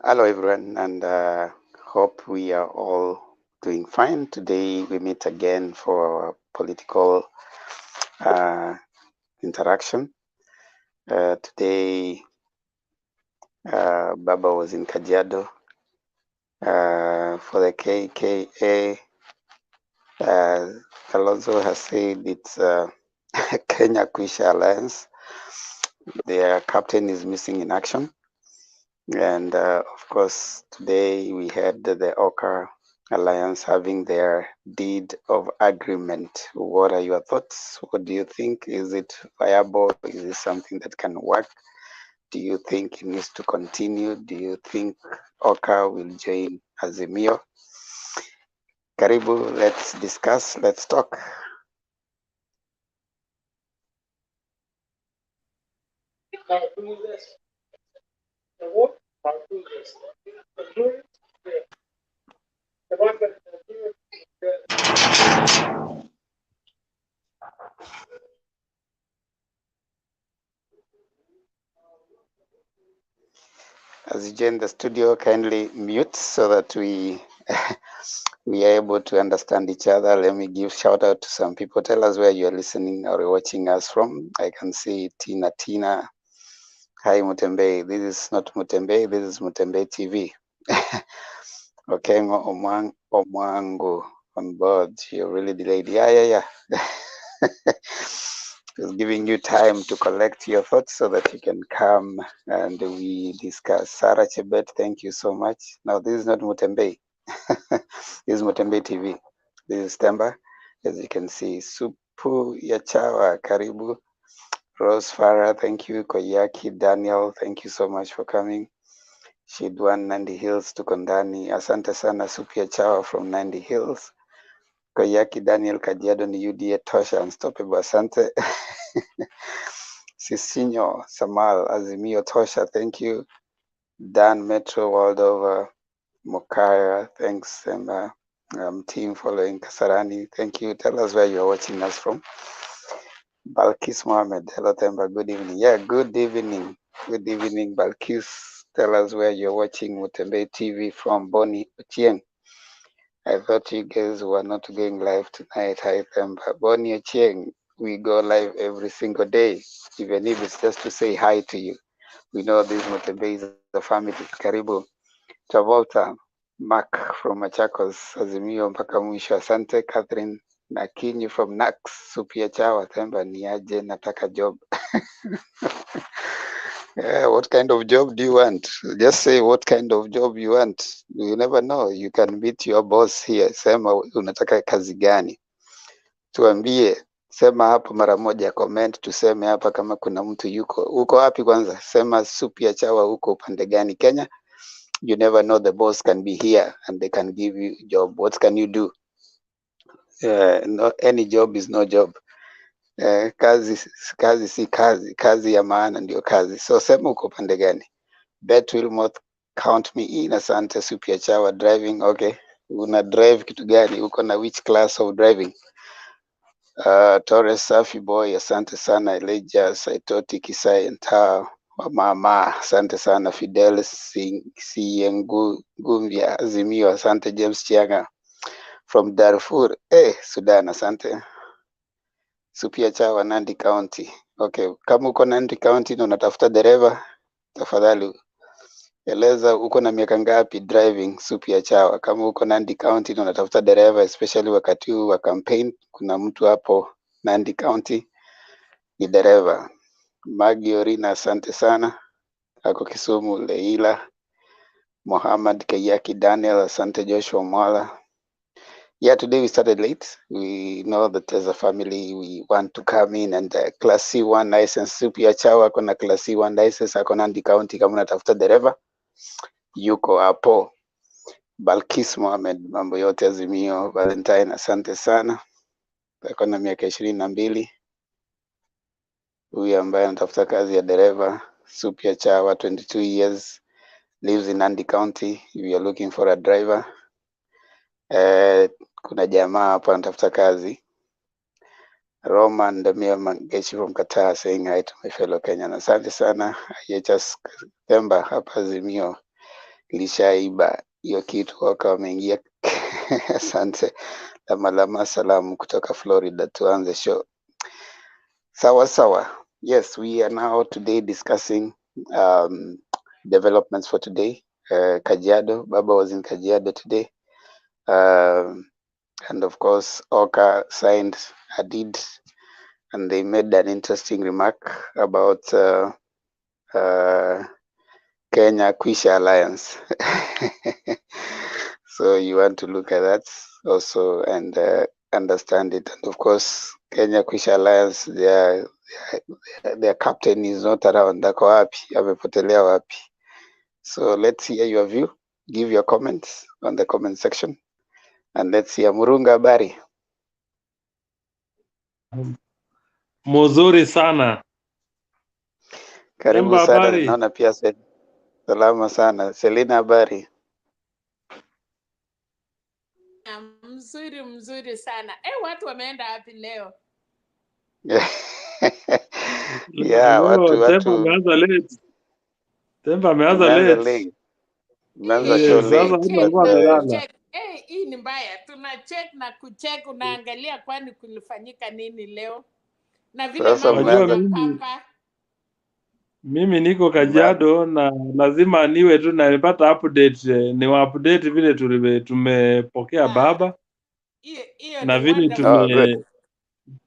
Hello everyone, and hope we are all doing fine. Today we meet again for a political interaction. Today Baba was in Kajiado for the KKA. Kalonzo has said it's Kenya Kwisha Alliance. Their captain is missing in action. And of course, today we had the Oka Alliance having their deed of agreement. What are your thoughts? What do you think? Is it viable? Is it something that can work? Do you think it needs to continue? Do you think Oka will join Azimio? Karibu, let's discuss, let's talk. As you join the studio, kindly mute so that we we are able to understand each other. Let me give shout out to some people. Tell us where you're listening or watching us from. I can see Tina. Hi Mutembei. This is not Mutembei, this is Mutembei TV. Okay, Omwango on board. You're really delayed. Yeah. Just giving you time to collect your thoughts so that you can come and we discuss. Sarah Chebet, thank you so much. Now, this is not Mutembei. This is Mutembei TV. This is Temba. As you can see, Supu Yachawa, Karibu. Rose Farah, thank you. Koyaki Daniel, thank you so much for coming. Shidwan Nandi Hills to Kondani. Asante sana Supu Yachawa from Nandi Hills. Koyaki Daniel Kajiado ni UDA Tosha Unstoppable. Asante. Sisinyo Samal Azimio Tosha, thank you. Dan Metro World Over. Mokaya, thanks. And team following Kasarani, thank you. Tell us where you're watching us from. Balkis Mohammed, hello Temba, good evening. Yeah, good evening. Good evening, Balkis. Tell us where you're watching Mutembei TV from. Boni Ochieng. I thought you guys were not going live tonight. Hi Temba. Boni Ochieng, we go live every single day, even if it's just to say hi to you. We know this Mutembei is a family. Karibu. Travolta, Mark from Machakos, Azimio mpaka mwisho. Asante Catherine Nakinyi from Nax, Supia Chawa Temba niaje, nataka job. Yeah, what kind of job do you want? Just say what kind of job you want. You never know. You can meet your boss here. Sema unataka kazi gani? Tuambie, sema hapo mara moja, comment tuseme hapa kama kuna mtu yuko. Uko wapi kwanza? Sema Supia Chawa uko upande gani Kenya? You never know, the boss can be here and they can give you a job. What can you do? No, any job is no job. Kazi si kazi, kazi ya maana ndio kazi. So sema uko pande gani? Bet Wilmoth, count me in. Asante Supia Chawa driving. Okay, una drive kitu gani? Uko na which class of driving? Torres Safi boy, asante sana. Elijah Saitoti Kisai Ntaa Mama, asante sana. Fidel Siyengumbia Azimio, asante. James Chianga from Darfur, Sudan, asante. Supia Chawa Nandi County. Okay, kama uko Nandi County na unatafuta dereva, tafadhali eleza uko na miaka ngapi driving. Supia Chawa, kama uko Nandi County na unatafuta dereva, especially wakati huu wa campaign, kuna mtu hapo Nandi County ni dereva. Magi Orina, asante sana. Ako Kisumu. Leila Muhammad Kayaki Daniel, asante. Joshua Mwala. Yeah, today we started late. We know that as a family we want to come in and class C1 license. Supia Chawa kuna class C1 license, ako Nandi County. Kama unatafuta dereva yuko hapo. Balkis Mohamed, mambo yote Azimio. Valentine, asante sana. Ako na miaka 22. Huyu ambaye anatafuta kazi ya dereva. Supia Chawa, 22 years, lives in Nandi County. If you are looking for a driver, kuna jamaa hapa anatafuta kazi. Roman Damir Mangechi from Qatar saying hi to my fellow Kenyan. Asante sana. IHS Temba hapa Azimio. lishaiba hiyo kitu, waka wameingia. Asante. Lama salamu kutoka Florida, tuanze show. Sawa sawa. Yes, we are now today discussing developments for today. Kajiado, Baba was in Kajiado today. And of course, Oka signed a deed, and they made an interesting remark about Kenya Kwisha Alliance. So you want to look at that also and understand it. And of course, Kenya Kwisha Alliance, their captain is not around. Ako wapi? Amepotelea wapi? So let's hear your view. Give your comments on the comment section. And let's hear Murunga habari. Mzuri sana. Karibu sana. Naona pia salama sana. Selina habari. Mzuri sana. Watu wameenda wapi leo? Yeah, watu Temba ameanza late. Temba ameanza late. Umeanza show late. Hii ni mbaya. Tuna check na kucheck, unaangalia kwani kulifanyika nini leo. Na vile mimi niko Kajiado na lazima niwe tu na nipata update, ni update vile tumepokea baba. Na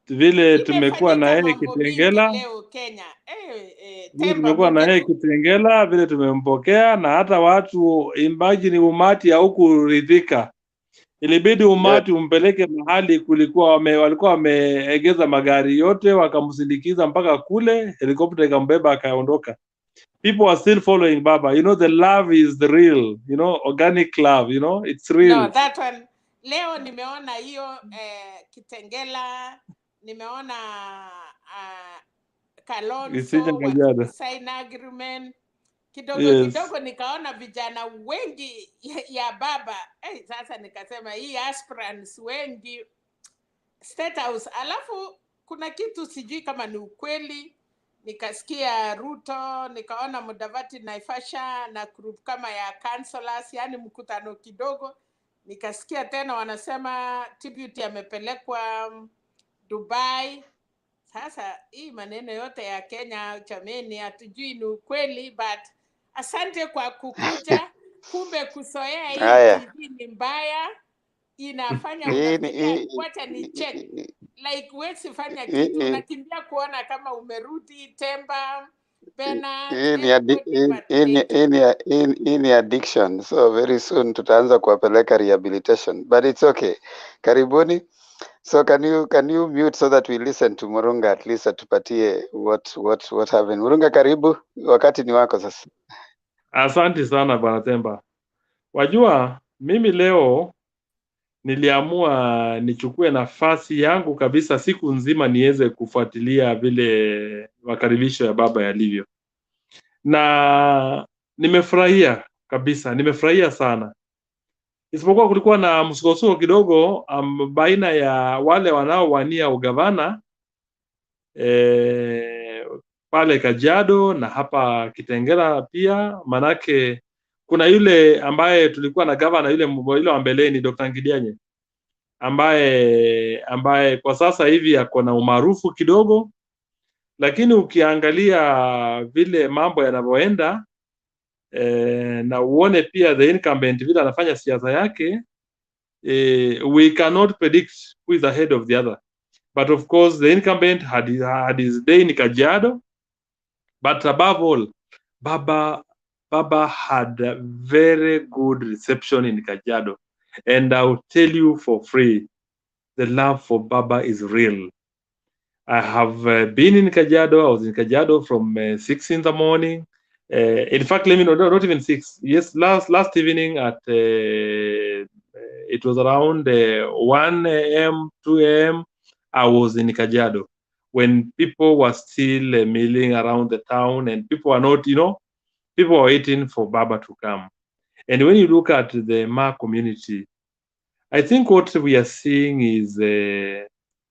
vile tumekuwa na yeye Kitengela leo Kenya. Tumekuwa na yeye Kitengela vile tumempokea, na hata watu imagine umati haukuridhika. Ilibidi umati umpeleke mahali walikuwa wameegeza magari yote, wakamsindikiza mpaka kule, helicopter ikambeba akaondoka. People are still following baba. You know, the love is the real, you know, organic love, you know, it's real. No, that one. Leo nimeona hiyo Kitengela, nimeona Kalonzo sign agreement. Kidogo nikaona vijana wengi ya baba. Sasa nikasema hii aspirants wengi State House. Alafu kuna kitu sijui kama ni ukweli. Nikasikia Ruto, nikaona Mudavadi Naivasha na group kama ya councillors, yani mkutano kidogo. Nikasikia tena wanasema tribute amepelekwa Dubai. Sasa hii maneno yote ya Kenya chameni hatujui ni ukweli, but asante kwa kukuja. Kumbe kusoea hii TV ni mbaya, inafanya unafikia wacha ni check. Like wezi fanya kitu unakimbia kuona kama umerudi Temba in addiction. So very soon tutaanza kuwapeleka rehabilitation, but it's okay. Karibuni. So can you mute so that we listen to Murunga at least atupatie what happened. Murunga, karibu, wakati ni wako sasa. Asante sana bwana Temba. Wajua mimi leo niliamua nichukue nafasi yangu kabisa siku nzima niweze kufuatilia vile makaribisho ya baba yalivyo. Na nimefurahia kabisa, nimefurahia sana. Isipokuwa kulikuwa na msukosuko kidogo baina ya wale wanaowania ugavana pale Kajiado na hapa Kitengela pia, manake kuna yule ambaye tulikuwa na gavana yule wa mbeleni Dr. Ngidianye ambaye kwa sasa hivi ako na umaarufu kidogo, lakini ukiangalia vile mambo yanavyoenda na uone pia the incumbent vile anafanya siasa yake, we cannot predict who is ahead of the other. But of course the incumbent had his day in Kajiado, but above all Baba had a very good reception in Kajiado. And I'll tell you for free, the love for Baba is real. I have been in Kajiado. I was in Kajiado from 6 in the morning. In fact, let me know, not even 6. Yes, last evening at it was around 1 a.m., 2 a.m. I was in Kajiado when people were still milling around the town and people are not, people are waiting for Baba to come. And when you look at the Ma community, I think what we are seeing is the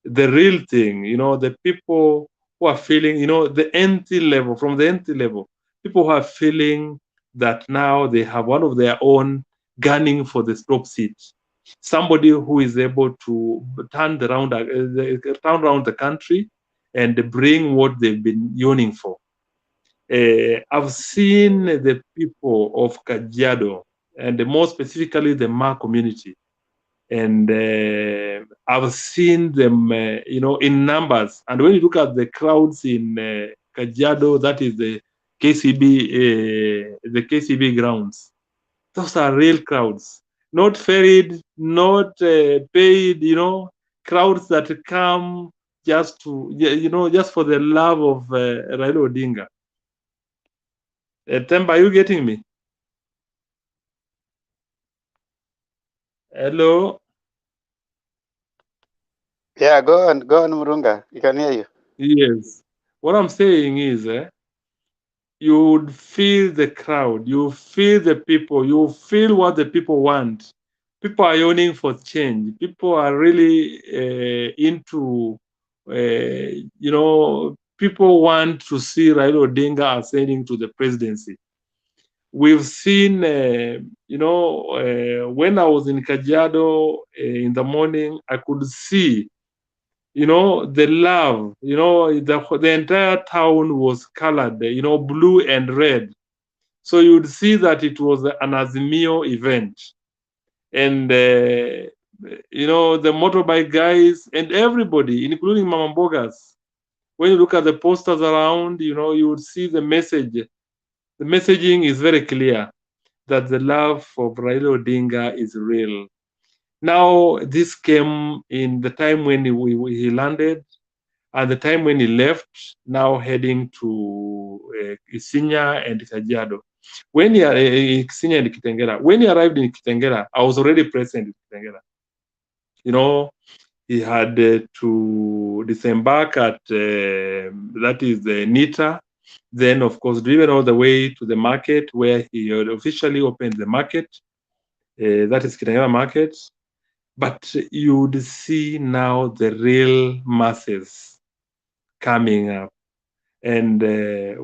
real thing, the people who are feeling, the entry level, from the entry level, people who are feeling that now they have one of their own gunning for the top seat. Somebody who is able to turn around the country and bring what they've been yearning for. I've seen the people of Kajiado, and more specifically the Ma community, and I've seen them, in numbers. And when you look at the crowds in Kajiado, that is the KCB grounds. Those are real crowds, not ferried, not paid. Crowds that come just to, just for the love of Raila Odinga. Temba, are you getting me? Hello? Yeah, go on, Murunga. You can hear you. Yes. What I'm saying is, you would feel the crowd, you feel the people, you feel what the people want. People are yearning for change. People are really into, people want to see Raila Odinga ascending to the presidency. We've seen, when I was in Kajiado in the morning, I could see, the love, the entire town was colored, blue and red. So you would see that it was an Azimio event. And, the motorbike guys and everybody, including Mama Bogas, when you look at the posters around, you would see the message. The messaging is very clear that the love for Raila Odinga is real. Now, this came in the time when he landed, and the time when he left, now heading to Isinya and Kajiado. When he Isinya and Kitengela, when he arrived in Kitengela, I was already present in Kitengela. He had to disembark at that is the Nita, then of course driven all the way to the market where he had officially opened the market, that is Kitengela market. But you would see now the real masses coming up. And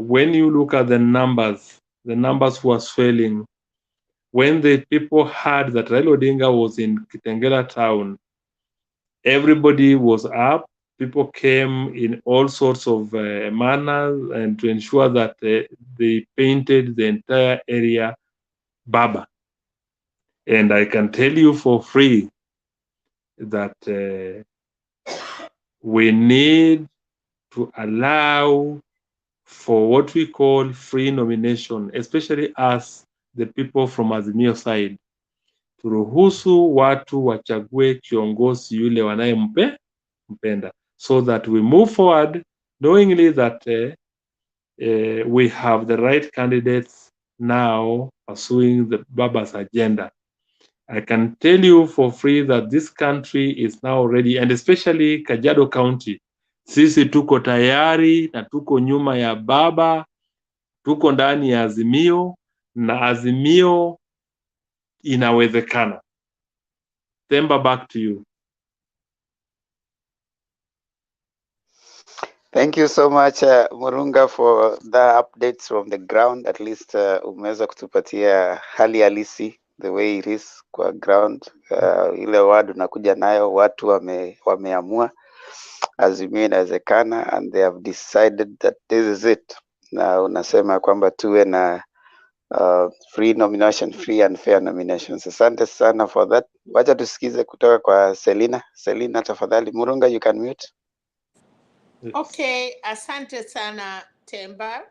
when you look at the numbers were swelling. When the people heard that Raila Odinga was in Kitengela town, everybody was up. People came in all sorts of manners, and to ensure that they painted the entire area Baba. And I can tell you for free that we need to allow for what we call free nomination, especially as the people from Azimio side, turuhusu watu wachague kiongozi yule wanayempenda, so that we move forward knowingly that we have the right candidates now pursuing the Baba's agenda. I can tell you for free that this country is now ready, and especially Kajiado County. Sisi tuko tayari na tuko nyuma ya Baba, tuko ndani ya Azimio, na Azimio inawezekana. Temba, back to you. Thank you so much Murunga for the updates from the ground. At least umeweza kutupatia hali halisi, the way it is kwa ground. Ile word unakuja nayo, watu wameamua Azimio inawezekana, and they have decided that this is it. Na unasema kwamba tuwe na free nomination, free and fair nominations. Asante sana for that. Wacha tusikize kutoka kwa Selina. Selina, tafadhali. Murunga, you can mute. Okay, asante sana Temba.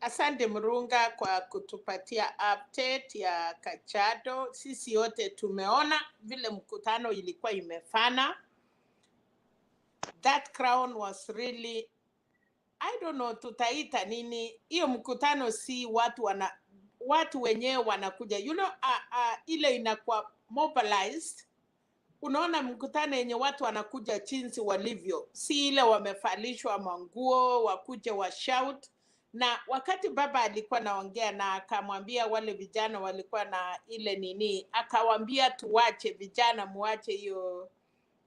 Asante Murunga kwa kutupatia update ya Kajiado. Sisi yote tumeona vile mkutano ilikuwa imefana. That crown was really, I don't know, tutaita nini. Hiyo mkutano si watu wenyewe wanakuja. Ile inakuwa mobilized. Unaona mkutano yenye watu wanakuja jinsi walivyo. Si ile wamefalishwa manguo, wakuje wa shout. Na wakati Baba alikuwa naongea na akamwambia wale vijana walikuwa na ile nini, akawaambia tuwache vijana, muache hiyo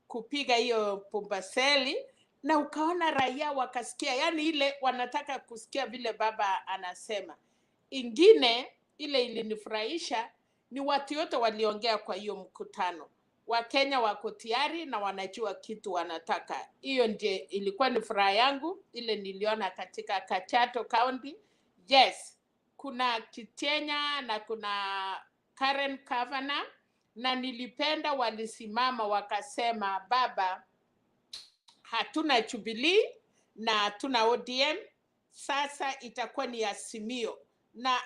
kupiga hiyo pumbaseli, na ukaona raia wakasikia, yani ile wanataka kusikia vile Baba anasema. Ingine ile ilinifurahisha ni watu wote waliongea kwa hiyo mkutano. Wakenya wako tayari na wanajua kitu wanataka. Hiyo ndiye ilikuwa ni furaha yangu ile niliona katika Kajiado County. Yes, kuna Kitenya na kuna Karen Kavana, na nilipenda walisimama wakasema, baba, hatuna Jubilee na hatuna ODM, sasa itakuwa ni Azimio. Na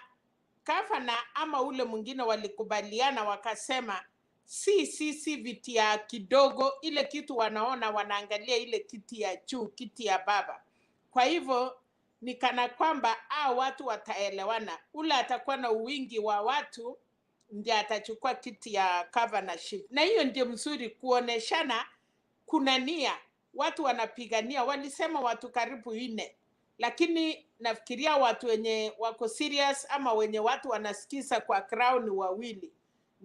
Kavana ama ule mwingine walikubaliana wakasema, si viti ya kidogo, ile kitu wanaona wanaangalia ile kiti ya juu, kiti ya baba. Kwa hivyo ni kana kwamba watu wataelewana, ule atakuwa na wingi wa watu ndiye atachukua kiti ya governorship. Na hiyo ndio mzuri, kuoneshana kuna nia, watu wanapigania. Walisema watu karibu 4, lakini nafikiria watu wenye wako serious ama wenye watu wanasikiza kwa crown 2.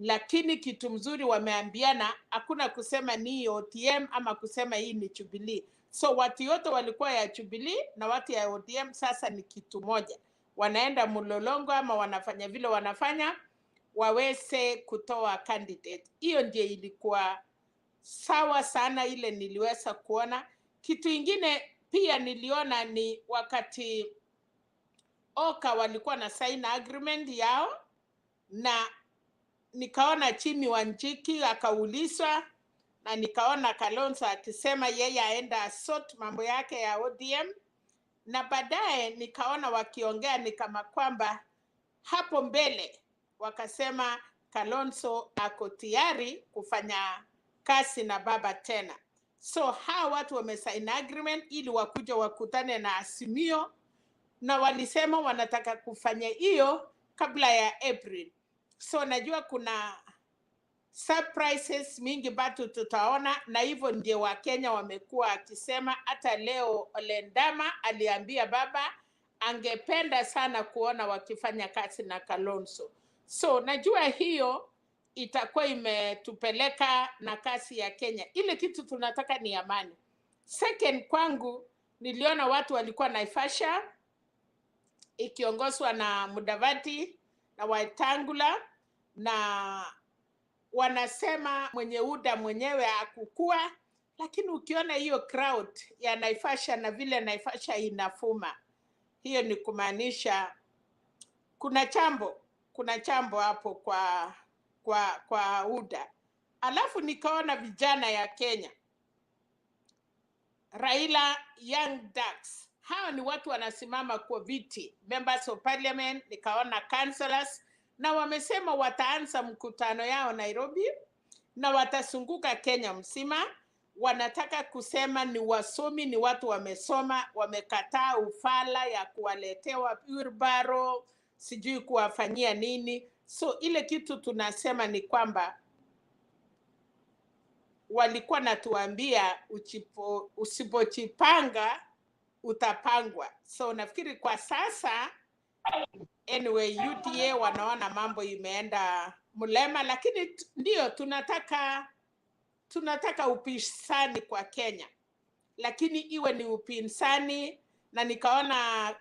Lakini kitu mzuri wameambiana, hakuna kusema ni ODM ama kusema hii ni Jubilee. So watu yote walikuwa ya Jubilee na watu ya ODM sasa ni kitu moja. Wanaenda mlolongo ama wanafanya vile wanafanya waweze kutoa candidate. Hiyo ndio ilikuwa sawa sana ile niliweza kuona. Kitu ingine pia niliona ni wakati Oka walikuwa na sign agreement yao, na nikaona Chimi Wanjiki akaulizwa, na nikaona Kalonzo akisema yeye aenda sort mambo yake ya ODM, na baadaye nikaona wakiongea ni kama kwamba hapo mbele wakasema Kalonzo ako tayari kufanya kazi na baba tena. So hawa watu wamesign agreement ili wakuja wakutane na Azimio, na walisema wanataka kufanya hiyo kabla ya April. So najua kuna surprises mingi bado tutaona, na hivyo ndio Wakenya wamekuwa akisema. Hata leo Olendama aliambia baba angependa sana kuona wakifanya kazi na Kalonzo. So najua hiyo itakuwa imetupeleka na kazi ya Kenya. Ile kitu tunataka ni amani. Second, kwangu niliona watu walikuwa Naivasha ikiongozwa na Mudavadi na Wetangula, na wanasema mwenye UDA mwenyewe hakukua, lakini ukiona hiyo crowd ya Naivasha na vile Naivasha inafuma, hiyo ni kumaanisha kuna chambo hapo kwa UDA. Alafu nikaona vijana ya Kenya, Raila Young Ducks, hao ni watu wanasimama kwa viti, members of parliament, nikaona councillors, na wamesema wataanza mkutano yao Nairobi na watazunguka Kenya mzima. Wanataka kusema ni wasomi, ni watu wamesoma, wamekataa ufala ya kuwaletewa wheelbarrow, sijui kuwafanyia nini. So ile kitu tunasema ni kwamba walikuwa natuambia usipojipanga utapangwa. So nafikiri kwa sasa anyway UDA wanaona mambo imeenda mlema, lakini ndio tunataka upinzani kwa Kenya, lakini iwe ni upinzani. Na nikaona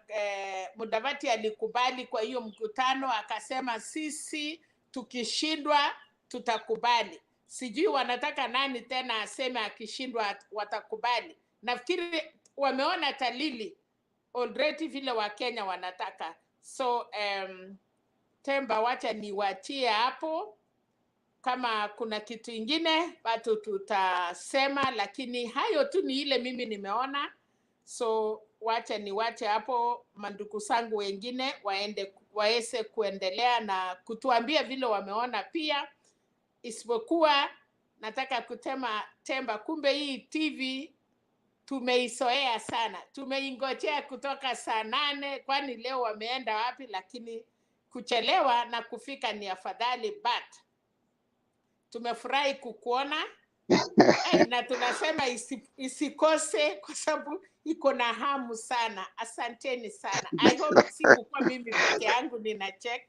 Mudavadi alikubali kwa hiyo mkutano, akasema sisi tukishindwa tutakubali. Sijui wanataka nani tena aseme akishindwa watakubali. Nafikiri wameona dalili already vile Wakenya wanataka. So Temba, wacha niwaachie hapo. Kama kuna kitu ingine bado tutasema, lakini hayo tu ni ile mimi nimeona. So wacha niwache hapo, mandugu zangu wengine waweze kuendelea na kutuambia vile wameona pia. Isipokuwa nataka kutema Temba, kumbe hii TV tumeizoea sana. Tumeingojea kutoka saa 8, kwani leo wameenda wapi? Lakini kuchelewa na kufika ni afadhali, but tumefurahi kukuona. Na tunasema isikose kwa sababu iko na hamu sana. Asanteni sana. I hope sikuwa mimi peke yangu nina check.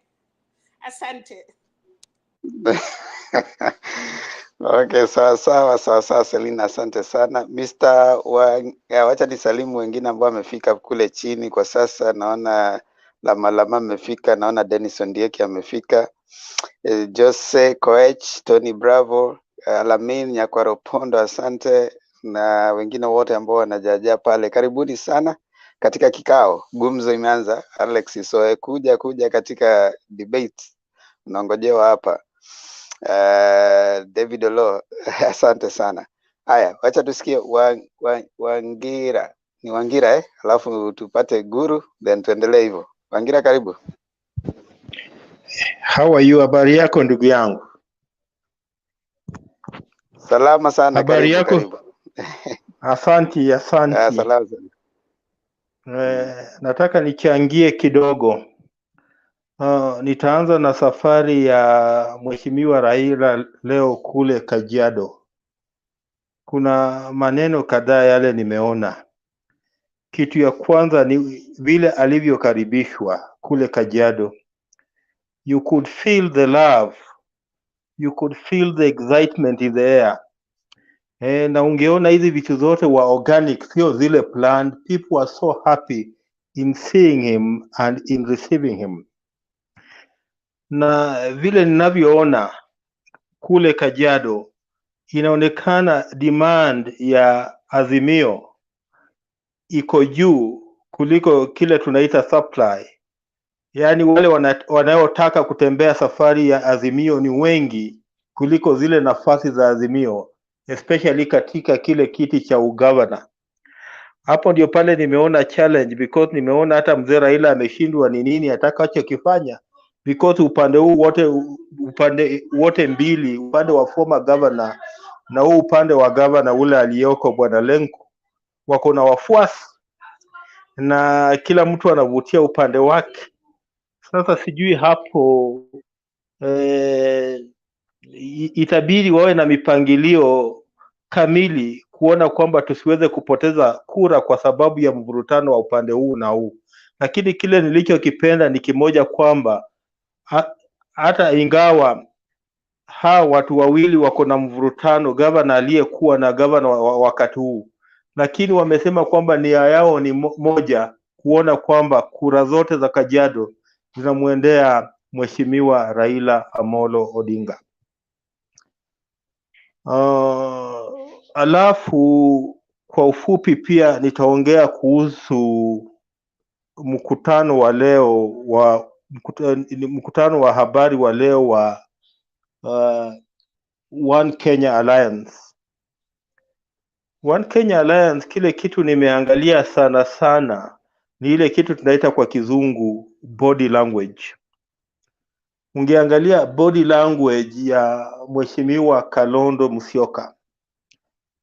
Asante. Okay, sawa Selina, asante sana. Mr. wacha nisalimu wengine ambao wamefika kule chini kwa sasa. Naona Lama amefika, naona Denison Dieki amefika, Jose Koech, Tony Bravo, Alamin Nyakwaropondo, asante, na wengine wote ambao wanajaja pale, karibuni sana katika kikao. Gumzo imeanza. Alex Isoe, kuja katika debate, unaongojewa hapa. David Olo, asante sana. Haya, wacha tusikie Wangira. Ni Wangira alafu tupate Guru, then tuendelee hivyo. Wangira, karibu. How are you? Habari yako ndugu yangu? Salama sana. Habari karibu, yako? karibu. Asanti. Salama sana. Nataka nichangie kidogo. Nitaanza na safari ya Mheshimiwa Raila leo kule Kajiado. Kuna maneno kadhaa yale nimeona. Kitu ya kwanza ni vile alivyokaribishwa kule Kajiado. You could feel the love. You could feel the excitement in the air. Na ungeona hizi vitu zote wa organic, sio zile planned. People are so happy in seeing him and in receiving him. Na vile ninavyoona kule Kajiado, inaonekana demand ya Azimio iko juu kuliko kile tunaita supply. Yaani wale wanaotaka kutembea safari ya Azimio ni wengi kuliko zile nafasi za Azimio, especially katika kile kiti cha ugavana. Hapo ndio pale nimeona challenge, because nimeona hata mzee Raila ameshindwa ni nini atakachokifanya, because upande wote mbili, upande wa former governor na huu upande wa governor ule aliyoko bwana Lenku, wako na wafuasi na kila mtu anavutia upande wake. Sasa sijui hapo itabidi wawe na mipangilio kamili kuona kwamba tusiweze kupoteza kura kwa sababu ya mvurutano wa upande huu na huu. Lakini kile nilichokipenda ni kimoja, kwamba hata ingawa hawa watu wawili wako na mvurutano, gavana aliyekuwa na gavana wakati huu, lakini wamesema kwamba nia yao ni moja, kuona kwamba kura zote za Kajiado zinamwendea Mheshimiwa Raila Amolo Odinga. Alafu kwa ufupi pia nitaongea kuhusu mkutano wa habari wa leo wa One Kenya Alliance. One Kenya Alliance, kile kitu nimeangalia sana ni ile kitu tunaita kwa kizungu body language. Ungeangalia body language ya Mheshimiwa Kalonzo Musyoka,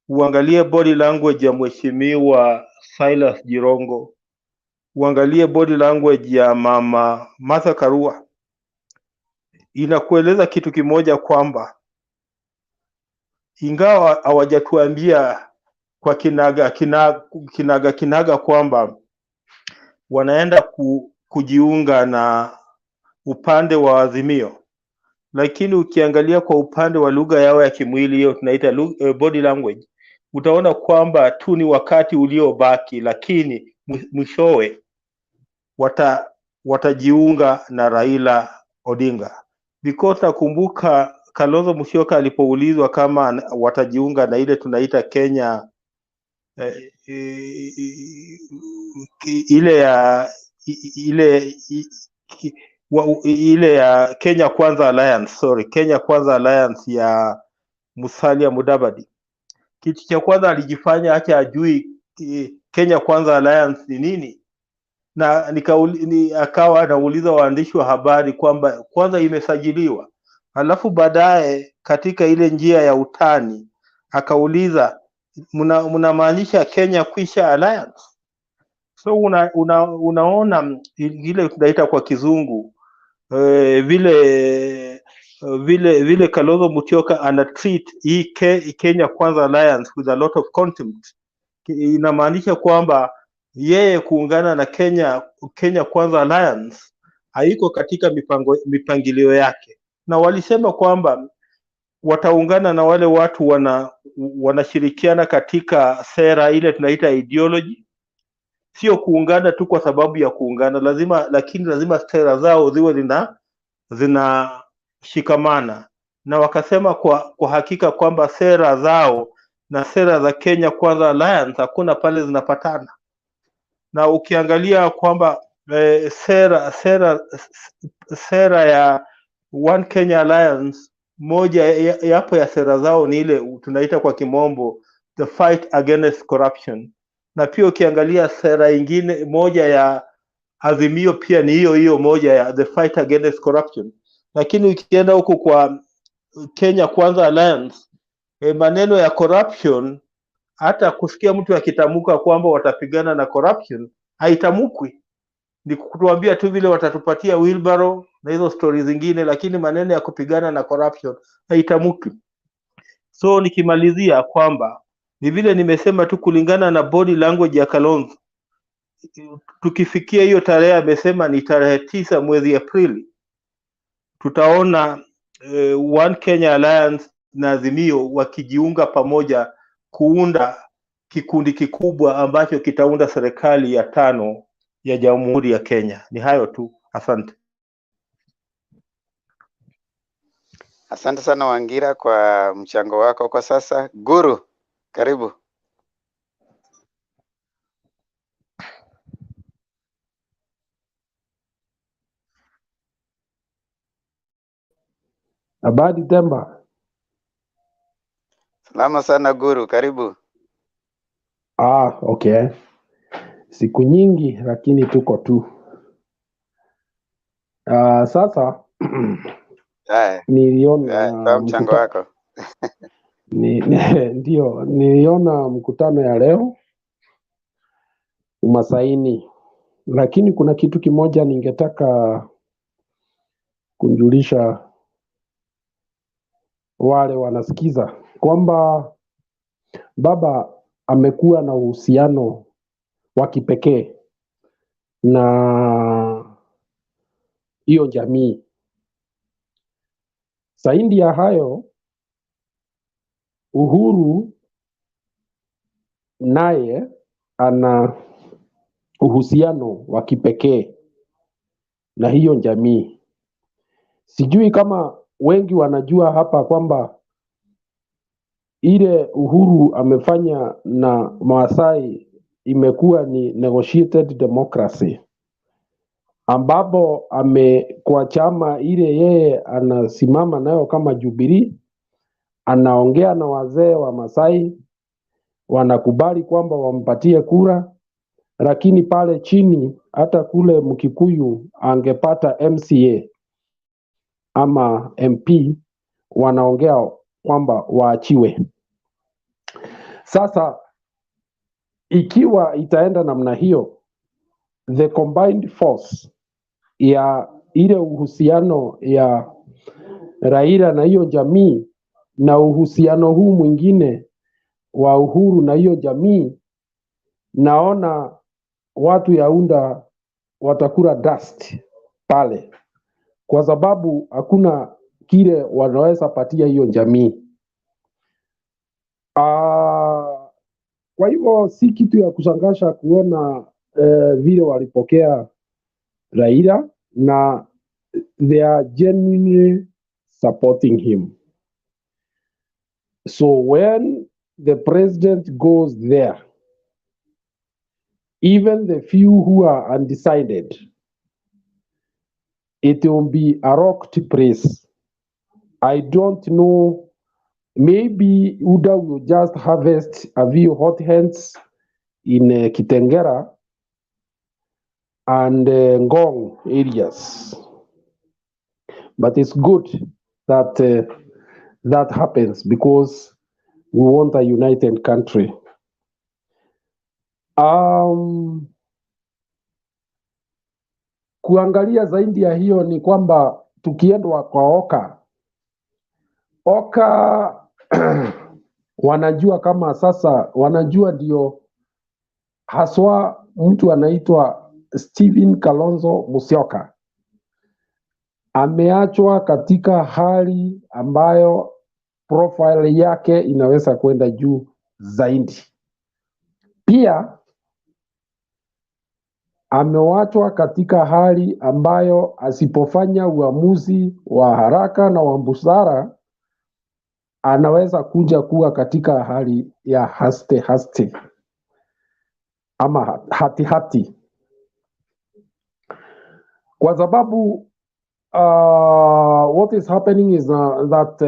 uangalie body language ya Mheshimiwa Silas Jirongo, uangalie body language ya Mama Martha Karua, inakueleza kitu kimoja, kwamba ingawa hawajatuambia kwa kinaga kwamba wanaenda kujiunga na upande wa Azimio, lakini ukiangalia kwa upande wa lugha yao ya kimwili, hiyo tunaita body language, utaona kwamba tu ni wakati uliobaki, lakini mwishowe watajiunga na Raila Odinga. Because nakumbuka Kalonzo Musyoka alipoulizwa kama watajiunga na ile tunaita Kenya ile ya Kenya Kwanza Alliance, Kenya Kwanza Alliance ya Musalia Mudavadi. Kitu cha kwanza alijifanya acha ajui Kenya Kwanza Alliance ni nini, na akawa anauliza waandishi wa habari kwamba kwanza imesajiliwa, alafu baadaye katika ile njia ya utani akauliza mnamaanisha Kenya Kwisha Alliance? So unaona ile tunaita kwa kizungu vile Kalonzo Musyoka ana treat hii Kenya Kwanza Alliance with a lot of contempt. Inamaanisha kwamba yeye kuungana na Kenya Kwanza Alliance haiko katika mipangilio yake, na walisema kwamba wataungana na wale watu wanashirikiana katika sera ile tunaita ideology, sio kuungana tu kwa sababu ya kuungana, lakini lazima sera zao ziwe zinashikamana, na wakasema kwa hakika kwamba sera zao na sera za Kenya Kwanza Alliance hakuna pale zinapatana. Na ukiangalia kwamba sera ya One Kenya Alliance, moja yapo ya sera zao ni ile tunaita kwa kimombo the fight against corruption, na pia ukiangalia sera ingine moja ya Azimio pia ni hiyo moja ya the fight against corruption. Lakini ukienda huko kwa Kenya Kwanza Alliance, maneno ya corruption, hata kusikia mtu akitamuka kwamba watapigana na corruption haitamukwi, ni kutuambia tu vile watatupatia wheelbarrow na hizo stories zingine, lakini maneno ya kupigana na corruption haitamukwi. So nikimalizia kwamba ni vile nimesema tu kulingana na body language ya Kalonzo, tukifikia hiyo tarehe amesema ni tarehe 9 mwezi Aprili, tutaona One Kenya Alliance na Azimio wakijiunga pamoja kuunda kikundi kikubwa ambacho kitaunda serikali ya 5 ya Jamhuri ya Kenya. Ni hayo tu, asante. Asante sana Wangira kwa mchango wako. Kwa sasa Guru, karibu. Habari Temba. Salama sana Guru, karibu. Okay. Siku nyingi lakini tuko tu. Sasa niliona mchango wako. Ndio, niliona mkutano ya leo umasaini, lakini kuna kitu kimoja ningetaka kunjulisha wale wanasikiza kwamba baba amekuwa na uhusiano wa kipekee na hiyo jamii. Zaidi ya hayo, Uhuru naye ana uhusiano wa kipekee na hiyo jamii. Sijui kama wengi wanajua hapa kwamba ile Uhuru amefanya na Maasai imekuwa ni negotiated democracy, ambapo kwa chama ile yeye anasimama nayo kama Jubilee, anaongea na wazee wa Masai, wanakubali kwamba wampatie kura, lakini pale chini hata kule Mkikuyu angepata MCA ama MP, wanaongea kwamba waachiwe. Sasa ikiwa itaenda namna hiyo, the combined force ya ile uhusiano ya Raila na hiyo jamii na uhusiano huu mwingine wa Uhuru na hiyo jamii, naona watu ya UNDA watakula dust pale, kwa sababu hakuna kile wanaweza patia hiyo jamii. Kwa hivyo si kitu ya kushangaza kuona vile walipokea Raila na they are genuinely supporting him. So when the president goes there, even the few who are undecided, it will be a rocked place. I don't know, maybe UDA will just harvest a few hot hands in Kitengera and Ngong areas. But it's good that that happens because we want a united country. Kuangalia zaidi ya hiyo ni kwamba tukienda kwa Oka wanajua kama sasa, wanajua ndio haswa mtu anaitwa Stephen Kalonzo Musyoka ameachwa katika hali ambayo profile yake inaweza kwenda juu zaidi. Pia amewachwa katika hali ambayo asipofanya uamuzi wa haraka na wa busara anaweza kuja kuwa katika hali ya haste ama hati. Kwa sababu what is happening is that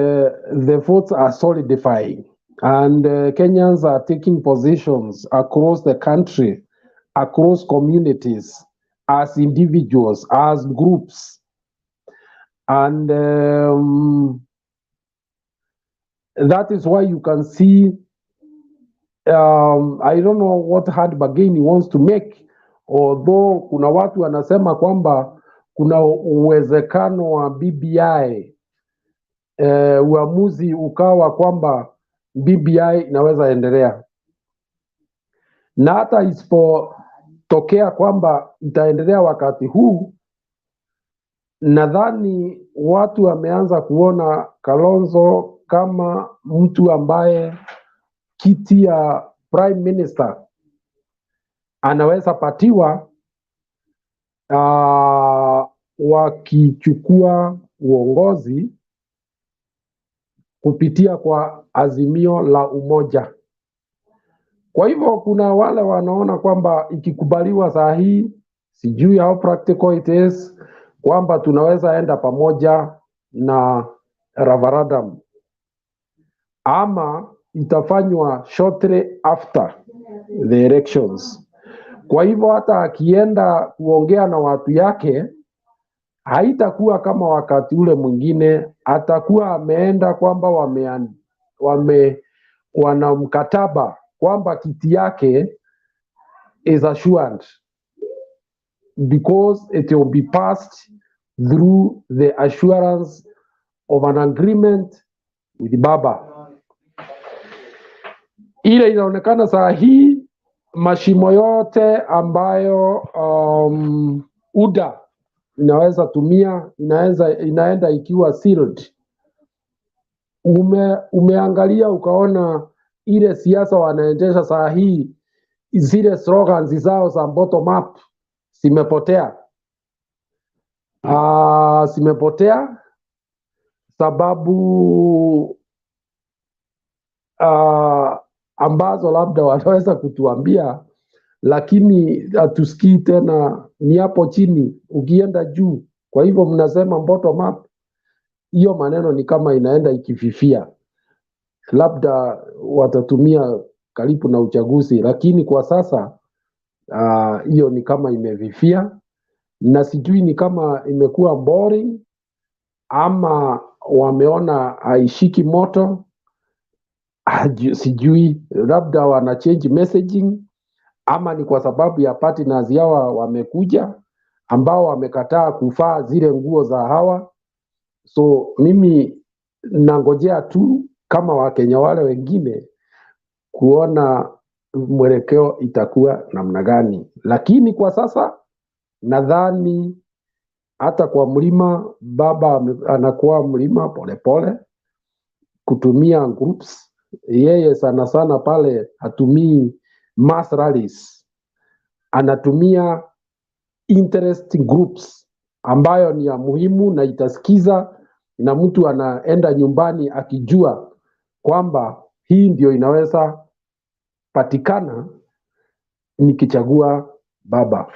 the votes are solidifying and Kenyans are taking positions across the country, across communities, as individuals, as groups. And that is why you can see, I don't know what hard bargain he wants to make, although kuna watu wanasema kwamba kuna uwezekano wa BBI uamuzi ukawa kwamba BBI inaweza endelea, na hata isipotokea kwamba itaendelea wakati huu, nadhani watu wameanza kuona Kalonzo kama mtu ambaye kiti ya prime minister anaweza patiwa wakichukua uongozi kupitia kwa azimio la umoja. Kwa hivyo kuna wale wanaona kwamba ikikubaliwa saa hii, sijui how practical it is, kwamba tunaweza enda pamoja na referendum ama itafanywa shortly after the elections. Kwa hivyo hata akienda kuongea na watu yake haitakuwa kama wakati ule mwingine, atakuwa ameenda kwamba wana mkataba kwamba kiti yake is assured because it will be passed through the assurance of an agreement with Baba. Ile inaonekana saa hii mashimo yote ambayo UDA inaweza tumia inaenda ikiwa sealed. Umeangalia ukaona ile siasa wanaendesha saa hii, zile slogans zao za bottom up zimepotea. Zimepotea sababu ambazo labda wanaweza kutuambia, lakini hatusikii tena. Ni hapo chini ukienda juu. Kwa hivyo mnasema bottom up, hiyo maneno ni kama inaenda ikififia. Labda watatumia karibu na uchaguzi, lakini kwa sasa hiyo ni kama imefifia, na sijui ni kama imekuwa boring ama wameona haishiki moto. Sijui, labda wana change messaging ama ni kwa sababu ya partners hawa wamekuja ambao wamekataa kuvaa zile nguo za hawa. So mimi nangojea tu kama Wakenya wale wengine kuona mwelekeo itakuwa namna gani, lakini kwa sasa nadhani hata kwa mlima Baba anakuwa mlima polepole kutumia groups. Yeye sana sana pale hatumii mass rallies, anatumia interest groups ambayo ni ya muhimu na itasikiza, na mtu anaenda nyumbani akijua kwamba hii ndio inaweza patikana nikichagua Baba.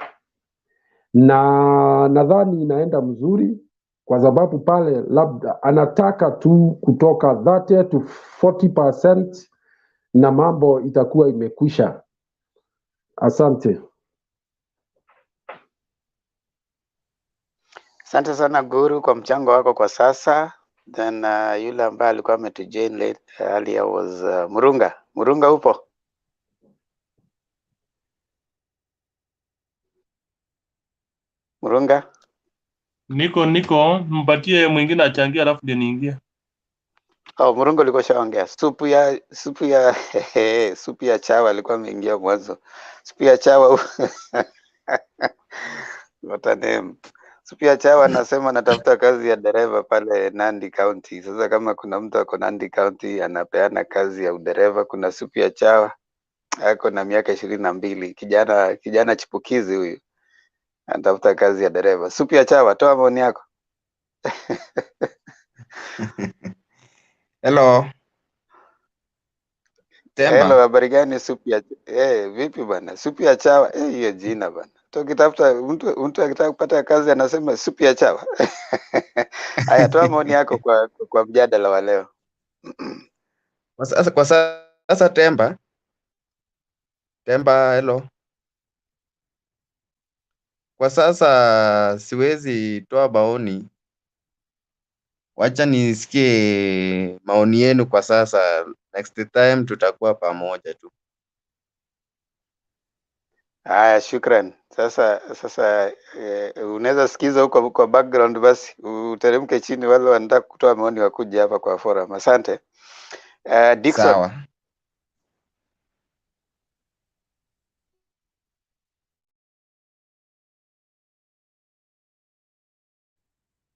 Na nadhani inaenda mzuri kwa sababu pale labda anataka tu kutoka 30 to 40% na mambo itakuwa imekwisha. Asante. Asante sana Guru kwa mchango wako kwa sasa. Then yule ambaye alikuwa ametujoin late earlier was Murunga. Murunga upo? Murunga? Niko mpatie mwingine achangia alafu ndio niingie. Murunga alikuwa shaongea. Supu ya chawa alikuwa ameingia mwanzo. Supu ya chawa what a name. Supu ya chawa anasema natafuta kazi ya dereva pale Nandi County. Sasa kama kuna mtu ako Nandi County anapeana kazi ya udereva, kuna supu ya chawa ako na miaka 22, kijana chipukizi huyu. anatafuta kazi ya dereva. Supu ya chawa, toa maoni yako. Hello. Temba. Hello, habari gani supu ya vipi bana? Supu ya chawa, hiyo jina bana. Tukitafuta mtu akitaka kupata kazi anasema supu ya chawa. Haya, toa maoni yako kwa mjadala wa leo. Kwa sasa Temba. Temba, hello. Kwa sasa siwezi toa maoni. Wacha nisikie maoni yenu kwa sasa. Next time tutakuwa pamoja tu. Haya, shukran. Sasa unaweza sikiza huko kwa background, basi uteremke chini, wale wanataka kutoa maoni wakuja hapa kwa forum. Asante. Dickson. Sawa.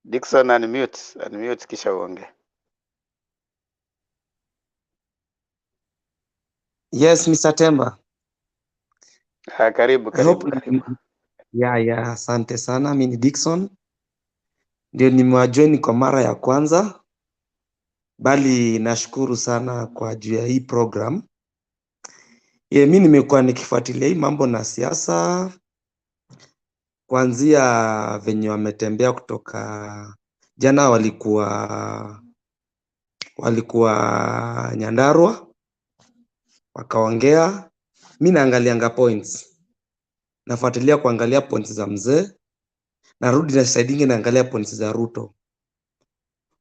Dickson, unmute kisha uongee. Yes, Mr. Temba. Karibu. Yeah, asante sana. Mimi ni Dickson. Ndio nimewajoin kwa mara ya kwanza. Bali nashukuru sana kwa juu ya hii program. Mimi nimekuwa nikifuatilia hii mambo na siasa kuanzia venye wametembea kutoka jana walikuwa Nyandarua wakaongea. Mimi naangalianga points. Nafuatilia kuangalia points za mzee. Narudi na side nyingine naangalia points za Ruto.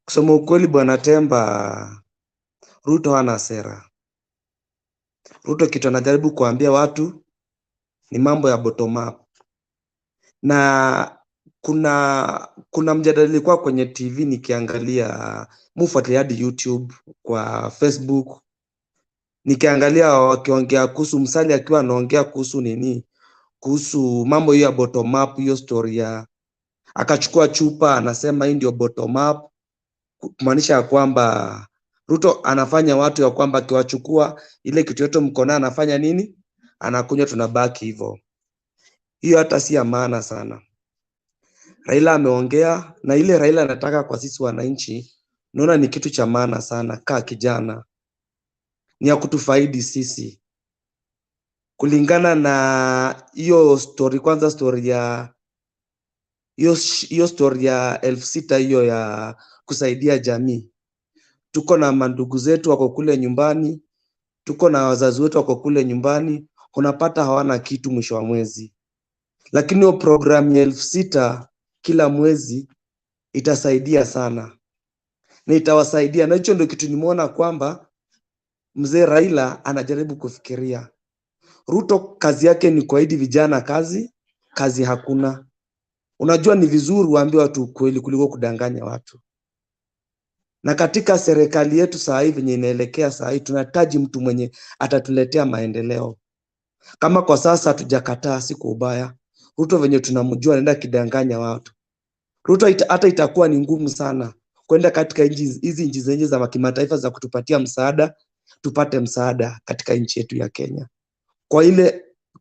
Kusema ukweli bwana Temba, Ruto hana sera. Ruto kitu anajaribu kuambia watu ni mambo ya bottom up. Na kuna mjadala kwa kwenye TV nikiangalia, mufuatilia hadi YouTube, kwa Facebook. Nikiangalia wakiongea kuhusu Msali akiwa anaongea kuhusu kuhusu mambo hiyo ya bottom up, hiyo story ya akachukua chupa anasema hii ndio bottom up, kumaanisha ya kwamba Ruto anafanya watu ya kwamba akiwachukua ile kitu yote mkona anafanya nini? Anakunywa, tunabaki hivyo. Hiyo hata si maana sana. Raila ameongea, na ile Raila anataka kwa sisi wananchi, naona ni kitu cha maana sana. Kaa kijana, ni ya kutufaidi sisi. Kulingana na hiyo story, kwanza story ya hiyo story ya 6,000 hiyo ya kusaidia jamii. Tuko na mandugu zetu wako kule nyumbani, tuko na wazazi wetu wako kule nyumbani, unapata hawana kitu mwisho wa mwezi. Lakini hiyo program ya 6,000 kila mwezi itasaidia sana. Na itawasaidia, na hicho ndio kitu nimeona kwamba mzee Raila anajaribu kufikiria. Ruto kazi yake ni kuahidi vijana kazi hakuna. Unajua ni vizuri waambie watu ukweli kuliko kudanganya watu. Na katika serikali yetu saa hii venye inaelekea saa hii, tunahitaji mtu mwenye atatuletea maendeleo. Kama kwa sasa hatujakataa, si kwa ubaya. Ruto venye tunamjua anaenda kidanganya watu. Ruto hata itakuwa ni ngumu sana kwenda katika hizi nchi zenye za kimataifa za kutupatia msaada, tupate msaada katika nchi yetu ya Kenya.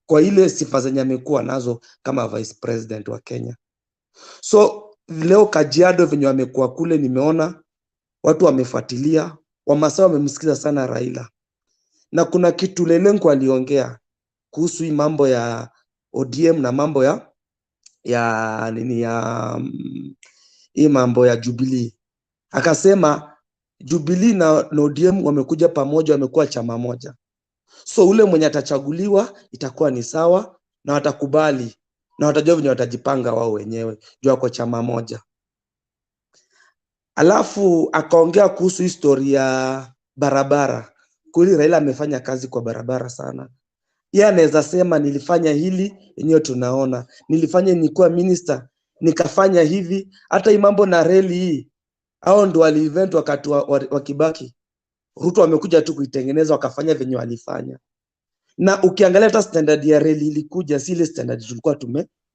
Kwa ile sifa zenye amekuwa nazo kama vice president wa Kenya. So leo Kajiado venye wamekuwa kule, nimeona watu wamefuatilia, Wamasai wamemsikiza sana Raila. Na kuna kitu Lelenko aliongea kuhusu hii mambo ya ODM na mambo hii mambo ya Jubilee. Akasema Jubilee na ODM wamekuja pamoja, wamekuwa chama moja. So ule mwenye atachaguliwa itakuwa ni sawa na watakubali na watajua venye watajipanga wao wenyewe juu kwa chama moja. Alafu akaongea kuhusu historia ya barabara. Kweli Raila amefanya kazi kwa barabara sana. Yeye anaweza sema nilifanya hili, yenyewe tunaona. Nilifanya nilikuwa minister, nikafanya hivi, hata hii mambo na reli hii. Hao ndio wali event wakati wa Kibaki. Ruto amekuja tu kuitengeneza, wakafanya venye walifanya. Na ukiangalia hata standard ya reli ilikuja, si ile standard tulikuwa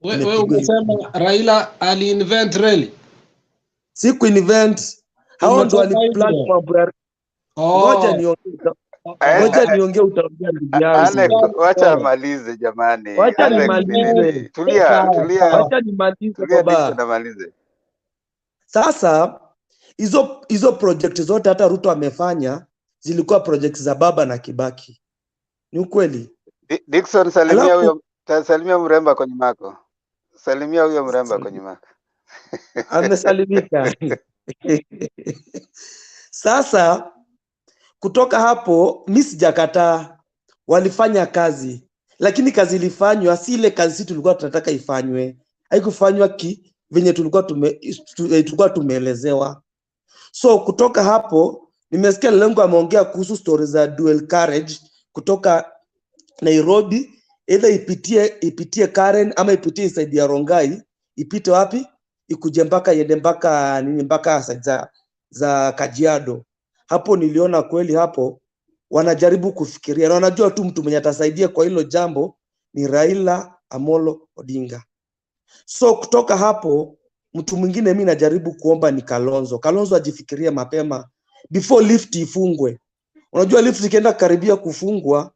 wewe umesema Raila ali-invent reli? Si ku-invent. Hao ndio waliplan mambo ya ngoja niongee. Ngoja niongee, utaongea ndugu Alex, yangu. wacha amalize jamani. Wacha Alex nimalize. nini? Tulia. Wacha nimalize Tulia Dickson baba. amalize. Sasa hizo project zote hata Ruto amefanya zilikuwa project za baba na Kibaki. Ni ukweli. Dickson, salimia huyo, salimia mremba kwenye mako. Salimia huyo mremba kwenye mako. Amesalimika. Sasa kutoka hapo mimi sijakataa, walifanya kazi, lakini kazi ilifanywa si ile kazi sisi tulikuwa tunataka ifanywe. Haikufanywa venye tulikuwa tumeelezewa. So kutoka hapo nimesikia Lengo ameongea kuhusu stories za dual carriage kutoka Nairobi, either ipitie Karen ama ipitie side ya Rongai, ipite wapi? Ikuje mpaka iende mpaka side za Kajiado. Hapo niliona kweli hapo wanajaribu kufikiria na wanajua tu mtu mwenye atasaidia kwa hilo jambo ni Raila Amolo Odinga. So kutoka hapo mtu mwingine mimi najaribu kuomba ni Kalonzo. Kalonzo ajifikirie mapema before lift ifungwe. Unajua lift ikienda karibia kufungwa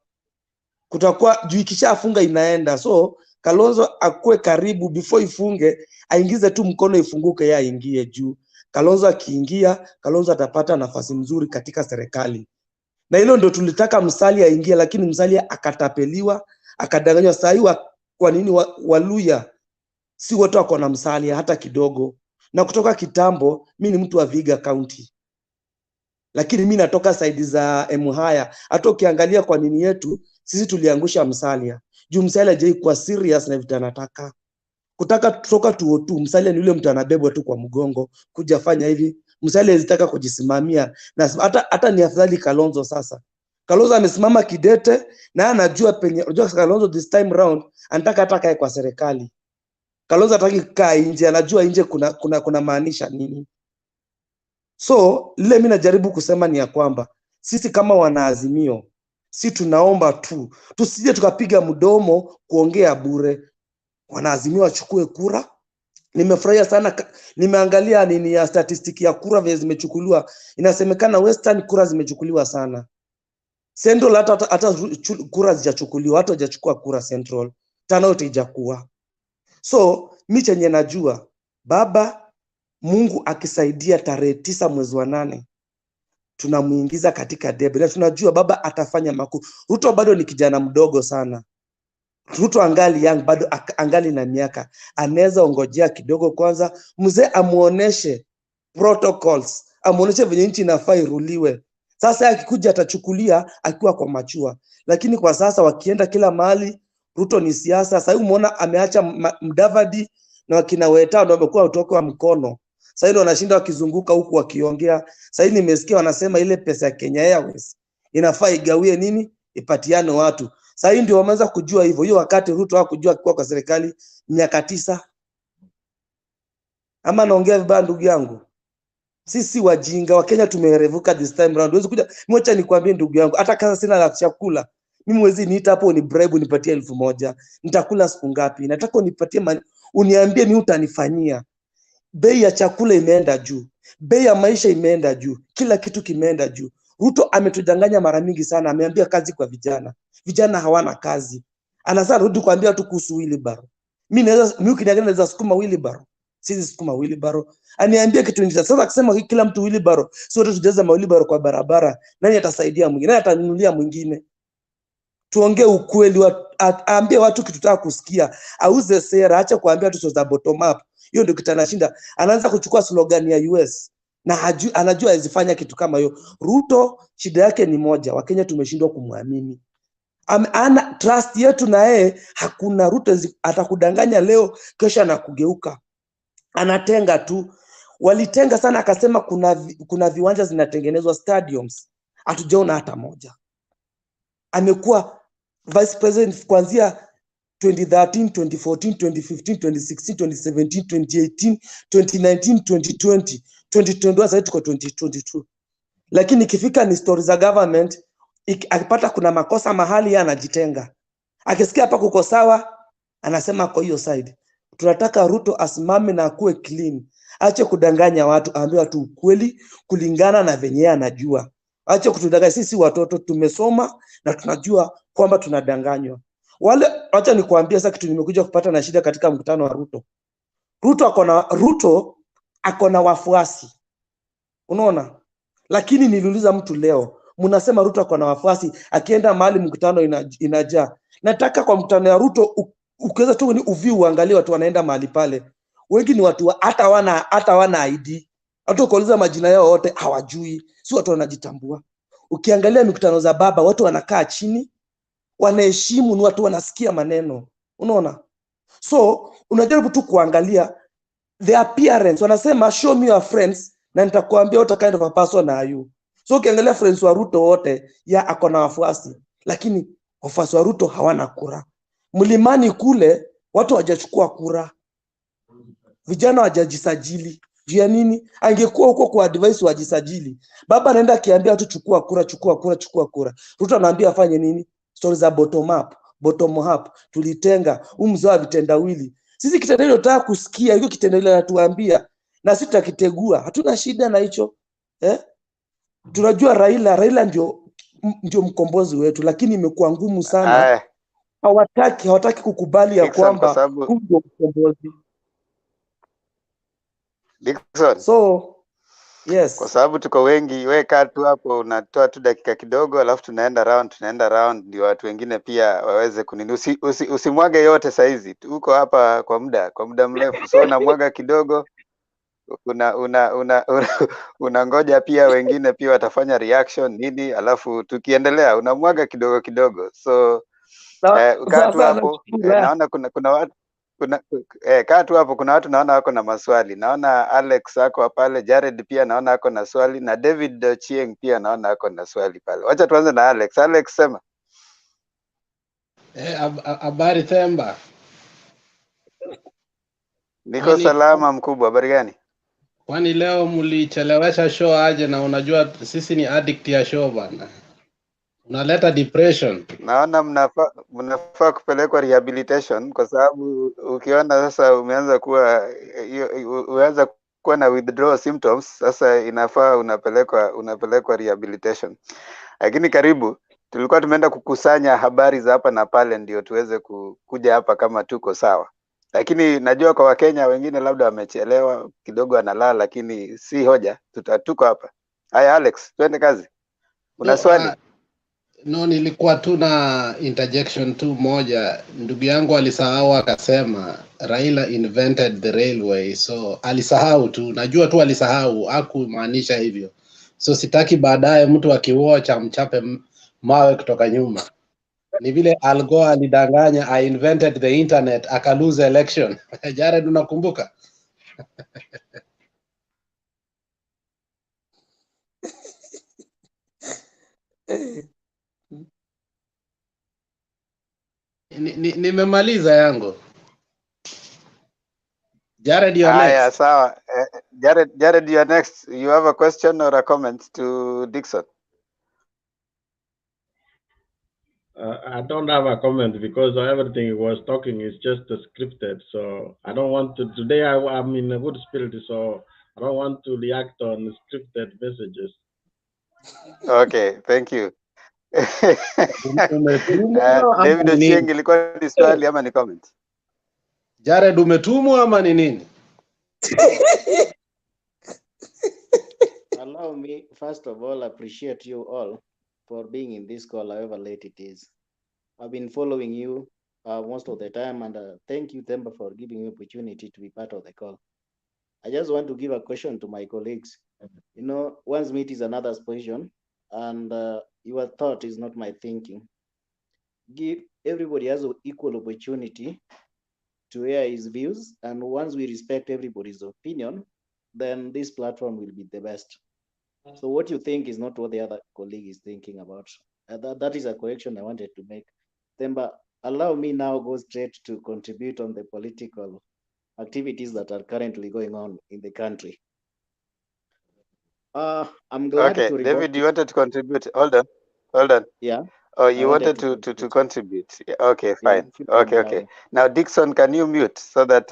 kutakuwa juu ikishafunga inaenda. So Kalonzo akue karibu before ifunge, aingize tu mkono ifunguke, yeye aingie juu. Kalonzo akiingia, Kalonzo atapata nafasi nzuri katika serikali. Na hilo ndio tulitaka Musalia aingie, lakini Musalia akatapeliwa, akadanganywa. Sasa kwa nini Waluya si wote wako na Musalia hata kidogo? Na kutoka kitambo mimi ni mtu wa Vihiga County, lakini mimi natoka side za Emuhaya. Hata ukiangalia kwa nini yetu sisi tuliangusha Musalia juu Musalia je kwa serious na vitu anataka kutaka kutoka 202. Musalia ni yule mtu anabebwa tu kwa mgongo kuja fanya hivi. Musalia alitaka kujisimamia, na hata ni afadhali Kalonzo. Sasa Kalonzo amesimama kidete na anajua penye. Unajua Kalonzo this time round anataka hata kae kwa serikali. Kalonzo hataki kukaa nje, anajua nje kuna maanisha nini. So lile mimi najaribu kusema ni ya kwamba sisi kama wanaazimio, si tunaomba tu tusije tukapiga mdomo kuongea bure. Wanaazimio wachukue kura. Nimefurahia sana, nimeangalia nini ya statistiki ya kura vile zimechukuliwa. Inasemekana Western kura zimechukuliwa sana. Central hata kura zijachukuliwa, hata hajachukua kura Central. Tano yote ijakuwa. So mimi chenye najua baba Mungu akisaidia tarehe 9 mwezi wa 8 tunamuingiza katika debe. Na tunajua baba atafanya makuu. Ruto bado ni kijana mdogo sana. Ruto angali young, bado angali na miaka. Anaweza ongojea kidogo kwanza mzee amuoneshe protocols, amuoneshe venye nchi inafaa iruliwe. Sasa akikuja atachukulia akiwa kwa machua. Lakini kwa sasa wakienda kila mahali Ruto ni siasa. Sasa umeona ameacha Mdavadi na wakina Weta ndio wamekuwa utoke wa mkono. Sasa ndio wanashinda wakizunguka huku wakiongea. Sasa nimesikia wanasema ile pesa ya Kenya Airways inafaa igawie nini? Ipatiane watu. Sasa ndio wameanza kujua hivyo. Hiyo wakati Ruto hakujua kwa serikali miaka 9. Ama naongea vibaya ndugu yangu? Sisi wajinga wa Kenya tumerevuka this time round. Huwezi kuja mwacha nikwambie ndugu yangu, hata kama sina la chakula mimi mwezi niita hapo ni bribe unipatie 1000. Nitakula siku ngapi? Nataka unipatie uniambie ni utanifanyia. Bei ya chakula imeenda juu. Bei ya maisha imeenda juu. Kila kitu kimeenda juu. Ruto ametudanganya mara mingi sana, ameambia kazi kwa vijana. Vijana hawana kazi. Anasema rudi kuambia tu kuhusu wheelbarrow. Mimi ukiniangalia naweza sukuma wheelbarrow. Sisi sukuma wheelbarrow. Aniambia kitu nini sasa akisema kila mtu wheelbarrow. Sio wote tujaza wheelbarrow kwa barabara. Nani atasaidia mwingine? Nani atanunulia mwingine? Tuongee ukweli, aambie watu kitu tutaka kusikia. Auze sera, acha kuambia tu za bottom up. Hiyo ndio kitanashinda. Anaanza kuchukua slogan ya US na anajua azifanya kitu kama hiyo. Ruto shida yake ni moja, Wakenya tumeshindwa kumwamini. Ana trust yetu na yeye hakuna. Ruto atakudanganya leo, kesho anakugeuka. Anatenga tu. Walitenga sana, akasema kuna viwanja zinatengenezwa stadiums. Hatujaona hata moja. Amekuwa vice president kuanzia 2013, 2014, 2015, 2016, 2017, 2018, 2019, 2020, 2021, sasa tuko 2022. Lakini ikifika ni stories za government, akipata kuna makosa mahali yeye anajitenga. Akisikia hapa kuko sawa, anasema kwa hiyo side. Tunataka Ruto asimame na akuwe clean. Ache kudanganya watu, aambie watu ukweli kulingana na venye anajua. Acha kutudanganya, sisi watoto tumesoma na tunajua kwamba tunadanganywa. Wale, acha nikuambia sasa kitu nimekuja kupata na shida katika mkutano wa Ruto. Ruto ako na wafuasi. Unaona? Lakini niliuliza mtu leo, mnasema Ruto ako na wafuasi, akienda mahali mkutano inajaa. Nataka kwa mkutano ya Ruto ukiweza tu ni uangalie watu wanaenda mahali pale. Wengi ni watu hata wana ID. Hata ukauliza majina yao wote hawajui. Si watu wanajitambua. Ukiangalia mikutano za baba, watu wanakaa chini, wanaheshimu, ni watu wanasikia maneno. Unaona? So, unajaribu tu kuangalia the appearance. Wanasema show me your friends na nitakwambia what kind of a person are you. So ukiangalia friends wa Ruto wote ya ako na wafuasi, lakini wafuasi wa Ruto hawana kura. Mlimani kule watu hawajachukua kura. Vijana hawajajisajili. Juu ya nini? Angekuwa huko kwa advice wajisajili. Baba anaenda akiambia watu chukua kura. Ruto anaambia afanye nini? Stories za bottom up. Tulitenga mzee wa vitendawili. Sisi kitendawili tunataka kusikia, hiyo kitendawili anatuambia na sisi tutakitegua. Hatuna shida na hicho. Tunajua Raila ndio mkombozi wetu, lakini imekuwa ngumu sana. Hawataki kukubali ya kwamba ndio mkombozi. Dickson. So, yes. Kwa sababu tuko wengi, wewe kaa tu hapo unatoa tu dakika kidogo alafu tunaenda round ndio watu wengine pia waweze kunini. Usimwage yote saizi. Uko hapa kwa muda mrefu. So unamwaga kidogo. Unangoja pia wengine pia watafanya reaction nini, alafu tukiendelea unamwaga kidogo. So kaa tu hapo. Naona kuna watu kaa tu hapo, kuna watu naona wako na maswali. Naona Alex ako pale, Jared pia naona ako na swali, na David Chieng pia naona ako na swali pale. Wacha tuanze na Alex. Alex, sema. Habari Themba. Niko salama mkubwa, habari gani? Kwani leo mlichelewesha show aje? Na unajua sisi ni addict ya show bana. Unaleta depression. Naona mnafaa kupelekwa rehabilitation, kwa sababu ukiona sasa umeanza kuwa na withdrawal symptoms, sasa inafaa unapelekwa rehabilitation. Lakini karibu, tulikuwa tumeenda kukusanya habari za hapa na pale ndio tuweze kuja hapa kama tuko sawa. Lakini najua kwa Wakenya wengine labda wamechelewa kidogo, analala, lakini si hoja, tuko hapa. Haya Alex, twende kazi. Una swali? No, nilikuwa tu na interjection tu moja. Ndugu yangu alisahau akasema Raila invented the railway. So alisahau tu, najua tu alisahau, hakumaanisha hivyo. So sitaki baadaye mtu akiwatch amchape mawe kutoka nyuma. Ni vile Al Gore alidanganya I invented the internet aka lose election. Jared, unakumbuka? Nimemaliza yangu. Jared, you're next. Yeah, sawa. Jared, you're next. You have a question or a comment to Dickson? I don't have a comment because everything he was talking is just scripted. So I don't want to. Today I'm in a good spirit, so I don't want to react on scripted messages. Okay, thank you. David Ochieng, ilikuwa ni swali ama ni comment? Jared, umetumwa ama ni nini? Allow me, first of all, appreciate you all for being in this call, however late it is. I've been following you most of the time, and thank you, Themba, for giving me opportunity to be part of the call. I just want to give a question to my colleagues. You know, one's meat is another's position, and your thought is not my thinking. Give everybody has an equal opportunity to air his views, and once we respect everybody's opinion, then this platform will be the best. So what you think is not what the other colleague is thinking about. That is a correction I wanted to make. Themba, allow me now go straight to contribute on the political activities that are currently going on in the country. I'm glad to David, you wanted to contribute. Hold on. Yeah. Oh, you wanted to contribute. Okay, fine. Yeah, okay. Now, Dickson, can you mute so that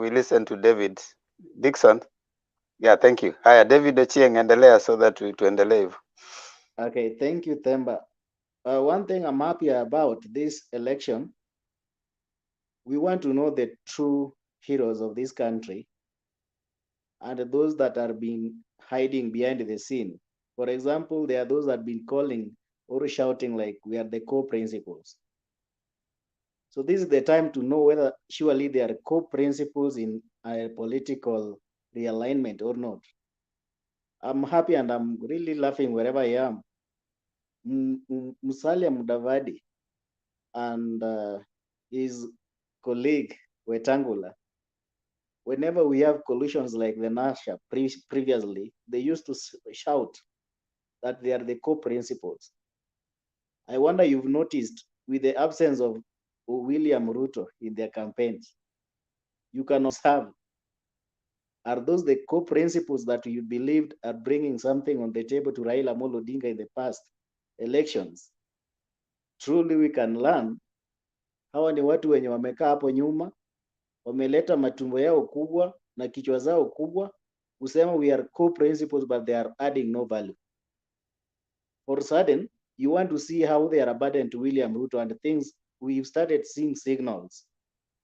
we listen to David? Dickson? Yeah, thank you. Haya, David Ochieng, endelea so that tuendelee. Okay, thank you, Themba. One thing I'm happy about this election, we want to know the true heroes of this country and those that are being hiding behind the scene. For example, there are those that have been calling or shouting like we are the co-principals. So this is the time to know whether surely they are co-principals in a political realignment or not. I'm happy and I'm really laughing wherever I am. Musalia Mudavadi and his colleague Wetangula, whenever we have collisions like the Nasha previously, they used to shout that they are the co-principals. I wonder you've noticed with the absence of William Ruto in their campaigns, you can observe, are those the co-principals that you believed are bringing something on the table to Raila Amolo Odinga in the past elections? Truly we can learn. Hawa ni watu wenye wamekaa hapo nyuma, wameleta matumbo yao kubwa na kichwa zao kubwa, kusema we are co-principals but they are adding no value. For sudden, you want to see how they are a burden to William Ruto and things, we've started seeing signals.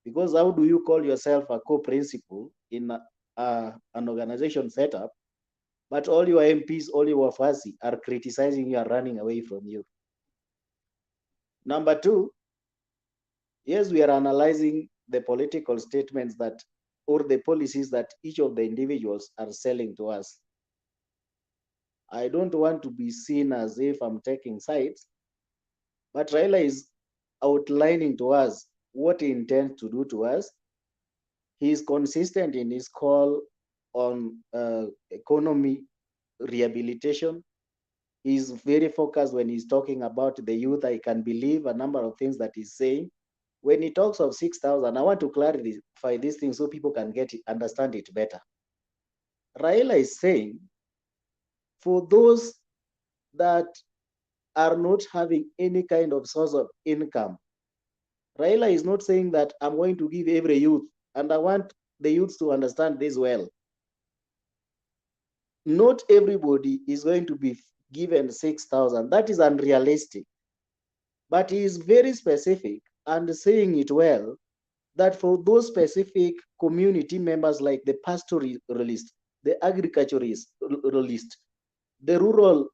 Because how do you call yourself a co-principal in an organization setup, but all your MPs, all your wafasi are criticizing you and running away from you? Number two, yes, we are analyzing the political statements that, or the policies that each of the individuals are selling to us. I don't want to be seen as if I'm taking sides, but Raila is outlining to us what he intends to do to us. He is consistent in his call on economy rehabilitation. He's very focused when he's talking about the youth. I can believe a number of things that he's saying. When he talks of 6,000, I want to clarify these things so people can understand it better. Raila is saying, for those that are not having any kind of source of income, Raila is not saying that I'm going to give every youth, and I want the youths to understand this well. Not everybody is going to be given 6,000. That is unrealistic. But he is very specific and saying it well, that for those specific community members like the pastoralists, the agriculturists, the rural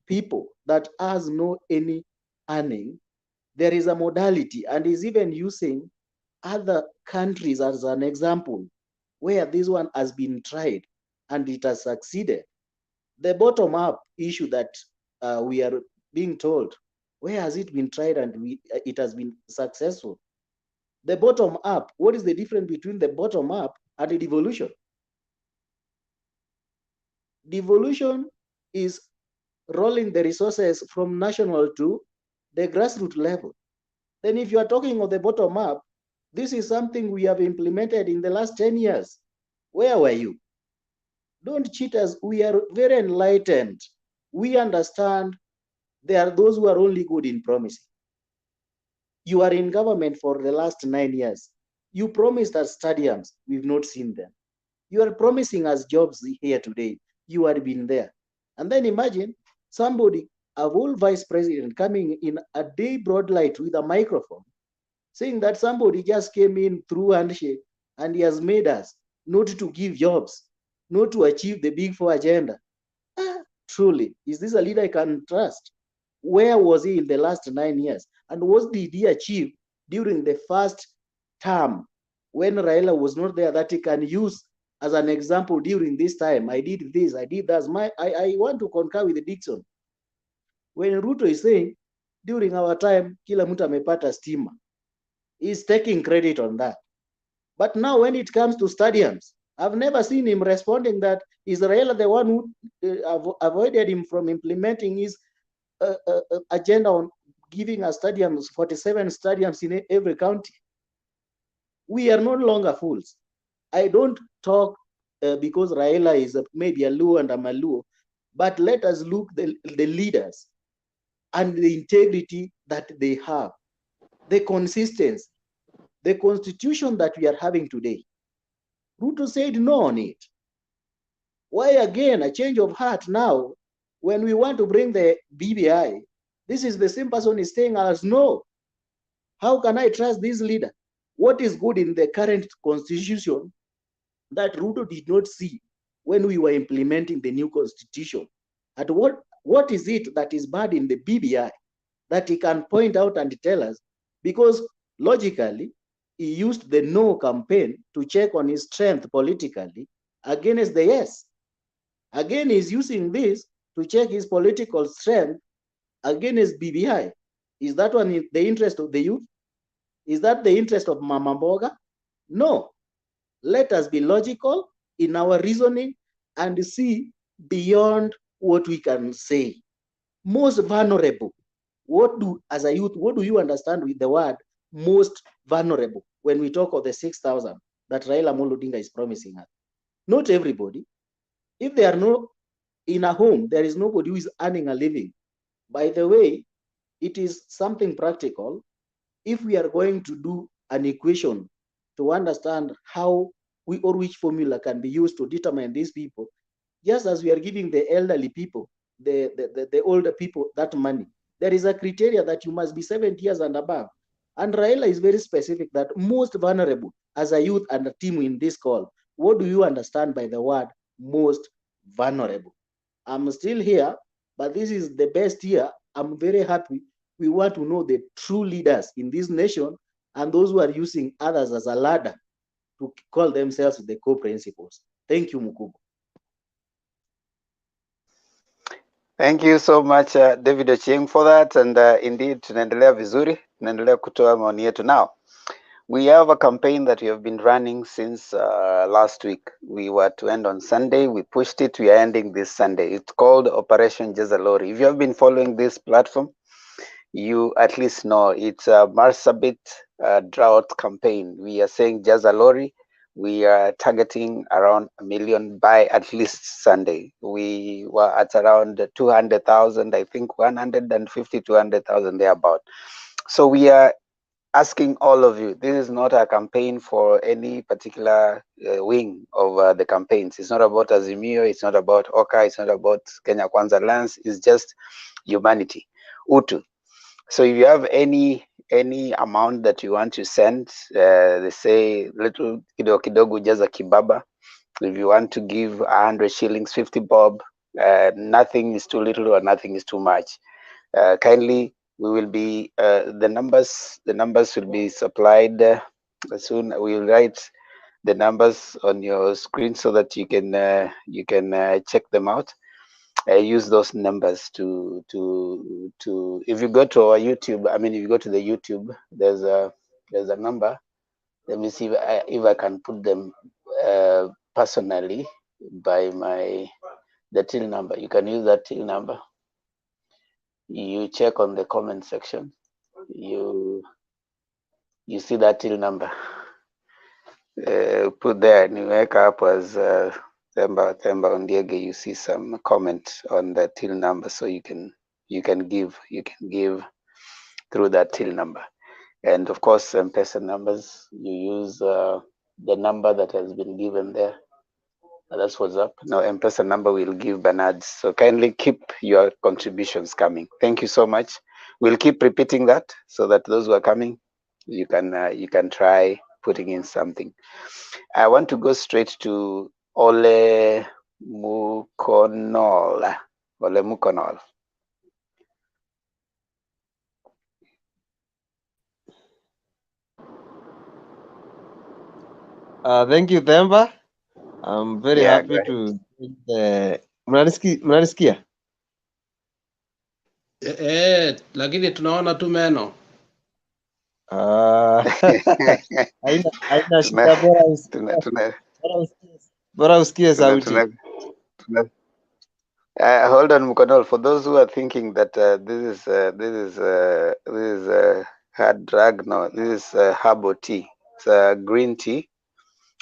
people that has no any earning, there is a modality, and is even using other countries as an example where this one has been tried and it has succeeded. The bottom-up issue that we are being told, where has it been tried and it has been successful? The bottom-up, what is the difference between the bottom-up and the devolution? Devolution is rolling the resources from national to the grassroots level. Then if you are talking of the bottom-up, this is something we have implemented in the last 10 years. Where were you? Don't cheat us. We are very enlightened. We understand there are those who are only good in promising. You are in government for the last 9 years. You promised us stadiums. We've not seen them. You are promising us jobs here today. You have been there. And then imagine somebody, a whole vice president coming in a day broad light with a microphone, saying that somebody just came in through handshake and he has made us not to give jobs, not to achieve the Big Four agenda. Truly, is this a leader I can trust? Where was he in the last 9 years? And what did he achieve during the first term when Raila was not there that he can use as an example during this time? I did this, I did that. I want to concur with Dixon. When Ruto is saying, during our time, kila mtu amepata stima, he's taking credit on that. But now when it comes to stadiums, I've never seen him responding that is Raila the one who avoided him from implementing his agenda on giving us stadiums, 47 stadiums in every county. We are no longer fools. I don't talk because Raila is maybe a Luo and I'm a Luo, but let us look the leaders and the integrity that they have, the consistency, the constitution that we are having today. Ruto said no on it. Why again a change of heart now When we want to bring the BBI, this is the same person is saying us, no. How can I trust this leader? What is good in the current constitution that Ruto did not see when we were implementing the new constitution? And what is it that is bad in the BBI that he can point out and tell us? Because logically, he used the no campaign to check on his strength politically against the yes. Again, he's using this to check his political strength against BBI. Is that one in the interest of the youth? Is that the interest of Mama Mboga? No. Let us be logical in our reasoning and see beyond what we can say. Most vulnerable. As a youth, what do you understand with the word most vulnerable when we talk of the 6,000 that Raila Amolo Odinga is promising us? Not everybody. If they are not in a home, there is nobody who is earning a living. By the way, it is something practical. If we are going to do an equation to understand how or which formula can be used to determine these people, just as we are giving the elderly people, the older people that money, there is a criteria that you must be 70 years and above. And Raila is very specific that most vulnerable as a youth and a team in this call. What do you understand by the word most vulnerable? I'm still here, but this is the best year. I'm very happy. We want to know the true leaders in this nation and those who are using others as a ladder to call themselves the co-principals. Thank you, Mukubo. Thank you so much, David Ochieng, for that. And indeed, tunaendelea vizuri, tunaendelea kutoa maoni yetu. Now, we have a campaign that we have been running since last week. We were to end on Sunday. We pushed it. We are ending this Sunday. It's called Operation Jezalori. If you have been following this platform, you at least know it's a Marsabit drought campaign. We are saying Jezalori. We are targeting around 1 million by at least Sunday. We were at around 200,000, I think 150, 200,000 thereabout. So we are asking all of you, this is not a campaign for any particular wing of the campaigns. It's not about Azimio, it's not about Oka, it's not about Kenya Kwanza Lands, it's just humanity, Utu. So if you have any amount that you want to send, they say little kidogo kidogo jaza kibaba. If you want to give 100 shillings, 50 bob, nothing is too little or nothing is too much. Kindly, we will be the numbers will be supplied soon. We will write the numbers on your screen so that you can check them out. Use those numbers to if you go to our YouTube, I mean if you go to the YouTube, there's a number. Let me see if I can put them personally by the till number. You can use that till number. You check on the comment section. You see that till number. Put there niweka hapo as Themba Ondiege. You see some comment on the till number, so you can give through that till number. And of course, M-pesa numbers, you use the number that has been given there. That's what's up. Now, M-pesa number will give Bernard. So kindly keep your contributions coming. Thank you so much. We'll keep repeating that so that those who are coming, you can try putting in something. I want to go straight to Ole Mukonol. Ole Mukonol. Thank you, Themba. I'm very happy to mnanisikia? Lakini tunaona tu meno. Haina shida, bora usikie sauti. Hold on, Mukonol. For those who are thinking that this is hard drug, no, this is herbal tea. It's green tea,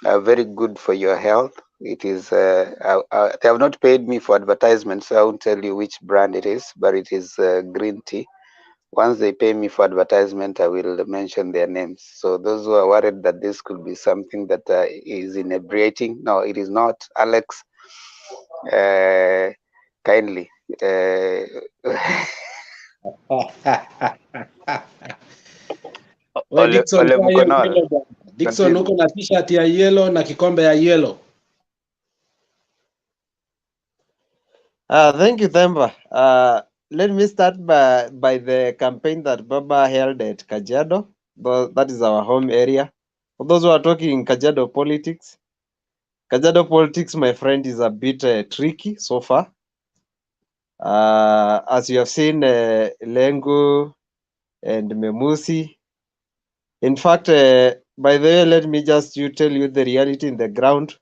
very good for your health. It is. They have not paid me for advertisement, so I won't tell you which brand it is, but it is green tea. Once they pay me for advertisement, I will mention their names. So those who are worried that this could be something that is inebriating, no, it is not. Alex, kindly We Dickson, Ole kwa hiyo Mkonol. yellow bwana. Dickson Continue. uko na t-shirt ya yellow na kikombe ya yellow. Thank you, Themba. Let me start by the campaign that Baba held at Kajiado. That is our home area. For those who are talking Kajiado politics, my friend, is a bit tricky so far. As you have seen, Lengu and Memusi. In fact, by the way, let me just tell you the reality in the ground.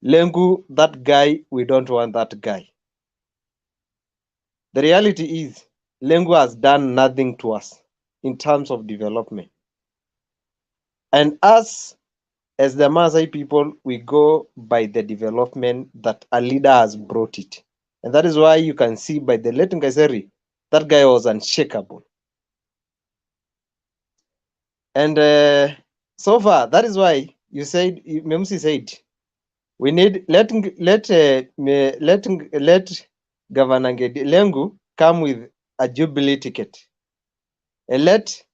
Lengu, that guy, we don't want that guy. The reality is, Lengu has done nothing to us in terms of development. And us, as the Maasai people, we go by the development that a leader has brought it. And that is why you can see by the late Nkaiseri, that guy was unshakable. And so far, that is why you said, Memsi said, we need let Governor Lengu come with a jubilee ticket, and let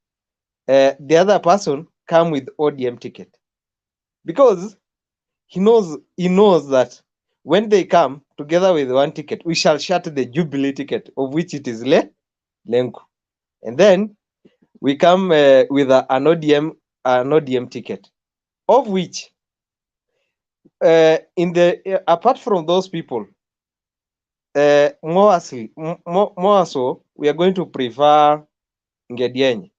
the other person come with ODM ticket, because he knows that when they come together with one ticket, we shall shut the jubilee ticket, of which it is Lengu, and then we come with an ODM ticket, of which apart from those people, more so, we are going to prefer Ngedienye.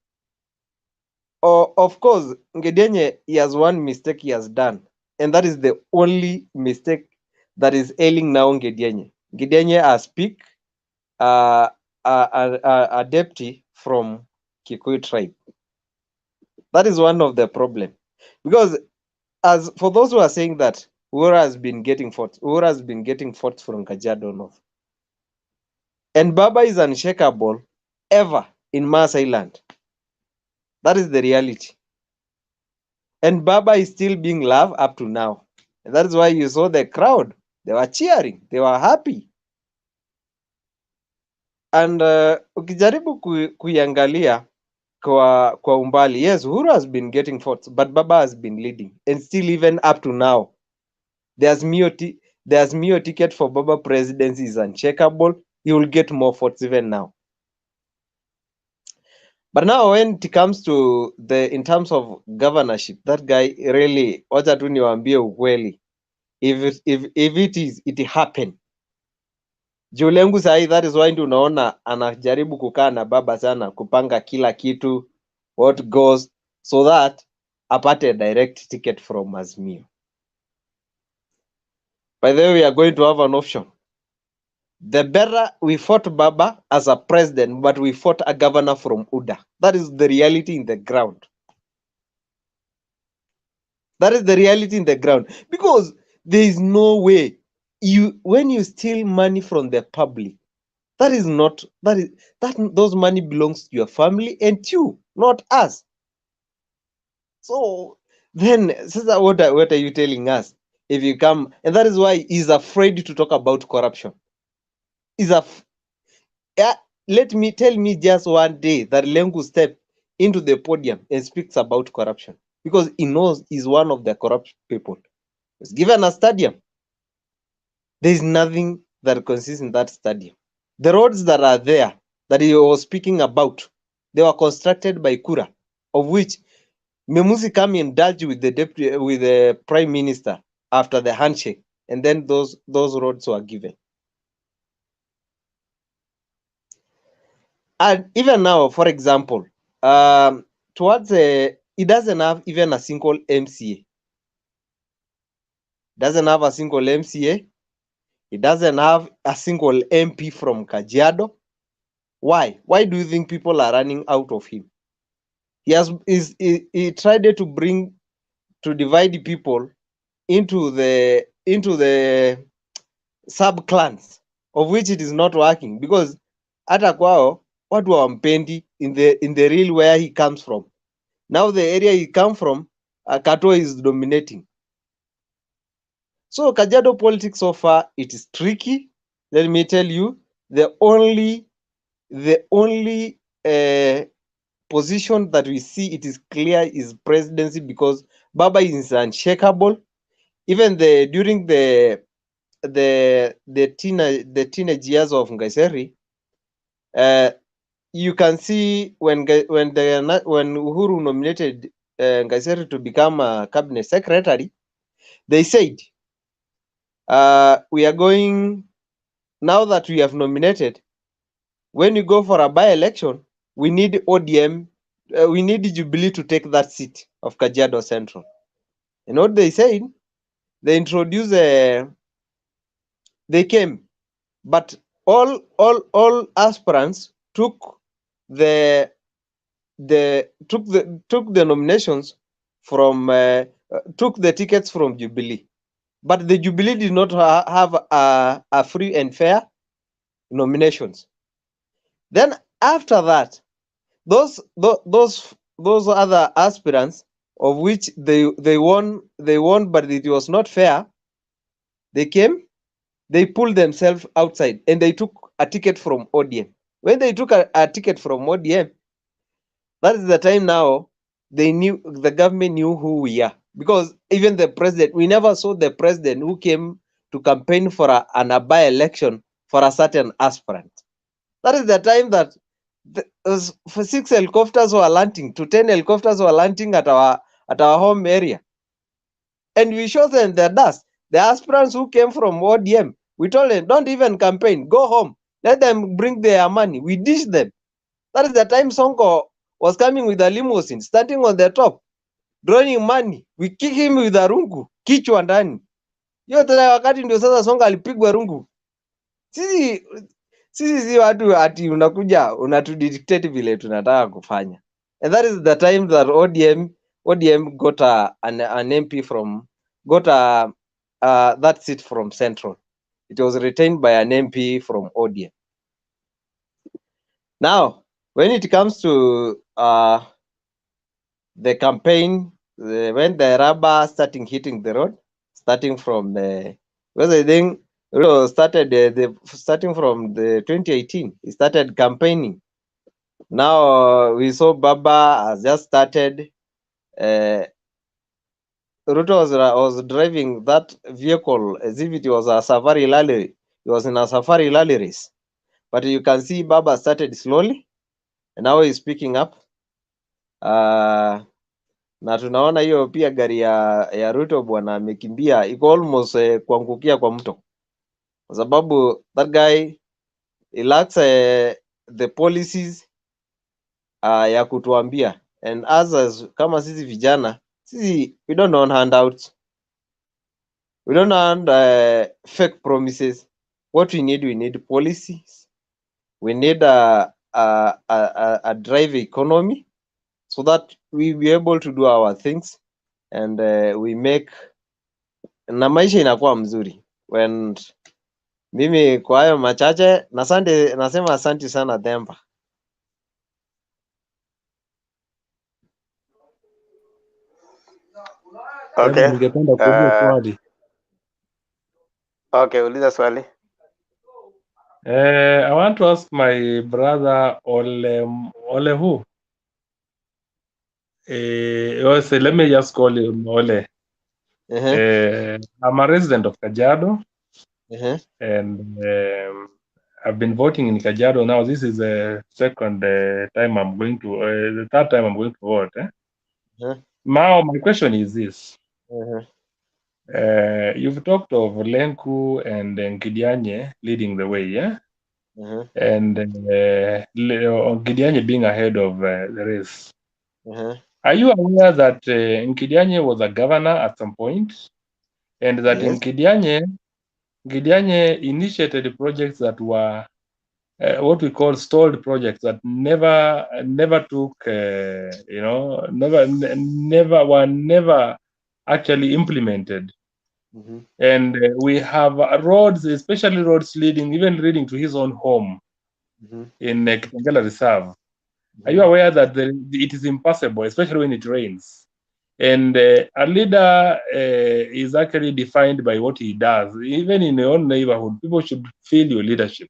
Of course, Ngedienye, he has one mistake he has done, and that is the only mistake that is ailing now Ngedienye. Ngedienye has picked a deputy from Kikuyu tribe. That is one of the problem, because as for those who are saying that Uhuru has been getting votes from Kajiado North, and Baba is unshakable ever in Maasai land. That is the reality. And Baba is still being loved up to now. And that is why you saw the crowd. They were cheering. They were happy. And ukijaribu kuiangalia kwa umbali, yes, Uhuru has been getting votes, but Baba has been leading. And still even up to now, the Azimio ticket for Baba presidency is uncheckable. He will get more votes even now. But now when it comes to in terms of governorship, that guy really, wacha tu niwaambie ukweli, if it happen, juu Lengu sahi, that is why ndio unaona anajaribu kukaa na Baba sana, kupanga kila kitu, what goes, so that apate a direct ticket from Azimio. By the way, we are going to have an option. The better we fought Baba as a president, but we fought a governor from UDA. That is the reality in the ground. That is the reality in the ground. Because there is no way when you steal money from the public, those money belongs to your family and you, not us. So then, Sister, what are you telling us? If you come, and that is why he's afraid to talk about corruption. Tell me just one day that Lengu step into the podium and speaks about corruption, because he knows he's one of the corrupt people. He's given a stadium. There is nothing that consists in that stadium. The roads that are there that he was speaking about, they were constructed by Kura, of which Memusi came and indulged with the prime minister after the handshake, and then those roads were given. And even now, for example, it doesn't have even a single MCA. Doesn't have a single MCA. It doesn't have a single MP from Kajiado. Why? Why do you think people are running out of him? He tried to divide people into the sub clans, of which it is not working, because hata kwao watu hawampendi in the real where he comes from. Now the area he comes from, Kato is dominating. So Kajiado politics so far, it is tricky. Let me tell you, the only position that we see it is clear is presidency, because Baba is unshakable. Even during the teenage years of Ngaiseri, you can see when Uhuru nominated Ngaiseri to become a cabinet secretary, they said, we are going, now that we have nominated, when you go for a by-election, we need ODM, we need Jubilee to take that seat of Kajiado Central. And what they said, they introduced they came, but all aspirants took the nominations from took the tickets from Jubilee, but the Jubilee did not have a free and fair nominations. Then after that, those other aspirants, of which they won, but it was not fair. They came, they pulled themselves outside, and they took a ticket from ODM. When they took a ticket from ODM, that is the time now the government knew who we are, because even the president, we never saw the president who came to campaign for a by-election for a certain aspirant. That is the time that for 6 helicopters were landing to 10 helicopters were landing at our home area, and we showed them the dust. The aspirants who came from ODM, we told them, don't even campaign, go home, let them bring their money. We dished them. That is the time Sonko was coming with a limousine, standing on the top, drawing money. We kick him with a rungu, kichwa ndani. Hiyo tena wakati ndio sasa Sonko alipigwa rungu. Sisi si watu ati unakuja unatudictate vile tunataka kufanya. And that is the time that ODM got an MP from, got that seat from Central. It was retained by an MP from ODM. Now, when it comes to the campaign, when the rubber starting hitting the road, starting from the, because I think started starting from the 2018, he started campaigning. Now we saw Baba has just started. Ruto was driving that vehicle as if it was a safari rally. He was in a safari rally race. But you can see Baba started slowly, and now he's picking up. Na tunaona hiyo pia gari ya Ruto bwana amekimbia, iko almost kuangukia kwa mto, kwa sababu that guy he lacks the policies ya kutuambia, and as kama sisi vijana, sisi we don't want handouts, we don't want fake promises. What we need policies, we need a drive economy, so that we be able to do our things, and we make na maisha inakuwa mzuri. When mimi kwa hayo machache, nasema asante sana Demba. Okay. Ningependa kuuliza swali. Okay, uliza swali. I want to ask my brother Ole who? Let me just call him Ole. I'm a resident of Kajiado, and I've been voting in Kajiado now. This is the second time I'm going to, the third time I'm going to vote. Now, my question is this. You've talked of Lenku and Nkidianye leading the way, yeah? And Nkidianye being ahead of the race. Are you aware that Nkidianye was a governor at some point, and that Nkidianye initiated projects that were what we call stalled projects that never took, never actually implemented. And we have roads, especially roads even leading to his own home in Kitengela Reserve. Are you aware that it is impassable, especially when it rains? And a leader is actually defined by what he does. Even in your own neighborhood, people should feel your leadership.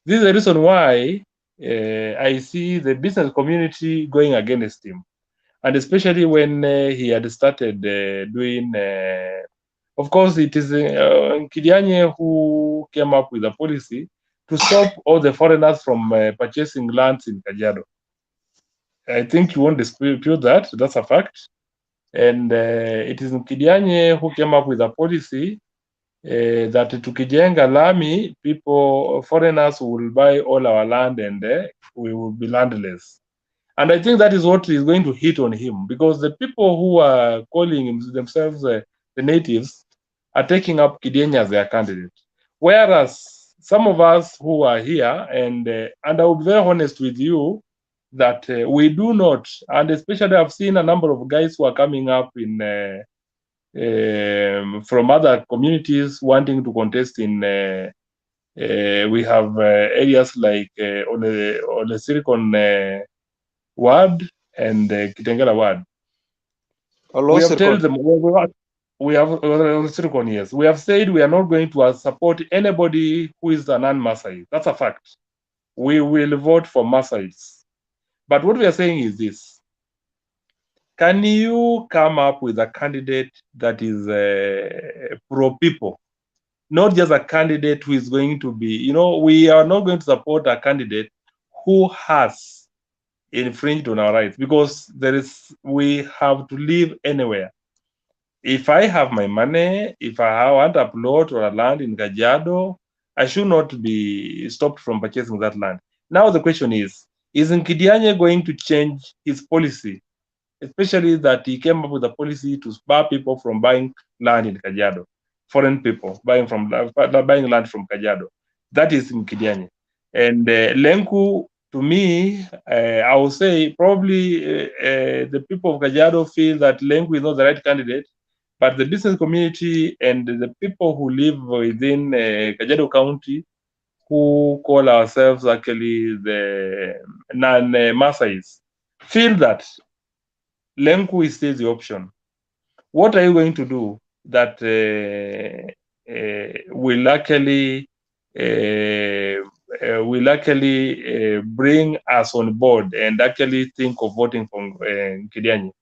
This is the reason why I see the business community going against him. And especially when he had started doing, of course, it is Kidianye who came up with a policy to stop all the foreigners from purchasing lands in Kajiado. I think you won't dispute that. That's a fact. And it is Kidianye who came up with a policy that tukijenga lami, foreigners will buy all our land and we will be landless. And I think that is what is going to hit on him, because the people who are calling themselves the natives are taking up Kidianye as their candidate. Whereas some of us who are here, and I will be very honest with you, that we do not, and especially I've seen a number of guys who are coming up in from other communities wanting to contest in we have areas like on the Silicon ward and Kitengela ward. We have told them we have Silicon, yes. We have said we are not going to support anybody who is a non-Maasai. That's a fact. We will vote for Maasais. But what we are saying is this: can you come up with a candidate that is pro-people? Not just a candidate who is going to be, we are not going to support a candidate who has infringed on our rights, because we have to live anywhere. If I have my money, if I want a plot or a land in Kajiado, I should not be stopped from purchasing that land. Now the question is Kidianye going to change his policy? Especially that he came up with a policy to bar people from buying land in Kajiado, foreign people buying land from Kajiado. That is Kidianye. And Lenku, to me, I would say probably the people of Kajiado feel that Lenku is not the right candidate, but the business community and the people who live within Kajiado County, who call ourselves actually the non-Maasais, feel that Lenku is still the option. What are you going to do that will actually bring us on board and actually think of voting for Kidianye?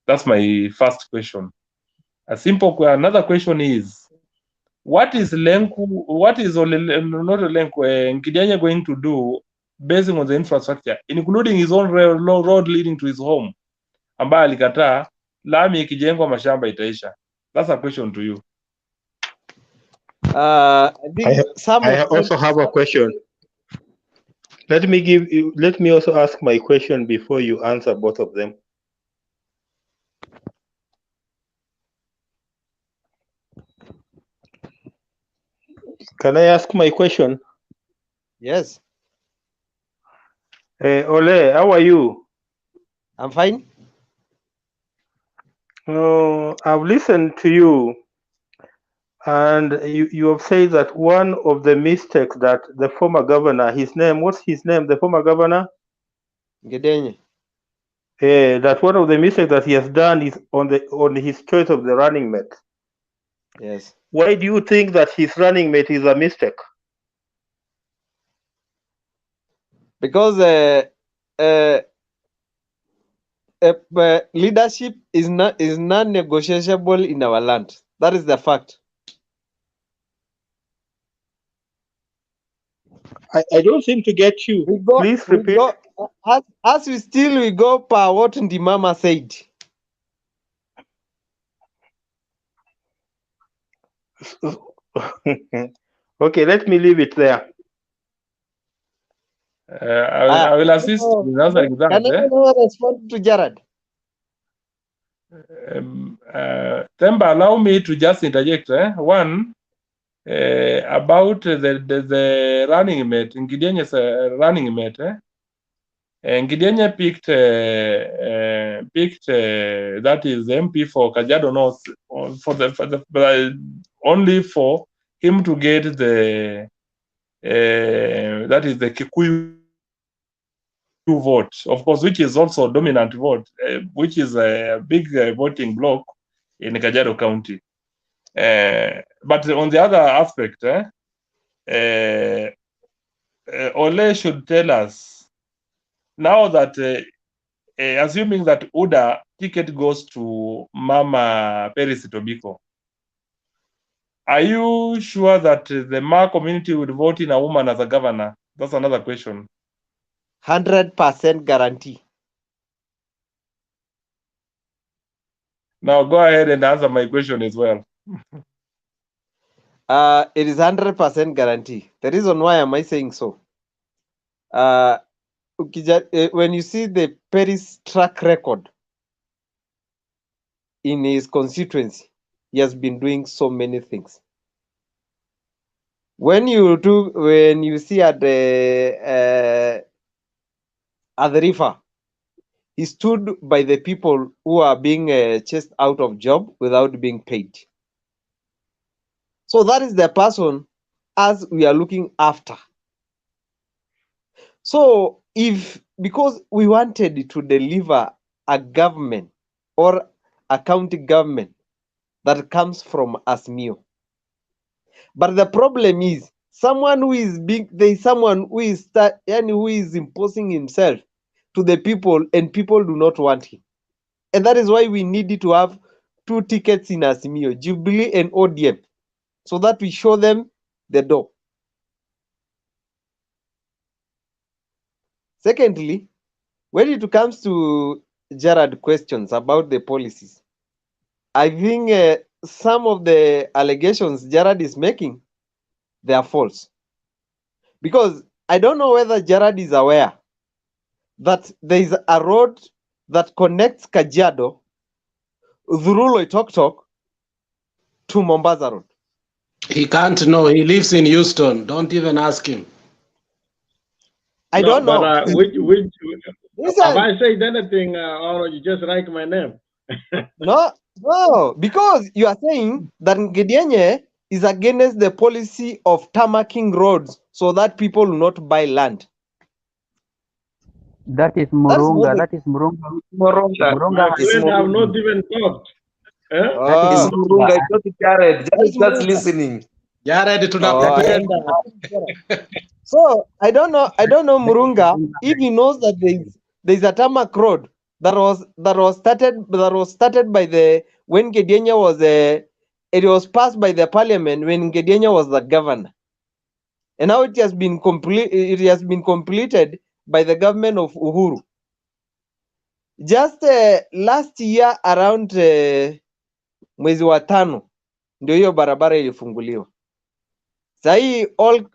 That's my first question. Another question is, what is Lenku? What is not Lenku? Kidianye going to do based on the infrastructure, including his own road leading to his home, ambaye alikataa lami ikijengwa mashamba itaisha? That's a question to you. I also have a question. Let me also ask my question before you answer both of them. Can I ask my question? Yes. Ole, how are you? I'm fine. I've listened to you, and you have said that one of the mistakes that the former governor, what's his name, the former governor? Kidianye. That one of the mistakes that he has done is on his choice of the running mate. Yes. Why do you think that his running mate is a mistake? Because leadership is non-negotiable in our land. That is the fact. I don't seem to get you. Please repeat. As we go per what the mama said. Okay, let me leave it there. I will assist in answering that. Can I respond to Jared? Temba, allow me to just interject. One, about the running mate, Kidianye's running mate. Kidianye picked that is MP for Kajiado North only for him to get the that is the Kikuyu vote, of course, which is also a dominant vote, which is a big voting bloc in Kajiado County. But on the other aspect, Ole should tell us now that assuming that UDA ticket goes to Mama Peris Tobiko, are you sure that the Ma community would vote in a woman as a governor? That's another question. 100% guarantee. Now go ahead and answer my question as well. It is 100% guarantee. The reason why am I saying so? When you see the Paris track record in his constituency, he has been doing so many things. When you see at the river, he stood by the people who are being chased out of job without being paid. So that is the person as we are looking after. So because we wanted to deliver a government or a county government that comes from Azimio. But the problem is someone who is who is imposing himself to the people and people do not want him. And that is why we needed to have 2 tickets in Azimio, Jubilee and ODM, so that we show them the door. Secondly, when it comes to Jared questions about the policies, I think some of the allegations Jared is making, they are false. Because I don't know whether Jared is aware that there is a road that connects Kajiado through Loitoktok to Mombasa Road. He can't know. He lives in Houston. Don't even ask him. I don't know. But have I Listen, said anything, or you just write my name? no, because you are saying that Ngedienye is against the policy of tarmacking roads so that people will not buy land. That is Murunga. That is Murunga. My friend, have not even talked. That is Murunga. It's not Jared. Jared is just listening. Jared tunakupenda. So I don't know Murunga if he knows that there's a tarmac road that was started by the when Ngedienye was it was passed by the parliament when Ngedienye was the governor, and now it has been completed by the government of Uhuru. Just last year around mwezi wa tano ndio hiyo barabara ilifunguliwa. Sahi all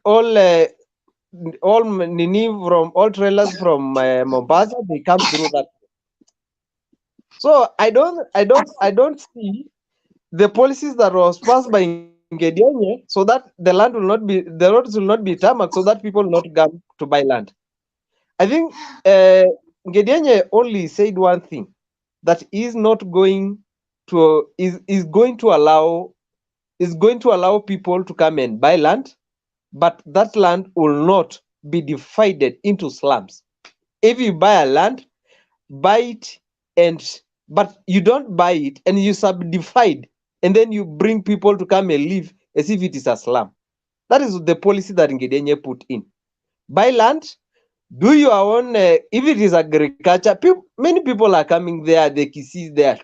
trailers from Mombasa, they come through that. So I don't see the policies that was passed by Ngedienye so that the roads will not be tarmac so that people will not come to buy land. I think Ngedienye only said one thing, that is going to allow people to come and buy land, but that land will not be divided into slums. If you buy a land, buy it but you don't buy it and you subdivide and then you bring people to come and live as if it is a slum. That is the policy that Ngedienye put in. Buy land, do your own, if it is agriculture, many people are coming there, the Kisis there,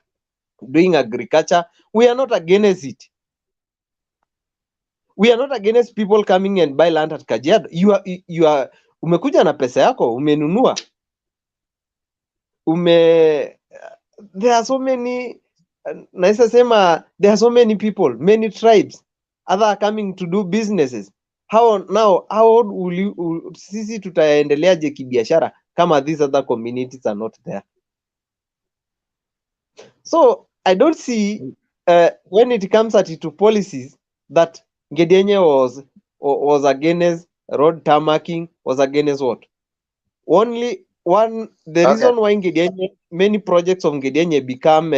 doing agriculture. We are not against it. We are not against people coming and buy land at Kajiado. You are umekuja na pesa yako, umenunua. There are so many, there are so many people, many tribes, other are coming to do businesses. How will sisi tutaendeleaje kibiashara kama these other communities are not there? So I don't see when it comes to policies that Ngedienye was against road tarmacking, was against what? Reason why many projects of Ngedienye become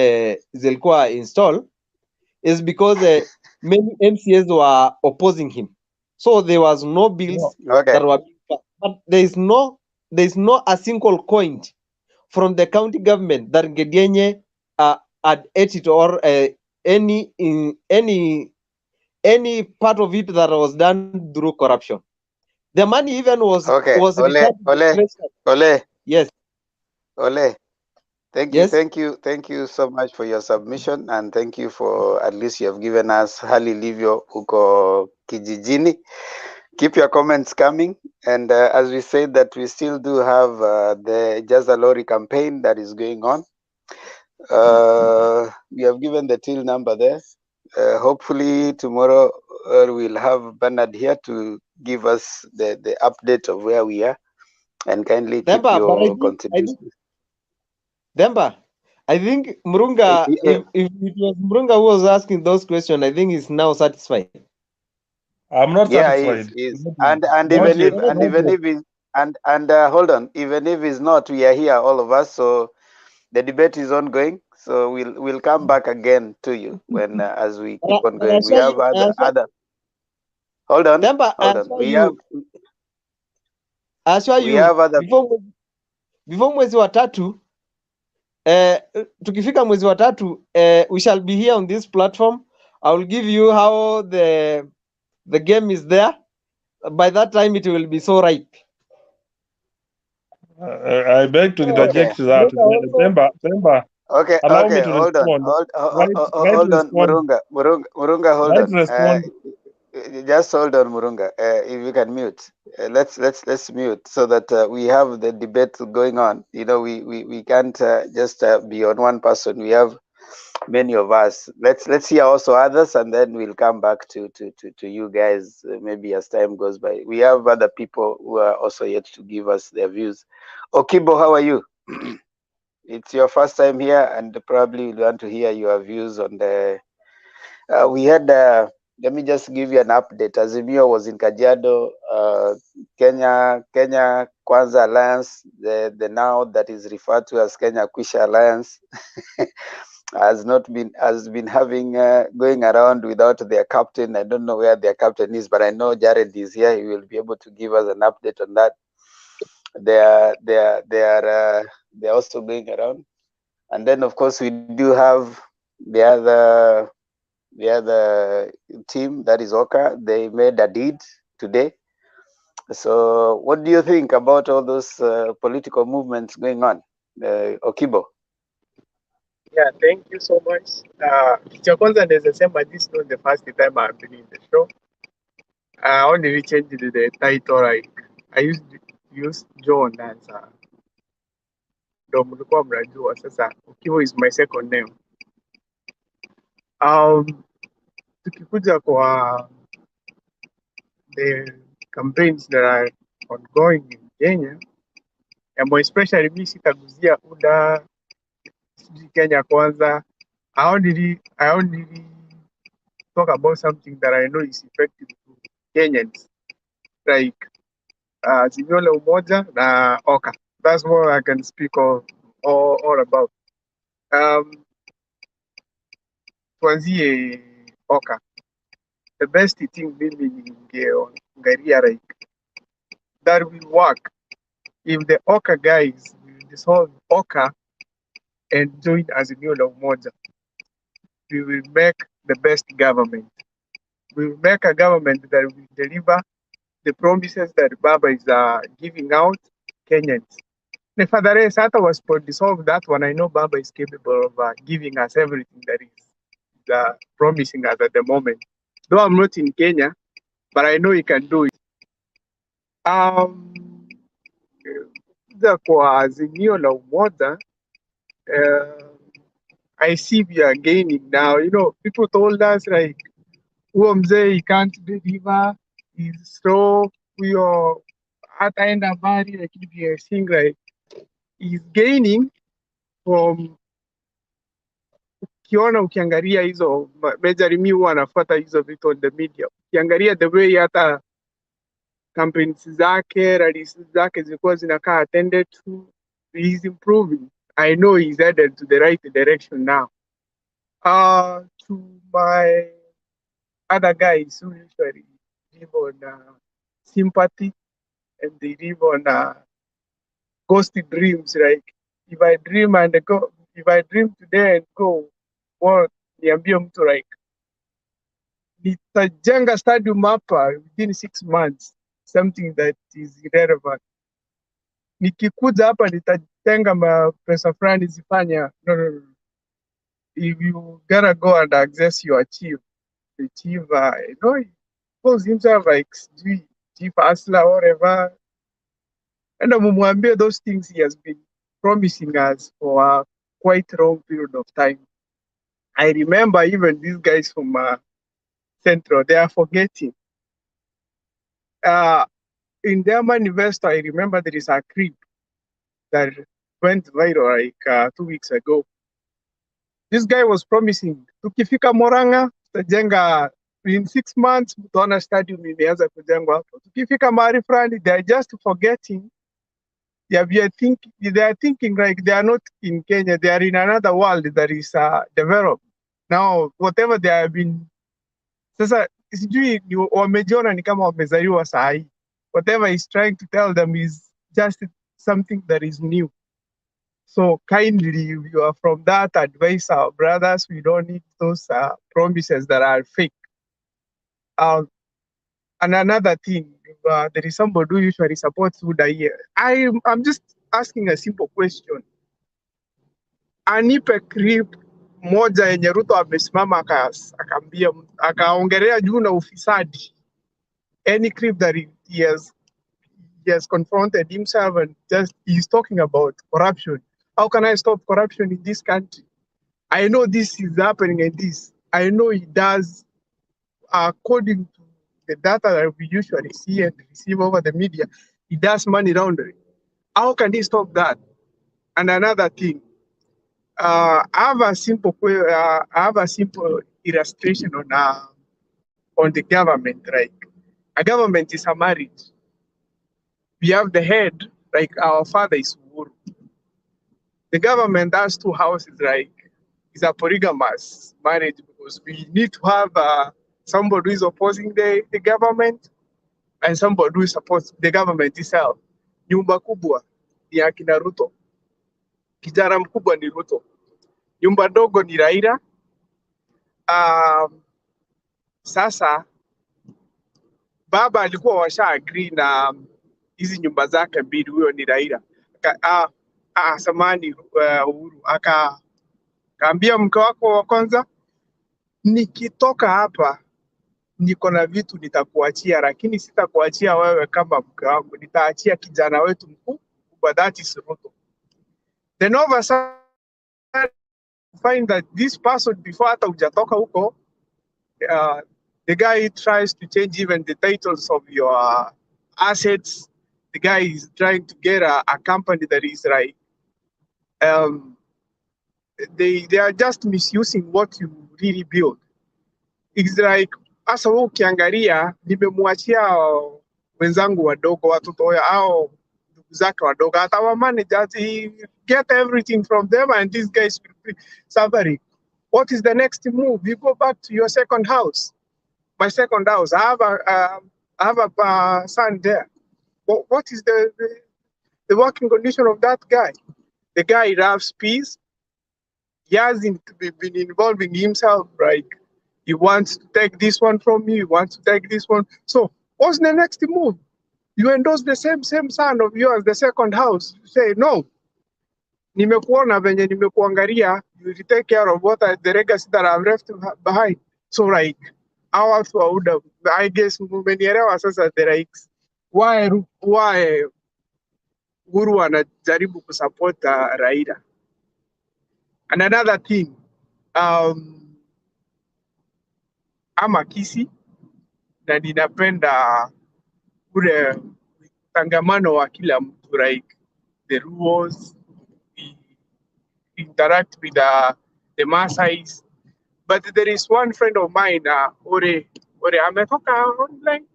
zilikuwa installed is because many MCAs were opposing him. So there was no bills that were being passed. But there is no a single coin from the county government that Ngedienye had it or any part of it that was done through corruption. The money even was Okay, returned to the treasury. Ole, Yes. Ole. Thank you, Yes. thank you so much for your submission, and thank you for at least you have given us hali ilivyo huko kijijini. Keep your comments coming, and as we said that we still do have the Jaza Lorry campaign that is going on. We have given the till number there. Hopefully tomorrow we'll have Bernard here to give us the update of where we are, and kindly keep your contributions. Demba, I think Murunga, if it was Murunga who was asking those questions, I think he's now satisfied. I'm not satisfied. Is. And even if hold on, even if it's not, we are here, all of us. So the debate is ongoing. So we'll come back again to you when as we keep on going. We have other. Hold on, Demba, hold on. We have other. Before mwezi wa tatu, tukifika mwezi wa tatu, we shall be here on this platform. I will give you how the game is there. By that time, it will be so ripe. I beg to interject that. Demba. Okay, allow me to hold respond. Hold on, Murunga, hold on. Just hold on, Murunga. If you can mute, let's mute so that we have the debate going on. You know, we can't just be on one person. We have many of us. Let's hear also others, and then we'll come back to you guys. Maybe as time goes by, we have other people who are also yet to give us their views. Okibo, how are you? It's your first time here, and probably we want to hear your views on the. We had. Let me just give you an update. Azimio was in Kajiado, Kenya Kwanza Alliance, the now that is referred to as Kenya Kwisha Alliance, has been having going around without their captain. I don't know where their captain is, but I know Jared is here. He will be able to give us an update on that. They're also going around, and then of course we do have the other team, that is Oka. They made a deed today. So what do you think about all those political movements going on, Okibo? Yeah, thank you so much. Cha kwanza naweza sema this is not the first time I've been in the show. I only changed the title. I used John as ndo mlikuwa mnajua. Sasa Okibo is my second name. Tukikuja kwa the campaigns that are ongoing in Kenya, and more especially me sitaguzia UDA, Kenya Kwanza. I only talk about something that I know is effective to Kenyans, like Azimio la Umoja na Oka. That's what I can speak all about. Tuanzie Oka. The best thing mimi ningeongelea like that will work if the Oka guys will dissolve Oka and join Azimio la Umoja. We will make the best government. We will make a government that will deliver the promises that Baba is giving out Kenyans. If Father Sata was to dissolve that one, I know Baba is capable of giving us everything that is promising us at the moment. Though I'm not in Kenya, but I know he can do it. Kwa Azimio la Umoja, I see we are gaining now. You know, people told us like, Mzee, he can't deliver, he's slow, we are at the end of body, like we are seeing like he's gaining from ukiangalia hizo Benjamin huwa anafuata hizo vitu on the media. Ukiangalia the way hata campaigns zake, rallies zake zilikuwa zinakaa attended to, he's improving. I know he's headed to the right direction now. To my other guys who usually live on sympathy and they live on ghosty dreams, like if I dream today and go, what niambie mtu like nitajenga stadium hapa within 6 months. something that is irrelevant. Nikikuja hapa nitatenga pesa fulani zifanya. No. If you gotta go and access your chief, the chief, he calls himself like chief Asla or whatever. And mumwambie those things he has been promising us for a quite long period of time. I remember even these guys from Central, they are forgetting. In their manifesto, I remember there is a clip that went viral like 2 weeks ago. This guy was promising, tukifika Moranga, tutajenga in 6 months, mtaona stadium imeanza kujengwa hapo. Tukifika mahali fulani, they are just forgetting. Yeah, they are thinking like they are not in Kenya, they are in another world that is developed. Now, whatever they have been, sasa sijui wamejiona ni kama wamezaliwa saa hii. Whatever he's trying to tell them is just something that is new. So kindly, if you are from that, advise our brothers, we don't need those promises that are fake. And another thing, there is somebody who usually supports Uda here. I'm just asking a simple question. Anipe clip moja yenye Ruto amesimama akaambia akaongelea juu na ufisadi. Any clip that he has confronted himself and just he's talking about corruption. How can I stop corruption in this country? I know this is happening and this. I know he does, according to the data that we usually see and receive over the media, he does money laundering. How can he stop that? And another thing, I have a simple illustration on the government. Right? A government is a marriage. We have the head, like our father is uhuru. The government has 2 houses, like it's a polygamous marriage because we need to have somebody who is opposing the government and somebody who supports the government itself. Nyumba kubwa ni akina Ruto. Kijana mkubwa ni Ruto. Nyumba dogo ni Raila. Sasa baba alikuwa washa agree na hizi nyumba zake mbili, huyo ni Raila. Samani Uhuru akaambia mke wako wa kwanza, nikitoka hapa niko na vitu nitakuachia, lakini sitakuachia wewe kama mke wangu, nitaachia kijana wetu mkubwa, that is Ruto. Then all of a sudden find that this person before hata hujatoka huko, the guy tries to change even the titles of your assets. The guy is trying to get a company that is like, they are just misusing what you really build. It's like, asa wewe ukiangalia, nimemwachia wenzangu wadogo, watoto au ndugu zake wadogo, hata wa managers, he get everything from them and these guys will be suffering. What is the next move? You go back to your second house. My second house, I have a son there. What is the working condition of that guy? The guy loves peace. He hasn't been involving himself, right? He wants to take this one from me, he wants to take this one. So what's the next move? You endorse the same son of yours, the second house. You say, no, nimekuona venye nimekuangalia, you take care of what the legacy that I've left behind. So like, I guess mmenielewa sasa, the likes. Why Uhuru anajaribu kusupport Raila. And another thing, ama Kisi na ninapenda ule tangamano wa kila mtu, like the rules, we interact with the Maasais. But there is one friend of mine, Ore ametoka online.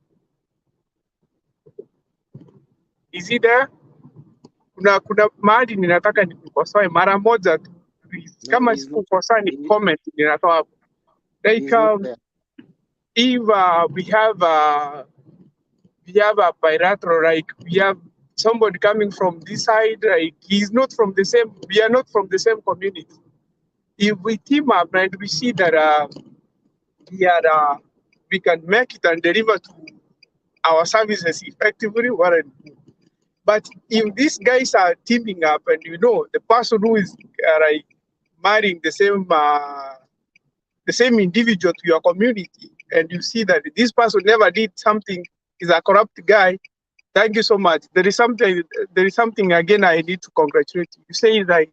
Is he there? Kuna mahali ninataka nikukosoe mara moja tu. Kama sikukosoa ni comment ninatoa hapo. Like if we have a bilateral, like we have somebody coming from this side, like we are not from the same community. If we team up and we see that we can make it and deliver to our services effectively. But if these guys are teaming up, and you know the person who is like marrying the same individual to your community, and you see that this person never did something, is a corrupt guy. Thank you so much. There is something again I need to congratulate you. You say that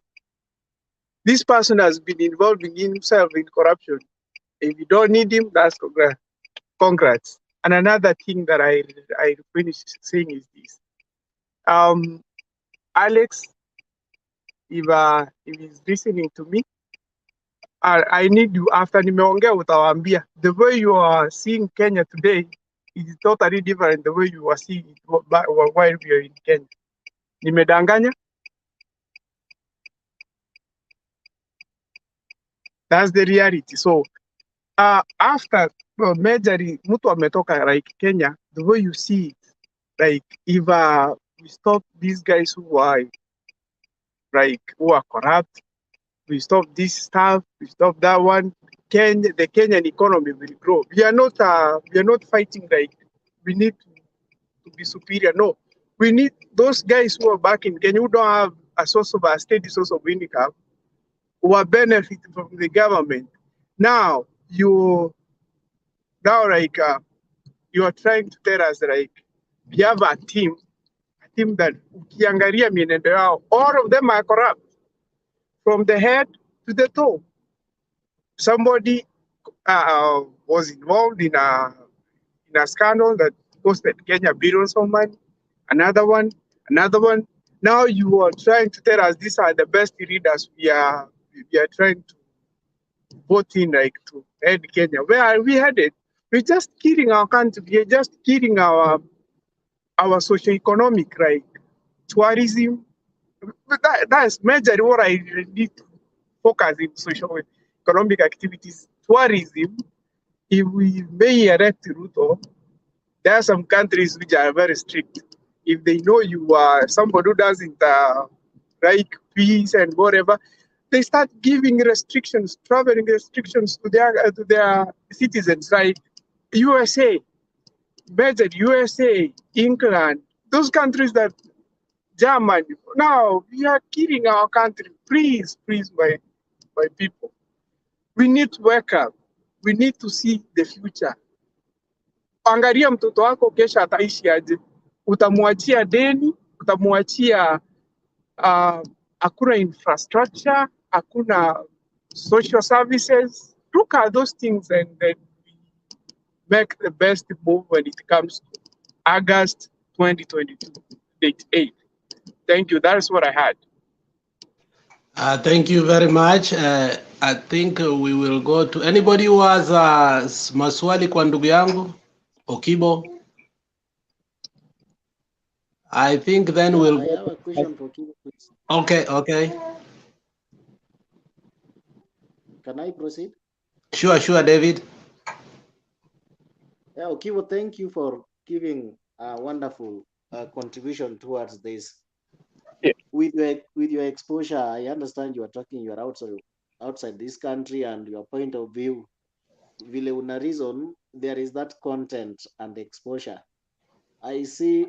this person has been involving himself in corruption. If you don't need him, that's congrats. And another thing that I finished saying is this. Alex, if he's listening to me, I need you, after nimeongea utawaambia, the way you are seeing Kenya today is totally different the way you were seeing it while we are in Kenya. Nimedanganya? That's the reality. So after majorly mtu ametoka like Kenya, the way you see it, like if we stop these guys who are corrupt, we stop this stuff, we stop that one, the Kenyan economy will grow. We are not fighting like we need to be superior. No, we need those guys who are back in Kenya who don't have a steady source of income, who are benefiting from the government. Now you are trying to tell us like we have a team that ukiangalia mienendo yao, all of them are corrupt from the head to the toe. Somebody was involved in a scandal that costed Kenya billions of money. Another one. Now you are trying to tell us these are the best leaders we are trying to vote in, like to head Kenya. Where are we headed? We're just killing our country. We're just killing our socio-economic, like tourism. That's majorly what I need to focus in socio-economic activities. Tourism, if we may erect Ruto, there are some countries which are very strict. If they know you are somebody who doesn't like peace and whatever, they start giving restrictions, traveling restrictions to their citizens, like USA, USA, England, those countries that Germany. Now we are killing our country. Please, my people. We need to wake up. We need to see the future. Angalia mtoto wako kesha ataishi aje? Utamwachia deni, utamwachia hakuna infrastructure, hakuna social services. Look at those things and then make the best move when it comes to August 2022, date 8. Thank you. That's what I had. Thank you very much. I think we will go to anybody who has maswali kwa ndugu yangu Okibo. I think then we'll. I have a question for Okibo, please. Okay. Can I proceed? Sure, David. Yeah, Okibo, thank you for giving a wonderful contribution towards this. Yeah. With your exposure, I understand you are outside this country, and your point of view, vile una reason, there is that content and exposure. I see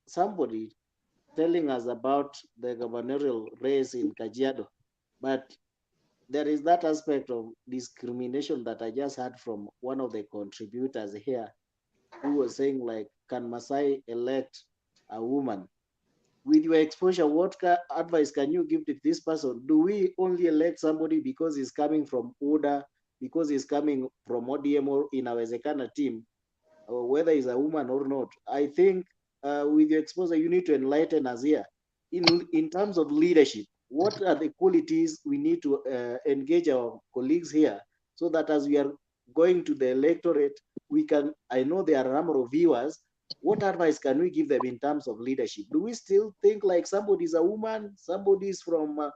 somebody telling us about the gubernatorial race in Kajiado, but there is that aspect of discrimination that I just heard from one of the contributors here, who was saying like, can Masai elect a woman? With your exposure, what advice can you give to this person? Do we only elect somebody because he's coming from UDA, because he's coming from ODM or inawezekana team, or whether he's a woman or not? I think with your exposure, you need to enlighten us here. In terms of leadership, what are the qualities we need to engage our colleagues here, so that as we are going to the electorate, I know there are a number of viewers, what advice can we give them in terms of leadership? Do we still think like somebody's a woman, somebody's from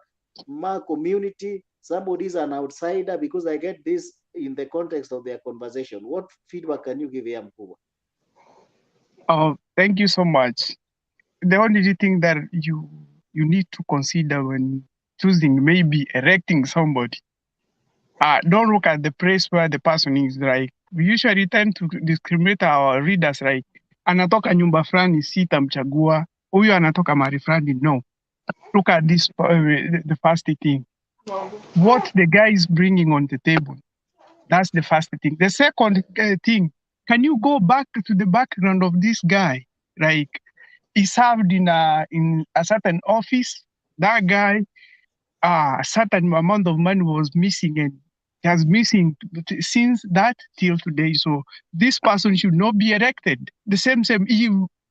my community, somebody's an outsider? Because I get this in the context of their conversation. What feedback can you give here, Mkubwa? Oh, thank you so much. The only thing that you need to consider when choosing, maybe electing somebody, don't look at the place where the person is. Like, we usually tend to discriminate our readers, like anatoka nyumba fulani, sitamchagua. Huyu anatoka mahali fulani, no. Look at this, the first thing. What the guy is bringing on the table. That's the first thing. The second thing, can you go back to the background of this guy? Like, he served in a certain office. That guy, a certain amount of money was missing, and has missing since that till today. So this person should not be elected. The same.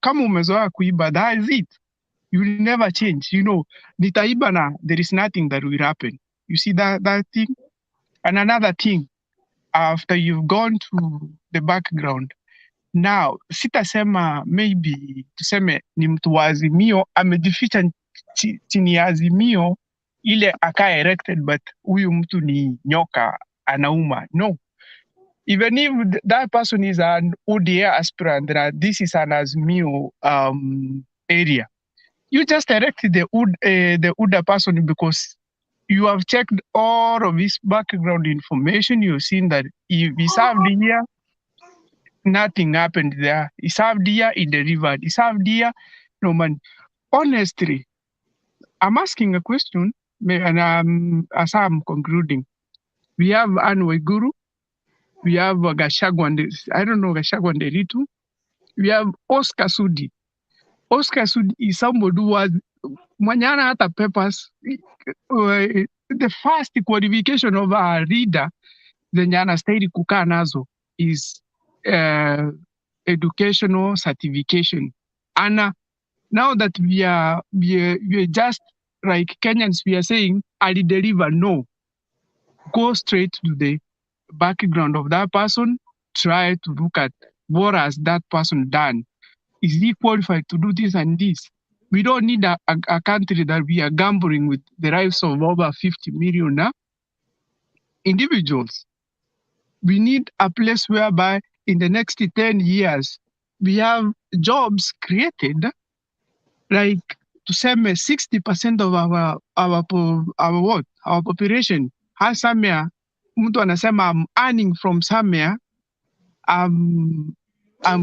Kama umezoea kuiba, that is it. You will never change. You know, nitaiba na, there is nothing that will happen. You see that thing? And another thing, after you've gone to the background, now sitasema maybe tuseme ni mtu wa Azimio amejificha chini ya Azimio ile aka erected, but huyu mtu ni nyoka anauma. No. Even if that person is an ODA aspirant, this is an Azimio area, you just elected the UDA person because you have checked all of his background information. You've seen that if he served here, nothing happened there. He served here, he delivered. He served here, no man. Honestly, I'm asking a question, and as I'm concluding, we have Anwe Guru, we have Gashagwande, I don't know, Gashagwande Ritu, we have Oscar Sudi. Oscar Sudi is somebody who was Manyana hata papers. The first qualification of a reader zenye anastahili kukaa nazo is educational certification. And now that we are just like Kenyans, we are saying, Ali deliver, no. Go straight to the background of that person, try to look at what has that person done. Is he qualified to do this and this? We don't need a country that we are gambling with the lives of over 50 million individuals. We need a place whereby in the next 10 years, we have jobs created, like to say 60% of our population has somewhere, mtu anasema I'm earning from somewhere, I'm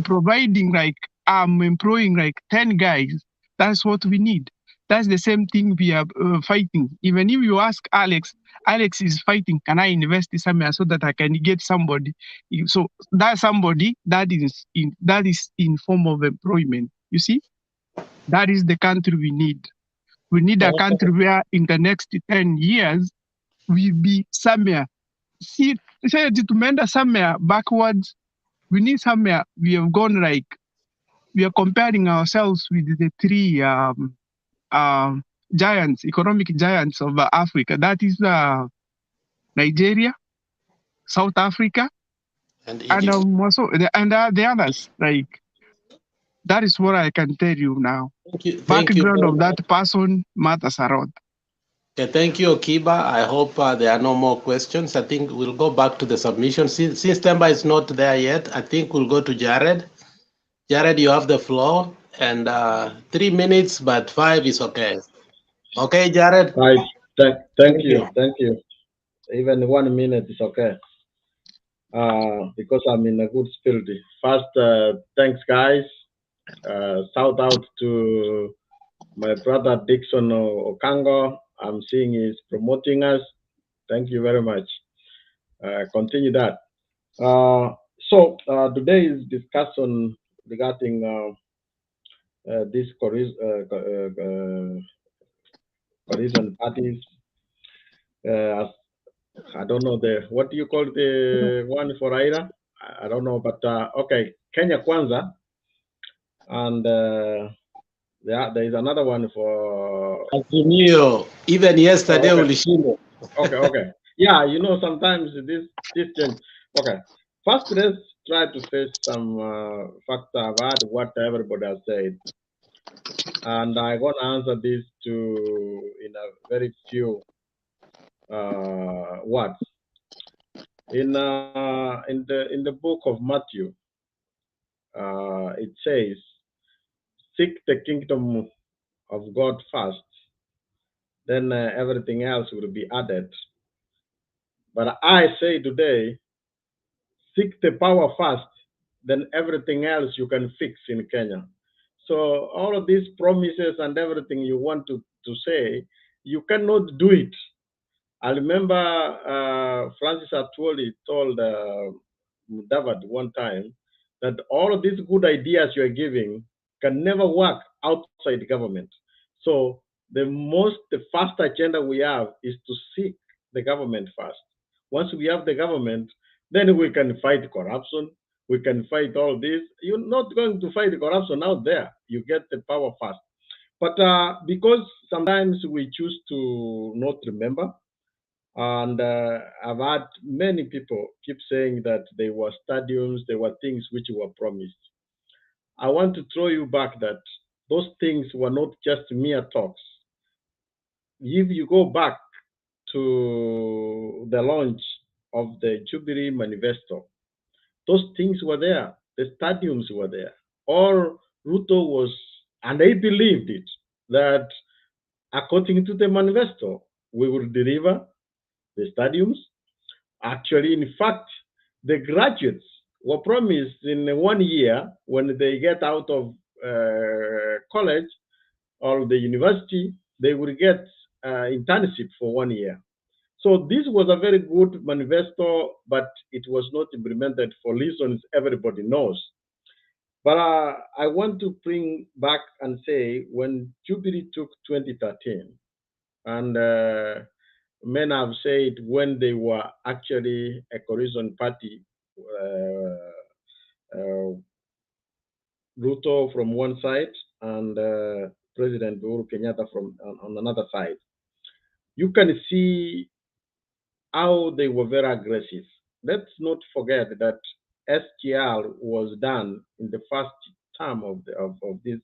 providing, like I'm employing like 10 guys. That's what we need. That's the same thing we are fighting. Even if you ask Alex is fighting, can I invest somewhere so that I can get somebody? So that somebody that is in form of employment. You see, that is the country we need. We need a country where in the next 10 years we'll be somewhere. See, say to somewhere backwards. We need somewhere we have gone, like we are comparing ourselves with the three giants, economic giants of Africa. That is Nigeria, South Africa, and also the others. Like that is what I can tell you now. Background of that person matters a lot. Okay, thank you, Okiba. I hope there are no more questions. I think we'll go back to the submission. Since Temba is not there yet, I think we'll go to Jared. Jared, you have the floor, and 3 minutes, but 5 is okay. Okay, Jared? Right. Thank you. Even 1 minute is okay. Because I'm in a good spirit. First, thanks, guys. Shout out to my brother Dixon Okango. I'm seeing he's promoting us. Thank you very much. Continue that. So today's discussion regarding these coalition parties. I don't know what do you call the one for Raila? I don't know, but okay, Kenya Kwanza, and there is another one for Azimio. Even yesterday, okay. Okay. Yeah, you know, sometimes this change. Okay. First, let's try to face some facts about what everybody has said, and I'm gonna answer this in a very few words. In the book of Matthew, it says, "Seek the kingdom of God first, then everything else will be added." But I say today, seek the power first, then everything else you can fix in Kenya. So all of these promises and everything you want to say, you cannot do it. I remember Francis Atwoli told David one time that all of these good ideas you are giving can never work outside government. So the first agenda we have is to seek the government first. Once we have the government, then we can fight corruption. We can fight all this. You're not going to fight corruption out there. You get the power first. But because sometimes we choose to not remember, and I've had many people keep saying that there were stadiums, there were things which were promised. I want to throw you back that those things were not just mere talks. If you go back to the launch of the Jubilee Manifesto, those things were there. The stadiums were there. All Ruto was, and they believed it, that according to the manifesto, we will deliver the stadiums. Actually, in fact, the graduates were promised in 1 year when they get out of college or the university, they will get internship for 1 year. So this was a very good manifesto, but it was not implemented for reasons everybody knows. But I want to bring back and say when Jubilee took 2013, and men have said when they were actually a coalition party, Ruto from one side and President Uhuru Kenyatta from on another side, you can see how they were very aggressive. Let's not forget that SGR was done in the first term of this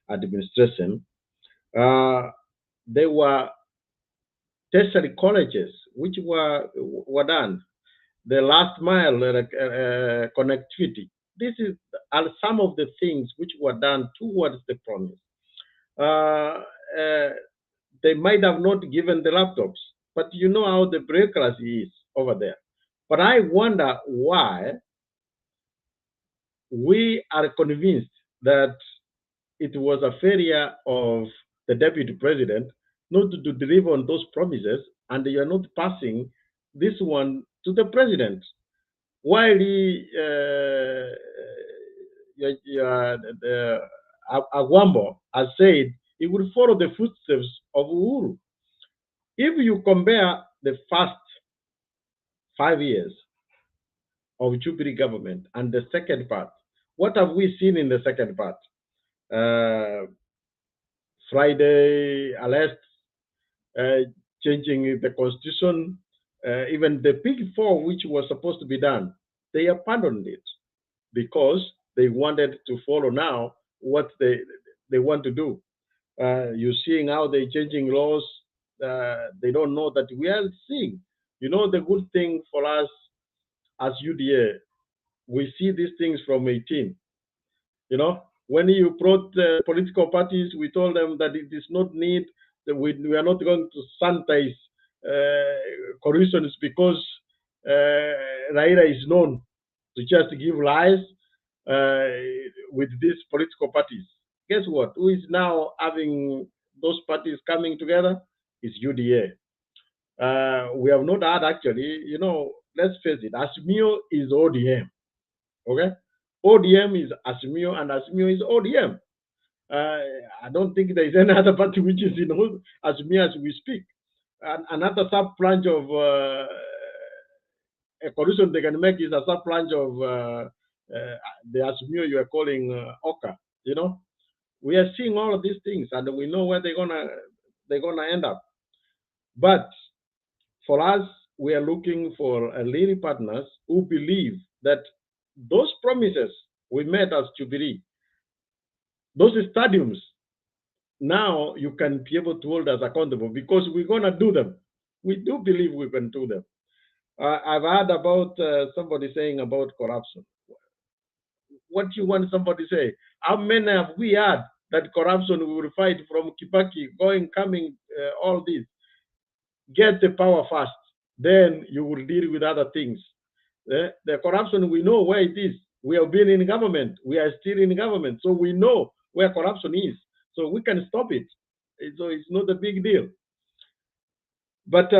administration. There were tertiary colleges which were done. The last mile connectivity. This are some of the things which were done towards the promise. They might have not given the laptops, but you know how the bureaucracy is over there. But I wonder why we are convinced that it was a failure of the deputy president not to deliver on those promises, and you are not passing this one to the president. While Agwambo has said he will follow the footsteps of Uhuru. If you compare the first 5 years of Jubilee government and the second part, what have we seen in the second part? Friday arrests, changing the constitution, even the big four which was supposed to be done, they abandoned it because they wanted to follow now what they want to do. You're seeing how they're changing laws. They don't know that we are seeing. You know, the good thing for us as UDA, we see these things from 18. You know, when you brought political parties, we told them that it is not need, that we are not going to sanitize corruptions because raila is known to just give lies with these political parties. Guess what? Who is now having those parties coming together? Is UDA. We have not had actually, you know, let's face it, Azimio is ODM. Okay? ODM is Azimio and Azimio is ODM. I don't think there is any other party which is in Azimio as we speak. And another sub branch of a coalition they can make is a sub branch of the Azimio you are calling Oka. You know, we are seeing all of these things, and we know where they're gonna end up. But for us, we are looking for leading partners who believe that those promises we made as Jubilee, those stadiums, now you can be able to hold us accountable because we're gonna do them. We do believe we can do them. I've heard about somebody saying about corruption. What do you want somebody to say? How many have we had that corruption we will fight from Kibaki, going, coming, all this? Get the power first, then you will deal with other things. The corruption, we know where it is. We have been in government. We are still in government. So we know where corruption is. So we can stop it. So it's not a big deal. But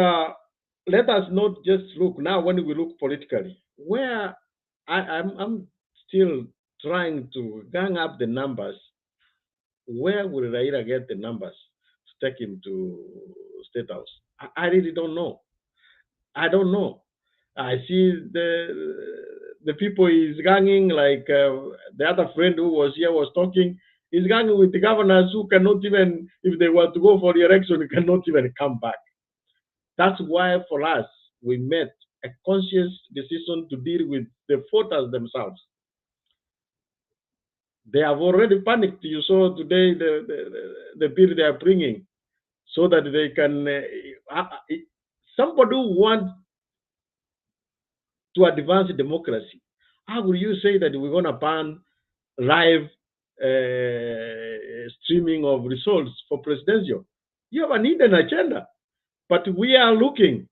let us not just look now when we look politically. Where I'm still trying to gang up the numbers. Where will Raila get the numbers to take him to State House? I really don't know. I don't know. I see the people is ganging, like the other friend who was here was talking. He's ganging with the governors who cannot even, if they were to go for the election, cannot even come back. That's why for us, we made a conscious decision to deal with the voters themselves. They have already panicked. You saw today the bill they are bringing so that they can, somebody who wants to advance democracy, how will you say that we're going to ban live streaming of results for presidential? You have an hidden agenda. But we are looking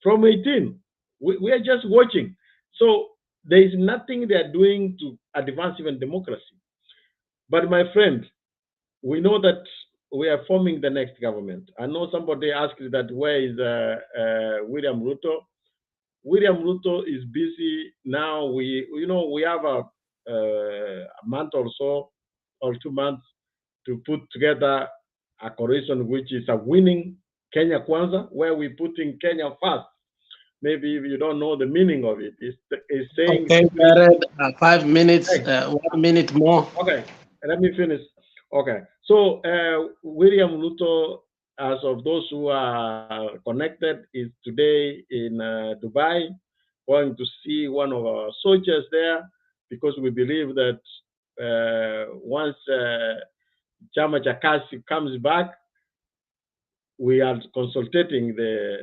from 18. We are just watching. So there is nothing they are doing to advance even democracy. But my friend, we know that we are forming the next government. I know somebody asked that where is William Ruto? William Ruto is busy now. We have a month or so, or 2 months, to put together a coalition which is a winning Kenya Kwanza, where we put in Kenya first. Maybe if you don't know the meaning of it, it's saying. Okay, Jared, 5 minutes, 1 minute more. Okay, let me finish. Okay, so William Ruto, as of those who are connected, is today in Dubai, going to see one of our soldiers there, because we believe that once Chama cha Kazi comes back, we are consulting the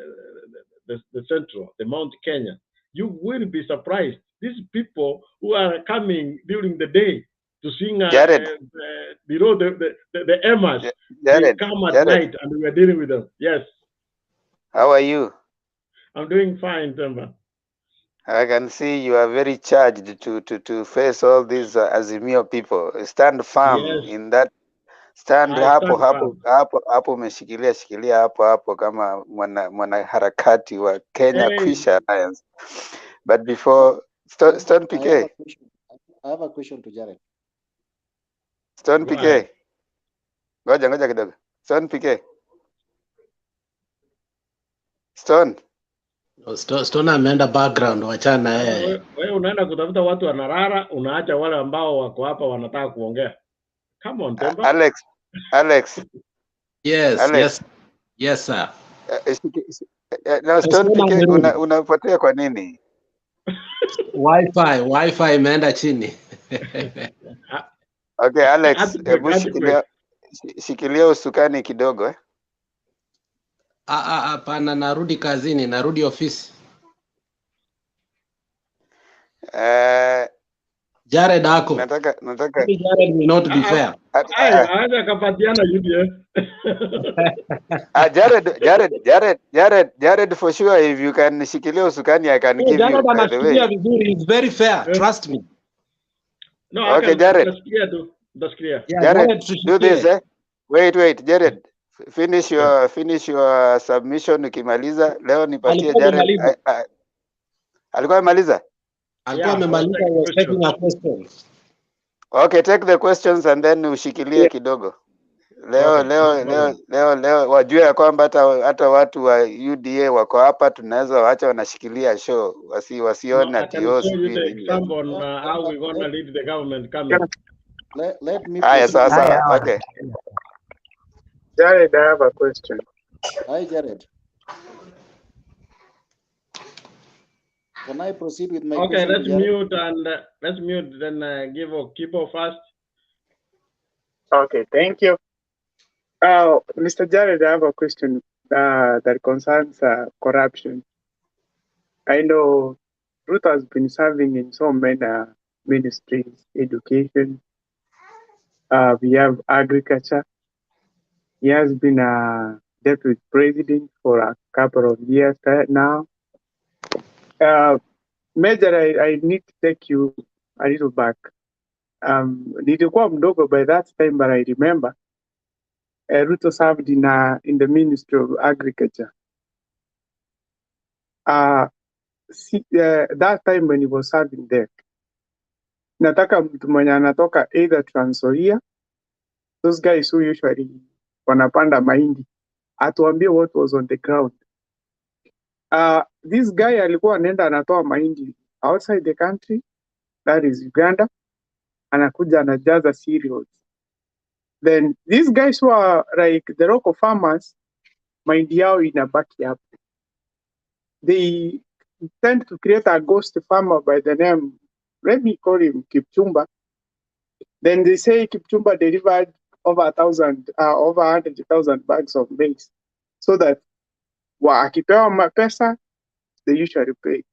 central, the Mount Kenya. You will be surprised. These people who are coming during the day to sing below the Emmas, they come at night and we are dealing with them. Yes. How are you? I'm doing fine, Temba. I can see you are very charged to face all these Azimio people. Stand firm in that. Stand hapo umeshikilia hapo kama mwanaharakati wa Kenya Kwisha Alliance. But before Stone PK. I have a question to Jared. Stone PK. Ngoja kidogo. Stone PK. Stone ameenda background, wachana wewe unaenda kutafuta watu wanarara, unaacha wale ambao wako hapa wanataka kuongea. Come on, Temba. Alex. Yes, Alex. Yes sir. Na Stone PK unapotea kwa nini? Wi-Fi imeenda chini. Okay, Alex, shikilia usukani kidogo Hapana, narudi kazini, narudi ofisi. Jared ako. Nataka Jared will not be fair. Acha kapatiana UDF. Jared for sure, if you can shikilia usukani I can give Jared you by the way. Vizuri, it's very fair, trust me. No, okay, Jared. That's clear. Jared, do this Wait, Jared. Finish your submission ukimaliza. Leo nipatie Jared. Alikuwa amemaliza? Alikuwa amemaliza, he was taking a question. Okay, take the questions and then ushikilie kidogo. Leo wajue ya kwamba hata watu wa UDA wako hapa, tunaweza waacha wanashikilia show, wasione ati example on how we going to lead the government coming. Let me sasa. Okay. Jared, I have a question. Hi, Jared. Can I proceed with my question? Okay, let's mute then give a Kibo first. Okay, thank you. Mr. Jared, I have a question that concerns corruption. I know Ruth has been serving in so many ministries, education. We have agriculture. He has been a deputy president for a couple of years now. Major, I need to take you a little back. Nilikuwa mdogo by that time, but I remember Ruto served in the Ministry of Agriculture. That time when he was serving there, nataka mtu mwenye anatoka either Trans Nzoia, those guys who usually wanapanda mahindi, atuambie what was on the ground. This guy alikuwa anaenda anatoa mahindi outside the country, that is Uganda, anakuja anajaza cereals. Then these guys who are like the local farmers, mahindi yao inabaki hapo. They tend to create a ghost farmer by the name, let me call him Kipchumba. Then they say Kipchumba delivered over 100,000 bags of maize, so that akipewa M-pesa, they usually pay.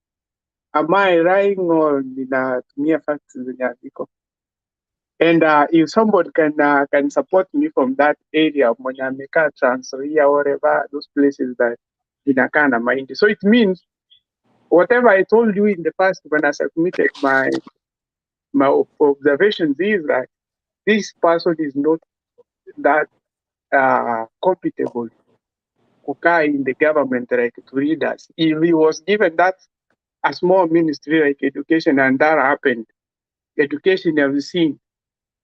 Am I lying or ninatumia facts zenye andiko? And if somebody can support me from that area, mwenye amekaa Trans Nzoia or whatever, those places that inakaa na mahindi. So it means whatever I told you in the past when I submitted my observations is that this person is not that compatible kukaa in the government like to lead us. If he was given that a small ministry like education and that happened, education have seen.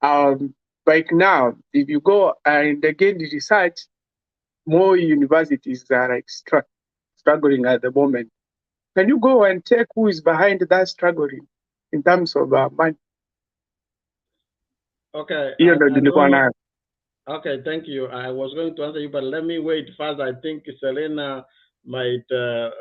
Like now, if you go and again research, more universities are like struggling at the moment. Can you go and check who is behind that struggling in terms of money? Okay. Okay, thank you. I was going to answer you, but let me wait first. I think Selena might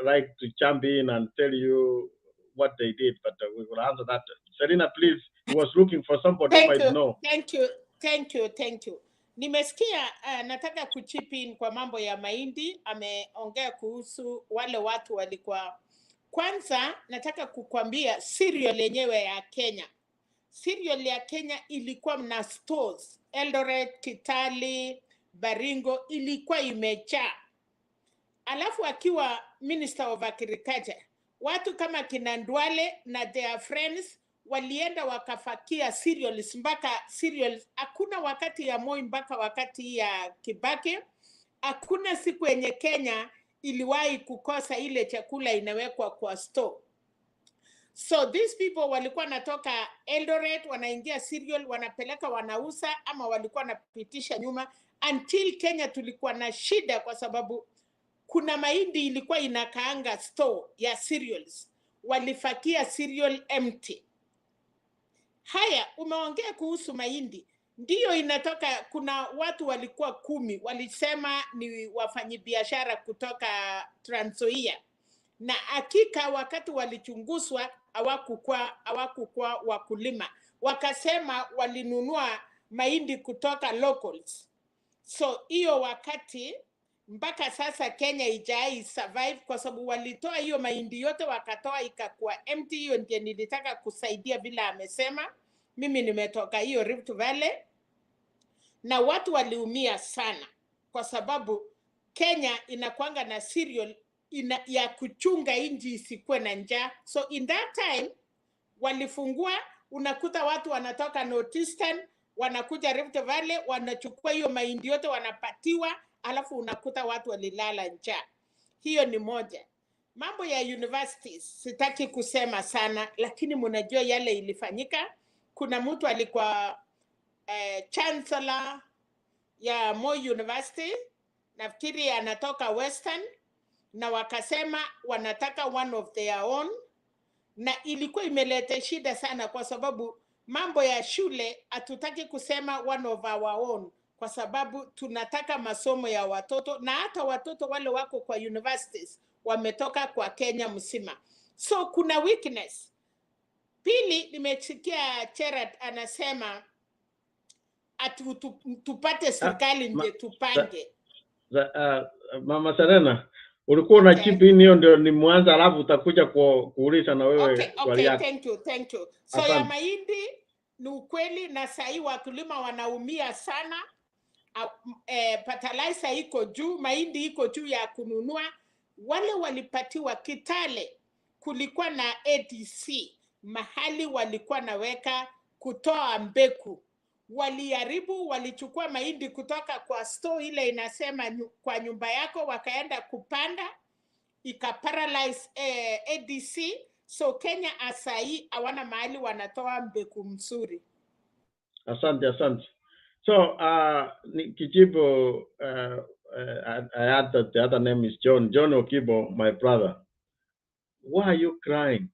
like to jump in and tell you what they did, but we will answer that. Selena, please, he was looking for somebody who might know. Thank you. Nimesikia nataka kuchip in kwa mambo ya mahindi. Ameongea kuhusu wale watu walikuwa. Kwanza nataka kukwambia cereal yenyewe ya Kenya. Cereal ya Kenya ilikuwa mna stores. Eldoret, Kitale, Baringo ilikuwa imejaa. Alafu akiwa Minister of Agriculture, watu kama kina Ndwale na their friends walienda wakafakia cereals mpaka cereals. Hakuna wakati ya Moi mpaka wakati ya Kibaki, hakuna siku yenye Kenya iliwahi kukosa ile chakula inawekwa kwa store. So these people walikuwa natoka Eldoret, wanaingia cereal, wanapeleka wanauza, ama walikuwa wanapitisha nyuma, until Kenya tulikuwa na shida kwa sababu kuna mahindi ilikuwa inakaanga store ya cereals. Walifakia cereal empty. Haya, umeongea kuhusu mahindi. Ndiyo inatoka, kuna watu walikuwa 10, walisema ni wafanyibiashara kutoka Trans Nzoia. Na hakika wakati walichunguzwa hawakuwa wakulima. Wakasema walinunua mahindi kutoka locals. So hiyo wakati mpaka sasa Kenya ijai survive kwa sababu walitoa hiyo mahindi yote wakatoa ikakuwa empty. Hiyo ndiye nilitaka kusaidia bila amesema. Mimi nimetoka hiyo Rift Valley. Na watu waliumia sana kwa sababu Kenya inakuanga na cereal ya kuchunga inji isikuwe na njaa. So in that time walifungua, unakuta watu wanatoka Northeastern wanakuja Rift Valley, wanachukua hiyo mahindi yote wanapatiwa, alafu unakuta watu walilala njaa. Hiyo ni moja. Mambo ya universities sitaki kusema sana, lakini mnajua yale ilifanyika. Kuna mtu alikuwa chancellor ya Moi University, nafikiri anatoka Western, na wakasema wanataka one of their own, na ilikuwa imeleta shida sana kwa sababu mambo ya shule hatutaki kusema one of our own kwa sababu tunataka masomo ya watoto, na hata watoto wale wako kwa universities wametoka kwa Kenya mzima. So kuna weakness. Pili, nimesikia Cherat anasema tupate serikali nje tupange. Mama Serena, ulikuwa na chip in hiyo ndio ni mwanzo, alafu utakuja kuuliza na wewe swali yako. Thank you. So ya mahindi ni ukweli, na sahi wakulima wanaumia sana. Fertilizer iko juu, mahindi iko juu ya kununua. Wale walipatiwa Kitale kulikuwa na ATC mahali walikuwa naweka kutoa mbegu. Waliharibu, walichukua mahindi kutoka kwa store ile inasema kwa nyumba yako, wakaenda kupanda, ikaparalyze ADC. So Kenya asai hawana mahali wanatoa mbegu mzuri. Asante. So, Kichibo, I heard that the other name is John Okibo, my brother. Why are you crying?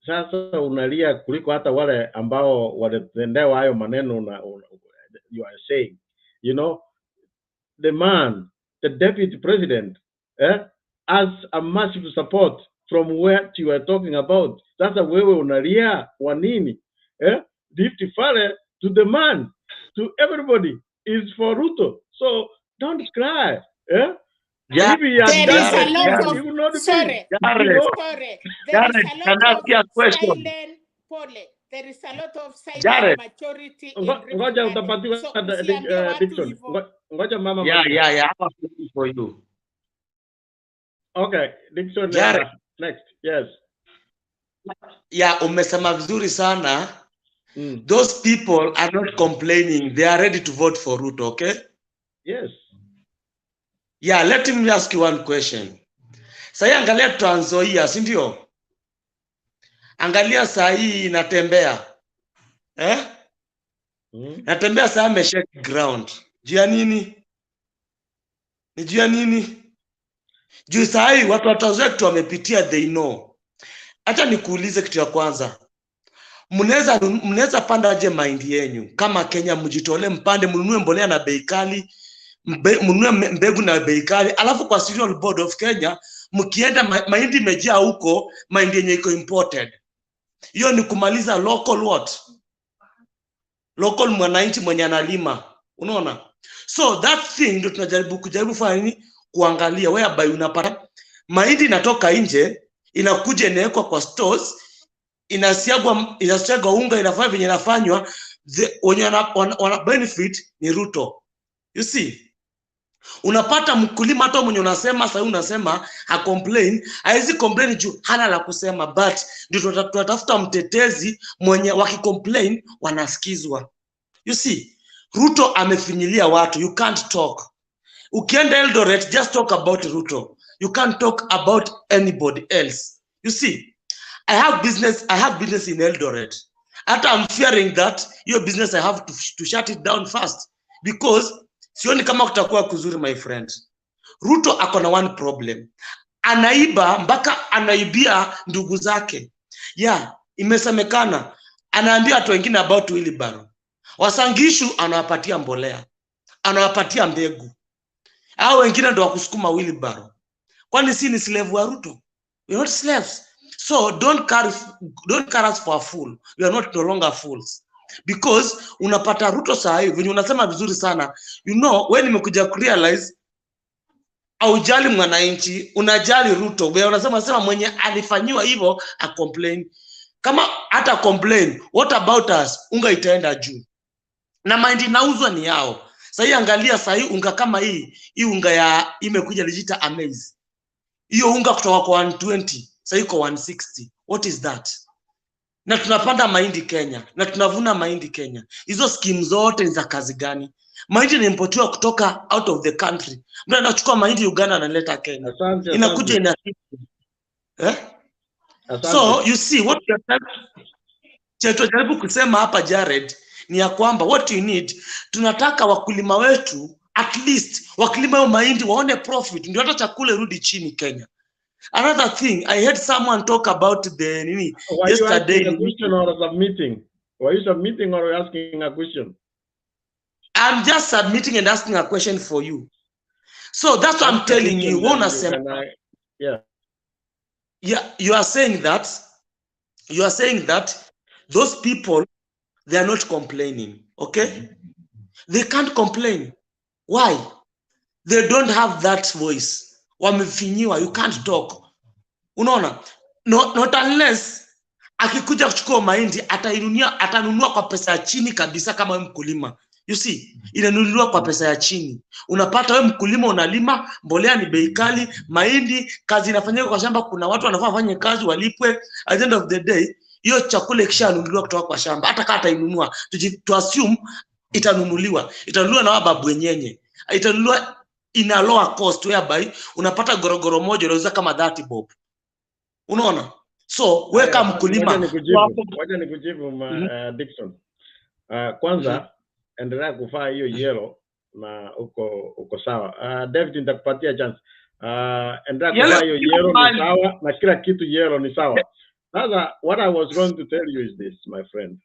Sasa unalia kuliko hata wale ambao wanatendewa hayo maneno you are saying. You know, the man, the deputy president, has a massive support from what you are talking about. Sasa wewe unalia kwa nini? Lift fare to the man, to everybody is for Ruto. So don't cry. Yeah, There is a lot of sorry. There is a lot of silent pole. There is a lot of silent maturity in Ngoja utapatiwa Dixon. Ngoja mama. Yeah. For you. Okay, Dixon. Next. Yes. Yeah, umesema vizuri sana. Those people are not complaining. They are ready to vote for Ruto, okay? Yes. Yeah, let me ask you one question. Sasa angalia Trans Nzoia, si ndio? Angalia saa hii natembea. Natembea saa ameshake ground. Juu ya nini? Ni juu ya nini? Juu saa hii watu wetu wamepitia, they know. Acha nikuulize kitu ya kwanza. Mnaweza panda aje mahindi yenu kama Kenya, mjitole mpande, mnunue mbolea na bei kali, mnunue mbegu na bei kali, alafu kwa Cereal Board of Kenya mkienda mahindi imejaa huko, mahindi yenye iko imported. Hiyo ni kumaliza local mwananchi mwenye analima, unaona? So that thing ndio tunajaribu kufanya nini, kuangalia whereby unapata mahindi inatoka nje, inakuja inawekwa kwa stores, inasiagwa unga, inafanya venye inafanywa, wenye wana benefit ni Ruto. You see? Unapata mkulima hata mwenye unasema sasa unasema complain, haizi complain juu hana la kusema, but ndio tunatafuta mtetezi mwenye wakicomplain wanasikizwa. You see? Ruto amefinyilia watu, you can't talk. Ukienda Eldoret, just talk about Ruto. You can't talk about anybody else. You see? I have business in Eldoret. After I'm fearing that your business I have to shut it down fast, because sioni kama kutakuwa kuzuri, my friend. Ruto akona one problem. Anaiba mpaka anaibia ndugu zake. Yeah, imesemekana anaambia watu wengine about wheelbarrow. Wasangishu anawapatia mbolea, anawapatia mbegu. Hao wengine ndio wakusukuma wheelbarrow. Kwani si ni slave wa Ruto? We're not slaves. So don't carry us for a fool. We are no longer fools. Because unapata Ruto saa hiyo venye unasema vizuri sana. You know, when nimekuja kurealize aujali mwananchi, unajali Ruto. Wewe unasema mwenye alifanyiwa hivyo a complain. Kama hata complain, what about us? Unga itaenda juu. Na mahindi nauzwa ni yao. Sasa angalia sasa hii unga kama hii unga ya imekuja legita amaze. Hiyo unga kutoka kwa 120, sasa iko 160. What is that? Na tunapanda mahindi Kenya, na tunavuna mahindi Kenya. Hizo scheme zote ni za kazi gani? Mahindi ni importiwa kutoka out of the country. Mtu anachukua mahindi Uganda analeta Kenya. Inakuja ina So you see what tunajaribu kusema hapa Jared ni ya kwamba what you need, tunataka wakulima wetu at least wakulima wa mahindi waone profit, ndio hata chakula rudi chini Kenya. Another thing, I heard someone talk about the yesterday. You asking a question or submitting? Were you submitting or asking a question? I'm just submitting and asking a question for you. So that's what I'm telling you. Yeah, you are saying that those people, they are not complaining, okay? They can't complain. Why? They don't have that voice. Wamefinyiwa, you can't talk. Unaona? Not unless akikuja kuchukua mahindi atanunua kwa pesa chini kabisa kama mkulima. You see, inanunuliwa kwa pesa ya chini. Unapata wewe mkulima unalima, mbolea ni bei kali, mahindi, kazi inafanyika kwa shamba, kuna watu wanafaa wafanye kazi walipwe. At the end of the day, hiyo chakula ikishanunuliwa kutoka kwa shamba, hata kama atainunua, to assume itanunuliwa na wababu wenyenye. Itanunuliwa in a lower cost whereby unapata gorogoro moja unauza kama 30 bob. Unaona? So, weka mkulima. Wacha nikujibu Dickson. Kwanza endelea kufaa hiyo yellow na uko sawa. David nitakupatia chance. Endelea kufaa hiyo yellow ni sawa na kila kitu yellow ni sawa. Sasa what I was going to tell you is this, my friend.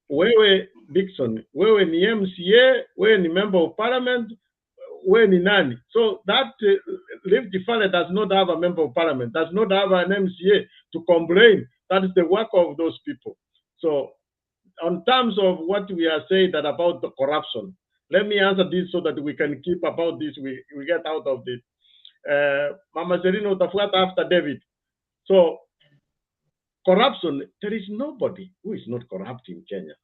Wewe Dickson, wewe ni MCA, wewe ni member of parliament, wewe ni nani? So that Lift Fale does not have a member of parliament, does not have an MCA to complain. That is the work of those people. So on terms of what we are saying that about the corruption, let me answer this so that we can keep about this, we get out of this. Mama Serino utafuata after David. So corruption, there is nobody who is not corrupt in Kenya.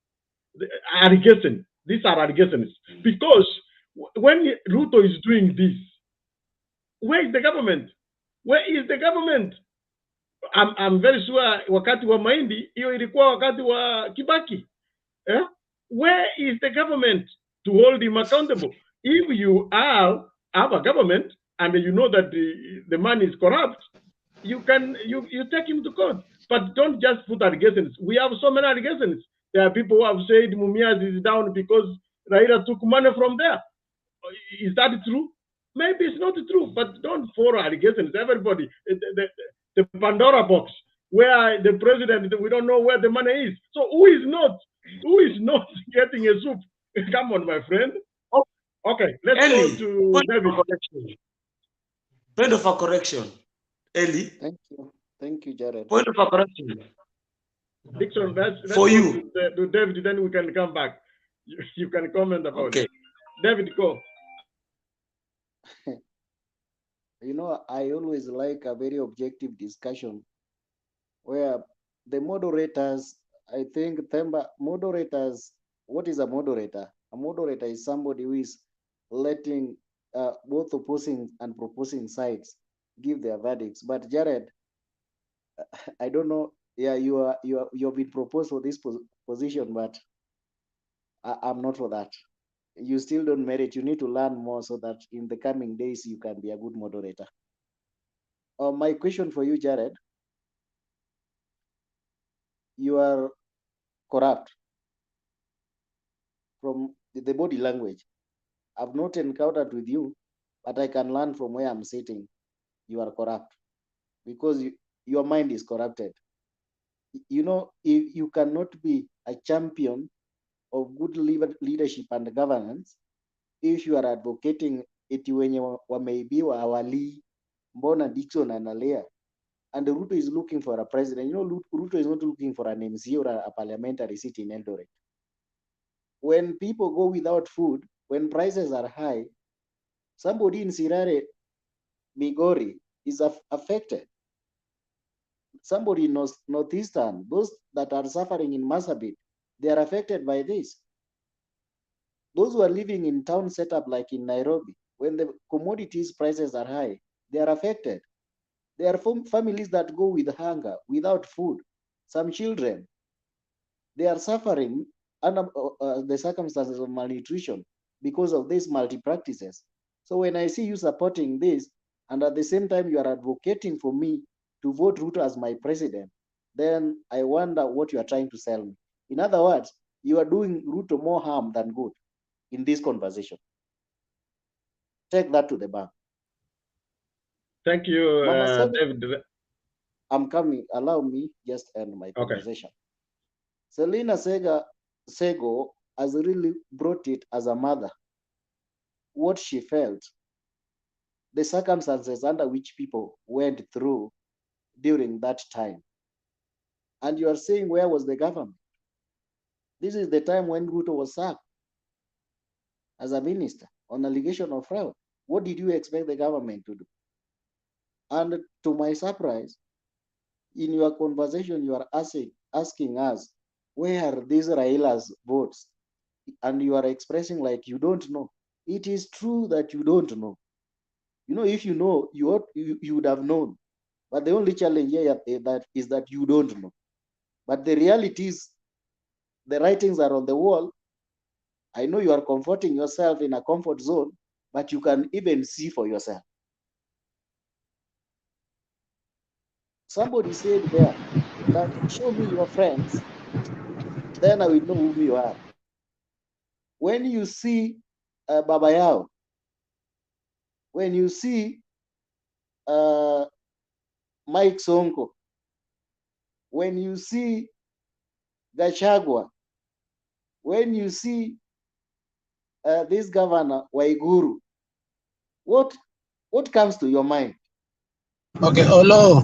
These are allegations. Because when Ruto is doing this, where is the government? Where is the government? I'm very sure wakati wa mahindi, hiyo ilikuwa wakati wa Kibaki. Where is the government to hold him accountable? If you have a government and you know that the man is corrupt, you take him to court. But don't just put allegations. We have so many allegations. There are people who have said Mumias is down because Raila took money from there. Is that true? Maybe it's not true, but don't follow allegations. Everybody, the Pandora box, where the president, we don't know where the money is. So who is not getting a soup? Come on, my friend. Okay, let's go to David. Point of a correction. Eli. Thank you, Jared. Point of a correction. Dickson, let's for go you. To David, then we can come back. You can comment about it. David, go. You know, I always like a very objective discussion where the moderators, I think, moderators, what is a moderator? A moderator is somebody who is letting both opposing and proposing sides give their verdicts. But Jared, I don't know. Yeah, you've been proposed for this position, but I'm not for that. You still don't merit. You need to learn more so that in the coming days you can be a good moderator. My question for you, Jared, you are corrupt from the body language. I've not encountered with you, but I can learn from where I'm sitting. You are corrupt because your mind is corrupted. You know, if you cannot be a champion of good leadership and governance, if you are advocating eti wenye wameibiwa awali, mbona Dickson analea, and Ruto is looking for a president. You know, Ruto is not looking for an MC or a parliamentary seat in Eldoret. When people go without food, when prices are high, somebody in Sirare, Migori is affected. Somebody in Northeastern, those that are suffering in Marsabit, they are affected by this. Those who are living in town setup like in Nairobi, when the commodities prices are high, they are affected. There are families that go with hunger, without food. Some children, they are suffering under the circumstances of malnutrition because of these multi-practices. So when I see you supporting this, and at the same time you are advocating for me to vote Ruto as my president, then I wonder what you are trying to sell me. In other words, you are doing Ruto more harm than good in this conversation. Take that to the bank. Thank you, David. I'm coming. Allow me just end my conversation. Selina Sego has really brought it as a mother, what she felt, the circumstances under which people went through during that time. And you are saying, where was the government? This is the time when Ruto was sacked as a minister on allegation of fraud. What did you expect the government to do? And to my surprise, in your conversation, you are asking us, where are these Raila's votes? and you are expressing like you don't know. It is true that you don't know. You know, if you know, you would have known. But the only challenge here is that you don't know. But the reality is, the writings are on the wall. I know you are comforting yourself in a comfort zone, but you can even see for yourself. Somebody said there that show me your friends, then I will know whom you are. When you see Baba Yao, when you see Mike Sonko, when you see Gachagua, when you see this governor Waiguru, what comes to your mind? Okay, hello.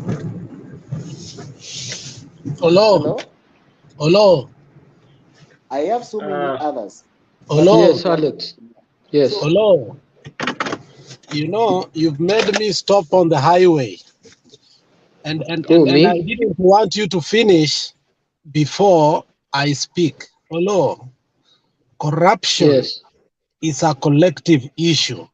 I have so many others. Yes, Alex. Yes. Hello. You know, you've made me stop on the highway. And I didn't want you to finish before I speak. Hello. Corruption is a collective issue.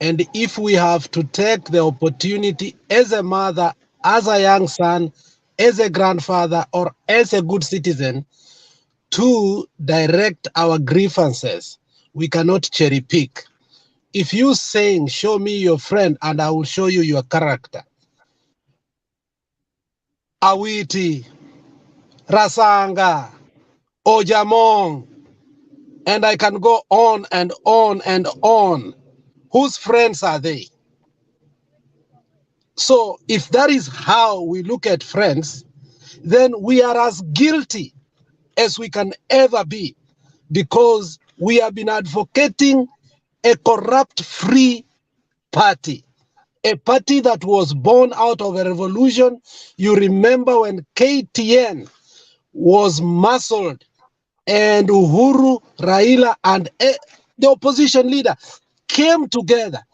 And if we have to take the opportunity as a mother, as a young son, as a grandfather, or as a good citizen to direct our grievances, we cannot cherry pick. If you saying, show me your friend and I will show you your character. Awiti, Rasanga, Ojamong, and I can go on and on and on. Whose friends are they? So if that is how we look at friends, then we are as guilty as we can ever be, because we have been advocating a corrupt-free party, a party that was born out of a revolution. You remember when KTN was muscled and Uhuru, Raila, and the opposition leader came together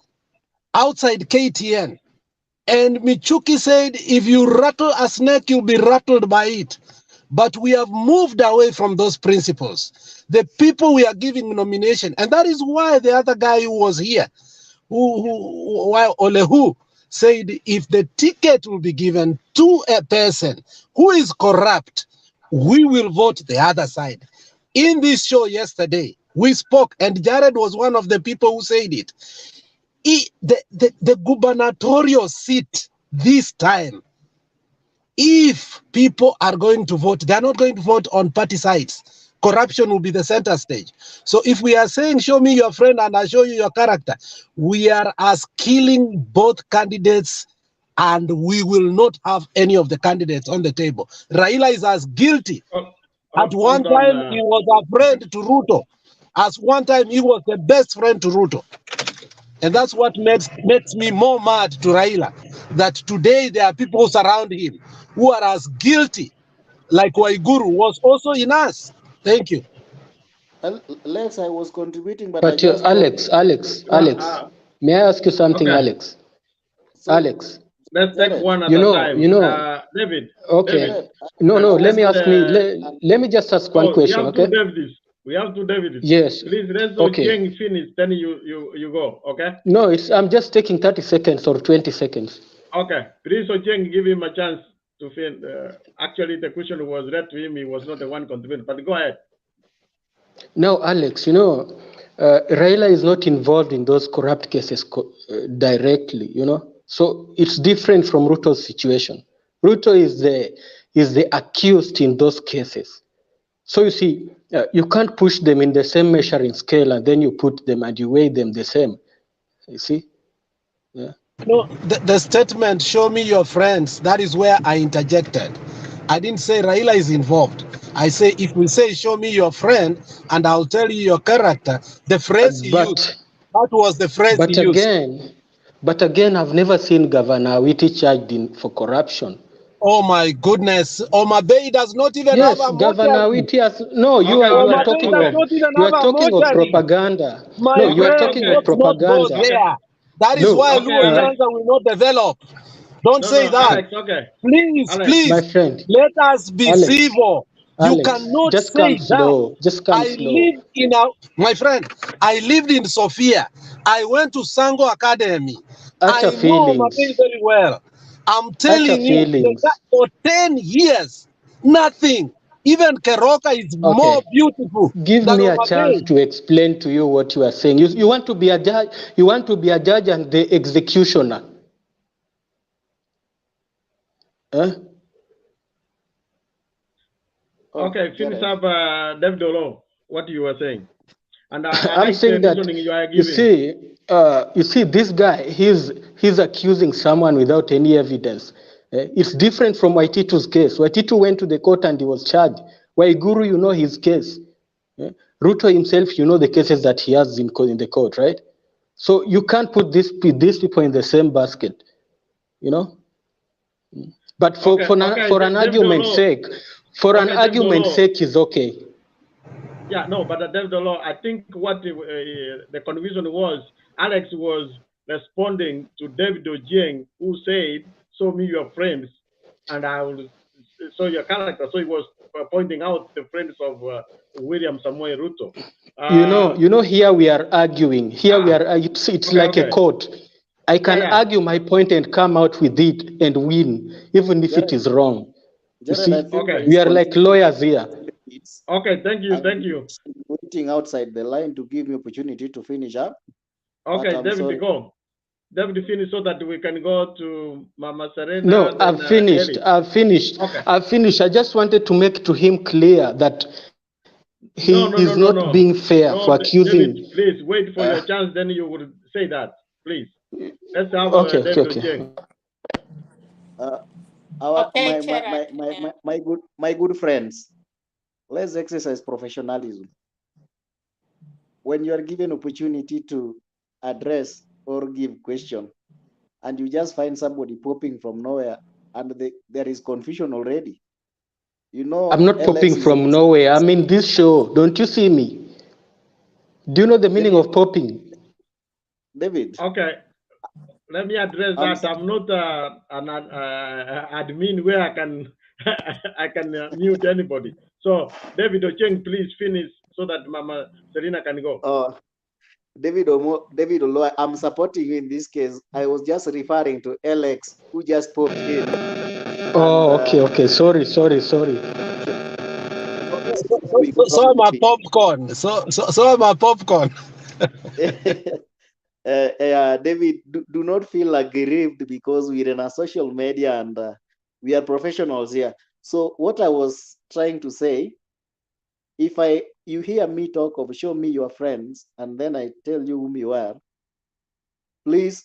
outside KTN. And Michuki said, if you rattle a snake, you'll be rattled by it. But we have moved away from those principles. The people we are giving nomination, and that is why the other guy who was here, while Olehu said, if the ticket will be given to a person who is corrupt, we will vote the other side. In this show yesterday, we spoke, and Jared was one of the people who said it. The gubernatorial seat this time, if people are going to vote, they are not going to vote on party sides. Corruption will be the center stage. So if we are saying, show me your friend and I'll show you your character, we are as killing both candidates, and we will not have any of the candidates on the table. Raila is as guilty. At one time, he was a friend to Ruto. As one time, he was the best friend to Ruto. And that's what makes me more mad to Raila, that today there are people who surround him who are as guilty, like Waiguru was also in us. Thank you. Lex, I was contributing, but But I just Alex, may I ask you something, okay. Alex? Alex. Let's take one at you know, a time. David. Okay. David. No, let me ask me. Let me just ask one question, okay? We have two Davids. Yes. Please let okay. finish, then you go, okay? No, I'm just taking 30 seconds or 20 seconds. Okay. Please, Ochieng, give him a chance to finish. Actually, the question was read to him. He was not the one contributing, but go ahead. Now, Alex, Raila is not involved in those corrupt cases directly, So it's different from Ruto's situation. Ruto is the accused in those cases. So you see, you can't push them in the same measuring scale and then you put them and you weigh them the same. You see? Yeah. No, the statement, show me your friends, that is where I interjected. I didn't say Raila is involved. I say, if we say, show me your friend, and I'll tell you your character, the phrase he used, that was the phrase he used. But again, I've never seen Governor Witi charged for corruption. Oh my goodness. Omabei does not even have a Governor Witi has, no, you are talking of propaganda. My you are talking of propaganda. There. That is why Luo Nyanza will not develop. Don't say that. Alex, Please, my friend, let us be civil. You Alex, cannot just say come that. slow. Just come I slow. live in a, my friend, I lived in Sofia. I went to Sango Academy. Acha I know Mapei feelings. very well. I'm Acha telling you, feelings. for 10 years, nothing. Even Keroka is more Okay. beautiful Give than me a chance Omabei. to explain to you what you are saying. You want to be a judge. You want to be a judge and the executioner. Huh? Okay, finish Jared. up, David Olo, what you were saying. And I I'm like the saying that reasoning you are you giving. see, this guy, he's accusing someone without any evidence. It's different from Waititu's case. Waititu went to the court and he was charged. Waiguru, you know his case. Ruto himself, you know the cases that he has in the court, right? So you can't put these people in the same basket, you know. But for Okay, for, an- okay, for an David argument's Olo. sake, for an Okay, David argument's Olo. sake is okay. Yeah, no, but David Olo, I think what the confusion was, Alex was responding to David Ojieng, who said, "Show me your friends, and I will show your character." So he was pointing out the friends of William Samoei Ruto. You know, here we are arguing. Here we are. It's Okay, like a okay. court. I can Yeah. argue my point and come out with it and win, even if it is wrong. You Jared, I see, think there we is are like confusion. lawyers here. Okay, thank you, thank I'm you. waiting outside the line to give me opportunity to finish up. Okay, But I'm David, sorry. go. David, finish so that we can go to Mama Serena. No, then, I've finished. Eric. I've finished. Okay. I've finished. I just wanted to make to him clear that he No, is not being fair for No, David, accusing. please wait for your chance. Then you will say that, please. Let's have Okay, David okay. Ojieng. Okay, Gerard. My good friends, let's exercise professionalism. When you are given opportunity to address or give question, and you just find somebody popping from nowhere, and there is confusion already. You know, I'm not popping from nowhere. I'm in this show. Don't you see me? Do you know the meaning of popping? David. Okay, let me address that. I'm not an admin where I can I can mute anybody. So David Ojieng, please finish so that Mama Serena can go. David Olo, I'm supporting you in this case. I was just referring to Alex, who just popped in. Oh, okay. Sorry. So am I popcorn. So am I popcorn. David, do not feel aggrieved because we're in a social media and we are professionals here. So what I was trying to say, if you hear me talk of show me your friends, and then I tell you whom you are, please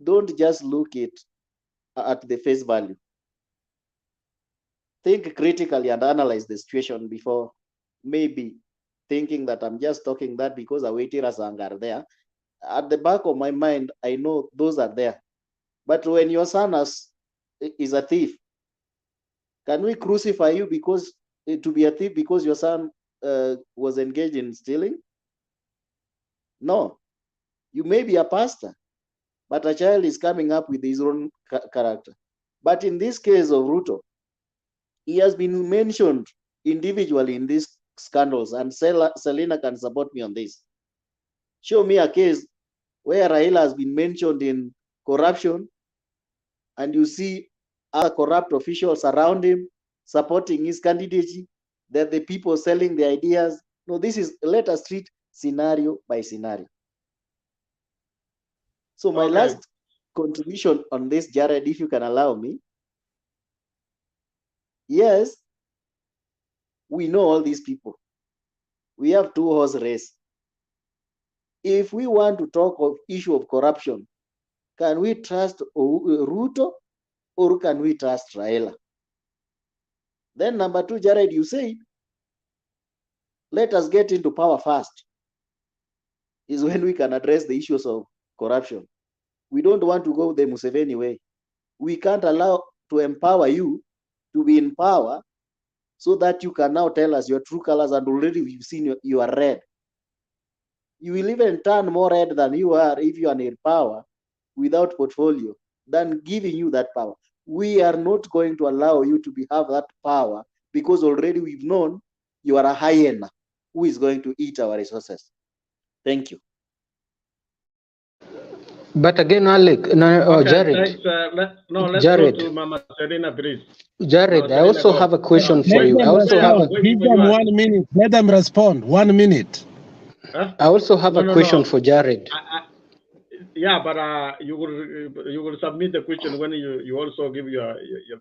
don't just look at the face value. Think critically and analyze the situation before maybe thinking that I'm just talking that because Awetiras are there. At the back of my mind, I know those are there. But when your son is a thief, can we crucify you because to be a thief because your son was engaged in stealing? No. You may be a pastor, but a child is coming up with his own character. But in this case of Ruto, he has been mentioned individually in these scandals, and Selena can support me on this. Show me a case where Raila has been mentioned in corruption, and you see other corrupt officials around him supporting his candidacy, that the people selling the ideas. No, this is, let us treat scenario by scenario. So my last contribution on this, Jared, if you can allow me. Yes, we know all these people. We have 2-horse race. If we want to talk of issue of corruption, can we trust Ruto or can we trust Raila? Then number 2, Jared, you say, let us get into power first, is when we can address the issues of corruption. We don't want to go the Museveni way. We can't allow to empower you to be in power so that you can now tell us your true colors, and already we've seen you are red. You will even turn more red than you are if you are in power without portfolio than giving you that power. We are not going to allow you to have that power because already we've known you are a hyena who is going to eat our resources. Thank you. But again, Alec, no, Jared. Thanks. Let's Jared. go to Mama Serena, please. Jared, I also have a question for you. I also have a give them 1 minute. Let them respond. 1 minute. Huh? I also have a question for Jared. Yeah, but you will submit the question when you also give your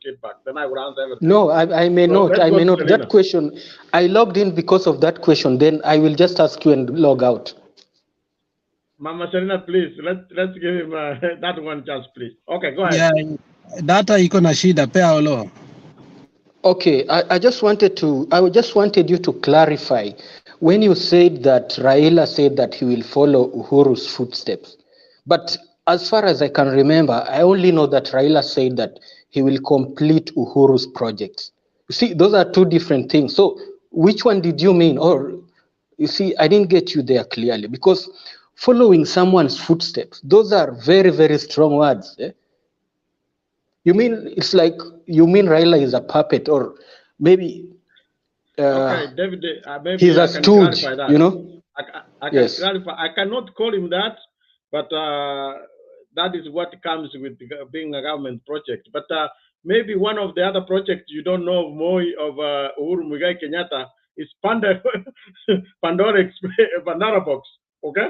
feedback. Then I will answer everything. No, I may not. I may not. That question, I logged in because of that question. Then I will just ask you and log out. Mama Serena, please, let's give him that one chance, please. Okay, go ahead. Yeah, data iko na shida pea olo. Okay, I just wanted you to clarify when you said that Raila said that he will follow Uhuru's footsteps. But as far as I can remember, I only know that Raila said that he will complete Uhuru's projects. You see, those are two different things. So which one did you mean? Or you see, I didn't get you there clearly, because following someone's footsteps, those are very, very strong words. Eh? You mean you mean Raila is a puppet, or maybe Okay, David, maybe he's I a can stooge, clarify that. you know? I can Yes. clarify. I cannot call him that, but that is what comes with being a government project. But maybe one of the other projects you don't know more of Uhuru Muigai Kenyatta is Pandora box. Okay,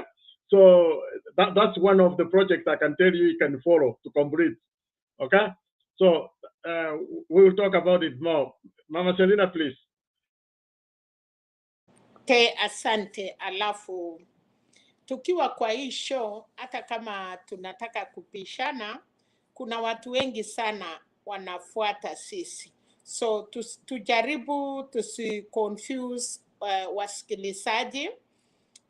so that's one of the projects I can tell you can follow to complete. Okay, so we will talk about it more. Mama Selina, please. Okay, asante. Alafu tukiwa kwa hii show, hata kama tunataka kupishana, kuna watu wengi sana wanafuata sisi, so tujaribu confuse wasikilizaji,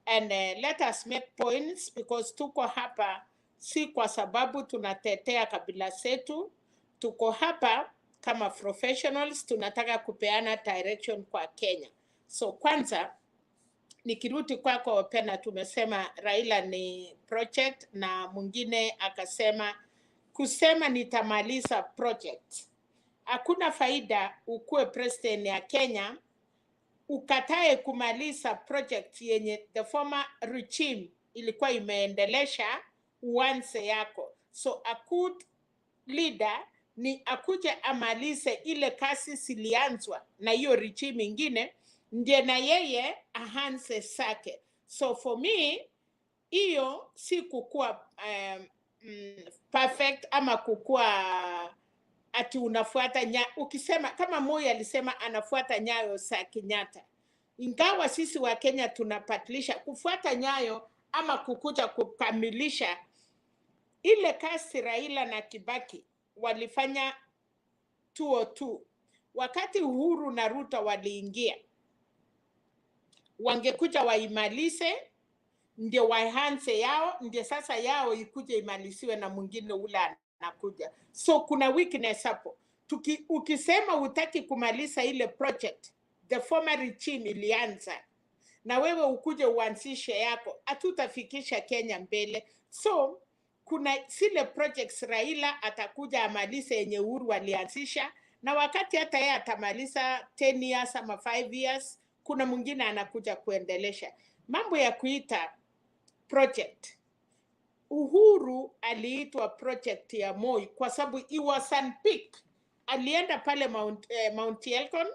and let us make points, because tuko hapa si kwa sababu tunatetea kabila zetu. Tuko hapa kama professionals, tunataka kupeana direction kwa Kenya. So kwanza nikirudi kwako Pena, tumesema Raila ni project, na mwingine akasema kusema nitamaliza project. Hakuna faida ukuwe president ya Kenya ukatae kumaliza project yenye the former regime ilikuwa imeendelesha uanze yako. So a good leader ni akuje amalize ile kazi zilianzwa na hiyo regime ingine, ndiye na yeye ahanze sake. So for me, hiyo si kukua perfect ama kukua ati unafuata ukisema kama Moi alisema anafuata nyayo za Kenyatta. Ingawa sisi wa Kenya tunapatilisha kufuata nyayo ama kukuja kukamilisha ile kasi Raila na Kibaki walifanya 202. Wakati Uhuru na Ruto waliingia, wangekuja waimalize, ndio wahanze yao, ndio sasa yao ikuje imalisiwe na mwingine ule anakuja. So kuna weakness hapo. Ukisema utaki kumaliza ile project the former regime ilianza, na wewe ukuje uanzishe yako, hatutafikisha Kenya mbele. So kuna zile projects Raila atakuja amalize yenye Uhuru alianzisha, na wakati hata yeye atamaliza 10 years ama 5 years, kuna mwingine anakuja kuendelesha. Mambo ya kuita project, Uhuru aliitwa project ya Moi kwa sababu he was unpicked. Alienda pale Mount Elgon,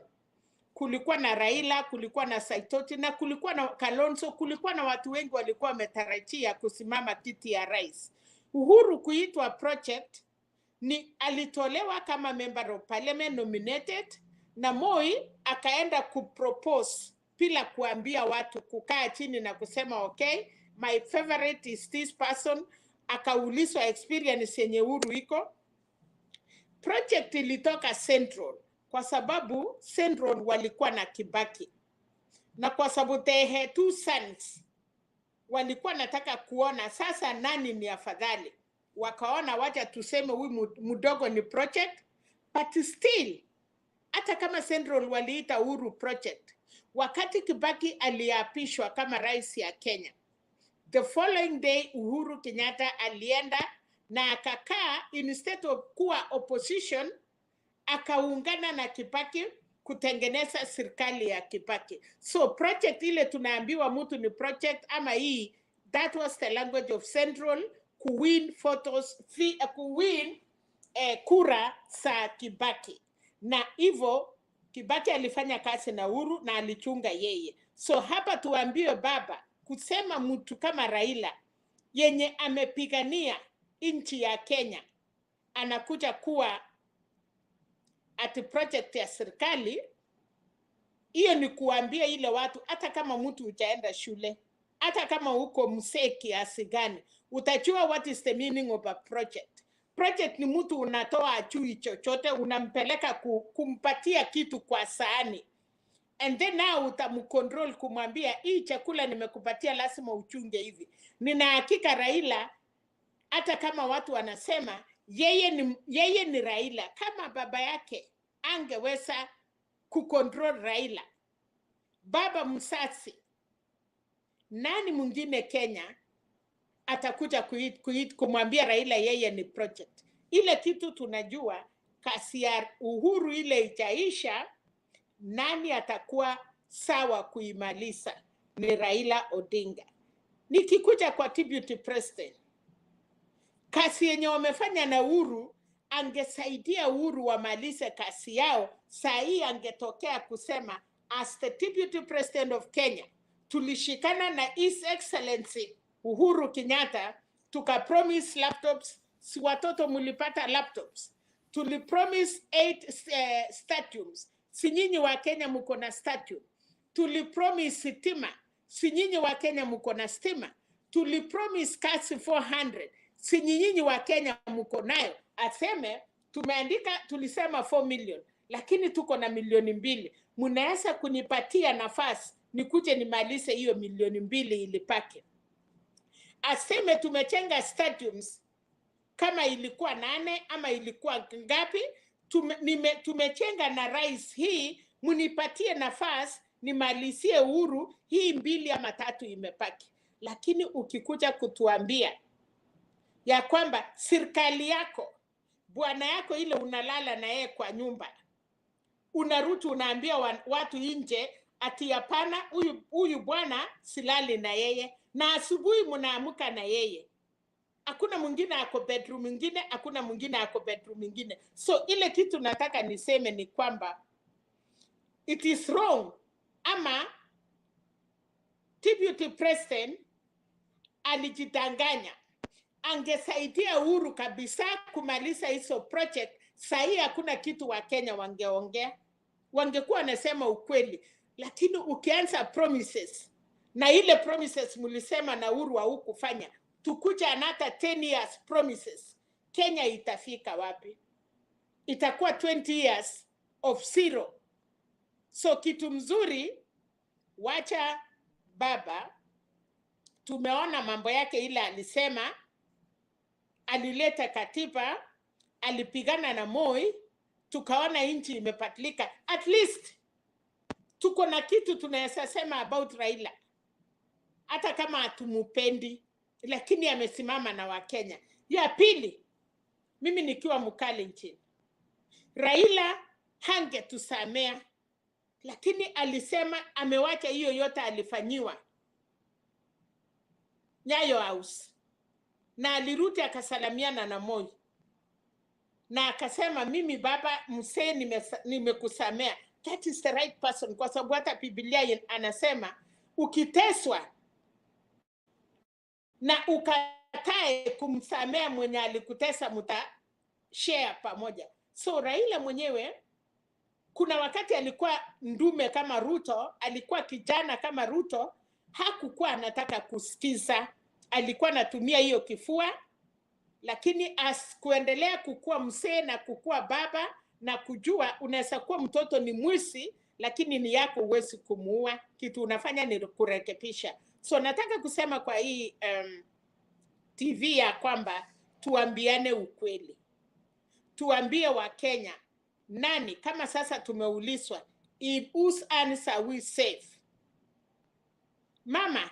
kulikuwa na Raila, kulikuwa na Saitoti, na kulikuwa na Kalonzo, kulikuwa na watu wengi walikuwa wametarajia kusimama kiti ya rais. Uhuru kuitwa project ni alitolewa kama member of parliament nominated, na Moi akaenda kupropose bila kuambia watu, kukaa chini na kusema okay, my favorite is this person. Akaulizwa experience yenye Uhuru iko. Project ilitoka Central kwa sababu Central walikuwa na Kibaki, na kwa sababu they had 2 sons, walikuwa nataka kuona sasa nani ni afadhali. Wakaona wacha tuseme huyu mdogo ni project, but still hata kama Central waliita Uhuru project, wakati Kibaki aliapishwa kama rais ya Kenya, the following day Uhuru Kenyatta alienda na akakaa, instead of kuwa opposition akaungana na Kibaki kutengeneza serikali ya Kibaki. So project ile tunaambiwa mtu ni project ama hii, that was the language of Central, kuwin photos, kuwin kura za Kibaki. Na hivyo Kibaki alifanya kazi na Uhuru na alichunga yeye. So hapa tuambiwe baba, kusema mtu kama Raila yenye amepigania nchi ya Kenya anakuja kuwa ati project ya serikali, hiyo ni kuambia ile watu, hata kama mtu hujaenda shule, hata kama uko msee kiasi gani, utajua what is the meaning of a project. Project ni mtu unatoa achui chochote, unampeleka kumpatia kitu kwa sahani. And then now utamcontrol kumwambia, hii chakula nimekupatia lazima uchunge hivi. Nina hakika Raila, hata kama watu wanasema yeye ni Raila, kama baba yake angeweza kucontrol Raila, baba msasi, nani mwingine Kenya atakuja kumwambia Raila yeye ni project? Ile kitu tunajua kasi ya Uhuru ile itaisha, nani atakuwa sawa kuimaliza? Ni Raila Odinga. Nikikuja kwa deputy president, kasi yenye wamefanya na Uhuru, angesaidia Uhuru wamalize kasi yao, saa hii angetokea kusema, as the deputy president of Kenya, tulishikana na His Excellency Uhuru Kenyatta, tukapromise laptops, si watoto mulipata laptops, tulipromise 8 stadiums, si nyinyi wa Kenya mko na stadium, tulipromise stima, si nyinyi wa Kenya mko na stima, tulipromise kasi 400, si nyinyi wa Kenya mko nayo. Aseme tumeandika, tulisema 4 million, lakini tuko na milioni 2, mnaweza kunipatia nafasi nikuje nimalize hiyo milioni 2 ilipake. Aseme tumechenga stadiums, kama ilikuwa 8 ama ilikuwa ngapi, tumechenga na rais hii, munipatie nafasi nimalizie Uhuru, hii 2 ama 3 imepaki. Lakini ukikuja kutuambia ya kwamba serikali yako, bwana yako ile unalala na yeye kwa nyumba, unarudi unaambia watu nje ati hapana, huyu bwana silali na yeye, na asubuhi mnaamka na yeye, hakuna mwingine ako bedroom mwingine, hakuna mwingine ako bedroom mwingine. So ile kitu nataka niseme ni kwamba it is wrong, ama deputy president alijidanganya. Angesaidia Uhuru kabisa kumaliza hizo project, sahi hakuna kitu wa Kenya wangeongea, wangekuwa nasema ukweli. Lakini ukianza promises, na ile promises mulisema na Uhuru haukufanya, tukuja another 10 years promises, Kenya itafika wapi? Itakuwa 20 years of zero. So kitu mzuri, wacha baba, tumeona mambo yake ile alisema, alileta katiba, alipigana na Moi, tukaona nchi imepatilika. At least tuko na kitu tunaweza sema about Raila, hata kama hatumupendi, lakini amesimama na Wakenya. Ya pili, mimi nikiwa mkali nchini, Raila hangetusamea, lakini alisema amewacha hiyo yote alifanyiwa Nyayo House, na alirudi akasalamiana na Moi na akasema mimi baba msee nimekusamea. That is the right person, kwa sababu hata Biblia anasema ukiteswa na ukatae kumsamea mwenye alikutesa, share pamoja. So Raila mwenyewe kuna wakati alikuwa ndume kama Ruto, alikuwa kijana kama Ruto, hakukuwa anataka kusikiza, alikuwa anatumia hiyo kifua. Lakini kuendelea kukua msee na kukua baba na kujua unaweza kuwa mtoto ni mwisi, lakini ni yako huwezi kumuua, kitu unafanya ni kurekebisha. So nataka kusema kwa hii TV ya kwamba tuambiane ukweli, tuambie wa Kenya nani, kama sasa tumeulizwa in whose hands are we safe. Mama,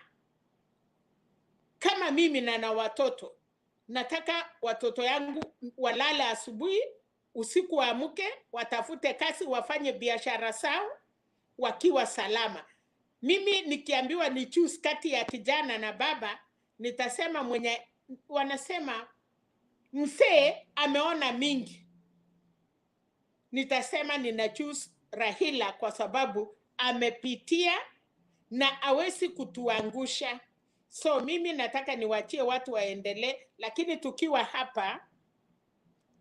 kama mimi na watoto, nataka watoto yangu walala asubuhi usiku waamke, watafute kazi, wafanye biashara zao wakiwa salama. Mimi nikiambiwa ni choose kati ya kijana na baba, nitasema mwenye wanasema mzee ameona mingi. Nitasema nina choose Raila kwa sababu amepitia na hawezi kutuangusha. So mimi nataka niwachie watu waendelee, lakini tukiwa hapa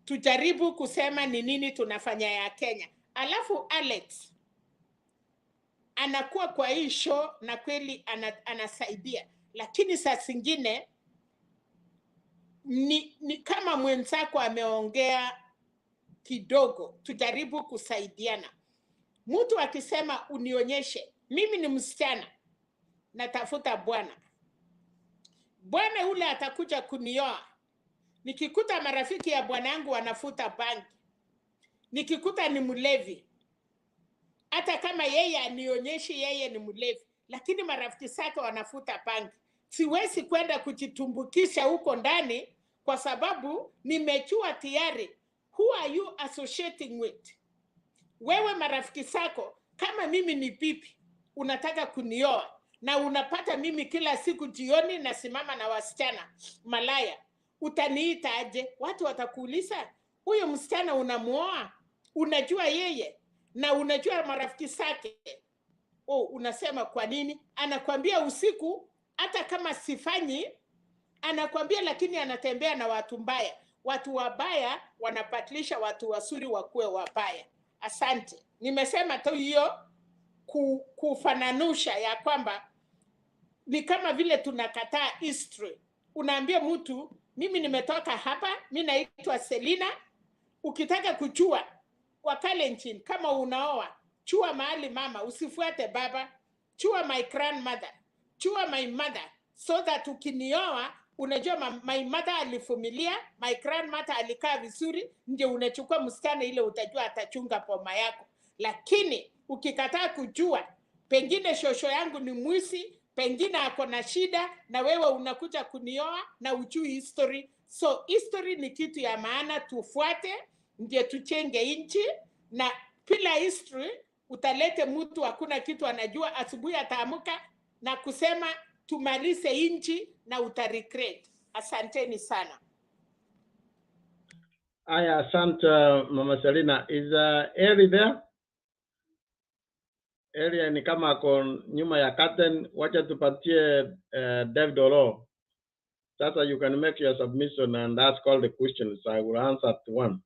tujaribu kusema ni nini tunafanya ya Kenya. Alafu Alex anakuwa kwa hii show na kweli anasaidia, lakini saa zingine ni kama mwenzako ameongea kidogo, tujaribu kusaidiana. Mtu akisema unionyeshe, mimi ni msichana natafuta bwana, bwana ule atakuja kunioa. Nikikuta marafiki ya bwana yangu wanafuta bangi, nikikuta ni mlevi, hata kama yeye anionyeshi yeye ni mlevi, lakini marafiki zake wanafuta bangi, siwezi kwenda kujitumbukisha huko ndani kwa sababu nimechua tayari. Who are you associating with? Wewe marafiki zako, kama mimi ni pipi, unataka kunioa na unapata mimi kila siku jioni nasimama na wasichana malaya, utaniita aje? Watu watakuuliza, huyo msichana unamuoa, unajua yeye na unajua marafiki zake. Oh, unasema kwa nini? Anakwambia usiku, hata kama sifanyi, anakwambia lakini anatembea na watu mbaya. Watu wabaya wanapatilisha watu wazuri wakuwe wabaya. Asante. Nimesema tu hiyo kufananusha ya kwamba ni kama vile tunakataa history. Unaambia mtu, mimi nimetoka hapa, mimi naitwa Selina. Ukitaka kuchua wakale nchini, kama unaoa, chua mahali mama, usifuate baba. Chua my grandmother, chua my mother, so that ukinioa, unajua my mother alifumilia, my grandmother alikaa vizuri, ndio unachukua msichana ile utajua atachunga poma yako. Lakini ukikataa kujua, pengine shosho yangu ni mwisi, pengine ako na shida, na wewe unakuja kunioa na ujui history. So history ni kitu ya maana, tufuate ndio tuchenge nchi. Na bila history utalete mtu hakuna kitu anajua, asubuhi ataamka na kusema tumalize nchi na utaregret. Asanteni sana. Aya, asante Mama Selina. Is Eri there? Eri ni kama ako nyuma ya curtain. Wacha tupatie David Olo. Sasa you can make your submission and ask all the questions. I will answer to one.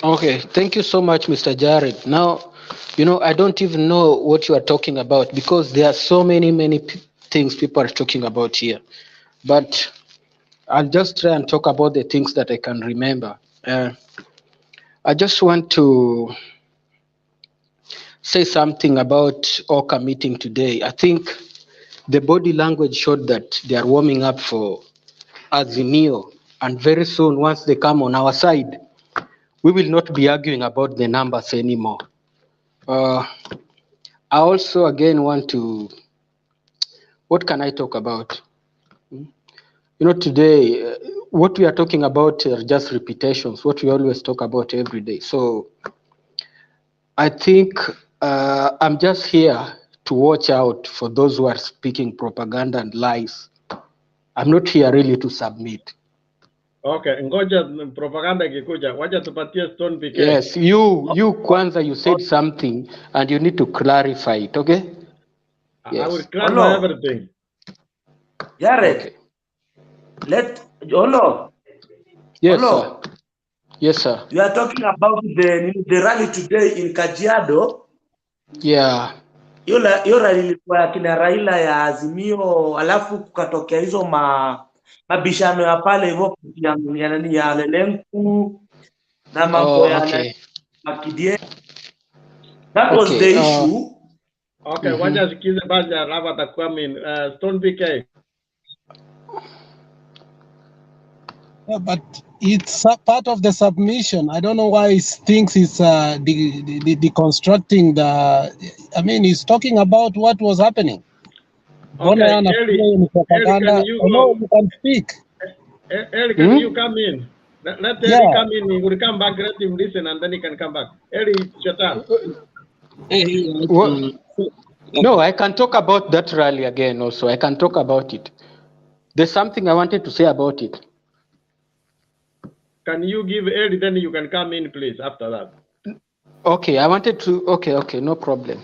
Okay, thank you so much, Mr. Jared. Now, I don't even know what you are talking about because there are so many things people are talking about here. But I'll just try and talk about the things that I can remember. I just want to say something about Oka meeting today. I think the body language showed that they are warming up for Azimio. And very soon, once they come on our side, we will not be arguing about the numbers anymore. I also, again, want to, what can I talk about? Today, what we are talking about are just repetitions, what we always talk about every day. So I think I'm just here to watch out for those who are speaking propaganda and lies. I'm not here really to submit. Okay, ngoja propaganda ikikuja, wacha tupatie Stone PK. Yes, you Kwanza, you said something and you need to clarify it, okay? Yes. I will clarify everything. Jared, okay. Olo. Yes, Olo. sir. Yes, sir. You are talking about the rally today in Kajiado. Yeah. Hiyo rally ilikuwa ya kina Raila ya Azimio, alafu kukatokea hizo mabishano ya pale hivyo ya Lelenku na mambo ya Makidie. That was the issue. Okay, wacha sikize basi alafu atakuwa Stone PK. Yeah, but it's a part of the submission. I don't know why he thinks it's deconstructing the. I mean, he's talking about what was happening. Okay, Ellie, can you you can speak. Eric, can you come in? Let Eric come in. He will come back, let him listen, and then he can come back. Eric, it's your turn. No, I can talk about that rally again also. I can talk about it. There's something I wanted to say about it. Can you give Eric, then you can come in, please, after that. Okay, I wanted to, okay, no problem.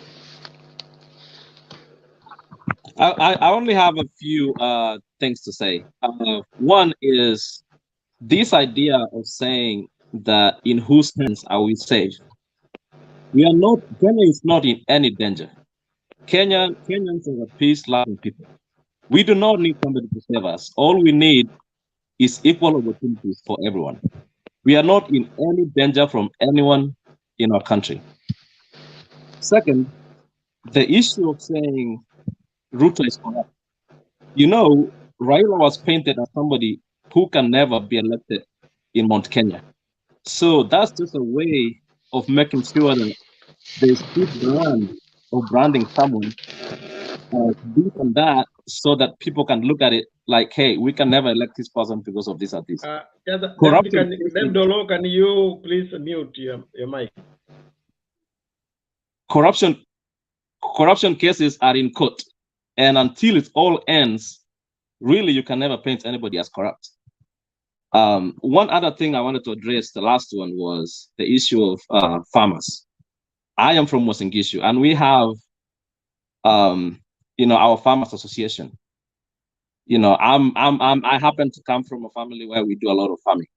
I only have a few things to say. One is this idea of saying that in whose hands are we safe? We are not, Kenya is not in any danger. Kenyans are a peace-loving people. We do not need somebody to save us. All we need is equal opportunities for everyone. We are not in any danger from anyone in our country. Second, the issue of saying Ruto is corrupt. You know, Raila was painted as somebody who can never be elected in Mount Kenya. So that's just a way of making sure that there's this brand of branding someone this and that, so that people can look at it like, hey, we can never elect this person because of this or this. Corruption. Can you please mute your mic? Corruption cases are in court, and until it all ends, really, you can never paint anybody as corrupt. One other thing I wanted to address, the last one, was the issue of farmers. I am from Mosingishu, and we have, our farmers association. I happen to come from a family where we do a lot of farming,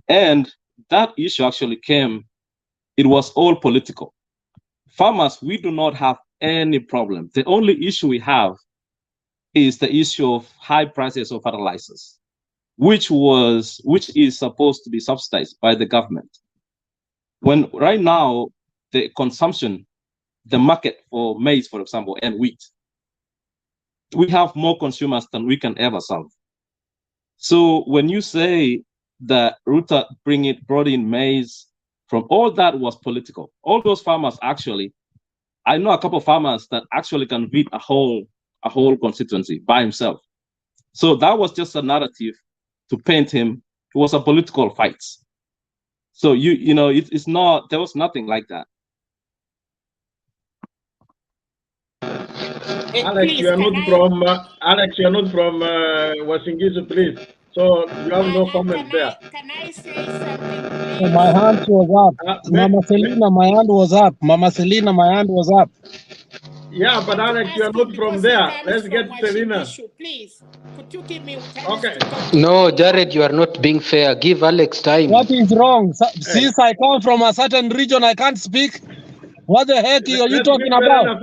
and that issue actually came. It was all political. Farmers, we do not have any problem. The only issue we have is the issue of high prices of fertilizers, which is supposed to be subsidized by the government. When right now the consumption, the market for maize, for example, and wheat, we have more consumers than we can ever serve. So when you say that Ruto brought in maize, from all that was political. All those farmers actually, I know a couple of farmers that actually can beat a whole constituency by himself. So that was just a narrative to paint him. It was a political fight. So it's not. There was nothing like that. Alex, you are not from Wasingisu, please. So you have no comment there. Can I say something, My hand was up. Mama Selina, my hand was up. Mama Selina, my hand was up. Yeah, but Alex, you are not from there. Let's get Selina. Please, could you give me a chance Okay. to talk? No, Jared, you are not being fair. Give Alex time. What is wrong? Since I come from a certain region, I can't speak. What the heck are you talking about?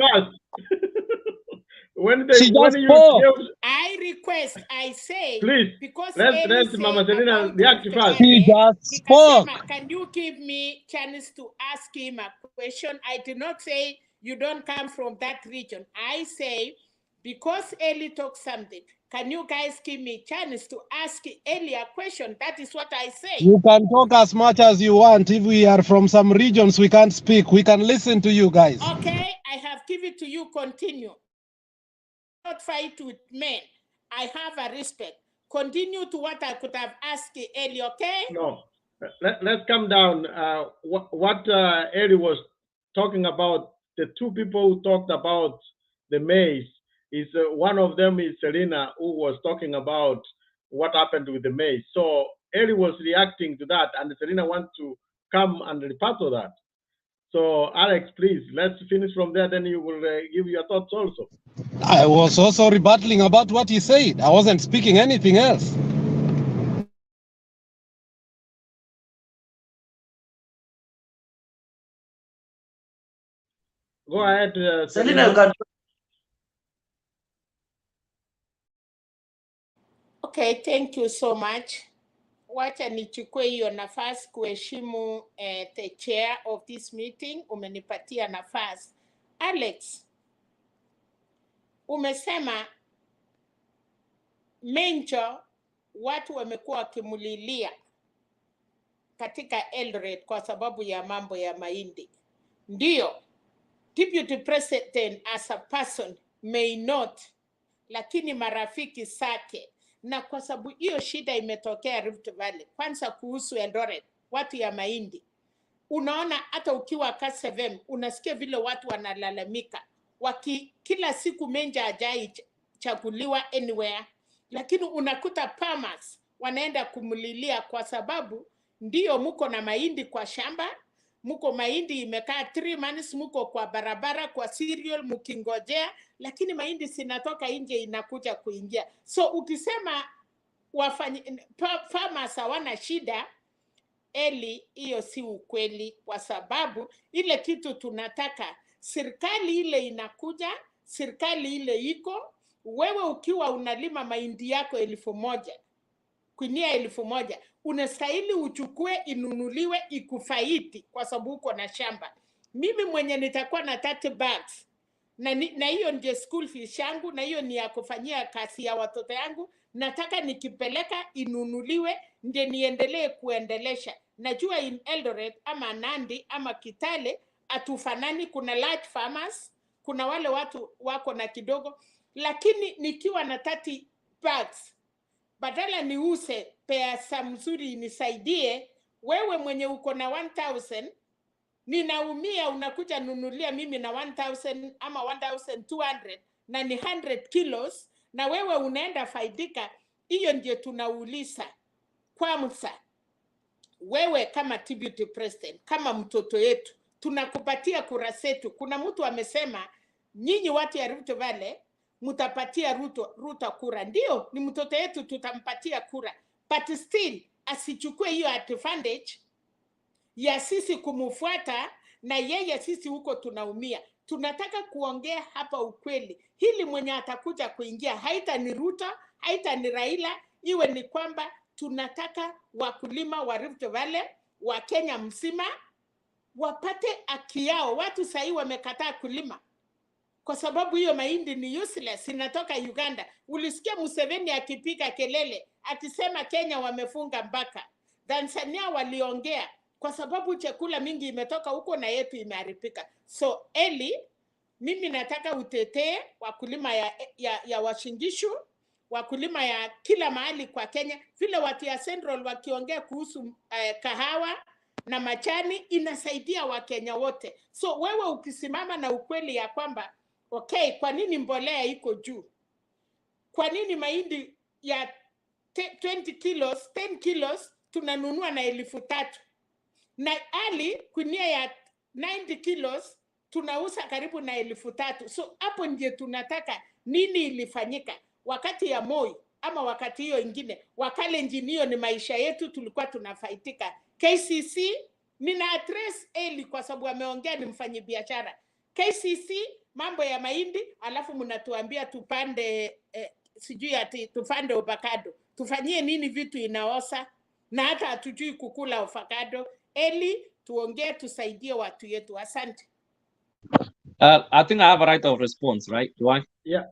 She just spoke. I request, I say, please, because let Mama Selina react first. She just spoke. Can you give me chance to ask him a question? I did not say you don't come from that region. I say, because Eli talked something, can you guys give me chance to ask Eli a question? That is what I say. You can talk as much as you want. If we are from some regions, we can't speak. We can listen to you guys. Okay, I have given it to you. Continue. Not fight with men. I have a respect. Continue to what I could have asked Eli, okay? No. Let's come down. What Eli was talking about, the two people who talked about the maize, is one of them is Selina, who was talking about what happened with the maize. So Eli was reacting to that, and Selina wants to come and report to that. So Alex, please, let's finish from there, then you will give your thoughts also. I was also rebuttaling about what he said. I wasn't speaking anything else. Go ahead, Selina. Okay, thank you so much. Wacha nichukue hiyo nafasi kuheshimu the chair of this meeting. Umenipatia nafasi. Alex, umesema Menjo watu wamekuwa wakimulilia katika Eldoret kwa sababu ya mambo ya mahindi. Ndio, Deputy President as a person may not, lakini marafiki zake na kwa sababu hiyo shida imetokea Rift Valley, kwanza kuhusu Eldoret, watu ya mahindi, unaona hata ukiwa Kasevem unasikia vile watu wanalalamika, kila siku menja hajai chaguliwa anywhere, lakini unakuta farmers wanaenda kumlilia kwa sababu ndio muko na mahindi kwa shamba, muko mahindi imekaa 3 months, muko kwa barabara kwa cereal mukingojea, lakini mahindi sinatoka nje inakuja kuingia. So ukisema farmers hawana shida, Eli, hiyo si ukweli, kwa sababu ile kitu tunataka, serikali ile inakuja, serikali ile iko, wewe ukiwa unalima mahindi yako 1,000, kunia 1,000, unastahili uchukue inunuliwe ikufaidi kwa sababu uko na shamba. Mimi mwenye nitakuwa na 30 bags, na hiyo ndio school fees yangu, na hiyo ni ya kufanyia kazi ya watoto yangu, nataka nikipeleka inunuliwe ndio niendelee kuendelesha. Najua in Eldoret ama Nandi ama Kitale atufanani, kuna large farmers, kuna wale watu wako na kidogo, lakini nikiwa na 30 bags, badala niuse pesa mzuri inisaidie, wewe mwenye uko na 1,000 ninaumia, unakuja nunulia mimi na 1,000 ama 1,200 na ni 100 kilos, na wewe unaenda faidika. Hiyo ndio tunauliza. Kwanza wewe kama deputy president, kama mtoto yetu, tunakupatia kura zetu. Kuna mtu amesema nyinyi watu ya Rift Valley mtapatia Ruto kura. Ndio, ni mtoto yetu, tutampatia kura, but still asichukue hiyo advantage ya sisi kumfuata na yeye sisi huko tunaumia. Tunataka kuongea hapa ukweli. Hili mwenye atakuja kuingia haita ni Ruto, haita ni Raila, iwe ni kwamba tunataka wakulima wa Rift Valley, wa Kenya mzima wapate haki yao. Watu sahi wamekataa kulima kwa sababu hiyo mahindi ni useless, inatoka Uganda. Ulisikia Museveni akipiga kelele akisema Kenya wamefunga mpaka. Tanzania waliongea kwa sababu chakula mingi imetoka huko na yetu imeharibika. So Eli, mimi nataka utetee wakulima ya Washingishu, wakulima ya kila mahali kwa Kenya. Vile watu ya Central wakiongea kuhusu kahawa na majani, inasaidia Wakenya wote. So wewe ukisimama na ukweli ya kwamba okay, kwa nini mbolea iko juu? Kwa nini mahindi ya 20 kilos, 10 kilos tunanunua na 3,000? Na ali kunia ya 90 kilos tunauza karibu na 3,000. So hapo ndio tunataka nini ilifanyika wakati ya Moi ama wakati hiyo ingine. Wakalenjin, hiyo ni maisha yetu, tulikuwa tunafaitika. KCC nina address Eli kwa sababu ameongea ni mfanyi biashara. KCC mambo ya mahindi, alafu mnatuambia tupande sijui ati tupande avocado. Tufanyie nini vitu inaosa na hata hatujui kukula avocado? Eli, tuongee tusaidie watu yetu. Asante. I think I have a right of response, right? Do I? Yeah.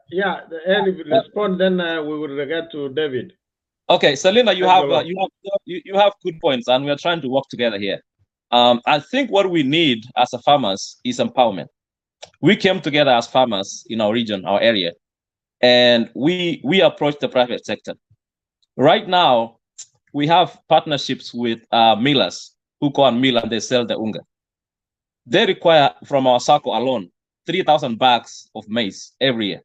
Eli respond, then we will get to David. Okay, Selena, you have good points, and we are trying to work together here. I think what we need as a farmers is empowerment. We came together as farmers in our region, our area, and we approached the private sector. Right now, we have partnerships with millers who go and mill and they sell the unga. They require from our circle alone 3,000 bags of maize every year.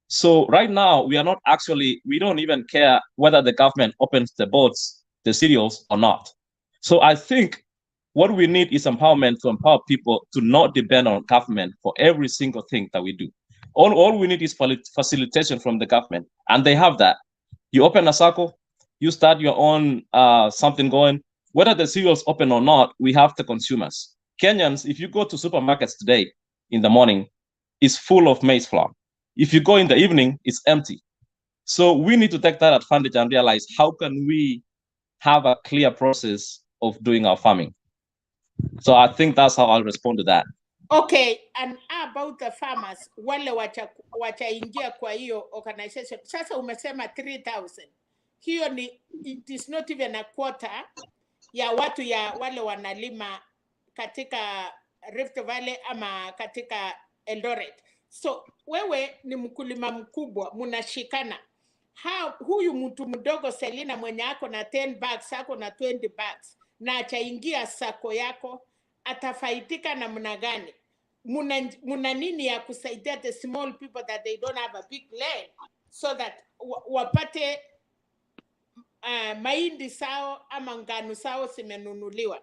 So right now, we don't even care whether the government opens the boats, the cereals or not. So I think what we need is empowerment, to empower people to not depend on government for every single thing that we do. All we need is facilitation from the government, and they have that. You open a circle, you start your own something going. Whether the cereals open or not, we have the consumers. Kenyans, if you go to supermarkets today in the morning, it's full of maize flour. If you go in the evening, it's empty. So we need to take that advantage and realize, how can we have a clear process of doing our farming? So I think that's how I'll respond to that. Okay, and about the farmers, wale wachaingia kwa hiyo organization. Sasa umesema 3,000. Hiyo ni, it is not even a quarter ya watu ya wale wanalima katika Rift Valley ama katika Eldoret. So wewe ni mkulima mkubwa, munashikana. huyu mtu mdogo Selina mwenye ako na 10 bags, ako na 20 bags, na achaingia sako yako, atafaitika namna gani? Muna nini ya kusaidia the small people that they don't have a big land, so that wapate mahindi sao ama ngano sao zimenunuliwa?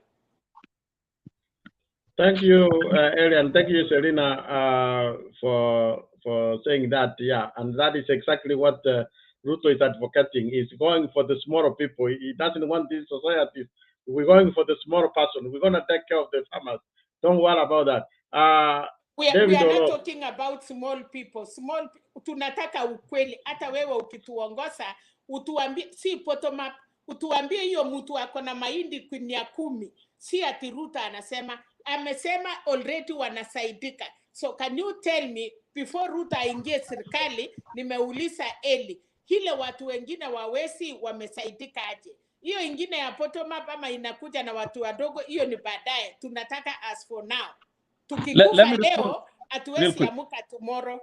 Thank you, Arian. Thank you, Selina, for saying that. Yeah, and that is exactly what Ruto is advocating. He's going for the smaller people. He doesn't want these societies. We're going for the smaller person. We're going to take care of the farmers. Don't worry about that. We David are not Olo. talking about small people. Tunataka ukweli. Hata wewe ukituongoza, utuambie, si bottom up, utuambie hiyo mtu ako na mahindi kunia 10. Si ati Ruto anasema, amesema already wanasaidika. So can you tell me, before Ruto aingie serikali, nimeuliza Eli, hile watu wengine wawezi wamesaidika aje? Hiyo ingine ya bottom up ama inakuja na watu wadogo, hiyo ni baadaye. Tunataka as for now. Let me respond real quick. Tomorrow.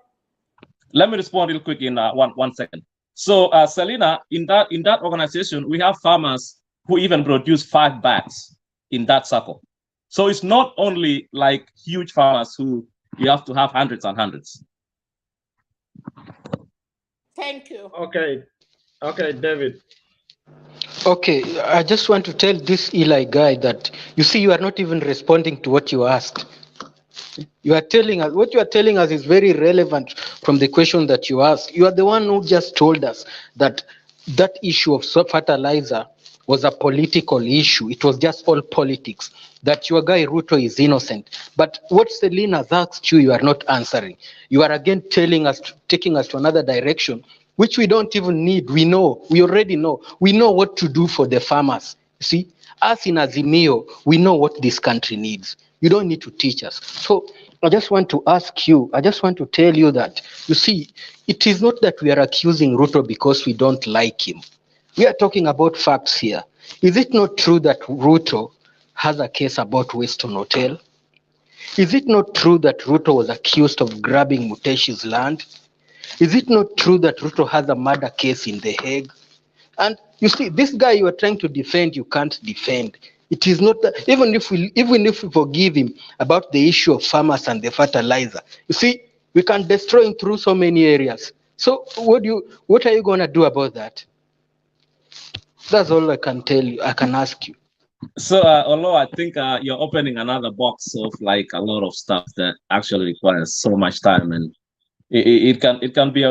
Let me respond real quick in one second. So, Selina, in that organization, we have farmers who even produce 5 bags in that circle. So it's not only like huge farmers who you have to have hundreds and hundreds. Thank you. Okay, David. Okay, I just want to tell this Eli guy that, you see, you are not even responding to what you asked. You are telling us, what you are telling us is very relevant from the question that you asked. You are the one who just told us that that issue of fertilizer was a political issue. It was just all politics. That your guy Ruto is innocent. But what Selina has asked you, you are not answering. You are again telling us, taking us to another direction, which we don't even need. We know, we already know. We know what to do for the farmers. See, us in Azimio, we know what this country needs. You don't need to teach us. So I just want to ask you, I just want to tell you that, you see, it is not that we are accusing Ruto because we don't like him. We are talking about facts here. Is it not true that Ruto has a case about Western Hotel? Is it not true that Ruto was accused of grabbing Muteshi's land? Is it not true that Ruto has a murder case in The Hague? And you see, this guy you are trying to defend, you can't defend. It is not that, even if we forgive him about the issue of farmers and the fertilizer, you see, we can destroy him through so many areas. So what are you going to do about that? That's all I can tell you. I can ask you. So, although I think you're opening another box of like a lot of stuff that actually requires so much time, and it can be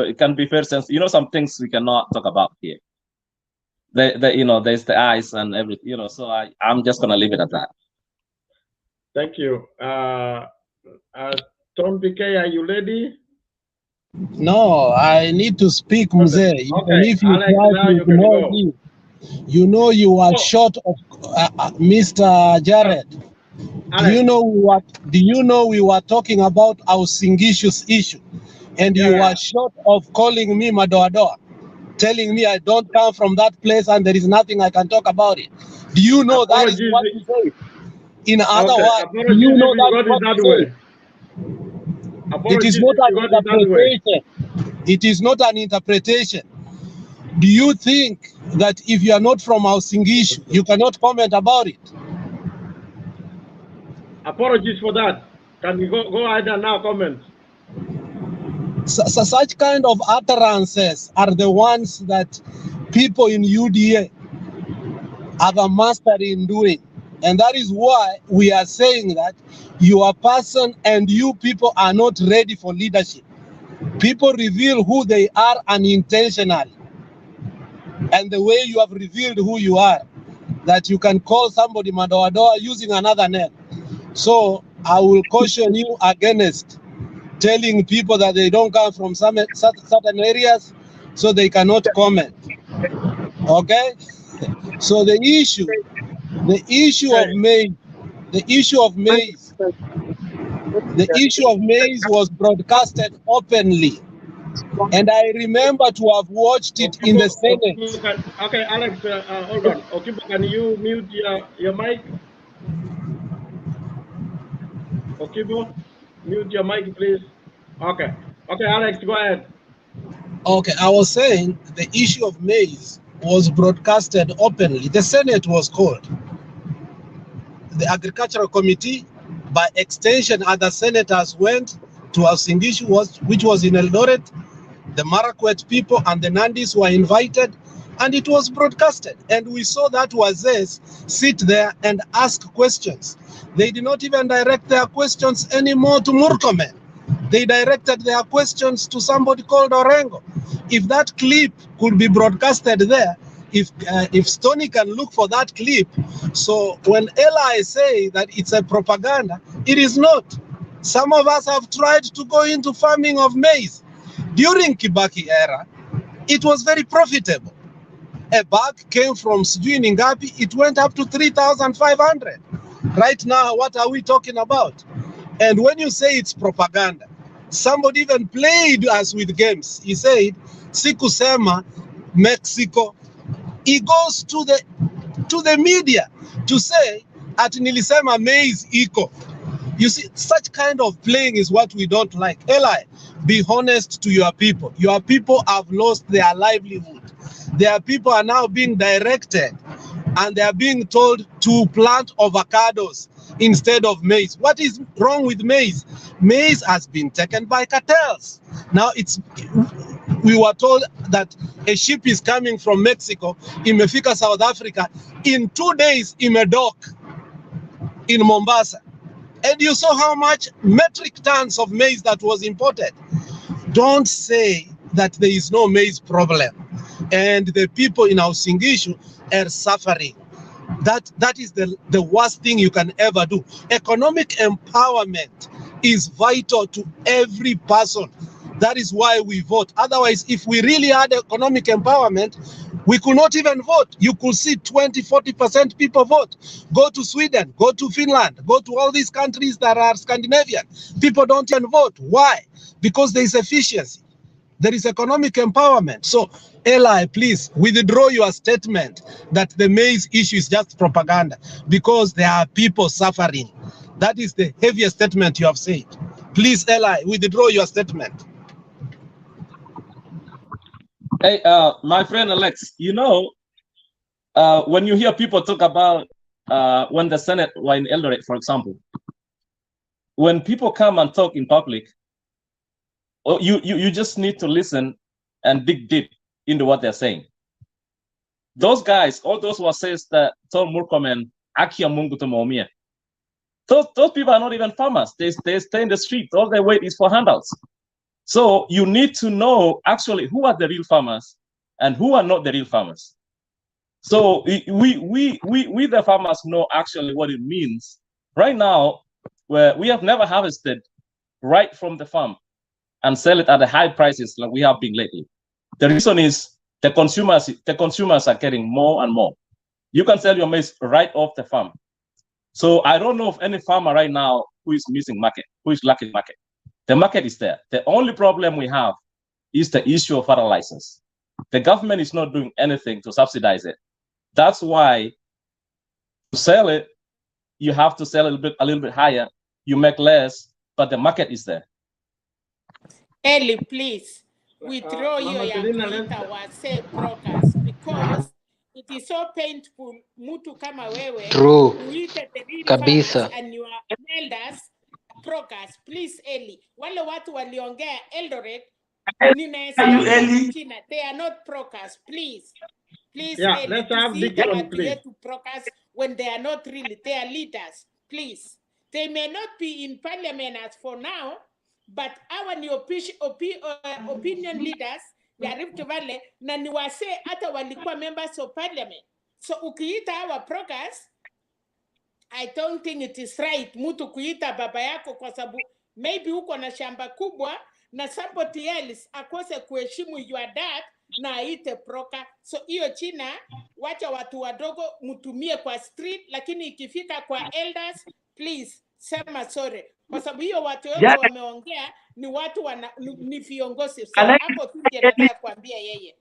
very sensitive. You know, some things we cannot talk about here. There's the eyes and everything. So I'm just gonna leave it at that. Thank you. Tom PK, are you ready? No, I need to speak, Mzee. Okay, Even if you Alex, try now to you can ignore go. me, you know you are short of Mr. Jared. Do you know we were talking about our Singishus issue, and you are short of calling me Madoadoa, telling me I don't come from that place and there is nothing I can talk about it. Do you know that is what you say? In other words, do you know that is what you say? It is not an interpretation. It is not an interpretation. Do you think that if you are not from our Singish, you cannot comment about it? Apologies for that. Can you go ahead and now comment? Such kind of utterances are the ones that people in UDA have a mastery in doing. And that is why we are saying that your person and you people are not ready for leadership. People reveal who they are unintentionally. And the way you have revealed who you are, that you can call somebody Madoadoa using another name. So I will caution you against telling people that they don't come from some certain areas so they cannot comment. Okay? So the issue of maize was broadcasted openly. And I remember to have watched it in the Senate. Okay, Alex, hold on. Okay, can you mute your mic? Okay, mute your mic, please. Okay, Alex, go ahead. Okay, I was saying the issue of maize was broadcasted openly. The Senate was called. The Agricultural Committee, by extension, other senators went to Singishu, which was in Eldoret. The Marakwet people and the Nandis were invited, and it was broadcasted. And we saw that Wazes sit there and ask questions. They did not even direct their questions anymore to Murkomen. They directed their questions to somebody called Orengo. If that clip could be broadcasted there, if Stoney can look for that clip, so when Eli say that it's a propaganda, it is not. Some of us have tried to go into farming of maize. During Kibaki era, it was very profitable. A bag came from Sijui Ngapi, it went up to 3,500. Right now, what are we talking about? And when you say it's propaganda, somebody even played us with games. He said, Sikusema, Mexico. He goes to the media to say, at nilisema maize iko. You see, such kind of playing is what we don't like. Eli, be honest to your people. Your people have lost their livelihood. Their people are now being directed and they are being told to plant avocados instead of maize. What is wrong with maize? Maize has been taken by cartels. Now we were told that a ship is coming from Mexico, imefika South Africa, in 2 days imedock in Mombasa. And you saw how much metric tons of maize that was imported. Don't say that there is no maize problem and the people in our Singishu are suffering. That is the worst thing you can ever do. Economic empowerment is vital to every person. That is why we vote. Otherwise, if we really had economic empowerment, we could not even vote. You could see 20-40% people vote. Go to Sweden, go to Finland, go to all these countries that are Scandinavian. People don't even vote. Why? Because there is efficiency. There is economic empowerment. So, Eli, please withdraw your statement that the maize issue is just propaganda, because there are people suffering. That is the heaviest statement you have said. Please, Eli, withdraw your statement. Hey, my friend Alex, you know, when you hear people talk about when the Senate were in Eldoret, for example, when people come and talk in public, you just need to listen and dig deep into what they're saying. Those guys, all those who says that Tom Murkomen, Akia Mungu Tomomia, those people are not even farmers. They stay in the street. All they wait is for handouts. So you need to know actually who are the real farmers and who are not the real farmers. So we the farmers know actually what it means. Right now, where we have never harvested right from the farm and sell it at the high prices like we have been lately. The reason is the consumers are getting more and more. You can sell your maize right off the farm. So I don't know of any farmer right now who is missing market, who is lacking market. The market is there. The only problem we have is the issue of fertilizers. The government is not doing anything to subsidize it. That's why to sell it, you have to sell a little bit higher. You make less, but the market is there. Eli, please withdraw your Yakuita wase brokers, because it is so painful. Mutu kama wewe, True. uite the real Kabisa. farmers and your elders brokers. Please, Eli, wale watu waliongea Eldoret, China, they are not brokers. Please, Yeah, Eli, let's have tusiite Dixon, watu please. yetu brokers when they are not really, they are leaders. Please, they may not be in parliament as for now, but our new opinion leaders ya Rift Valley na ni wase hata walikuwa members of parliament. So ukiita our brokers, I don't think it is right mutu kuita baba yako kwa sababu maybe uko na shamba kubwa na somebody else akose kuheshimu your dad na aite broker. So hiyo China, wacha watu wadogo mutumie kwa street, lakini ikifika kwa elders, please sema sorry, kwa sababu hiyo watu wote wameongea ni watu ni viongozi. So hapo tu ndiye nataka kuambia yeye.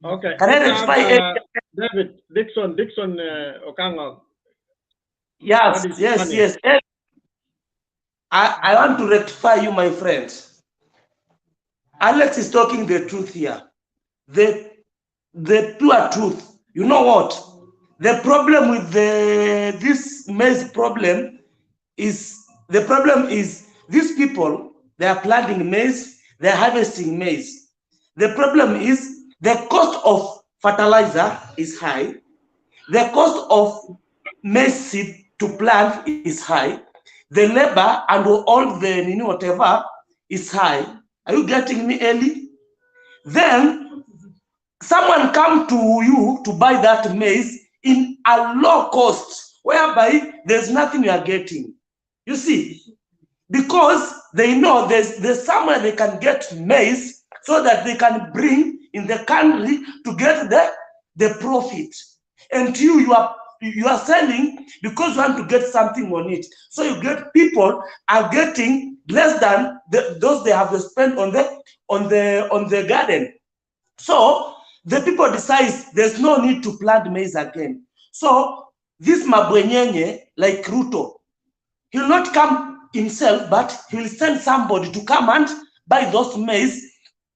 Okay. Let's have, David Dixon Okango. Yes. I want to rectify you, my friend. Alex is talking the truth here. The pure truth. You know what? The problem with this maize problem is, these people, they are planting maize, they are harvesting maize. The problem is the cost of fertilizer is high. The cost of maize seed to plant is high. The labor and all the whatever is high. Are you getting me, Ellie? Then someone come to you to buy that maize in a low cost, whereby there's nothing you are getting. You see, because they know there's somewhere they can get maize so that they can bring in the country to get the profit. And you are selling because you want to get something on it. So you get, people are getting less than those they have spent on the garden. So the people decide there's no need to plant maize again. So this mabwenyenye, like Ruto, he'll not come himself, but he'll send somebody to come and buy those maize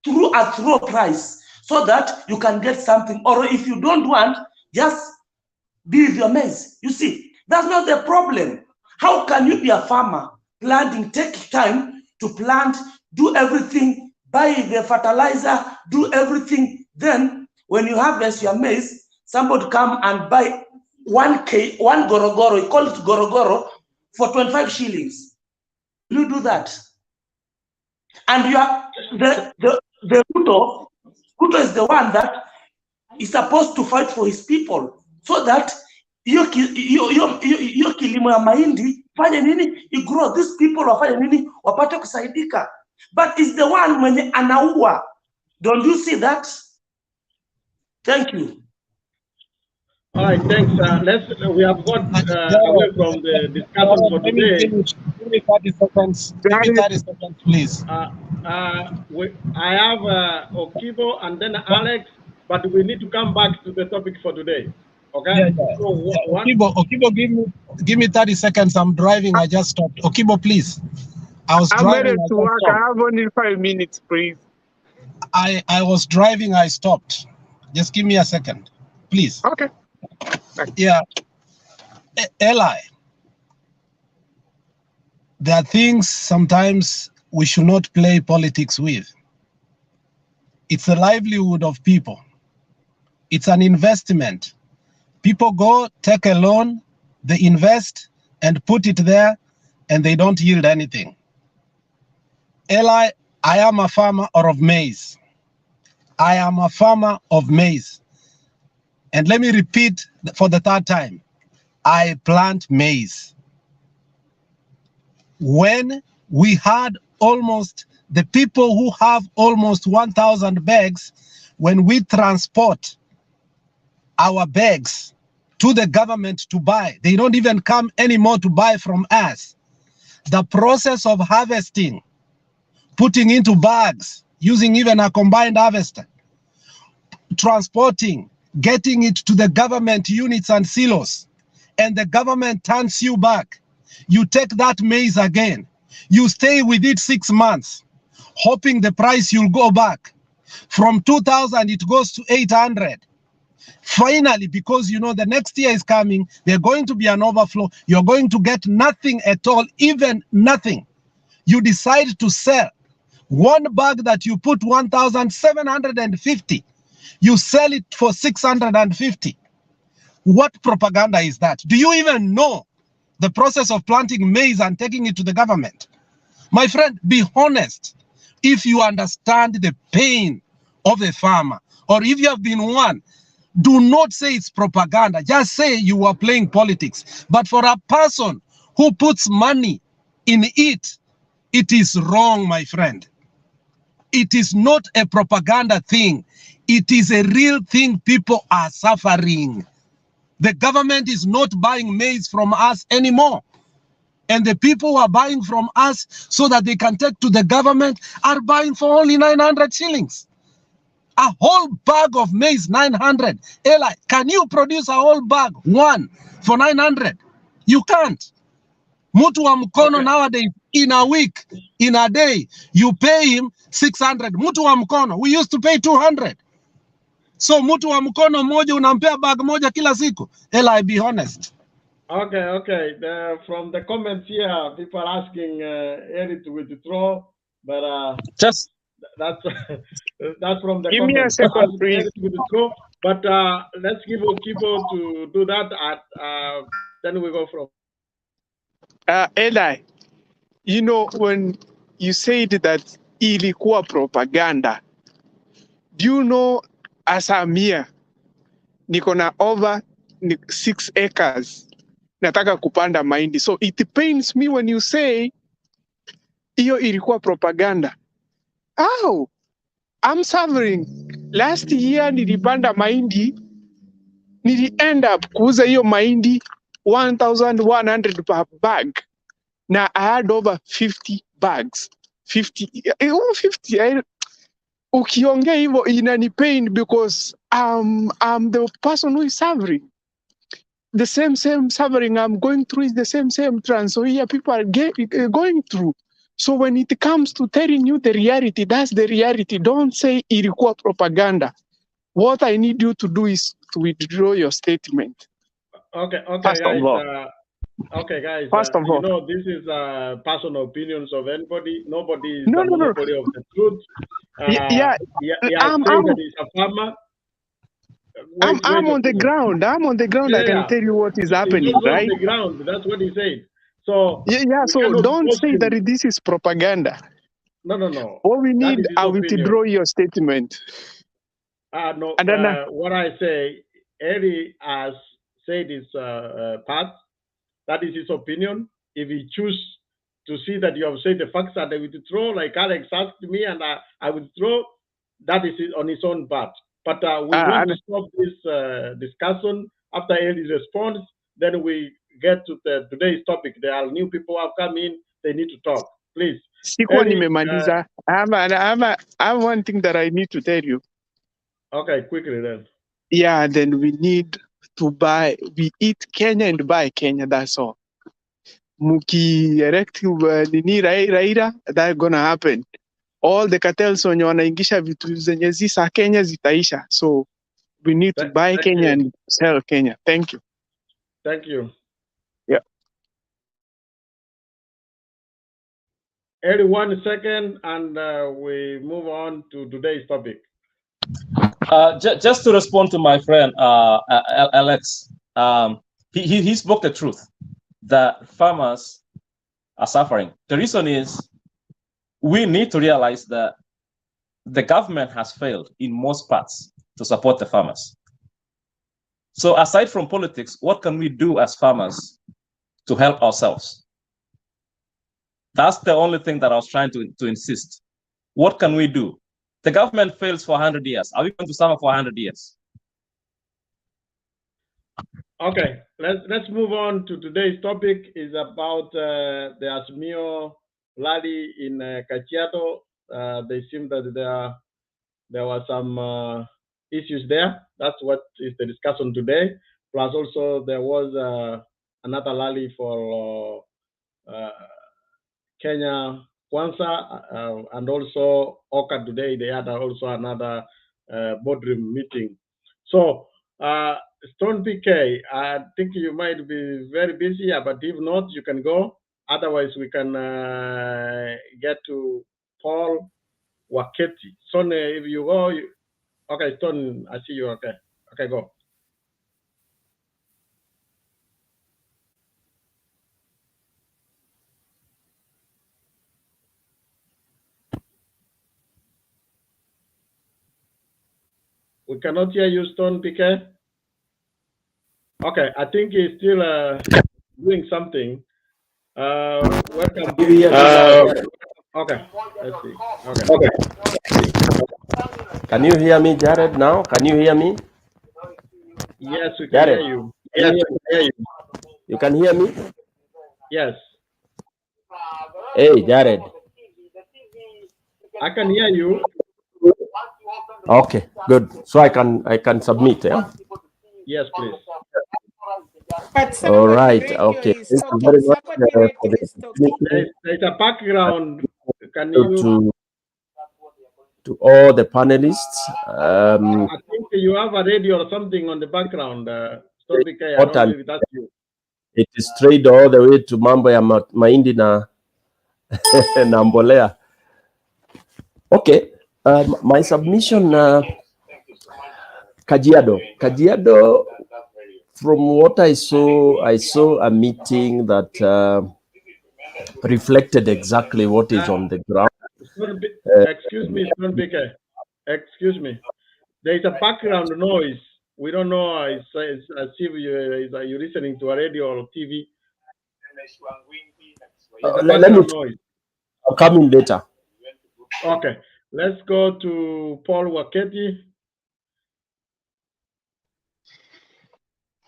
through a throw price so that you can get something. Or if you don't want, just be with your maize. You see, that's not the problem. How can you be a farmer, planting, take time to plant, do everything, buy the fertilizer, do everything. Then when you harvest your maize, somebody come and buy one gorogoro, you call it gorogoro, for 25 shillings. You do that. And you are the Ruto is the one that is supposed to fight for his people, so that hiyo kilimo ya mahindi fanye nini igrow, these people wafanye nini wapate kusaidika, but is the one mwenye anaua. Don't you see that? Thank you. All right, thanks. We have got away from the discussion for today. Give me 30 seconds. Give me 30 seconds, please. I have Okibo and then Alex, but we need to come back to the topic for today. Okay. Yeah. So Okibo, give me 30 seconds. I'm driving. I just stopped. Okibo, please. I'm ready to work. I have only 5 minutes, please. I was driving. I stopped. Just give me a second, please. Okay. Yeah. Eli, there are things sometimes we should not play politics with. It's the livelihood of people. It's an investment. People go take a loan, they invest and put it there, and they don't yield anything. Eli, I am a farmer of maize. I am a farmer of maize. And let me repeat for the third time. I plant maize. When we had almost, the people who have almost 1,000 bags, when we transport our bags to the government to buy, they don't even come anymore to buy from us. The process of harvesting, putting into bags, using even a combined harvester, transporting, getting it to the government units and silos, and the government turns you back. You take that maize again. You stay with it 6 months, hoping the price you'll go back. From 2,000, it goes to 800. Finally, because you know the next year is coming, there's going to be an overflow. You're going to get nothing at all, even nothing. You decide to sell. One bag that you put 1,750, you sell it for 650. What propaganda is that? Do you even know the process of planting maize and taking it to the government? My friend, be honest. If you understand the pain of a farmer, or if you have been one, do not say it's propaganda. Just say you are playing politics. But for a person who puts money in it, it is wrong, my friend. It is not a propaganda thing. It is a real thing. People are suffering. The government is not buying maize from us anymore. And the people who are buying from us so that they can take to the government are buying for only 900 shillings. A whole bag of maize, 900. Eli, can you produce a whole bag, one, for 900? You can't. Mutu wa mkono nowadays, in a week, in a day, you pay him 600. Mtu wa mkono, we used to pay 200. So mtu wa mkono mmoja unampea bag moja kila siku. Hell, I be honest. Okay. From the comments here, people are asking Eric to withdraw, but just that's that's from the Give me a comments. second, please. Eric to withdraw, but let's give people to do that. Then we go from. Eli, you know, when you said that ilikuwa propaganda, do you know, as I'm here, niko na over 6 acres, nataka kupanda mahindi. So it pains me when you say hiyo ilikuwa propaganda. How? I'm suffering. Last year nilipanda mahindi, end up kuuza hiyo mahindi 1,100 per bag. Now I had over 50 bags. 50. Ukiongea hivyo inani pain because I'm the person who is suffering. The same suffering I'm going through is the same trans. So here people are going through. So when it comes to telling you the reality, that's the reality. Don't say ilikuwa propaganda. What I need you to do is to withdraw your statement. Okay, First guys. of all. First of all, you know, this is personal opinions of anybody. Nobody is no. monopoly of the truth. Yeah, I'm saying that he's a farmer. I'm on the ground. I'm on the ground. I can tell you what is happening, He's right? on the ground. That's what he said. So yeah. So don't say that this is propaganda. No. All we need, I will withdraw your statement. No. What I say, Eddie has said his part. That is his opinion. If he chooses to see that you have said the facts and I withdraw, like Alex asked me, and I withdraw, that is on his own part. But we want to stop this discussion after Eddie's response. Then we get to today's topic. There are new people who have come in. They need to talk. Please. Sikuwa nimemaliza. I have one thing that I need to tell you. Okay, quickly then. Yeah, then we need to buy. We eat Kenya and buy Kenya. That's all. Muki erect nini raila, that's gonna happen. All the cartels wenye wanaingisha vitu zenye zisa Kenya zitaisha. So we need to buy Kenya and sell Kenya. Thank you. Thank you. Yeah. 1 second, and we move on to today's topic. Just to respond to my friend Alex, he spoke the truth that farmers are suffering. The reason is we need to realize that the government has failed in most parts to support the farmers. So aside from politics, what can we do as farmers to help ourselves? That's the only thing that I was trying to insist. What can we do? The government fails for 100 years. Are we going to suffer for 100 years? Okay, let's move on to today's topic. Is about the Azimio rally in Kajiado. They seem that there were some issues there. That's what is the discussion today. Plus, also there was another rally for Kenya Kwanza, and also Oka today. They had also another boardroom meeting. So. Stone PK, I think you might be very busy, but if not, you can go. Otherwise, we can get to Paul Waketi. Stone, if you go, okay, Stone, I see you. Okay, go. We cannot hear you, Stone PK. Okay, I think he's still doing something. Welcome. Okay, let's see. Okay. Can you hear me, Jared, now? Can you hear me? Yes, we can Jared, hear you. You can hear me? Yes. Hey, Jared. I can hear you. Okay, good. So I can submit, yeah? Yes, please. All right. Okay. Thank you very much for the There's a background. Can you? to all the panelists. I think you have a radio or something on the background. Stop it, I don't know if that's you. It is straight all the way to mambo ya mahindi na na mbolea. Okay, my submission, Kajiado, from what I saw a meeting that reflected exactly what is on the ground. Excuse me, excuse me. There is a background noise. We don't know. It's as if you're listening to a radio or TV. Let me. Noise. I'll come in later. Okay, let's go to Paul Waketi.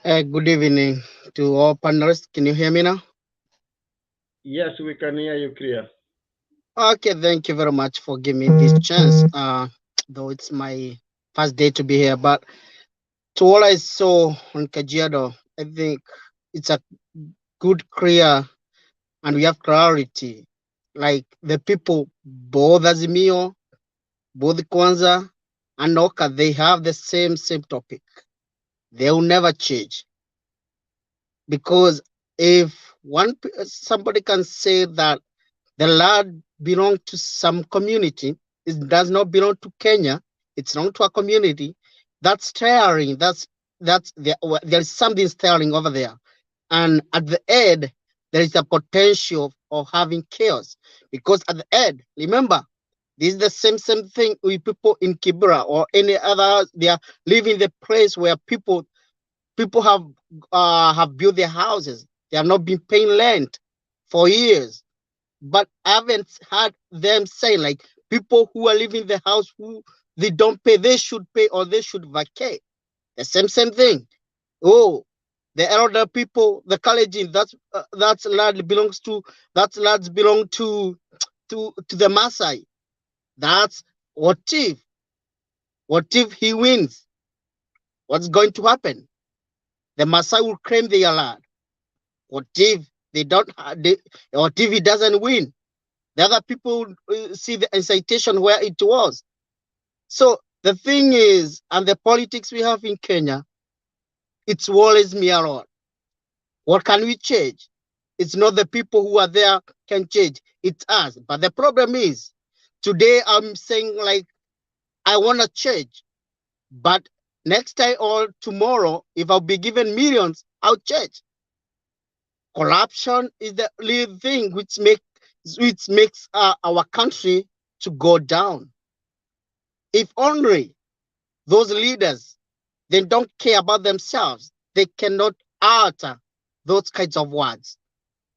Good evening to all panelists. Can you hear me now? Yes, we can hear you clear. Okay, thank you very much for giving me this chance. Though it's my first day to be here, but to all I saw on Kajiado, I think it's a good, clear, and we have clarity. Like the people, both Azimio, both Kwanza and Oka, they have the same topic. They will never change. Because if somebody can say that the land belongs to some community, it does not belong to Kenya, it's not to a community, that's stirring. There is something stirring over there. And at the end, there is a potential of having chaos. Because at the end, remember, this is the same thing with people in Kibera or any other. They are living the place where people have built their houses. They have not been paying rent for years. But I haven't heard them say like people who are living in the house who they don't pay, they should pay or they should vacate. The same thing. Oh, the elder people, the Kalenjin, that's land belongs to the Maasai. That's what if he wins? What's going to happen? The Maasai will claim their land. What if they don't? What if he doesn't win? The other people see the incitation where it was. So the thing is, and the politics we have in Kenya, it's always mirrored. What can we change? It's not the people who are there can change. It's us. But the problem is, today I'm saying like, I want to change. But next time or tomorrow, if I'll be given millions, I'll change. Corruption is the real thing which makes our country to go down. If only those leaders, they don't care about themselves, they cannot utter those kinds of words.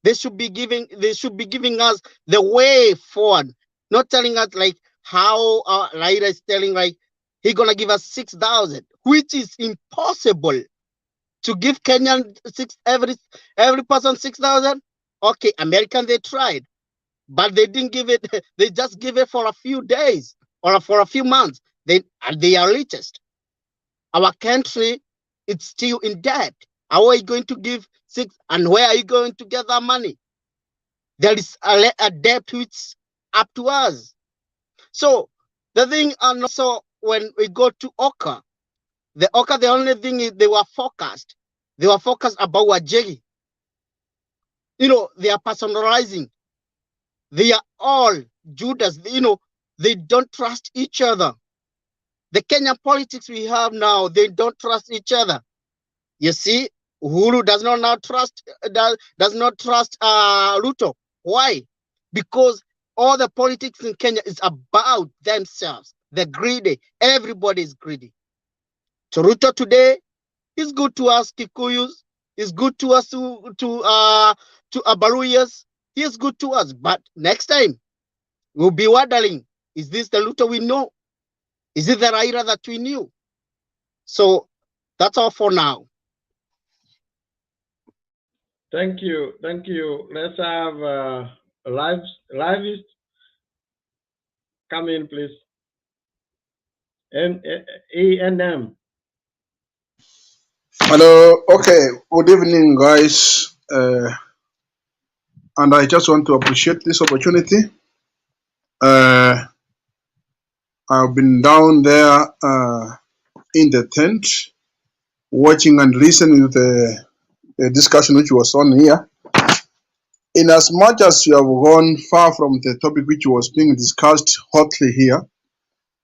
They should be giving us the way forward, not telling us like how Raila is telling like he's gonna give us 6,000, which is impossible. To give Kenyan every person 6,000. Okay, American they tried, but they didn't give it. They just give it for a few days or for a few months. They are richest. Our country, it's still in debt. How are you going to give 6? And where are you going to get that money? There is a debt which up to us. So the thing, and also when we go to Oka, the only thing is they were focused. They were focused about Wajegi. You know, they are personalizing. They are all Judas. You know, they don't trust each other. The Kenyan politics we have now, they don't trust each other. You see, Uhuru does not trust Ruto. Why? Because all the politics in Kenya is about themselves. They're greedy. Everybody is greedy. So Ruto today is good to us Kikuyus. Is good to us to Abaruyas. He is good to us. But next time we'll be wondering: is this the Ruto we know? Is it the Raila that we knew? So that's all for now. Thank you. Let's have livest. Come in, please. ANM. Hello. Okay. Good evening, guys. And I just want to appreciate this opportunity. I've been down there in the tent, watching and listening to the discussion which was on here. In as much as you have gone far from the topic which was being discussed hotly here,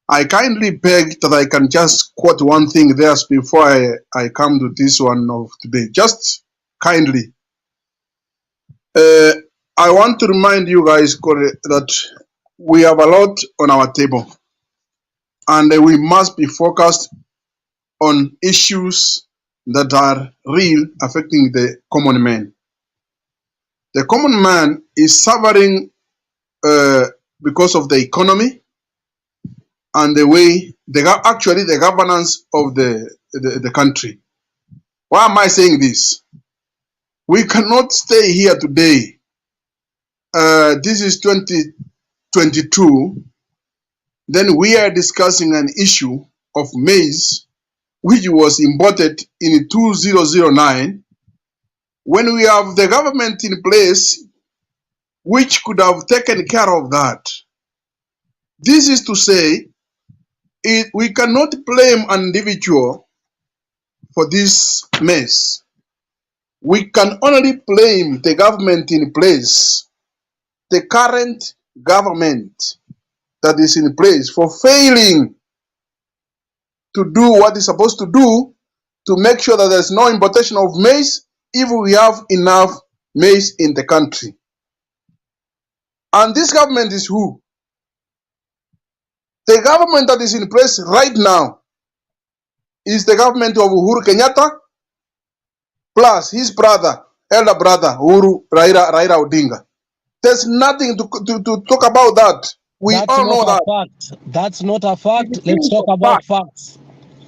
I kindly beg that I can just quote one thing there before I come to this one of today. Just kindly. I want to remind you guys that we have a lot on our table, and we must be focused on issues that are real, affecting the common man. The common man is suffering because of the economy and the way actually the governance of the country. Why am I saying this? We cannot stay here today. This is 2022. Then we are discussing an issue of maize, which was imported in 2009, when we have the government in place which could have taken care of that. This is to say, we cannot blame an individual for this mess. We can only blame the government in place, the current government that is in place, for failing to do what it's supposed to do to make sure that there's no importation of maize if we have enough maize in the country. And this government is who? The government that is in place right now is the government of Uhuru Kenyatta plus his brother, elder brother, Raila Odinga. There's nothing to talk about that. We That's all know not a that. fact. That's not a fact. It Let's is talk a about fact. facts.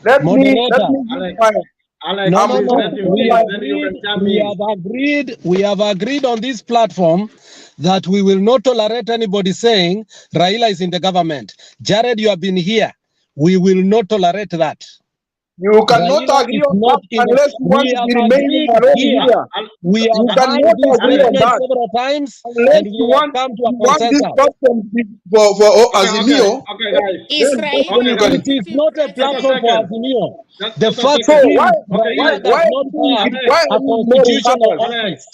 Let me Moderator. use my Alex, No. please let him We finish, then you can jump in. we have agreed on this platform that we will not tolerate anybody saying Raila is in the government. Jared, you have been here. We will not tolerate that. You cannot Raila agree is on not that in unless you want we to have be remaining agreed alone here. here. We have You had cannot this agree on statement that several times, unless and you we have want come to a this consensus. platform for Azimio. Okay, guys. Then you can. It is not a platform for Azimio. The Just a fact So second. is, Okay, Raila guys. does not have a constitutional office.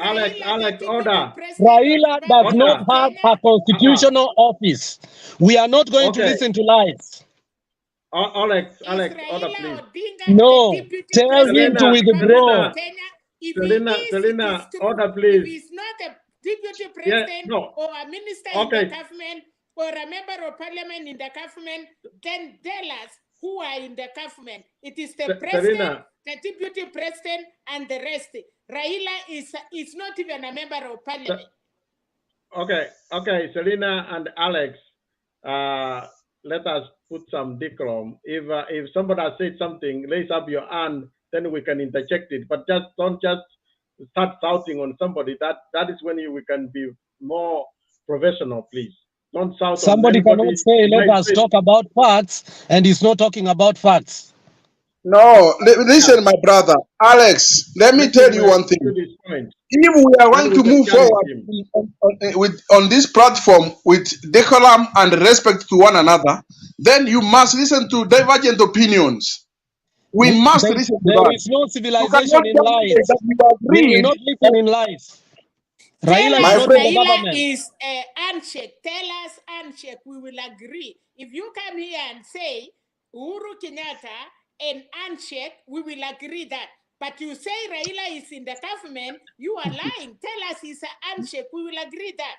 Alex, order. Raila does not have a constitutional office. We are not going to Okay. listen to lies. Alex, order, please. No, tell him to withdraw. Selena, order, please. If he's not a deputy Yeah, president no. or a minister in Okay. the government or a member of parliament in the government, then tell us who are in the government. It is the president, Selena. the deputy president, and the rest. Raila is not even a member of parliament. Okay, Selena and Alex, let us put some decorum. If somebody has said something, raise up your hand, then we can interject it. But don't start shouting on somebody. That is when we can be more professional, please. Don't shout Somebody on anybody. cannot say, let us talk about facts, and he's not talking about facts. No, listen, my brother. Alex, let me tell you one thing. If we are going to move forward on this platform with decorum and respect to one another, then you must listen to divergent opinions. We must listen to There that. is no You civilization cannot in just say lies. that you We will agreed. not listen in lies. Raila Tell is us not in the Raila government. is a handshake. Tell us handshake. We will agree. If you come here and say Uhuru Kenyatta and handshake, we will agree that. But you say Raila is in the government, you are lying. Tell us it's a handshake. We will agree that.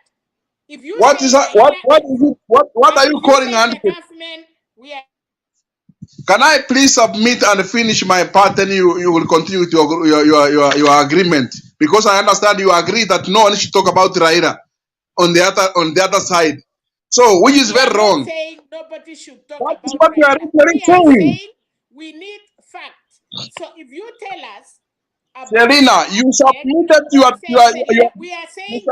If you What say is that? Raila, What is it? What are you calling the handshake? government, we are. Can I please submit and finish my part, then you will continue with your agreement? Because I understand you agree that no one should talk about Raila on the other side. So, which is very wrong. Saying nobody should talk That is about what we are Raila. really We are saying. saying we need facts. So if you tell us about Selena, you submitted we are saying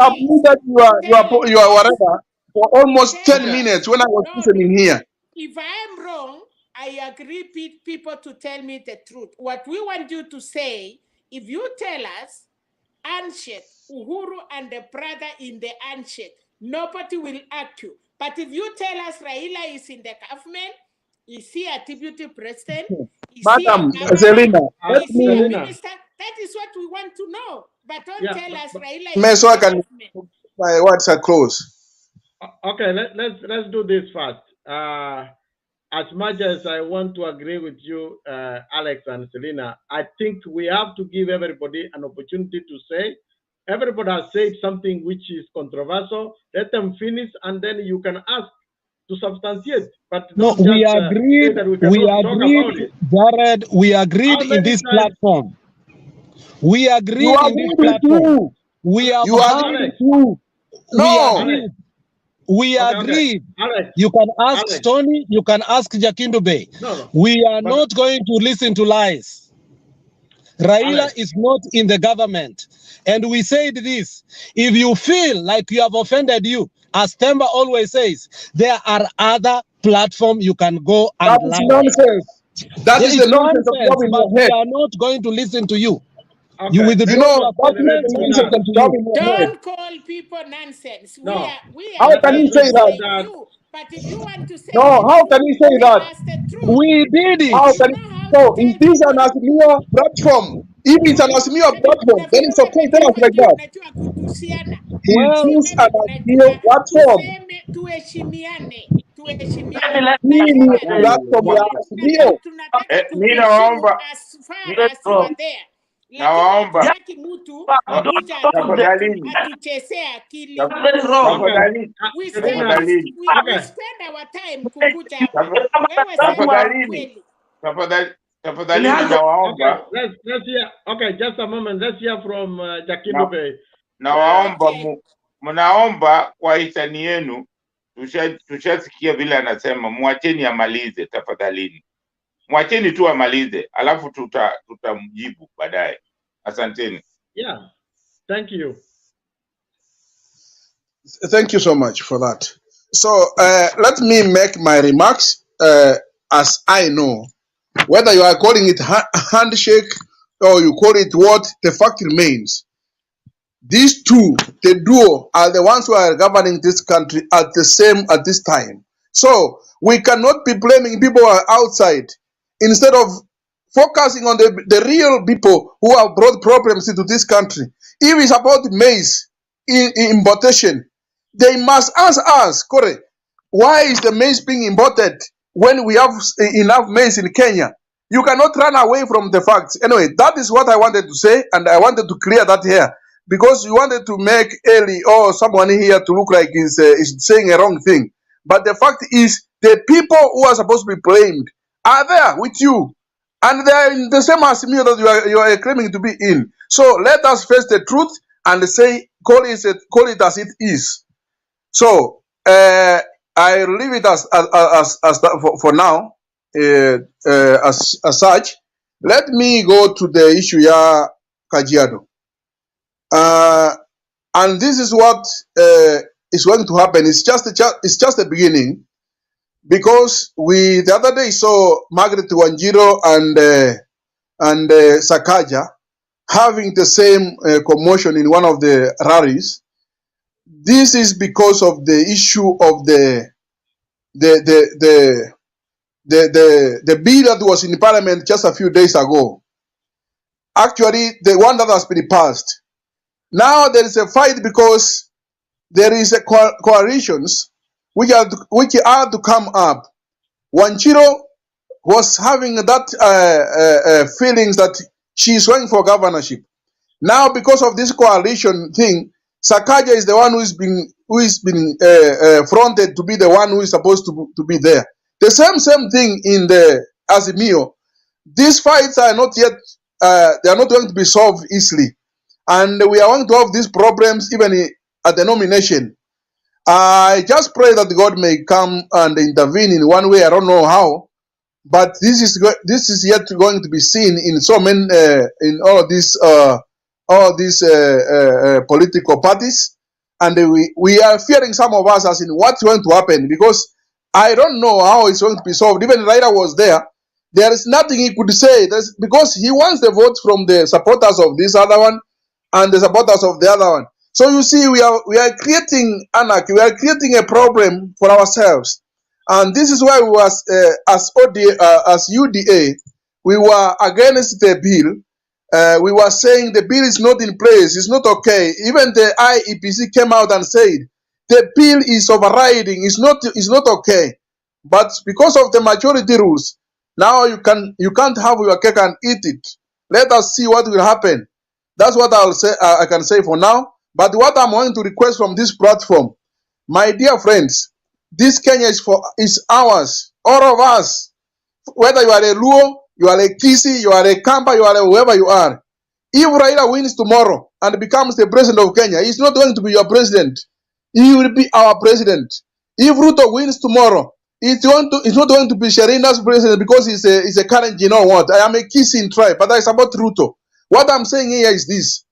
your whatever for almost 10 minutes when I was listening here. If I am wrong, I agree people to tell me the truth. What we want you to say, if you tell us handshake, Uhuru and the brother in the handshake, nobody will argue. But if you tell us Raila is in the government, is he a deputy president? Is he a Madam governor? Selina, let Is he a me, minister? That is what we want to know. But don't tell us Raila may is so in I the can, government. my words are close. Okay, let's do this first. As much as I want to agree with you, Alex and Selena, I think we have to give everybody an opportunity to say. Everybody has said something which is controversial. Let them finish, and then you can ask to substantiate. But No, don't we just say agreed. that we We cannot talk about agreed, it. Jared. We agreed How in many this times? platform. We You agreed in this agreed with platform. you. We have You had. agreed with you. We No. agreed. We Okay, agreed. Alex, You can ask Alex. Tony. You can ask Jakindu Bey. No. We are But not going to listen to lies. Raila Alex, is not in the government. And we said this, if you feel like you have offended you, as Temba always says, there are other platforms you can go That and is lie. nonsense. That Yeah, is the it's nonsense that you nonsense, have in but your we head. are not going to listen to you. okay. You withdraw You know, your that is statement, the we nonsense listen that to you have you. in your head. Don't call people nonsense. No. We How are can you only say that? saying you. But if you want to say No, the how can truth, you say tell that? us the truth. We did How it. You can know how so to is tell this an people. Azimio platform? If it's an Azimio platform, then it's okay. Tell us like that. Tunajua kutusiana. Is Well, this an Tuseme Azimio tunajua, platform? tuheshimiane, Hii ni Najua platform ya Azimio. tunataka Mi kuheshimu nawaomba as far as you are there, lakini nawaomba hatutaki mtu akuja tafadhalini, atuchezee akili. tafadhalini, We tafadhalini, spend our time kukuja hapa. Wewe sema tafadhalini, ukweli. tafadhalini, nawaomba Okay, let's hear. Okay, just a moment. Let's hear from Jakindu na Bey. nawaomba mnaomba kwa hisani yenu, tushasikia vile anasema, mwacheni amalize tafadhalini, mwacheni tu amalize, alafu tutamjibu baadaye. Asanteni. Yeah, thank you. Thank you so much for that. So let me make my remarks as I know. Whether you are calling it handshake or you call it what, the fact remains. These two, the duo, are the ones who are governing this country at this time. So we cannot be blaming people who are outside instead of focusing on the real people who have brought problems into this country. If it's about maize importation, they must ask us, correct, why is the maize being imported when we have enough maize in Kenya? You cannot run away from the facts. Anyway, that is what I wanted to say, and I wanted to clear that here. Because you wanted to make Eli or someone here to look like is saying a wrong thing. But the fact is, the people who are supposed to be blamed are there with you. And they are in the same Azimio that you are claiming to be in. So let us face the truth and say, call it as it is. So I leave it as that for now, as such. Let me go to the issue ya Kajiado. And this is what is going to happen. It's just the beginning, because we the other day saw Margaret Wanjiro and Sakaja having the same commotion in one of the rallies. This is because of the issue of the bill that was in Parliament just a few days ago. Actually, the one that has been passed. Now there is a fight because there is a coalitions which are to come up. Wanjiro was having that feelings that she is running for governorship. Now, because of this coalition thing, Sakaja is the one who is being fronted to be the one who is supposed to be there. The same thing in the Azimio. These fights are not yet they are not going to be solved easily, and we are going to have these problems even at the nomination. I just pray that God may come and intervene in one way. I don't know how, but this is yet going to be seen in so many in all these political parties, and we are fearing, some of us, as in what's going to happen, because I don't know how it's going to be solved. Even Raila was there. There is nothing he could say, because he wants the votes from the supporters of this other one and the supporters of the other one. So you see, we are creating anarchy. We are creating a problem for ourselves, and this is why we was as UDA, we were against the bill. We were saying the bill is not in place. It's not okay. Even the IEPC came out and said the bill is overriding. It's not okay. But because of the majority rules, now you can't have your cake and eat it. Let us see what will happen. That's what I'll say. I can say for now. But what I'm going to request from this platform, my dear friends, this Kenya is ours, all of us. Whether you are a Luo, you are a Kisi, you are a Kamba, you are a whoever you are. If Raila wins tomorrow and becomes the president of Kenya, he's not going to be your president. He will be our president. If Ruto wins tomorrow, it's not going to be Sherina's president because he's a current, you know what? I am a Kisi in tribe, but it's about Ruto. What I'm saying here is this.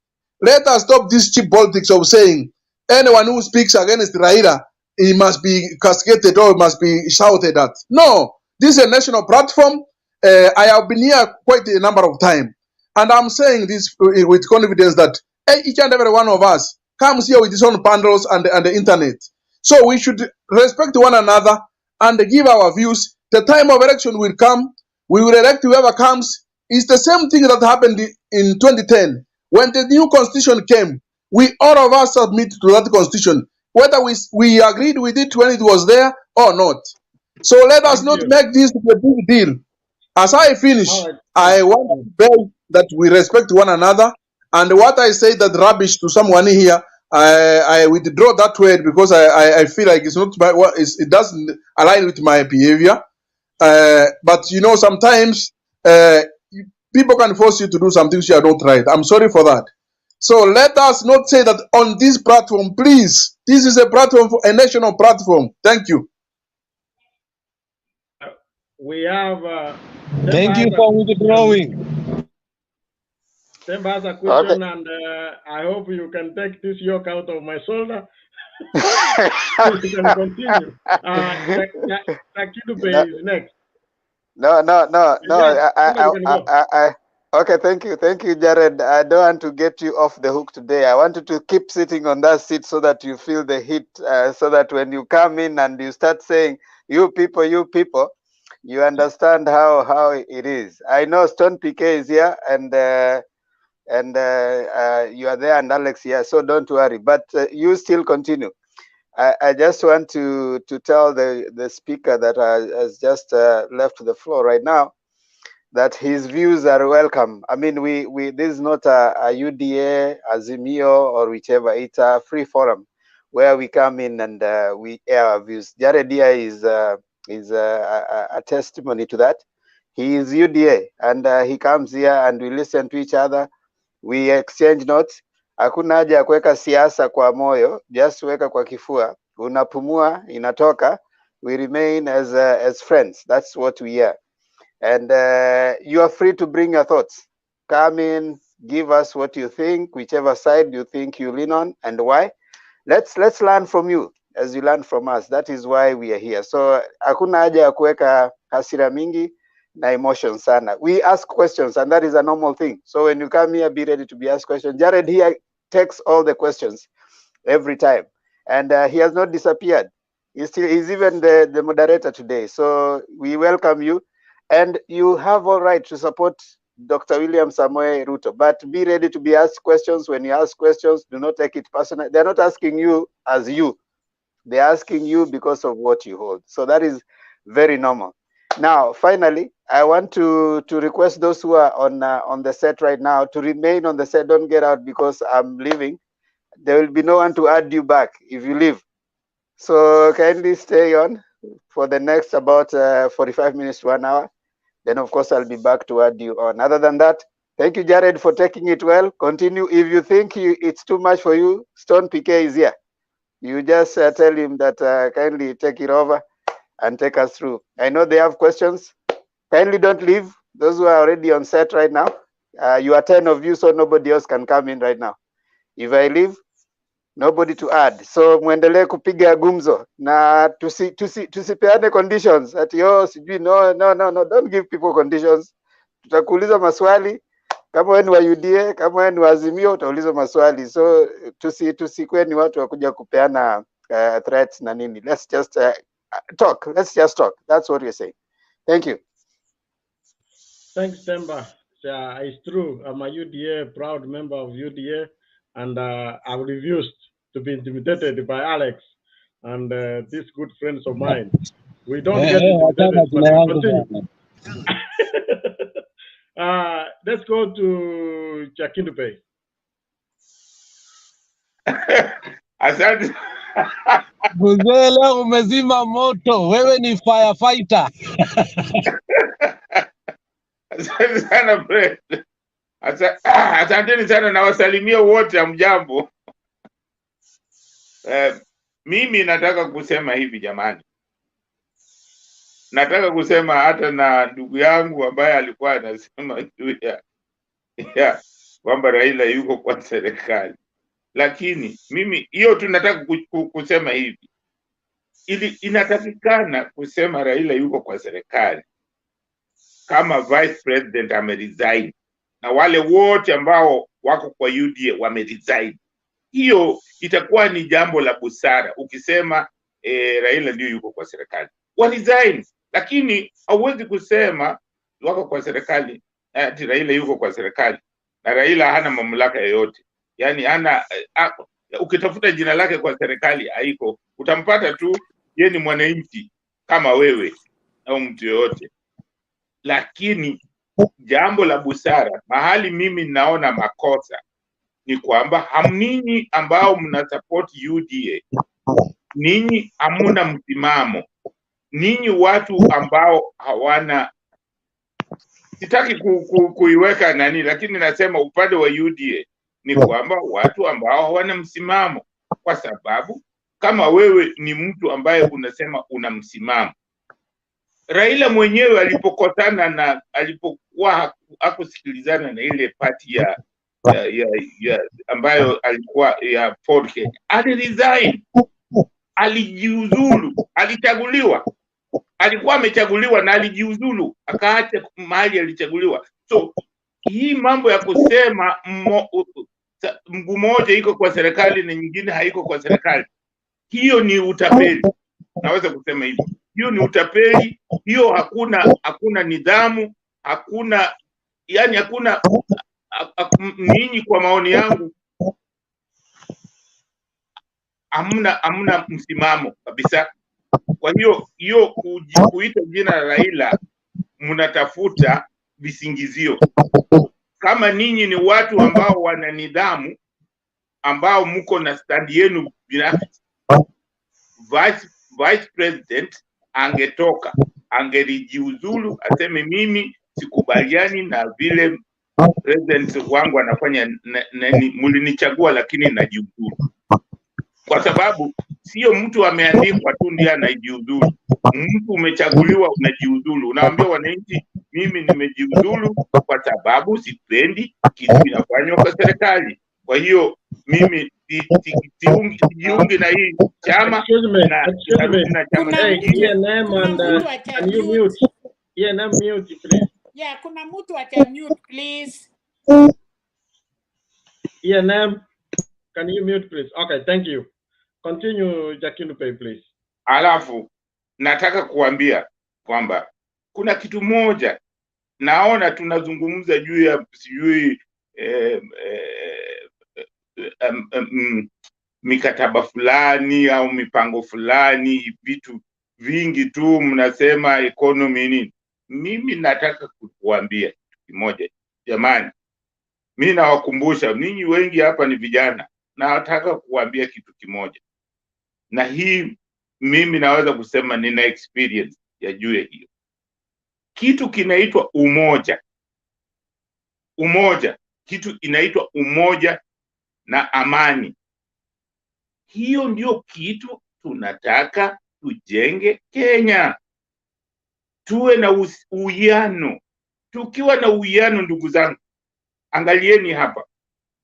Let us stop this cheap politics of saying anyone who speaks against Raila, he must be cascaded or must be shouted at. No, this is a national platform. I have been here quite a number of times. And I'm saying this with confidence that each and every one of us comes here with his own bundles and the internet. So we should respect one another and give our views. The time of election will come. We will elect whoever comes. It's the same thing that happened in 2010. When the new constitution came, we all of us submitted to that constitution, whether we agreed with it when it was there or not. So let us not make this a big deal. As I finish, I want to beg that we respect one another. And what I say that rubbish to someone here, I withdraw that word because I feel like it's not it doesn't align with my behavior. But you know, sometimes people can force you to do some things you are not right. I'm sorry for that. So let us not say that on this platform, please. This is a platform for a national platform. Thank you. We have. Thank you for withdrawing. Temba has a question, and I hope you can take this yoke out of my shoulder. You can continue. Takidube is next. No. Yes, Okay, thank you, Jared. I don't want to get you off the hook today. I want you to keep sitting on that seat so that you feel the heat, so that when you come in and you start saying, you people, you understand how it is. I know Stone PK is here, and you are there, and Alex here, so don't worry. But you still continue. I just want to tell the speaker that has just left the floor right now that his views are welcome. I mean, this is not a UDA, Azimio, or whichever. It's a free forum where we come in and we air our views. Jared here is a testimony to that. He is UDA, and he comes here and we listen to each other. We exchange notes. Hakuna haja ya kuweka siasa kwa moyo, just weka kwa kifua. Unapumua, inatoka. We remain as friends. That's what we are. And you are free to bring your thoughts. Come in, give us what you think, whichever side you think you lean on, and why. Let's learn from you as you learn from us. That is why we are here. So hakuna haja ya kuweka hasira mingi na emotion sana. We ask questions, and that is a normal thing. So when you come here, be ready to be asked questions. Jared here takes all the questions every time, and he has not disappeared. He's even the moderator today. So we welcome you. And you have all right to support Dr. William Samoei Ruto, but be ready to be asked questions. When you ask questions, do not take it personal. They're not asking you as you. They're asking you because of what you hold. So that is very normal. Now, finally, I want to request those who are on the set right now to remain on the set. Don't get out because I'm leaving. There will be no one to add you back if you leave. So kindly stay on for the next about 45 minutes to 1 hour. Then, of course, I'll be back to add you on. Other than that, thank you, Jared, for taking it well. Continue. If you think it's too much for you, Stone PK is here. You just tell him that kindly take it over and take us through. I know they have questions. Kindly don't leave. Those who are already on set right now, you are 10 of you, so nobody else can come in right now. If I leave, nobody to add. So muendelee kupiga gumzo na tusipeane conditions ati sijui no, don't give people conditions. Tutakuuliza maswali Kama wewe ni wa UDA, kama wewe ni wa Azimio, utaulizwa maswali. So tusikwe ni watu wa kuja kupeana threats na nini. Let's just talk. Let's just talk. That's what we're saying. Thank you. Thanks, Temba. Yeah, it's true. I'm a UDA, proud member of UDA, and I refused to be intimidated by Alex and these good friends of mine. We don't get intimidated, but we continue. Let's go to Jakindupe. Asante. Mzee, leo umezima moto, wewe ni firefighter. Asante sana Fred. Asanteni sana na wasalimia wote, amjambo. Mimi nataka kusema hivi jamani. Nataka kusema hata na ndugu yangu ambaye alikuwa anasema juu ya kwamba Raila yuko kwa serikali. Lakini mimi hiyo tu nataka kusema hivi. Inatakikana kusema Raila yuko kwa serikali kama vice president ameresign na wale wote ambao wako kwa UDA wameresign. Hiyo itakuwa ni jambo la busara ukisema Raila ndio yuko kwa serikali. Wa resign, lakini hauwezi kusema wako kwa serikali ati Raila yuko kwa serikali na Raila hana mamlaka yoyote. Yaani hana ukitafuta jina lake kwa serikali haiko. Utampata tu yeye ni mwananchi kama wewe au mtu yoyote. Lakini jambo la busara, mahali mimi naona makosa ni kwamba hamninyi ambao mna support UDA, ninyi hamuna msimamo. Ninyi watu ambao hawana, sitaki kuiweka nani, lakini nasema upande wa UDA ni kwamba watu ambao hawana msimamo, kwa sababu kama wewe ni mtu ambaye unasema una msimamo. Raila mwenyewe alipokutana na alipokuwa hakusikilizana na ile party ya ambayo alikuwa ya Ford Kenya, aliresign, alijiuzulu, alichaguliwa, alikuwa amechaguliwa na alijiuzulu, akaacha mahali alichaguliwa. So hii mambo ya kusema mguu moja iko kwa serikali na nyingine haiko kwa serikali, hiyo ni utapeli. Naweza kusema hivyo. Hiyo ni utapeli, hiyo hakuna nidhamu, hakuna, yani hakuna, ninyi kwa maoni yangu hamna msimamo kabisa. Kwa hiyo kuita jina la Raila mnatafuta visingizio. Kama ninyi ni watu ambao wana nidhamu, ambao mko na stand yenu binafsi, vice president angetoka, angelijiuzulu, aseme mimi sikubaliani na vile president wangu anafanya, mlinichagua lakini najiuzulu. Kwa sababu sio mtu ameandikwa tu ndiye anajiuzulu. Mtu umechaguliwa unajiuzulu. Unaambia wananchi mimi nimejiuzulu kwa sababu sipendi kitu kinafanywa kwa serikali. Kwa hiyo mimi sijiungi na hii chama. Excuse me. Can you mute? Mute please. Yeah, kuna mtu mute please. Can you mute please? Okay, thank you. Continue, Jakindupe, please. Alafu nataka kuambia kwamba kuna kitu moja naona tunazungumza juu ya sijui mikataba fulani au mipango fulani, vitu vingi tu mnasema economy nini. Mimi nataka kukuambia kitu kimoja jamani. Mimi nawakumbusha ninyi wengi hapa ni vijana, na nataka kuambia kitu kimoja. Na hii mimi naweza kusema nina experience ya juu ya hiyo. Kitu kinaitwa umoja. Kitu inaitwa umoja na amani. Hiyo ndio kitu tunataka tujenge Kenya. Tuwe na uwiano. Tukiwa na uwiano, ndugu zangu, angalieni hapa,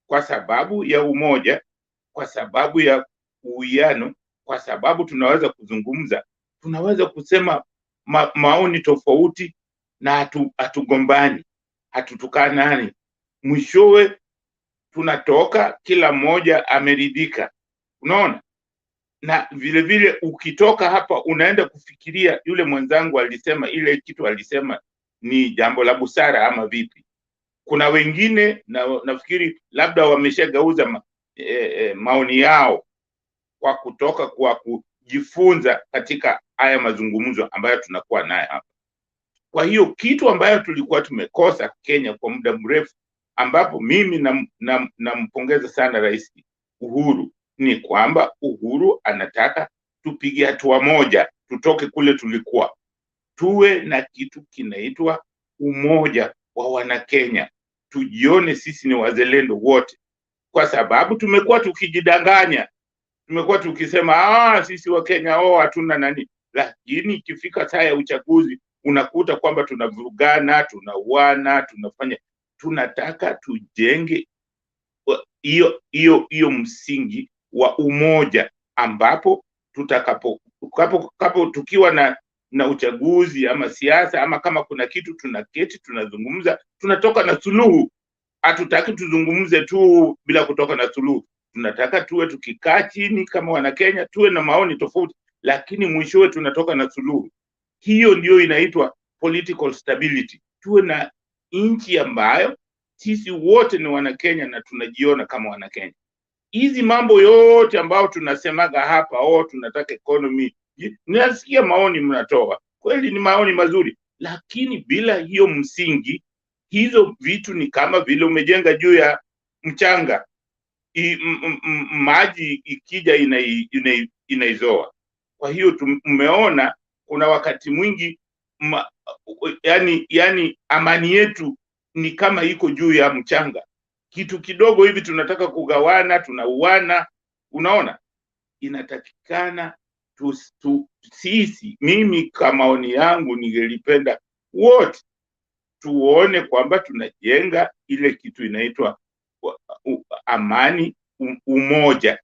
kwa sababu ya umoja, kwa sababu ya uwiano, kwa sababu tunaweza kuzungumza, tunaweza kusema maoni tofauti na hatugombani, hatutukanani. mwishowe tunatoka kila mmoja ameridhika, unaona. Na vile vile ukitoka hapa unaenda kufikiria yule mwenzangu alisema ile kitu alisema ni jambo la busara ama vipi. Kuna wengine nafikiri labda wameshageuza maoni yao kwa kutoka kwa kujifunza katika haya mazungumzo ambayo tunakuwa naye hapa. Kwa hiyo kitu ambayo tulikuwa tumekosa Kenya kwa muda mrefu, ambapo mimi nampongeza sana Rais Uhuru, ni kwamba Uhuru anataka tupige hatua moja, tutoke kule tulikuwa, tuwe na kitu kinaitwa umoja wa Wanakenya, tujione sisi ni wazalendo wote, kwa sababu tumekuwa tukijidanganya, tumekuwa tukisema sisi wa Kenya hatuna nani, lakini ikifika saa ya uchaguzi unakuta kwamba tunavurugana, tunauana, tunafanya. Tunataka tujenge hiyo msingi wa umoja, ambapo tukiwa na uchaguzi ama siasa ama kama kuna kitu tunaketi tunazungumza, tunatoka na suluhu. Hatutaki tuzungumze tu bila kutoka na suluhu. Tunataka tuwe tukikaa chini kama Wanakenya, tuwe na maoni tofauti, lakini mwishowe tunatoka na suluhu. Hiyo ndio inaitwa political stability. Tuwe na nchi ambayo sisi wote ni Wanakenya na tunajiona kama Wanakenya. Hizi mambo yote ambao tunasemaga hapa, tunataka economy, nasikia maoni mnatoa, kweli ni maoni mazuri, lakini bila hiyo msingi, hizo vitu ni kama vile umejenga juu ya mchanga, maji ikija inaizoa. Kwa hiyo tumeona kuna wakati mwingi yani amani yetu ni kama iko juu ya mchanga. Kitu kidogo hivi tunataka kugawana, tunauana, unaona. Inatakikana sisi, mimi kama maoni yangu ningelipenda wote tuone kwamba tunajenga ile kitu inaitwa amani, umoja.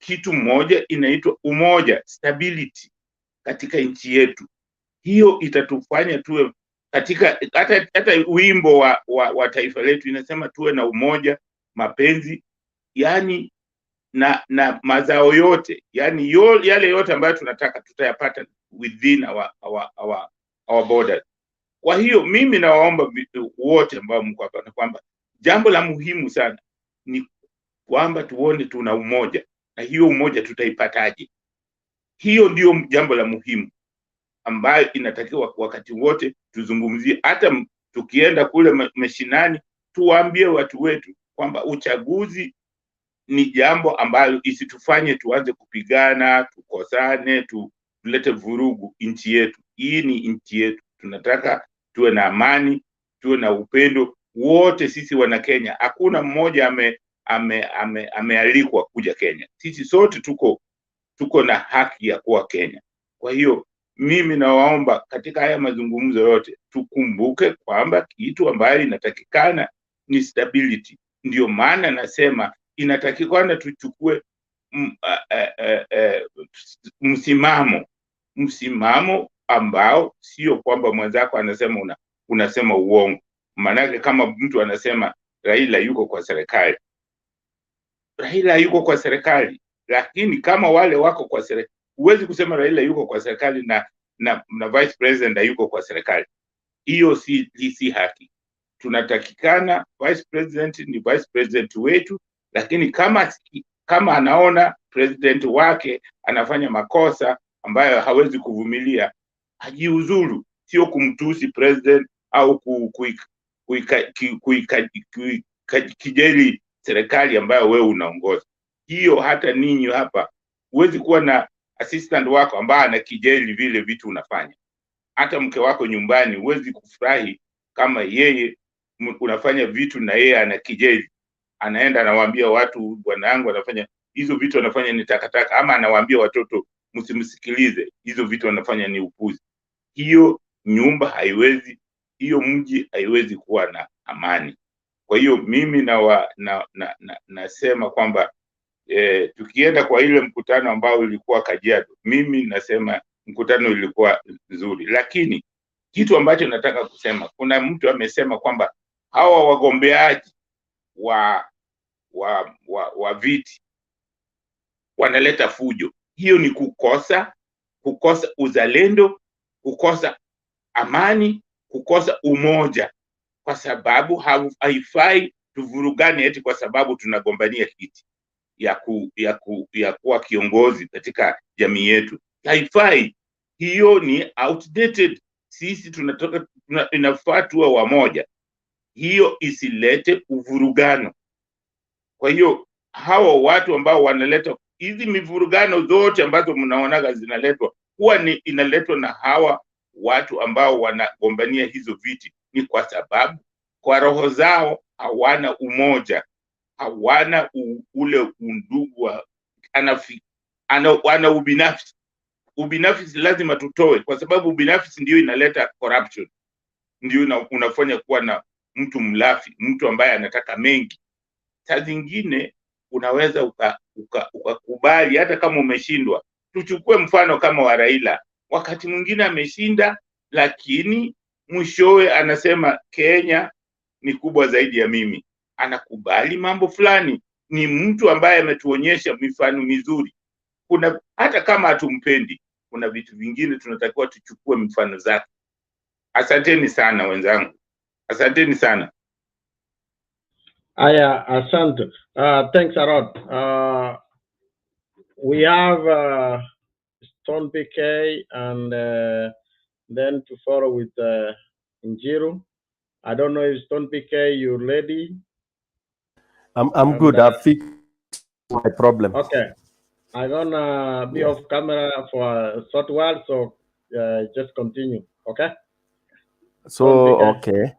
Kitu moja inaitwa umoja, stability katika nchi yetu. Hiyo itatufanya tuwe katika hata wimbo wa taifa letu inasema tuwe na umoja, mapenzi, yani na mazao yote, yani yale yote ambayo tunataka tutayapata within our borders. Kwa hiyo mimi nawaomba wote ambao mko hapa kwamba jambo la muhimu sana ni kwamba tuone tuna umoja, na hiyo umoja tutaipataje? Hiyo ndio jambo la muhimu ambayo inatakiwa wakati wote tuzungumzie. Hata tukienda kule mashinani tuwaambie watu wetu kwamba uchaguzi ni jambo ambalo isitufanye tuanze kupigana, tukosane, tulete vurugu nchi yetu. Hii ni nchi yetu, tunataka tuwe na amani, tuwe na upendo wote. Sisi wana Kenya, hakuna mmoja amealikwa kuja Kenya. Sisi sote tuko na haki ya kuwa Kenya. Kwa hiyo mimi nawaomba katika haya mazungumzo yote tukumbuke kwamba kitu ambayo inatakikana ni stability. Ndio maana nasema inatakikana tuchukue msimamo ambao sio kwamba mwenzako anasema unasema uongo. Maanake kama mtu anasema Raila yuko kwa serikali, Raila yuko kwa serikali, lakini kama wale wako kwa serikali, huwezi kusema Raila yuko kwa serikali na vice president yuko kwa serikali. Hiyo si haki. Tunatakikana vice president ni vice president wetu, lakini kama anaona president wake anafanya makosa ambayo hawezi kuvumilia, hajiuzuru. Sio kumtusi president au kijeli serikali ambayo wewe unaongoza. Hiyo hata ninyi hapa huwezi kuwa na assistant wako ambaye anakijeli vile vitu unafanya. Hata mke wako nyumbani huwezi kufurahi kama yeye unafanya vitu na yeye anakijeli. Anaenda anawaambia watu, bwana yangu anafanya hizo vitu, anafanya ni takataka, ama anawaambia watoto msimsikilize, hizo vitu anafanya ni upuzi. Hiyo nyumba haiwezi, hiyo mji haiwezi kuwa na amani. Kwa hiyo mimi nasema kwamba tukienda kwa ile mkutano ambao ulikuwa Kajiado, mimi nasema mkutano ulikuwa nzuri, lakini kitu ambacho nataka kusema, kuna mtu amesema kwamba hawa wagombeaji wa viti wanaleta fujo. Hiyo ni kukosa uzalendo, kukosa amani, kukosa umoja, kwa sababu haifai tuvurugane eti kwa sababu tunagombania kiti ya kuwa kiongozi katika jamii yetu. Haifai. Hiyo ni outdated. Sisi inafaa tuwe wamoja. Hiyo isilete uvurugano. Kwa hiyo hawa watu ambao wanaleta hizi mivurugano zote ambazo mnaonaga zinaletwa, huwa inaletwa na hawa watu ambao wanagombania hizo viti. Ni kwa sababu kwa roho zao hawana umoja, hawana ule undugu, ana ubinafsi. Ubinafsi lazima tutoe, kwa sababu ubinafsi ndio inaleta corruption, ndio unafanya kuwa na mtu mlafi, mtu ambaye anataka mengi. Saa zingine unaweza ukakubali hata kama umeshindwa. Tuchukue mfano kama wa Raila. Wakati mwingine ameshinda, lakini mwishowe anasema Kenya ni kubwa zaidi ya mimi. Anakubali mambo fulani. Ni mtu ambaye ametuonyesha mifano mizuri. Hata kama hatumpendi, kuna vitu vingine tunatakiwa tuchukue mifano zake. Asanteni sana wenzangu. Asanteni sana. Aya, asante. Thanks a lot. We have Stone PK and then to follow with Njiru. I don't know if Stone PK, you're ready. I'm good. I've fixed my problem. Okay. I'm gonna be off camera for a short while, so just continue. Okay. So okay.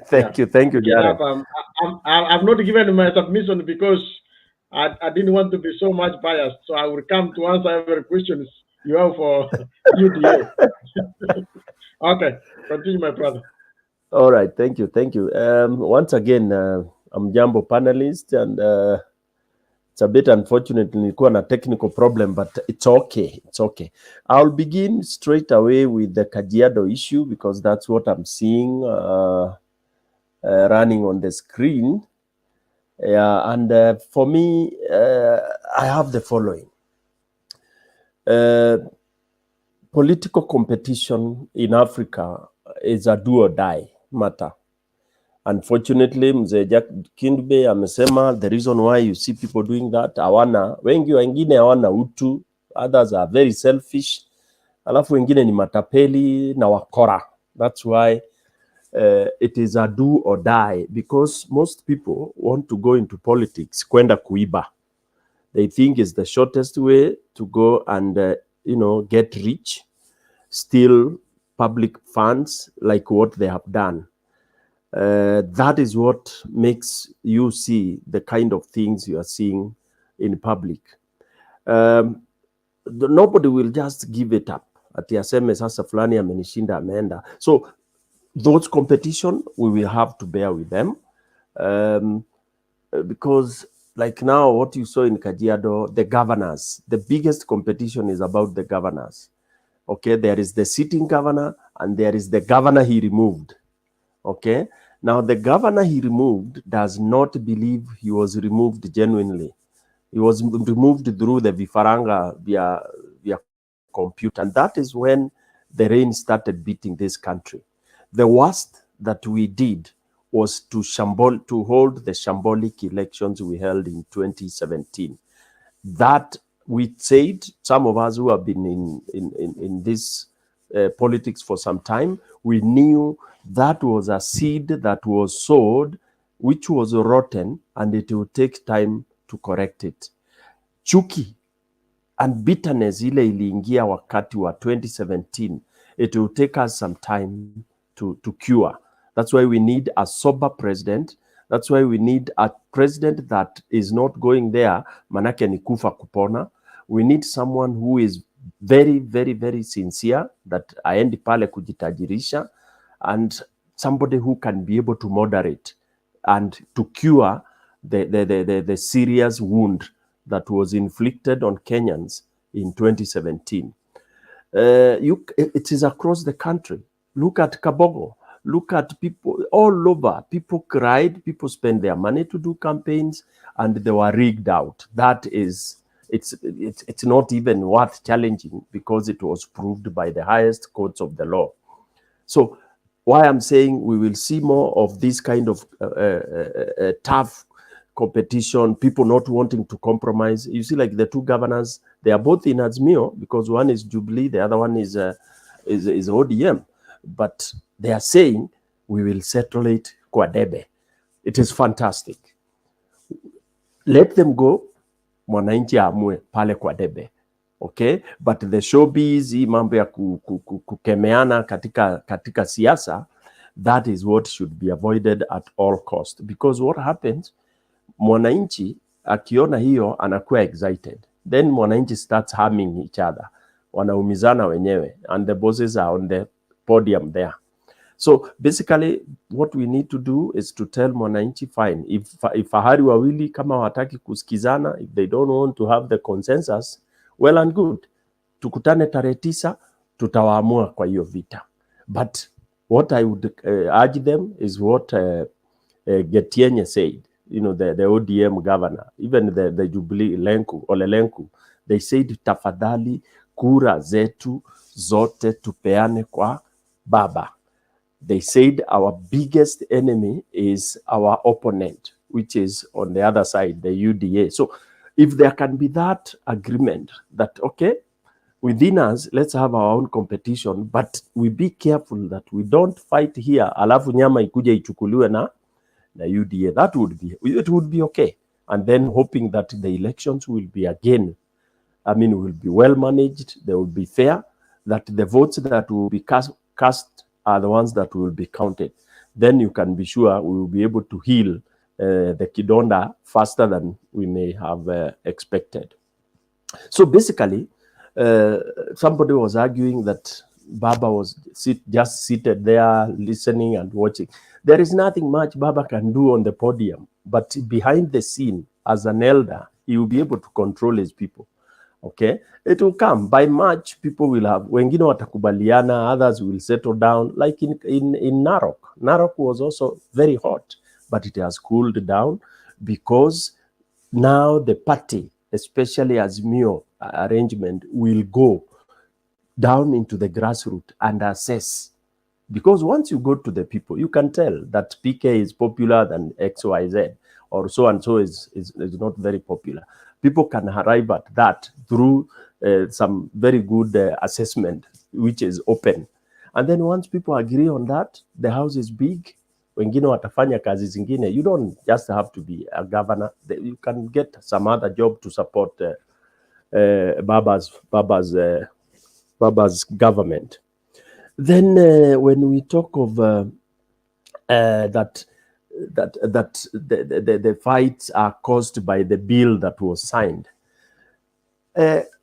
Thank you, Jared. I've not given my submission because I didn't want to be so much biased, so I will come to answer every question you have for UDA. Okay, continue, my brother. All right, thank you. Once again, I'm Jambo panelist, and it's a bit unfortunate nilikuwa na technical problem, but it's okay. I'll begin straight away with the Kajiado issue because that's what I'm seeing running on the screen. Yeah, and for me, I have the following. Political competition in Africa is a do or die matter. Unfortunately, Mzee Jack Kindbe amesema the reason why you see people doing that, wengi wengine hawana utu, others are very selfish, alafu wengine ni matapeli na wakora. That's why it is a do or die, because most people want to go into politics kwenda kuiba. They think it's the shortest way to go and get rich, steal public funds like what they have done. That is what makes you see the kind of things you are seeing in public. Nobody will just give it up. Ati aseme sasa fulani amenishinda ameenda. So those competition, we will have to bear with them. Because like now, what you saw in Kajiado, the governors, the biggest competition is about the governors. Okay, there is the sitting governor and there is the governor he removed. Okay, now the governor he removed does not believe he was removed genuinely. He was removed through the vifaranga via computer, and that is when the rain started beating this country. The worst that we did was to hold the shambolic elections we held in 2017. That we said, some of us who have been in this politics for some time, we knew that was a seed that was sowed, which was rotten, and it will take time to correct it. Chuki and bitterness ile iliingia wakati wa 2017, it will take us some time to cure. That's why we need a sober president. That's why we need a president that is not going there manake ni kufa kupona. We need someone who is very, very, very sincere, that aendi pale kujitajirisha, and somebody who can be able to moderate and to cure the serious wound that was inflicted on Kenyans in 2017. It is across the country. Look at Kabogo. Look at people all over. People cried, people spent their money to do campaigns, and they were rigged out. That is, it's not even worth challenging because it was proved by the highest courts of the law. So why I'm saying we will see more of this kind of tough competition, people not wanting to compromise. You see, like the two governors, they are both in Azimio because one is Jubilee, the other one is ODM. But they are saying we will settle it kwa debe. It is fantastic. Let them go, mwananchi amue pale kwa debe. Okay, but the showbiz, hii mambo ya kukemeana katika siasa, that is what should be avoided at all cost, because what happens, mwananchi akiona hiyo anakuwa excited, then mwananchi starts harming each other, wanaumizana wenyewe, and the bosses are on the podium there. So basically what we need to do is to tell mwananchi, fine, if fahari wawili kama wataki kusikizana, if they don't want to have the consensus, well and good, tukutane tarehe 9, tutawaamua kwa hiyo vita. But what I would urge them is what Getienye said, you know, the ODM governor, even the Jubilee Lenku, they said tafadhali kura zetu zote tupeane kwa baba. They said our biggest enemy is our opponent, which is on the other side, the UDA. So if there can be that agreement that, okay, within us, let's have our own competition, but we be careful that we don't fight here, alafu nyama ikuje ichukuliwe na UDA. That would be okay. And then hoping that the elections will be will be well managed, they will be fair, that the votes that will be cast are the ones that will be counted. Then you can be sure we will be able to heal the kidonda faster than we may have expected. So basically, somebody was arguing that Baba was just seated there listening and watching. There is nothing much Baba can do on the podium, but behind the scene, as an elder, he will be able to control his people. Okay, it will come. By March, people will have, wengine watakubaliana, others will settle down, like in Narok. Narok was also very hot, but it has cooled down because now the party, especially Azimio arrangement, will go down into the grassroots and assess. Because once you go to the people, you can tell that PK is popular than XYZ, or so and so is not very popular. People can arrive at that through some very good assessment, which is open. And then once people agree on that, the house is big. Wengine watafanya kazi zingine. You don't just have to be a governor. You can get some other job to support Baba's government. Then when we talk of that the fights are caused by the bill that was signed,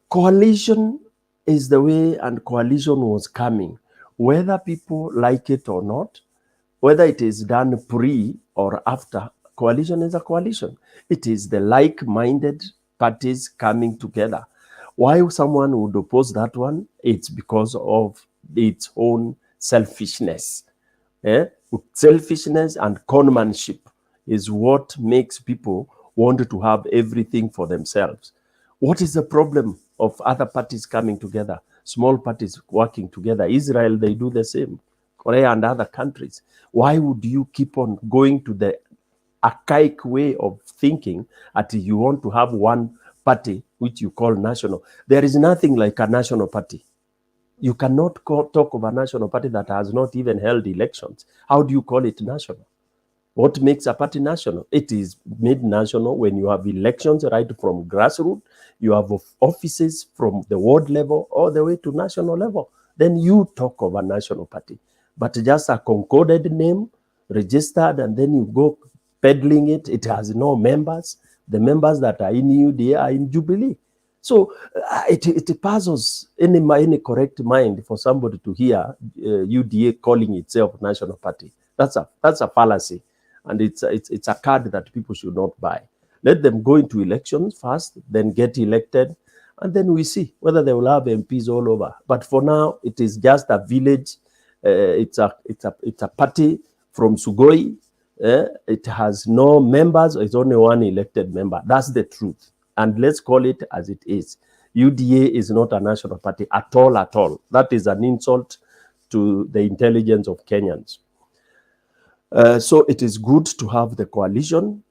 coalition is the way, and coalition was coming, whether people like it or not, whether it is done pre or after. Coalition is a coalition. It is the like-minded parties coming together. Why someone would oppose that one? It's because of its own selfishness. Selfishness and conmanship is what makes people want to have everything for themselves. What is the problem of other parties coming together? Small parties working together. Israel, they do the same. Korea and other countries. Why would you keep on going to the archaic way of thinking that you want to have one party which you call national? There is nothing like a national party. You cannot talk of a national party that has not even held elections. How do you call it national? What makes a party national? It is made national when you have elections right from grassroots, you have offices from the ward level all the way to national level. Then you talk of a national party. But just a concorded name, registered, and then you go peddling it. It has no members. The members that are in UDA are in Jubilee. So it puzzles any correct mind for somebody to hear UDA calling itself national party. That's a fallacy, and it's a card that people should not buy. Let them go into elections first, then get elected, and then we see whether they will have MPs all over. But for now, it is just a village it's a party from Sugoi. It has no members. It's only one elected member. That's the truth. And let's call it as it is. UDA is not a national party at all, at all. That is an insult to the intelligence of Kenyans. So it is good to have the coalition,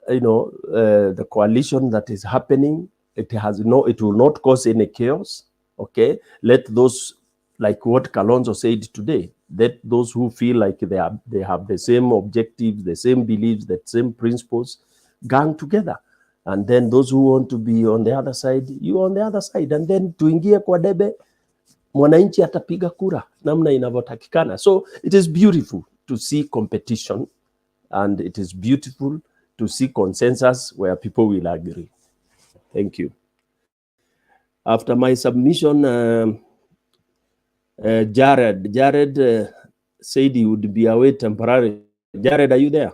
the coalition that is happening. It will not cause any chaos. Okay, let those, like what Kalonzo said today, let those who feel like they have the same objectives, the same beliefs, the same principles, gang together. And then those who want to be on the other side, you on the other side. And then tuingie kwa debe, mwananchi atapiga kura namna inavyotakikana. So it is beautiful to see competition, and it is beautiful to see consensus where people will agree. Thank you. After my submission, Jared said he would be away temporarily. Jared, are you there?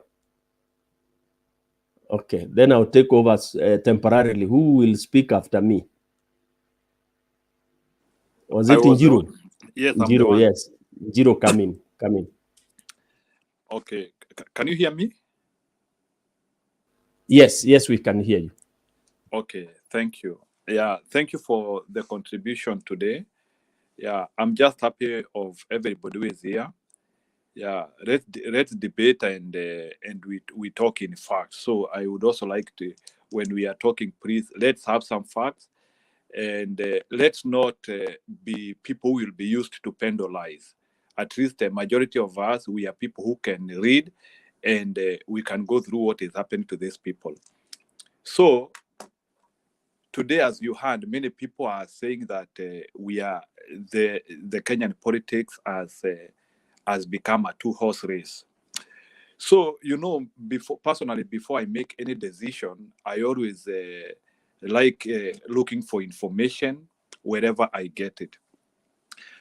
Okay, then I'll take over temporarily. Who will speak after me? Was it Njiro? Yes, I'm the Njiro, one. yes. Njiro, come in. Okay, can you hear me? Yes, we can hear you. Okay, thank you. Yeah, thank you for the contribution today. Yeah, I'm just happy of everybody who is here. Yeah, let's debate and we talk in facts. So I would also like to, when we are talking, please let's have some facts, and let's not be people who will be used to pendolize. At least the majority of us, we are people who can read, and we can go through what is happening to these people. So today, as you heard, many people are saying that we are the Kenyan politics has become a two-horse race. So, before I make any decision, I always like looking for information wherever I get it.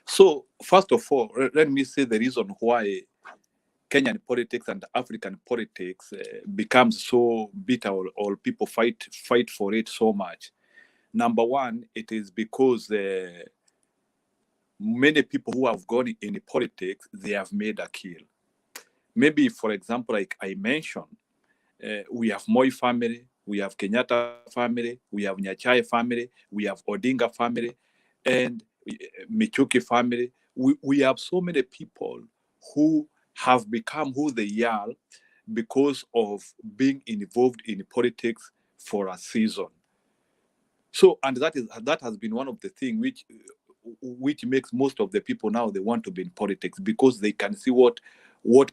So, first of all, let me say the reason why Kenyan politics and African politics becomes so bitter, or people fight for it so much. Number one, it is because many people who have gone in politics, they have made a kill. Maybe, for example, like I mentioned, we have Moi family, we have Kenyatta family, we have Nyachai family, we have Odinga family, and Michuki family. We have so many people who have become who they are because of being involved in politics for a season. So, and that has been one of the things which makes most of the people now, they want to be in politics, because they can see what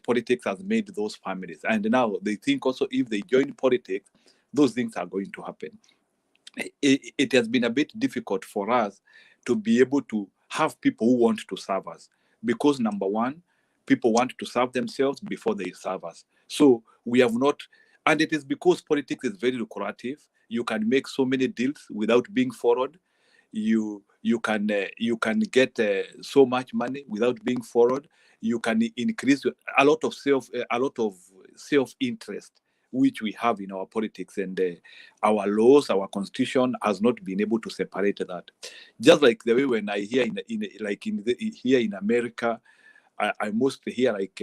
politics has made those families. And now they think also if they join politics, those things are going to happen. It has been a bit difficult for us to be able to have people who want to serve us, because number one, people want to serve themselves before they serve us. So we have not, and it is because politics is very lucrative. You can make so many deals without being forward. You can get so much money without being forward. You can increase a lot of self-interest, which we have in our politics, and our laws, our constitution has not been able to separate that. Just like the way when I hear here in America, I mostly hear like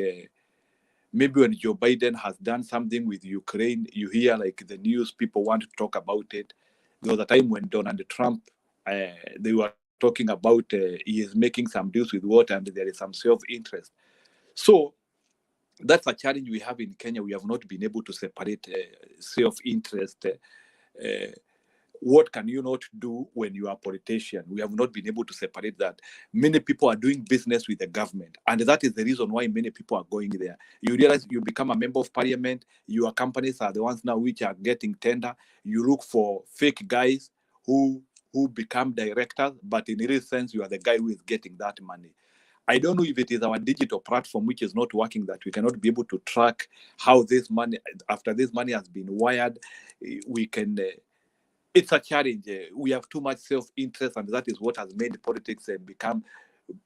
maybe when Joe Biden has done something with Ukraine, you hear like the news, people want to talk about it. There was a time when Donald Trump, they were talking about he is making some deals with water, and there is some self-interest. So that's a challenge we have in Kenya. We have not been able to separate self-interest. What can you not do when you are a politician? We have not been able to separate that. Many people are doing business with the government, and that is the reason why many people are going there. You realize you become a member of parliament, your companies are the ones now which are getting tender. You look for fake guys who become directors, but in real sense, you are the guy who is getting that money. I don't know if it is our digital platform which is not working, that we cannot be able to track how this money, after this money has been wired, we can... it's a challenge. We have too much self-interest, and that is what has made politics become,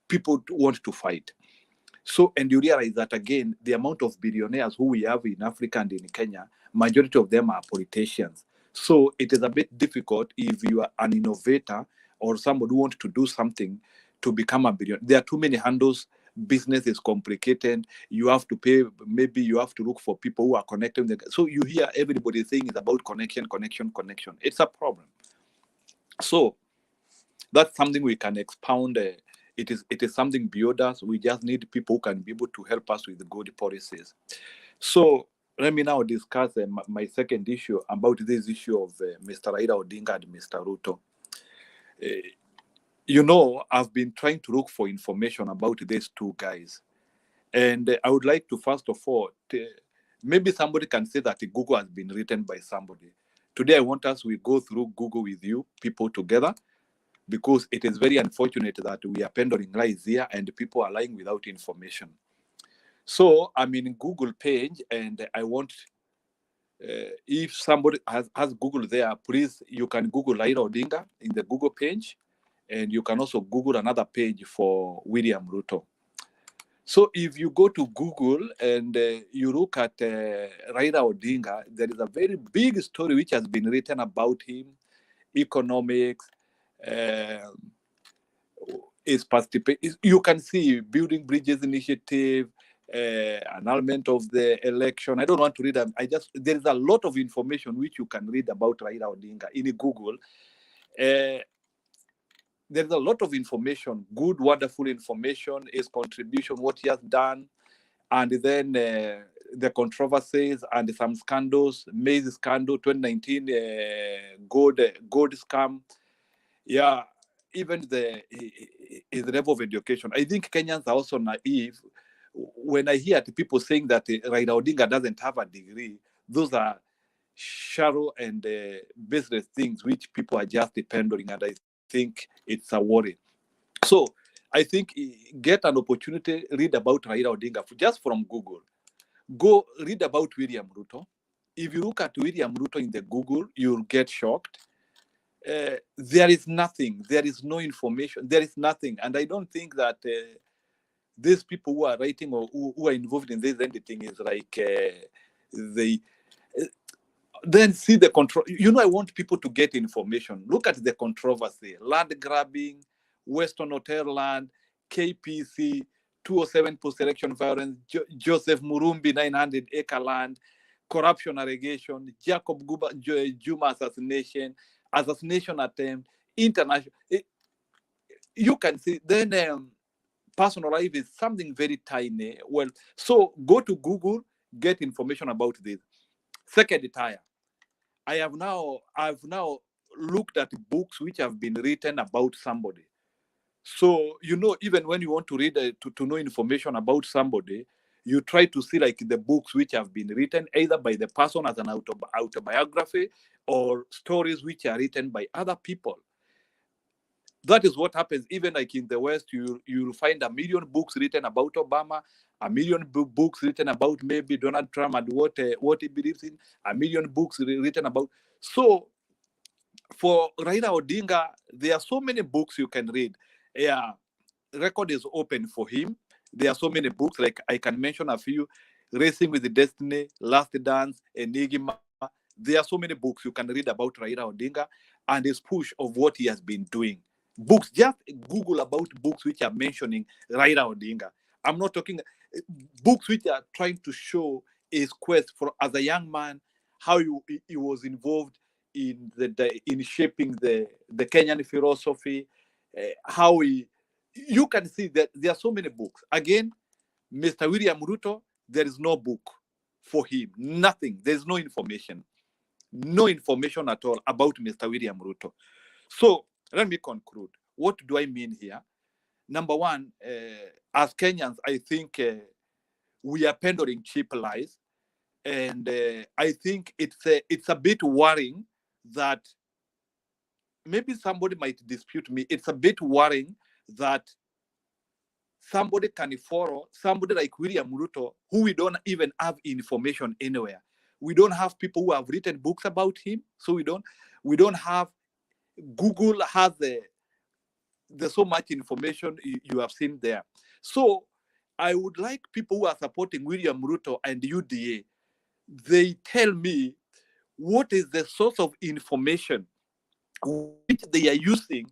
people want to fight. So, and you realize that again, the amount of billionaires who we have in Africa and in Kenya, majority of them are politicians. So it is a bit difficult if you are an innovator or somebody who wants to do something to become a billionaire. There are too many handles business is complicated. You have to pay, maybe you have to look for people who are connected. So you hear everybody saying it's about connection. It's a problem. So that's something we can expound. It is something beyond us. We just need people who can be able to help us with the good policies. So let me now discuss my second issue about this issue of Mr. Raila Odinga and Mr. Ruto. I've been trying to look for information about these two guys. And I would like to, first of all, maybe somebody can say that Google has been written by somebody. Today, I want us, we go through Google with you, people together, because it is very unfortunate that we are pending lies here and people are lying without information. So I'm in Google page and I want, if somebody has Google there, please, you can Google Raila Odinga in the Google page, and you can also Google another page for William Ruto. So if you go to Google and you look at Raila Odinga, there is a very big story which has been written about him, economics, his participation. You can see Building Bridges Initiative, annulment of the election. I don't want to read them. There is a lot of information which you can read about Raila Odinga in Google. There's a lot of information, good, wonderful information, his contribution, what he has done, and then the controversies and some scandals, maize scandal, 2019 gold scam. Yeah, even his level of education. I think Kenyans are also naive. When I hear people saying that Raila Odinga doesn't have a degree, those are shallow and business things which people are just depending, and I think it's a worry. So I think get an opportunity, read about Raila Odinga just from Google. Go read about William Ruto. If you look at William Ruto in the Google, you'll get shocked. There is nothing. There is no information. There is nothing. And I don't think that these people who are writing or who are involved in this anything is like they... Then see the control. I want people to get information. Look at the controversy: land grabbing, Western Hotel land, KPC, 207 post-election violence, Joseph Murumbi 900-acre land, corruption allegation, Jacob Juma assassination attempt, international. You can see then personal life is something very tiny. Well, so go to Google, get information about this. Second tire. I've now looked at books which have been written about somebody. So, even when you want to read to know information about somebody, you try to see like the books which have been written either by the person as an autobiography or stories which are written by other people. That is what happens. Even like in the West, you'll find 1 million books written about Obama, 1 million books written about maybe Donald Trump and what he believes in, 1 million books written about. So for Raila Odinga, there are so many books you can read. Yeah, record is open for him. There are so many books, like I can mention a few: Racing with the Destiny, Last Dance, Enigma. There are so many books you can read about Raila Odinga and his push of what he has been doing. Books, just Google about books which are mentioning Raila Odinga. I'm not talking books which are trying to show his quest for as a young man, how he was involved in shaping the Kenyan philosophy, how you can see that there are so many books. Again, Mr. William Ruto, there is no book for him, nothing. There's no information at all about Mr. William Ruto. So let me conclude. What do I mean here? Number one, as Kenyans, I think we are pending cheap lies. And I think it's a bit worrying that maybe somebody might dispute me. It's a bit worrying that somebody can follow somebody like William Ruto, who we don't even have information anywhere. We don't have people who have written books about him. So we don't have, Google has there's so much information you have seen there. So I would like people who are supporting William Ruto and UDA, they tell me what is the source of information which they are using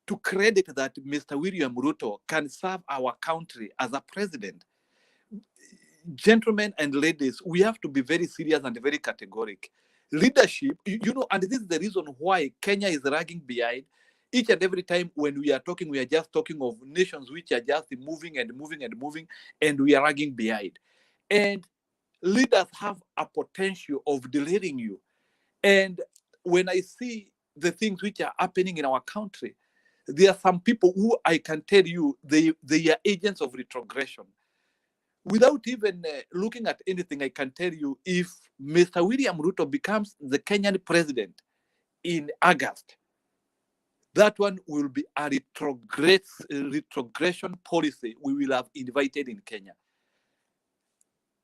to credit that Mr. William Ruto can serve our country as a president. Gentlemen and ladies, we have to be very serious and very categoric. Leadership, you know, and this is the reason why Kenya is lagging behind. Each and every time when we are talking, we are just talking of nations which are just moving and moving and moving, and we are lagging behind. And leaders have a potential of delivering you. And when I see the things which are happening in our country, there are some people who I can tell you they are agents of retrogression. Without even looking at anything, I can tell you if Mr. William Ruto becomes the Kenyan president in August, that one will be a retrogression policy we will have invited in Kenya.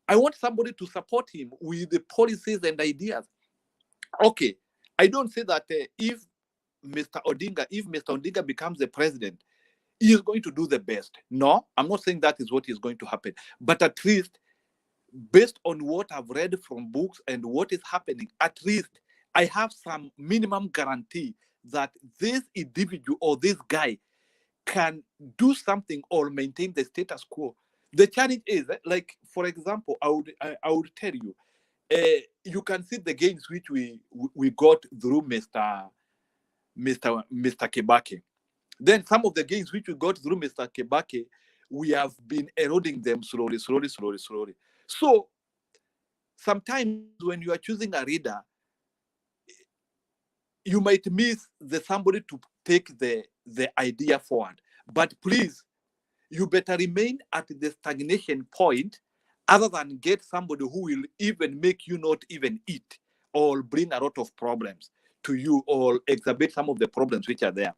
I want somebody to support him with the policies and ideas. Okay, I don't say that if Mr. Odinga becomes the president, he is going to do the best. No, I'm not saying that is what is going to happen. But at least, based on what I've read from books and what is happening, at least I have some minimum guarantee that this individual or this guy can do something or maintain the status quo. The challenge is, like, for example, I would tell you, you can see the gains which we got through Mr. Kibaki. Then some of the gains which we got through Mr. Kibaki, we have been eroding them slowly. So sometimes when you are choosing a leader, you might miss somebody to take the idea forward. But please, you better remain at the stagnation point other than get somebody who will even make you not even eat or bring a lot of problems to you or exacerbate some of the problems which are there.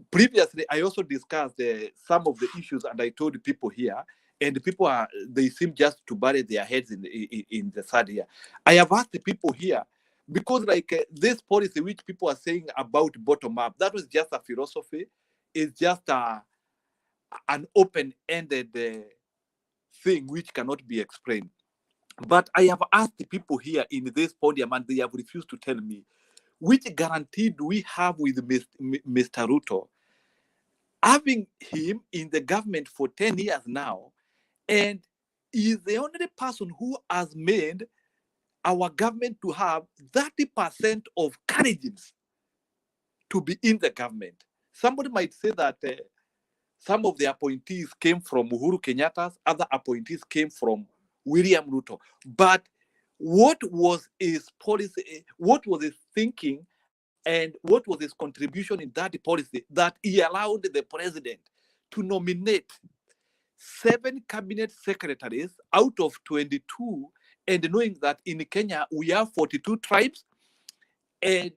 Previously, I also discussed some of the issues, and I told people here, and people they seem just to bury their heads in the sand here. I have asked the people here, because like this policy which people are saying about bottom up, that was just a philosophy. It's just an open-ended thing which cannot be explained. But I have asked the people here in this podium, and they have refused to tell me which guarantee do we have with Mr. Ruto, having him in the government for 10 years now, and he is the only person who has made our government to have 30% of Kenyans to be in the government. Somebody might say that some of the appointees came from Uhuru Kenyatta, other appointees came from William Ruto. But what was his policy, what was his thinking, and what was his contribution in that policy that he allowed the president to nominate 7 cabinet secretaries out of 22, and knowing that in Kenya we have 42 tribes, and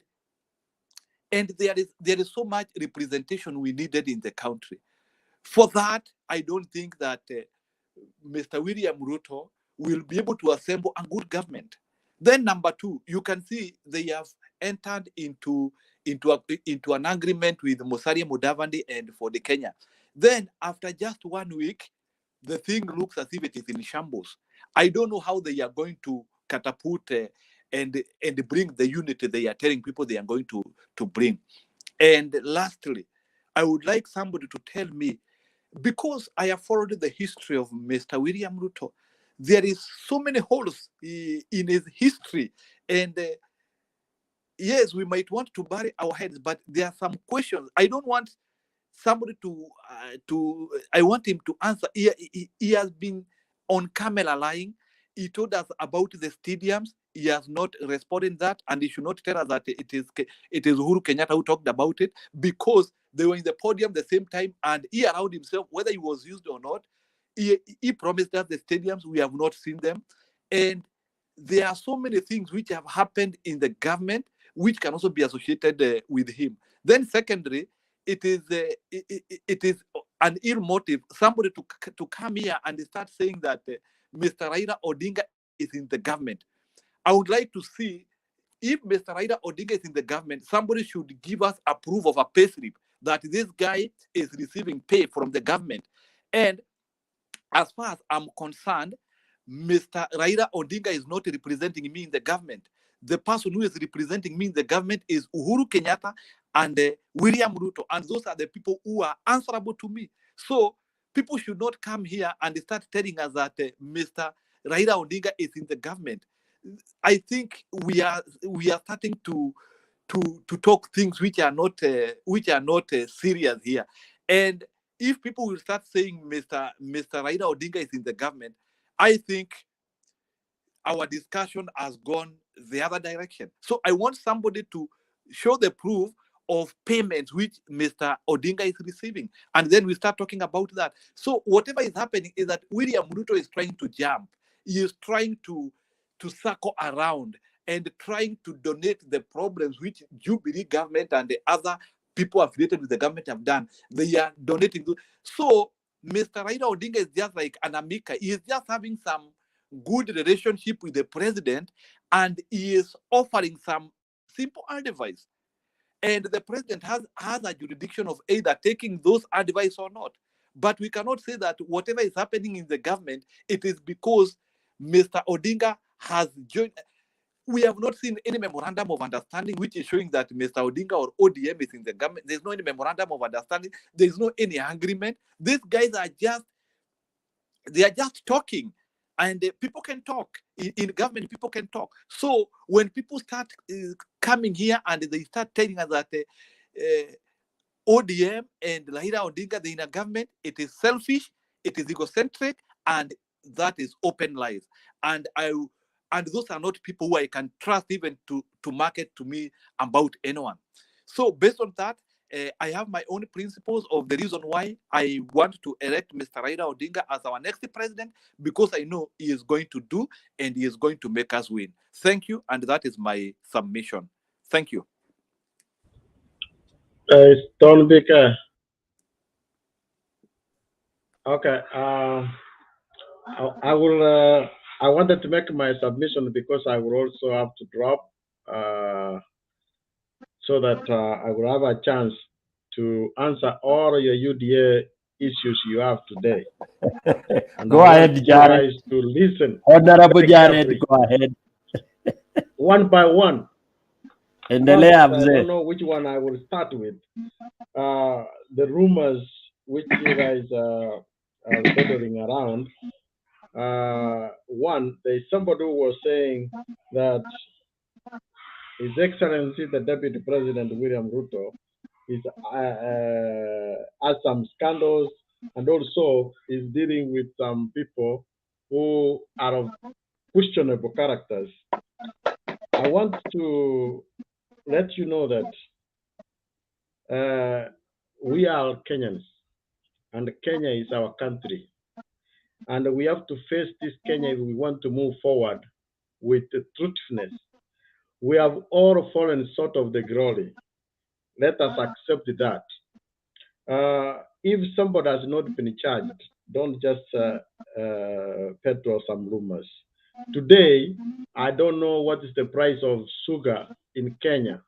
there is so much representation we needed in the country. For that, I don't think that Mr. William Ruto will be able to assemble a good government. Then number 2, you can see they have entered into an agreement with Musalia Mudavadi and for the Kenya. Then after just 1 week, the thing looks as if it is in shambles. I don't know how they are going to catapult and bring the unity they are telling people they are going to bring. And lastly, I would like somebody to tell me, because I have followed the history of Mr. William Ruto, there is so many holes in his history, and yes, we might want to bury our heads, but there are some questions. I don't want somebody I want him to answer. He has been on camera lying. He told us about the stadiums. He has not responded that, and he should not tell us that it is Uhuru Kenyatta who talked about it, because they were in the podium the same time, and he allowed himself, whether he was used or not. He promised us the stadiums. We have not seen them, and there are so many things which have happened in the government which can also be associated with him. Then secondly, it is an ill motive, somebody to come here and start saying that Mr. Raila Odinga is in the government. I would like to see, if Mr. Raila Odinga is in the government, somebody should give us a proof of a payslip that this guy is receiving pay from the government. And as far as I'm concerned, Mr. Raila Odinga is not representing me in the government. The person who is representing me in the government is Uhuru Kenyatta and William Ruto, and those are the people who are answerable to me. So people should not come here and start telling us that Mr. Raila Odinga is in the government. I think we are starting to talk things which are not serious here. And if people will start saying Mr. Raila Odinga is in the government, I think our discussion has gone the other direction. So I want somebody to show the proof of payments which Mr. Odinga is receiving, and then we start talking about that. So whatever is happening is that William Ruto is trying to jump. He is trying to circle around and trying to donate the problems which Jubilee government and the other people affiliated with the government have done. They are donating. So Mr. Raila Odinga is just like an amica. He is just having some good relationship with the president, and he is offering some simple advice. And the president has a jurisdiction of either taking those advice or not. But we cannot say that whatever is happening in the government, it is because Mr. Odinga has joined. We have not seen any memorandum of understanding which is showing that Mr. Odinga or ODM is in the government. There's no any memorandum of understanding. There's no any agreement. These guys are just talking, and people can talk in government. People can talk. So when people start coming here and they start telling us that ODM and Raila Odinga, they're in a government, it is selfish, it is egocentric, and that is open lies. And those are not people who I can trust even to market to me about anyone. So based on that, I have my own principles of the reason why I want to elect Mr. Raila Odinga as our next president, because I know he is going to do and he is going to make us win. Thank you, and that is my submission. Thank you. Stone Baker. Okay. I will. I wanted to make my submission because I will also have to drop, so that I will have a chance to answer all your UDA issues you have today. And Go ahead, Jared. guys to listen. Honorable Jared, go ahead. One by one. Endelea First, I don't mzee. know which one I will start with. The rumors which you guys are peddling around. One, there's somebody who was saying that His Excellency the Deputy President William Ruto is has some scandals, and also is dealing with some people who are of questionable characters. I want to let you know that we are Kenyans, and Kenya is our country, and we have to face this Kenya if we want to move forward with truthfulness. We have all fallen short of the glory. Let us accept that. If somebody has not been charged, don't just peddle some rumors. Today, I don't know what is the price of sugar in Kenya.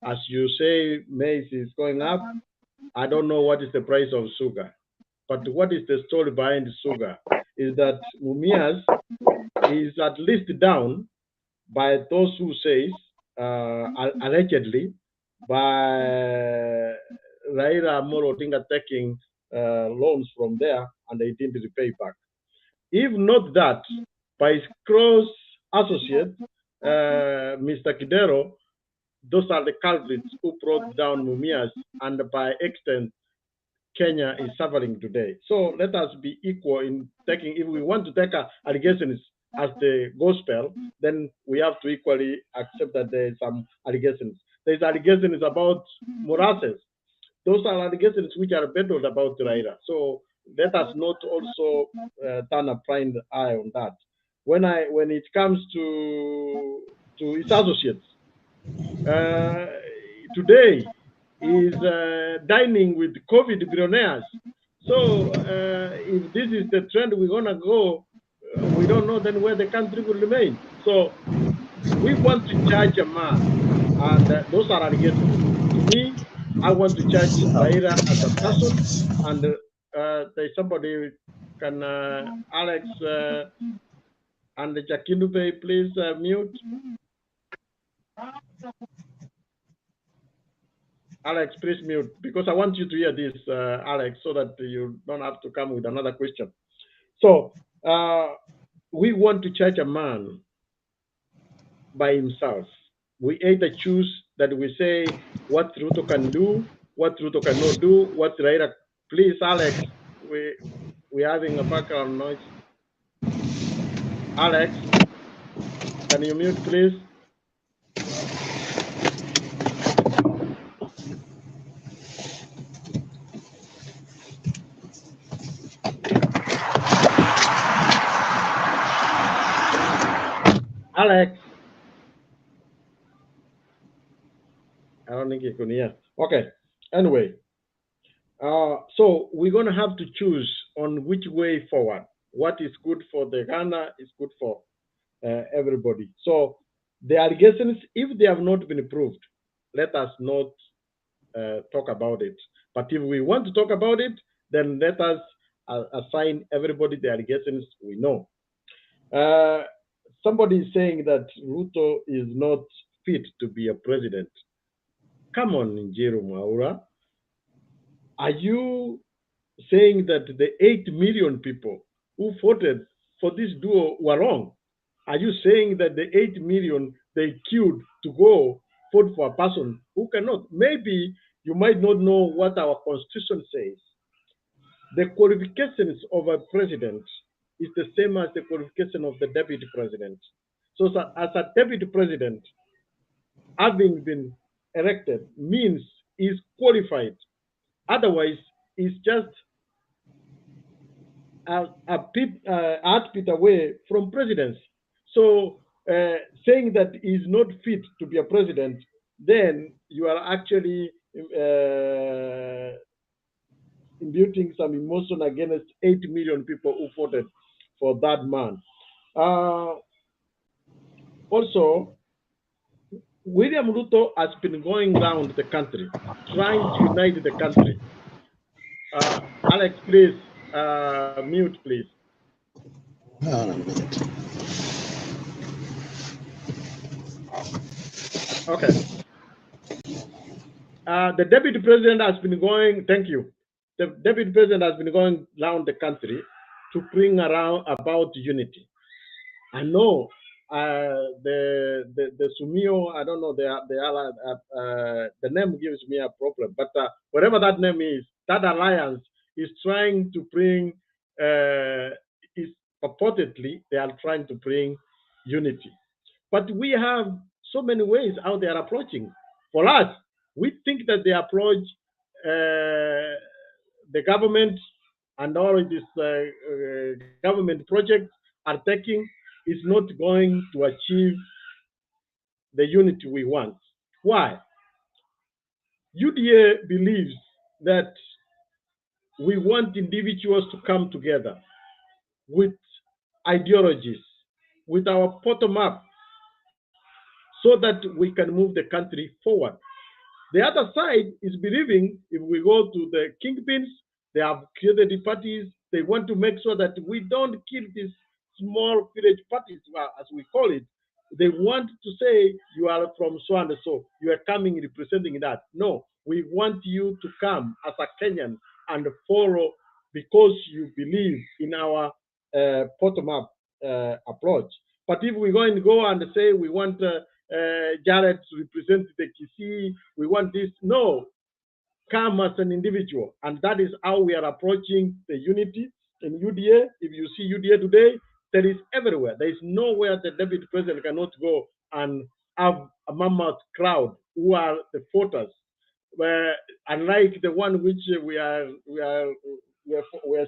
As you say, maize is going up. I don't know what is the price of sugar. But what is the story behind sugar is that Mumias is at least down by those who say, allegedly, by Raila Amolo Odinga taking loans from there and they didn't repay back. If not that, by his close associate, Mr. Kidero, those are the culprits who brought down Mumias, and by extent, Kenya is suffering today. So let us be equal in taking, if we want to take allegations as the gospel, then we have to equally accept that there is some allegations. There is allegations about Morales. Those are allegations which are peddled about Raila. So let us not also turn a blind eye on that. When it comes to his associates, today is dining with COVID billionaires. So if this is the trend we're gonna go, we don't know then where the country will remain. So we want to judge a man, and those are allegations. To me, I want to judge Raila as a person, and there's somebody can Alex and Jakinube please mute. Alex, please mute, because I want you to hear this, Alex, so that you don't have to come with another question. So, we want to judge a man by himself. We either choose that we say what Ruto can do, what Ruto cannot do, what Raila. Please, Alex, we're having a background noise. Alex, can you mute, please? Alex, I don't think you can hear. Okay. Anyway, so we're going to have to choose on which way forward. What is good for the Ghana is good for everybody. So the allegations, if they have not been proved, let us not talk about it. But if we want to talk about it, then let us assign everybody the allegations we know. Somebody is saying that Ruto is not fit to be a president. Come on, Njiru Mwaura. Are you saying that the 8 million people who voted for this duo were wrong? Are you saying that the 8 million they queued to go vote for a person who cannot? Maybe you might not know what our constitution says. The qualifications of a president is the same as the qualification of the deputy president. So as a deputy president, having been elected means he's qualified. Otherwise, he's just a heartbeat away from presidency. So saying that he's not fit to be a president, then you are actually imputing some emotion against 8 million people who voted for that man. Also, William Ruto has been going around the country, trying to unite the country. Alex, please, mute, please. Okay. The deputy president has been going, thank you. The deputy president has been going around the country to bring around about unity. I know the Sumio, I don't know, the name gives me a problem, but whatever that name is, that alliance is trying to bring, is purportedly, they are trying to bring unity. But we have so many ways how they are approaching. For us, we think that the approach the government and all these government projects are taking is not going to achieve the unity we want. Why? UDA believes that we want individuals to come together with ideologies, with our bottom up, so that we can move the country forward. The other side is believing if we go to the kingpins, they have created parties, they want to make sure that we don't kill these small village parties, as we call it. They want to say, you are from so and so, you are coming representing that. No, we want you to come as a Kenyan and follow because you believe in our bottom-up approach. But if we're going to go and say we want Jared to represent the Kisii, we want this, no, come as an individual. And that is how we are approaching the unity in UDA. If you see UDA today, there is everywhere. There is nowhere the deputy president cannot go and have a mammoth crowd who are the voters. Where, unlike the one which we are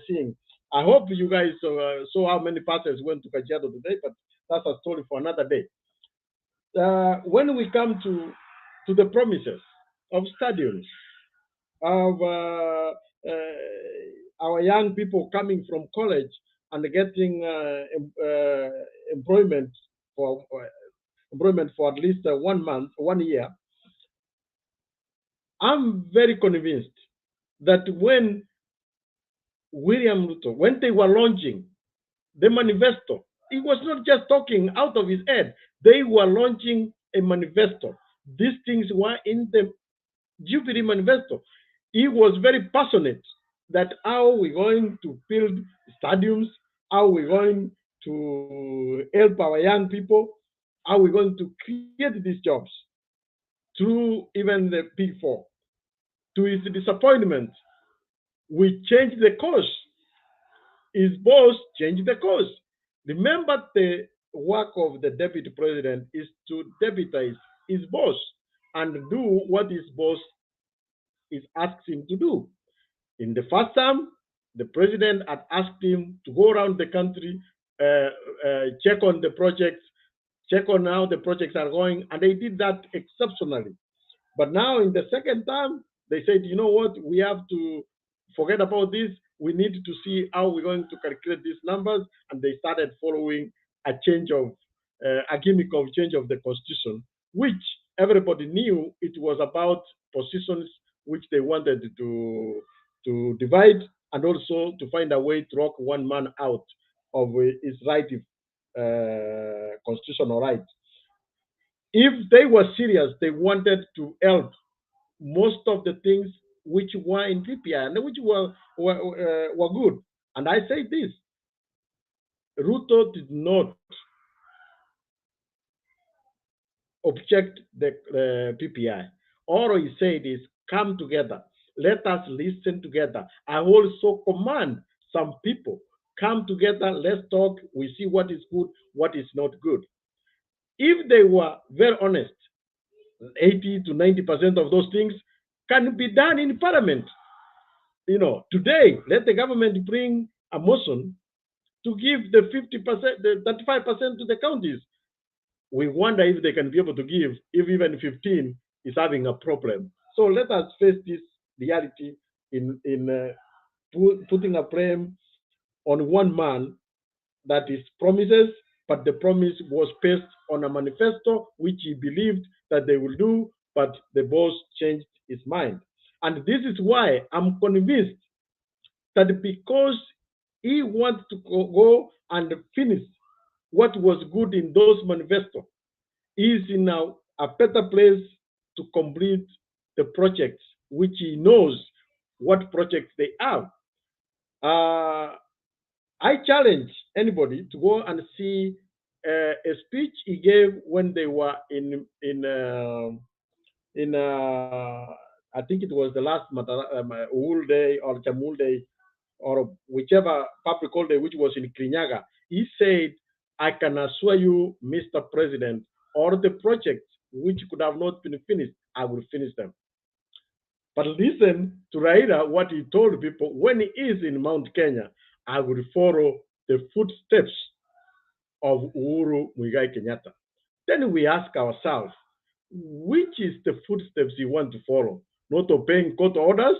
seeing. I hope you guys saw how many pastors went to Kajiado today, but that's a story for another day. When we come to the promises of stadiums, of our young people coming from college and getting employment for at least 1 month, 1 year, I'm very convinced that when William Ruto, when they were launching the manifesto, he was not just talking out of his head. They were launching a manifesto. These things were in the Jubilee Manifesto. He was very passionate that how we're going to build stadiums, how we're going to help our young people, how we're going to create these jobs through even the Big Four. To his disappointment, we changed the course. His boss changed the course. Remember, the work of the deputy president is to deputize his boss and do what his boss is asked him to do. In the first term, the president had asked him to go around the country, check on the projects, check on how the projects are going, and they did that exceptionally. But now in the second term, they said, you know what, we have to forget about this. We need to see how we're going to calculate these numbers, and they started following a change of, a gimmick of change of the constitution, which everybody knew it was about positions which they wanted to divide, and also to find a way to rock one man out of his right, constitutional right. If they were serious, they wanted to help most of the things which were in PPI and which were good. And I say this, Ruto did not object the PPI. All he said is, come together, let us listen together. I also command some people, come together, let's talk, we see what is good, what is not good. If they were very honest, 80 to 90% of those things can be done in parliament. You know, today, let the government bring a motion to give the 50%, the 35% to the counties. We wonder if they can be able to give, if even 15 is having a problem. So let us face this reality in putting a blame on one man that is promises, but the promise was based on a manifesto which he believed that they will do, but the boss changed his mind. And this is why I'm convinced that because he wants to go and finish what was good in those manifestos, he is in a better place to complete the projects which he knows what projects they have. I challenge anybody to go and see a speech he gave when they were in I think it was the last Uhuru Day or Jamul Day or whichever public holiday which was in Kirinyaga. He said, I can assure you, Mr. President, all the projects which could have not been finished, I will finish them. But listen to Raila, what he told people when he is in Mount Kenya, I will follow the footsteps of Uhuru Muigai Kenyatta. Then we ask ourselves, which is the footsteps you want to follow? Not obeying court orders,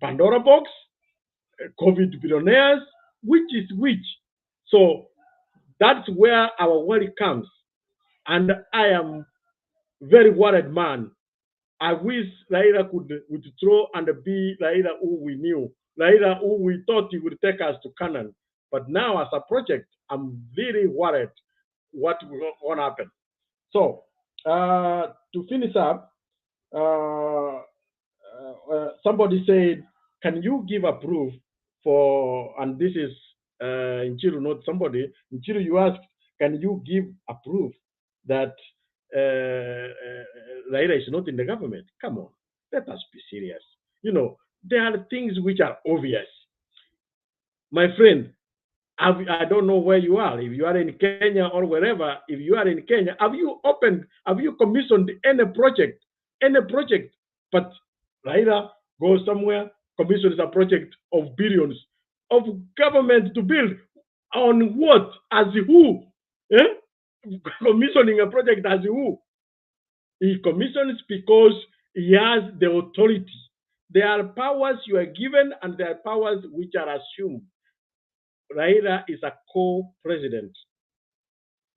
Pandora box, COVID billionaires, which is which? So that's where our worry comes. And I am very worried man. I wish Raila could withdraw and be Raila who we knew, Raila who we thought he would take us to Canaan. But now as a project, I'm really worried what will happen. So to finish up, somebody said, can you give a proof for, and this is Nchiru, not somebody, Nchiru, you asked, can you give a proof that Raila is not in the government? Come on, let us be serious. You know, there are things which are obvious. My friend, I don't know where you are. If you are in Kenya or wherever, if you are in Kenya, have you commissioned any project? But Raila goes somewhere, commissions a project of billions of government to build on what? As who? Commissioning a project as who? He commissions because he has the authority. There are powers you are given and there are powers which are assumed. Raila is a co-president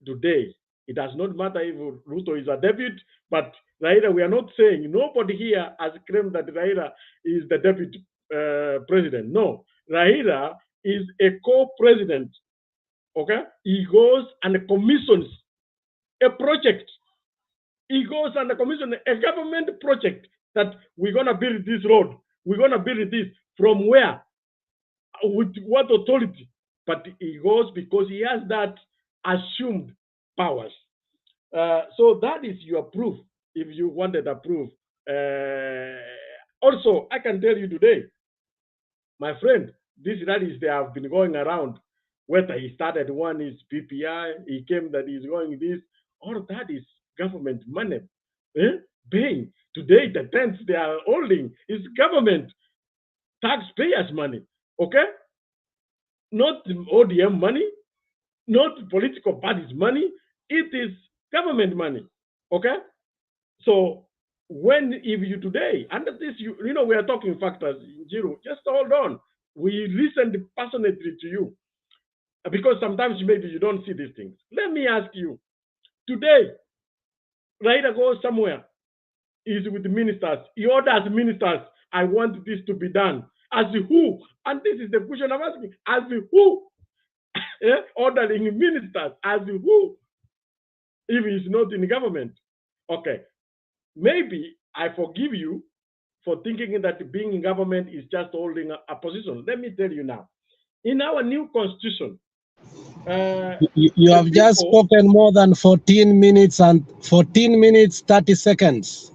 today. It does not matter if Ruto is a deputy, but Raila, we are not saying, nobody here has claimed that Raila is the deputy president. No, Raila is a co-president. Okay? He goes and commissions a project He goes and commission a government project that we're going to build this road. We're going to build this from where? With what authority? But he goes because he has that assumed powers. So that is your proof, if you wanted a proof. Also, I can tell you today, my friend, these rallies, they have been going around. Whether he started one is PPI, he came that he's going this, all that is government money. Paying. Today, the tents they are holding is government taxpayers' money. Okay? Not ODM money, not political parties' money. It is government money. Okay? So when if you today under this, you know we are talking factors, Jiro, just hold on. We listened passionately to you because sometimes maybe you don't see these things. Let me ask you, today, Raila goes somewhere, is with the ministers. He orders ministers, I want this to be done. As who? And this is the question I'm asking. As who? Ordering ministers. As who? If he's not in the government. Okay. Maybe I forgive you for thinking that being in government is just holding a position. Let me tell you now. In our new constitution, you have just spoken more than 14 minutes and 14 minutes, 30 seconds.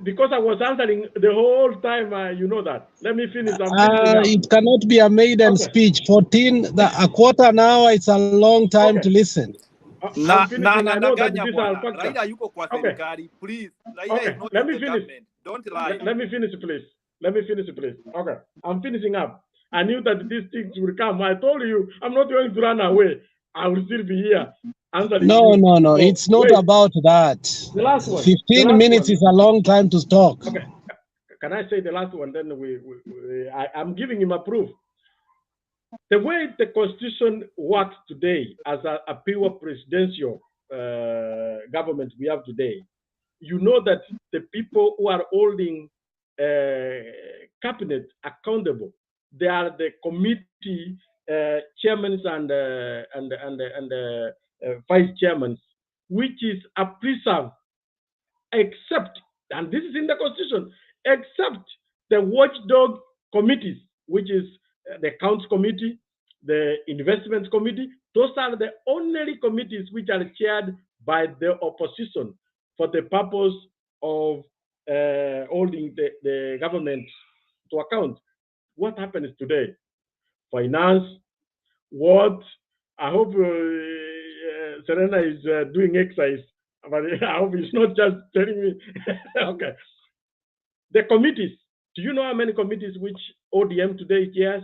Because I was answering the whole time, you know that. Let me finish. It cannot be a maiden speech. 14, a quarter an hour, it's a long time to listen. Na I know that anadanganya these are bwana. factors. Raila yuko kwa serikali. Please, Raila is not Let in me the finish. government. Don't lie. Let me finish, please. Let me finish, please. Okay, I'm finishing up. I knew that these things will come. I told you I'm not going to run away. I will still be here answering No, you. no, no. So, it's not wait. about that. The last one. 15 minutes is a long time to talk. Okay. Can I say the last one? Then I'm giving him a proof. The way the Constitution works today as a pure presidential government we have today, you know that the people who are holding cabinet accountable, they are the committee chairmen and vice chairmen, which is a preserve, except, and this is in the Constitution, except the watchdog committees, which is the accounts committee, the investment committee. Those are the only committees which are chaired by the opposition for the purpose of holding the government to account. What happens today? Finance, what? I hope Serena is doing exercise, but I hope he's not just telling me. Okay. The committees. Do you know how many committees which ODM today chairs?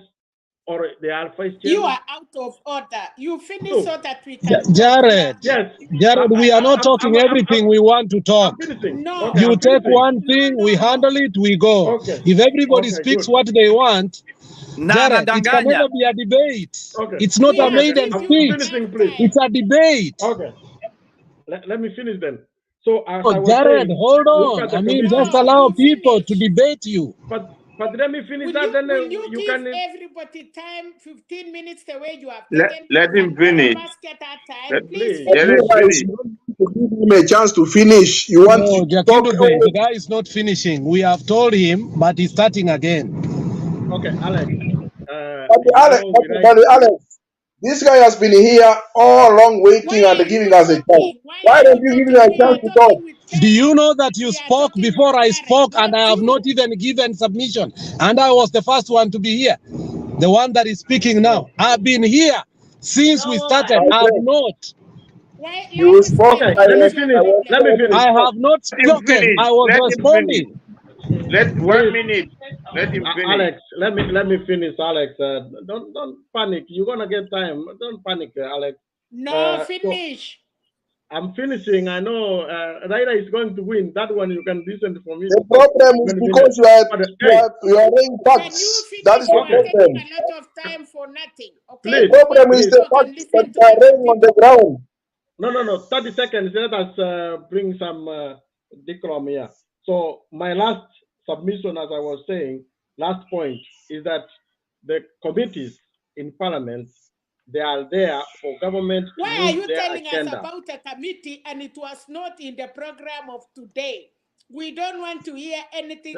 Or they are vice chairman? You are out of order. You finish so that we can. Jared, yes. Jared, we are not talking everything we want to talk. No. Okay, you take one thing, we handle it, we go. Okay. If everybody Okay, speaks good. what they want, Jared, it can anadanganya. never be a debate. Okay. It's not a maiden I'm speech. finishing, please. It's a debate. Okay. Let me finish then. So as I was Jared, saying, hold look on. at the I mean, committee. just allow people to debate you. But let me finish that. Then Will you you give can. everybody time, 15 minutes, the way you have Let taken? him Can all finish. of us get our time? Let, Please let him finish. finish. Give him a chance to finish. You want No, to talk? the guy is not finishing. We have told him, but he's starting again. Okay, Alex. But Alex, this guy has been here all along waiting and giving us a chance. Why don't you give him a chance to talk? Do you know that you spoke before I spoke and I have not even given submission? And I was the first one to be here. The one that is speaking now. I've been here since we started. I have not. You spoke. Okay, let me finish. Let me finish. I have not Let him spoken. finish. I was Let him responding. finish. Let 1 minute. Let him finish. Alex, let me finish, Alex. Don't panic. You're gonna get time. Don't panic, Alex. No, finish. So I'm finishing. I know Raila is going to win. That one you can listen for me. The problem is because you are laying facts. That is the Taking problem. a lot of time for nothing. Okay. Please, The problem is the facts that you are laying on the ground. No. 30 seconds. Let us bring some decorum here. So my last submission, as I was saying, last point is that the committees in Parliament They are there for government to Why are move you their telling us agenda. about a committee and it was not in the program of today? We don't want to hear anything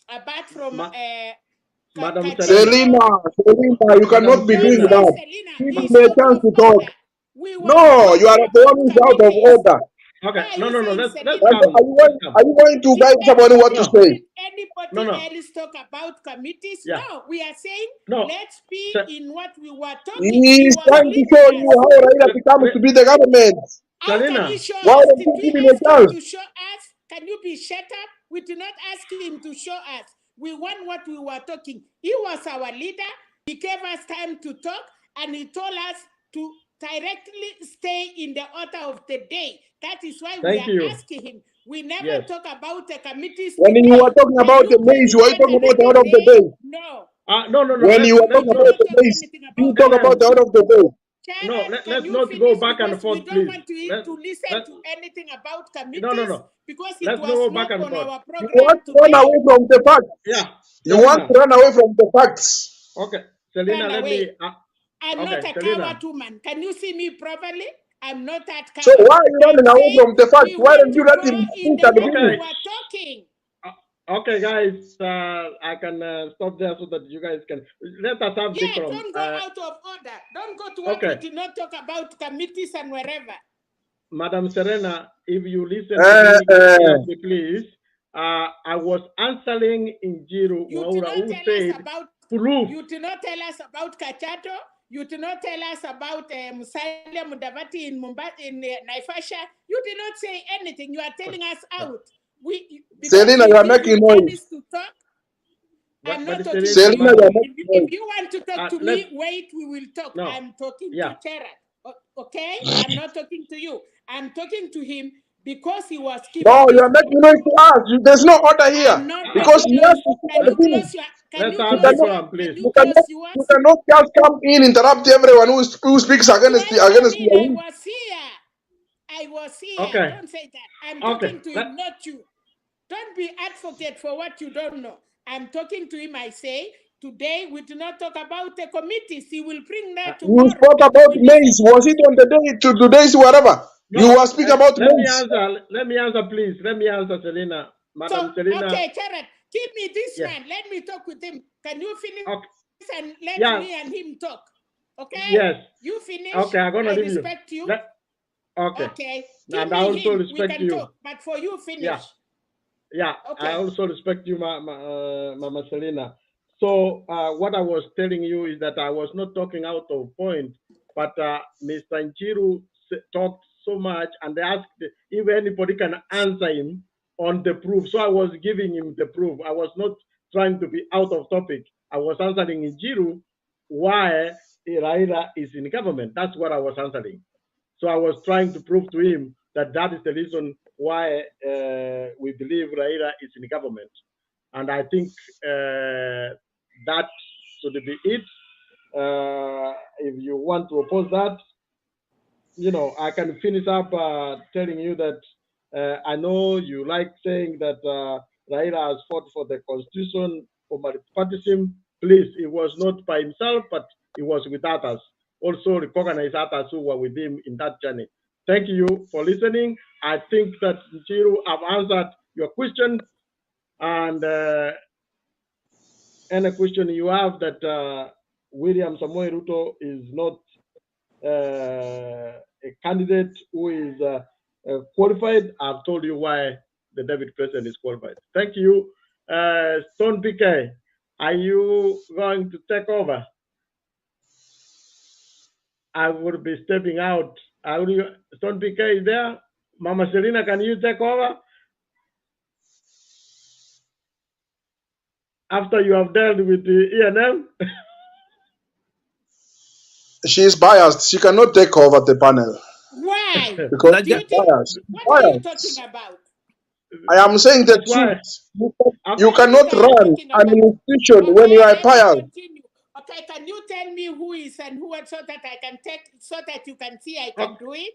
apart from Madam Selena, you cannot be Selena. doing that. Selena. Give He's me a out chance of to talk. order. We were No, you are talking the about one who's out of committees. order. Okay, Why are no, you no, no. saying Let's Selena? come. Are you going to guide somebody what to say? Did anybody else talk about committees? Yeah. No, we are saying No. let's be in what we were talking. He is was trying to leading show us. you how Raila becomes to be the government. How can Selena. he show Why us? don't Did you we give him a ask him chance? to show us? Can you be shut up? We did not ask him to show us. We want what we were talking. He was our leader. He gave us time to talk, and he told us to directly stay in the order of the day. That is why we Thank are you. asking him. We never Yes. talk about the committees When today. you were talking Can about you the bring maize, were you one talking about the another order of the day? day? No. No. When you were We talking did about not the talk maize, anything you about talk about the order of the day. No, Chairman, can let's you not finish? go back and Because forth, we don't please. want to listen to anything about committees No. because it Let's was not go not back and on forth. our You program want to run today. away from the facts. Yeah. You want Selena. to run away from the facts. Okay. Selena, Run let away. me. I'm Okay, not a Selena. coward woman. Can you see me properly? I'm not that So coward. why are you I'm running away saying from the facts? we Why want don't you to let go him in speak the and what we finish? were talking. Okay, guys, I can stop there so that you guys can. Let us have Yeah, decorum. don't go out of order. Don't go to what we Okay. did not talk about committees and wherever. Madam Serena, if you listen to me carefully, please. I was answering Injiru You did Mwaura, not who tell said, us about. proof. You did not tell us about Kachato. You did not tell us about Musalia Mudavadi in Mumbai, in Naivasha. You did not say anything. You are telling us out. Because Selena, we you are give you making noise. chance to talk. I'm not But talking to Selena, you. you are making noise. If you want to talk to me, wait, we will talk. No. I'm talking Yeah. to Cherat. Okay? I'm not talking to you. I'm talking to him because he was No, keeping you this. are making noise to us. There's no order here. I'm not Because making you have noise. to say Can the you thing. close your Let's have You cannot, decorum, please. you close yours? you cannot just come in, interrupt everyone who speaks against I against mean, you. I was here. Okay. Don't say that. I'm Okay. talking to him, not you. Don't be advocate for what you don't know. I'm talking to him. I say, today we do not talk about the committees. He will bring that You tomorrow. spoke about maize. Was it on the day to today's whatever? No, You were speaking about let me maize. answer. Let me answer, please. Let me answer, Selena. Madam Selena. Okay, Charat, give me this Yes. man. Let me talk with him. Can you finish and let Yeah. me and him talk? Okay? Yes. You finish. Okay, I'm gonna I leave you. respect you. Okay. Okay. Give And me I also him. We respect can you. talk. But for you, finish. Yeah. Yeah. Okay. I also respect you, Mama Selena. So what I was telling you is that I was not talking out of point, but Mr. Njiru talked so much and they asked if anybody can answer him on the proof. So I was giving him the proof. I was not trying to be out of topic. I was answering Njiru why Raila is in government. That's what I was answering. So I was trying to prove to him that that is the reason why we believe Raila is in government. And I think that should be it. If you want to oppose that, you know, I can finish up telling you that I know you like saying that Raila has fought for the constitution for multipartyism. Please, it was not by himself, but it was with others. Also recognize others who were with him in that journey. Thank you for listening. I think that Njiru have answered your question, and any question you have that William Samoei Ruto is not a candidate who is qualified. I've told you why the David president is qualified. Thank you. Stone PK, are you going to take over? I will be stepping out. Stone PK is there? Mama Selena, can you take over? After you have dealt with the ENM? She is biased. She cannot take over the panel. Why? Because Do you she's think, biased. what are you talking about? I am saying the That's why. truth. You cannot run an institution when you are Let me biased. continue. Okay, can you tell me who is and who so that I can take, so that you can see I can do it?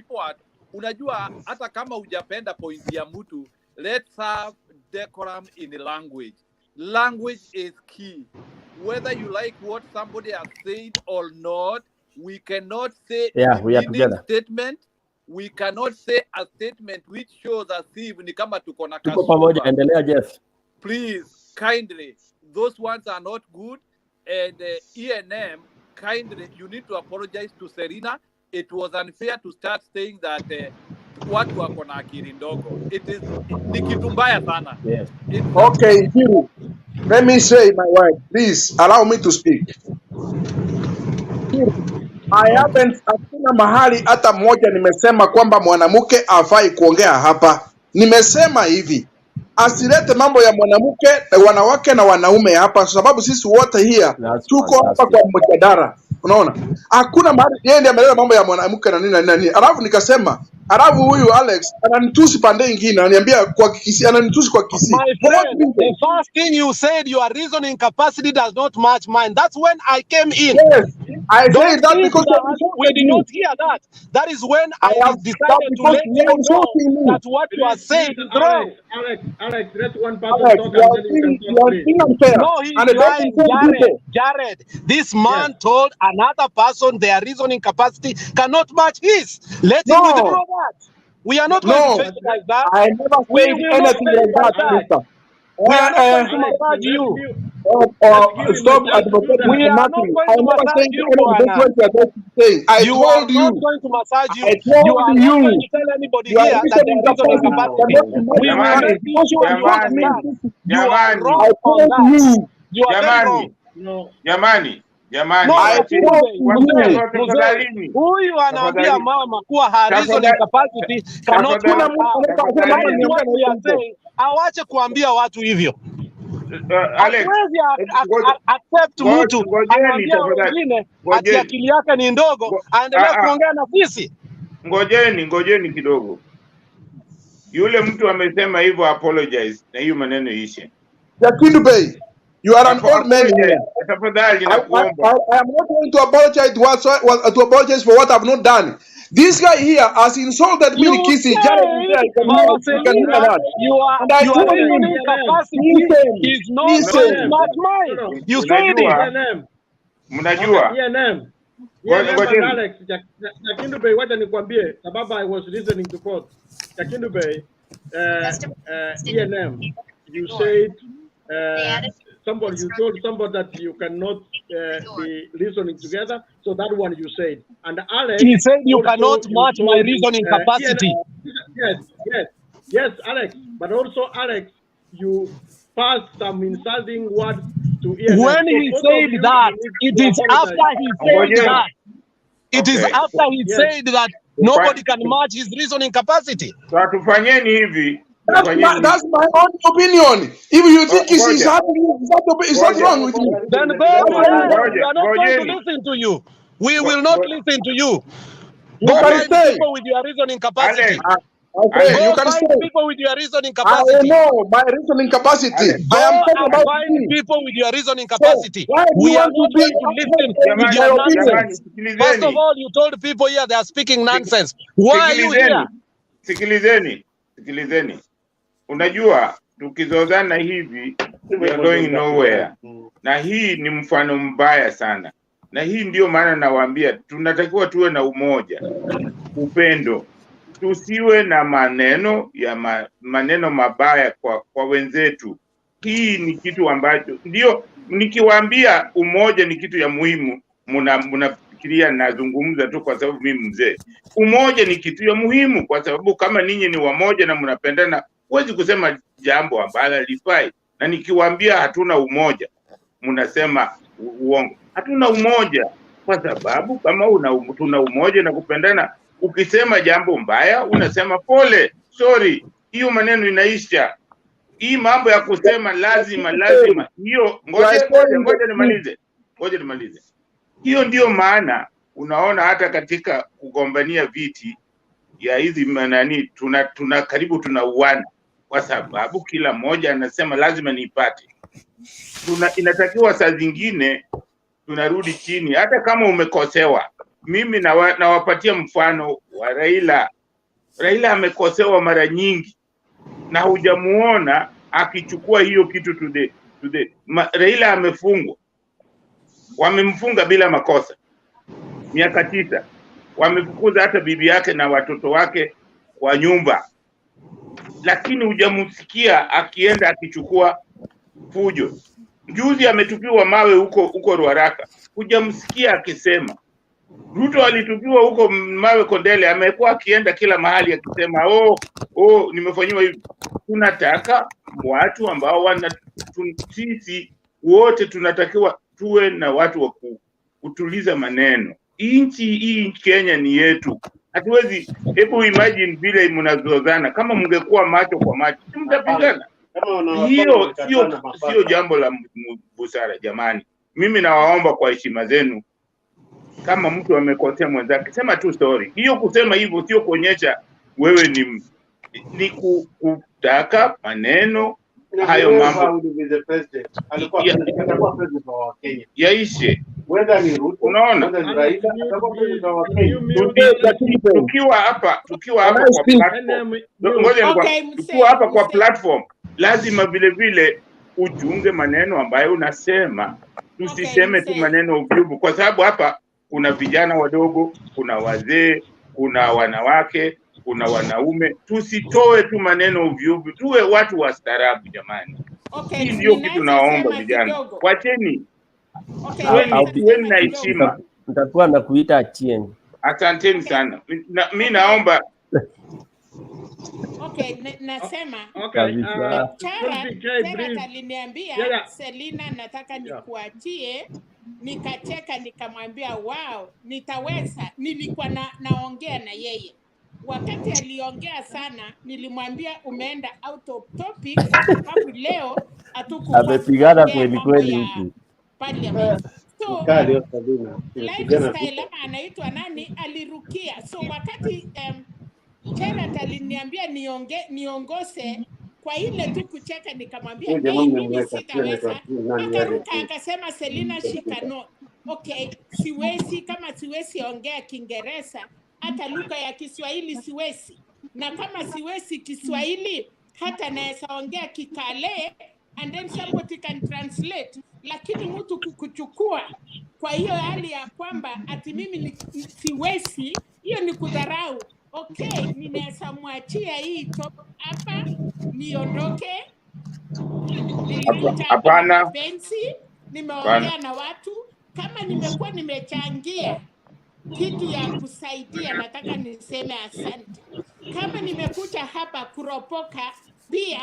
people are, unajua hata kama hujapenda point ya mtu, let's have decorum in the language. Language is key. whether you like what somebody has said or not, we cannot say Yeah, we are demeaning together. statement. We cannot say a statement which shows as if ni kama tuko na Tuko pamoja, kasumba. endelea Jeff. Please, kindly, those ones are not good. And ENM, kindly, you need to apologize to Serena. It was unfair to start saying that watu wako na akili ndogo. It is ni kitu mbaya sana. Yes. Okay, Hugh, let me say my word. Please allow me to speak. I haven't, hakuna mahali hata moja nimesema kwamba mwanamke afai kuongea hapa. Nimesema hivi, asilete mambo ya mwanamke, wanawake na wanaume hapa, sababu sisi wote here tuko hapa kwa mjadala. Unaona, hakuna mahali yeye ndiye ameleta mambo ya mwanamke na nini na nini. Alafu nikasema, alafu huyu Alex ananitusi pande nyingine, ananiambia kwa Kisii, ananitusi kwa Kisii. My friend, the first thing you said, your reasoning capacity does not match mine. That's when I came in. Yes, I Don't say that think because that we did not hear that. That is when I decided to let you know that what you are saying is wrong. Alex, let one person talk and then you can talk, please. No, he's lying, Jared. This man told another person their reasoning capacity cannot match his. Let him withdraw that. We are not going to face it like that. I never We said will not anything face like it that, mister. We are not going to massage you. Stop advocating We for are not nothing. going I to never massage said you, any of this Bwana. what you are just saying. I You are told you. not going to massage you. I You told are not you. going to tell anybody You are here that listening there is reasoning capacity. We will make sure you understand. You are wrong on that. You are very wrong. Jamani, No, wacheni watoto mzee, tafadhalini. huyu anaambia mama kuwa her reasoning capacity cannot match her. That is what we are saying. Awache kuambia watu hivyo. Alex, Hatuwezi accept mtu anaambia wengine ati akili yake ni ndogo aendelee kuongea na sisi. Ngojeni kidogo. Yule mtu amesema hivyo, apologize na hiyo maneno ishe. Yakindu Bey, you are an old man here. Tafadhali I nakuomba. am not going to apologize for what I've not done. This guy here has insulted me in Kisii. Mama Selina, your reasoning capacity is not going to match mine. You said it. Mnajua. Alex, Yakindu Bey, wacha nikwambie sababu I was listening to both. Yakindu Bey, ENM, you said you told somebody that you cannot be listening together, so that one you said. And Alex, he said you cannot match my reasoning capacity. Yes, Alex. But also, Alex, you passed some insulting words to ENM. When he said that, it is after he said that. It is after he said that nobody can match his reasoning capacity. Tufanyeni hivi. That's my own opinion. If you think it's happening, is that wrong with you? Then go ahead. We are not going to listen to you. We will not listen to you. Go find people with your reasoning capacity. Okay, you can find stay. people with your reasoning capacity. I know my reasoning capacity. Go I am talking about find me. people with your reasoning capacity. So, we are not going to listen with your nonsense. First of all, you told people here they are speaking nonsense. Why are you here? Sikilizeni. Unajua tukizozana hivi we are going nowhere. Na hii ni mfano mbaya sana. Na hii ndio maana nawaambia tunatakiwa tuwe na umoja, upendo. Tusiwe na maneno mabaya kwa wenzetu. Hii ni kitu ambacho ndio nikiwaambia umoja ni kitu ya muhimu, mnafikiria nazungumza tu kwa sababu mimi mzee. Umoja ni kitu ya muhimu kwa sababu kama ninyi ni wamoja na mnapendana, huwezi kusema jambo ambalo halifai. Na nikiwaambia hatuna umoja, mnasema uongo. Hatuna umoja kwa sababu kama tuna umoja na kupendana, ukisema jambo mbaya unasema pole, sorry, hiyo maneno inaisha. Hii mambo ya kusema lazima hiyo ngoja nimalize. Hiyo ndio maana unaona hata katika kugombania viti ya hizi manani tuna karibu tunauana kwa sababu kila mmoja anasema lazima niipate. Inatakiwa saa zingine tunarudi chini hata kama umekosewa. Mimi nawapatia mfano wa Raila. Raila amekosewa mara nyingi na hujamuona akichukua hiyo kitu today. Raila amefungwa wamemfunga bila makosa miaka 9, wamefukuza hata bibi yake na watoto wake kwa nyumba, lakini hujamsikia akienda akichukua fujo. Juzi ametupiwa mawe huko Ruaraka, hujamsikia akisema. Ruto alitupiwa huko mawe Kondele, amekuwa akienda kila mahali akisema nimefanywa hivi. Tunataka watu ambao sisi wote tunatakiwa tuwe na watu wa kutuliza maneno. Inchi hii Kenya ni yetu. Hatuwezi, hebu imagine vile mnazozana. Kama mngekuwa macho kwa macho, mtapigana. Hiyo sio jambo la busara jamani. Mimi nawaomba kwa heshima zenu, kama mtu amekosea mwenzake, sema tu story. Hiyo kusema hivyo sio kuonyesha wewe ni kutaka maneno hayo mambo yaishe. Unaona, tukiwa hapa kwa platform, lazima vile ujunge maneno ambayo unasema. Tusiseme tu maneno uvyubu, kwa sababu hapa kuna vijana wadogo, kuna wazee, kuna wanawake, kuna wanaume. Tusitoe tu maneno uvyubu, tuwe watu wastaarabu jamani. Hii ndio kitu naomba vijana. Wacheni. Tuweni na heshima. Nitakuwa na kuita Achieng. Asanteni sana. Mimi naomba. Nasema Chara aliniambia Selina, nataka nikuachie. Nikacheka nikamwambia wow, nitaweza. Nilikuwa naongea na yeye. Wakati aliongea sana, nilimwambia umeenda out of topic, sababu leo amepigana kweli huku parliament. So lifestyle ama anaitwa nani alirukia. So wakati Chera aliniambia niongose kwa ile tu kucheka, nikamwambia mimi sitaweza. Akaruka akasema Selina shikano. Okay, siwezi, kama siwezi ongea Kiingereza, hata lugha ya Kiswahili siwezi. Na kama siwezi Kiswahili, hata naweza ongea Kikale and then somebody can translate. Lakini mtu kukuchukua kwa hiyo hali ya kwamba ati mimi siwezi, hiyo ni kudharau. Okay, ninaweza mwachia hii top hapa niondoke. Hapana. Nimeongea na watu, kama nimekuwa nimechangia kitu ya kusaidia, nataka niseme asante. Kama nimekuja hapa kuropoka, pia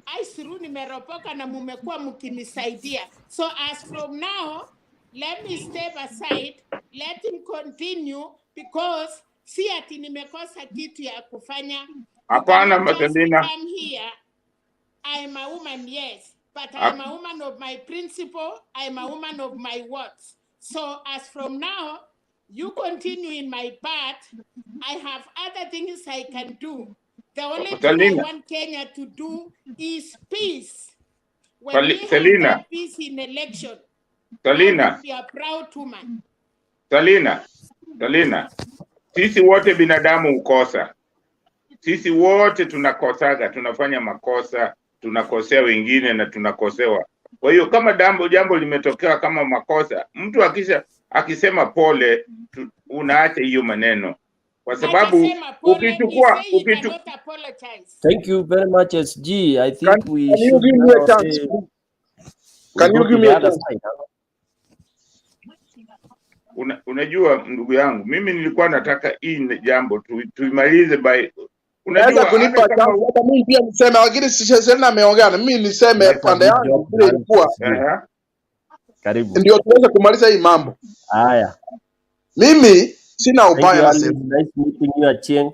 aisuru nimeropoka na mumekuwa mkinisaidia. So as from now, let me step aside, let him continue, because si ati nimekosa kitu ya kufanya. Hapana Maselina. I'm here. I'm a woman, yes, but I'm a woman of my principle. I'm a woman of my words. So as from now, you continue in my part. I have other things I can do. The only thing I want Kenya to do is peace. When we have peace in election, Selina, be a proud woman. Selina, sisi wote binadamu ukosa. Sisi wote tunakosaga, tunafanya makosa, tunakosea wengine na tunakosewa. Kwa hiyo kama jambo limetokea kama makosa, mtu akisema pole, unaacha hiyo maneno. Kwa sababu ukichukua Thank you very much SG. I think we should give me a chance. Can you give me a chance? Unajua ndugu yangu, mimi nilikuwa nataka hii jambo tuimalize by. Unajua kunipa chance hata mimi pia niseme, lakini Selina ameongea na mimi niseme pande yangu vile ilikuwa. Karibu. Ndio tuweze kumaliza hii mambo. Haya. Mimi sina ubaya na Selina. Nice meeting you Achieng.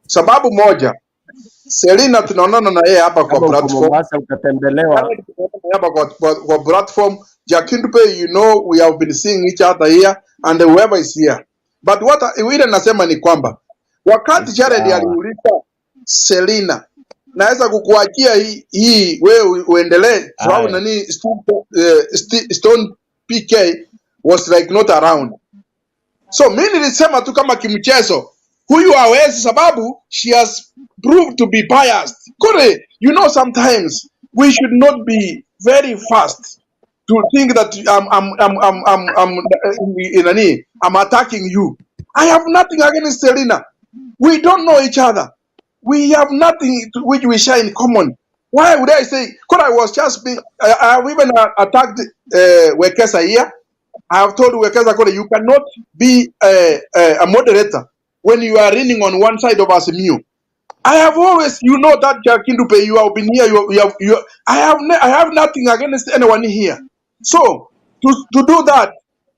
Sababu moja, Selina tunaonana na yeye hapa kwa platform. Mombasa utatembelewa. Hapa kwa platform. Jakindupe, you know we have been seeing each other here and whoever is here. But what ile nasema ni kwamba wakati Jared aliuliza Selina, naweza kukuachia hii wewe uendelee, sababu nani Stone PK was like not around. So mimi nilisema tu kama kimchezo, huyu hawezi sababu she has proved to be biased. Kore, you know sometimes we should not be very fast to think that I'm attacking you. I have nothing against Selena. We don't know each other. We have nothing which we share in common. Why would I say? Because I was just being. I have even attacked Wekesa here. I have told Wekesa, you cannot be a moderator when you are reading on one side of Azimio. I have always, you know that Kindupe, you have been here. I have nothing against anyone here. So to do that,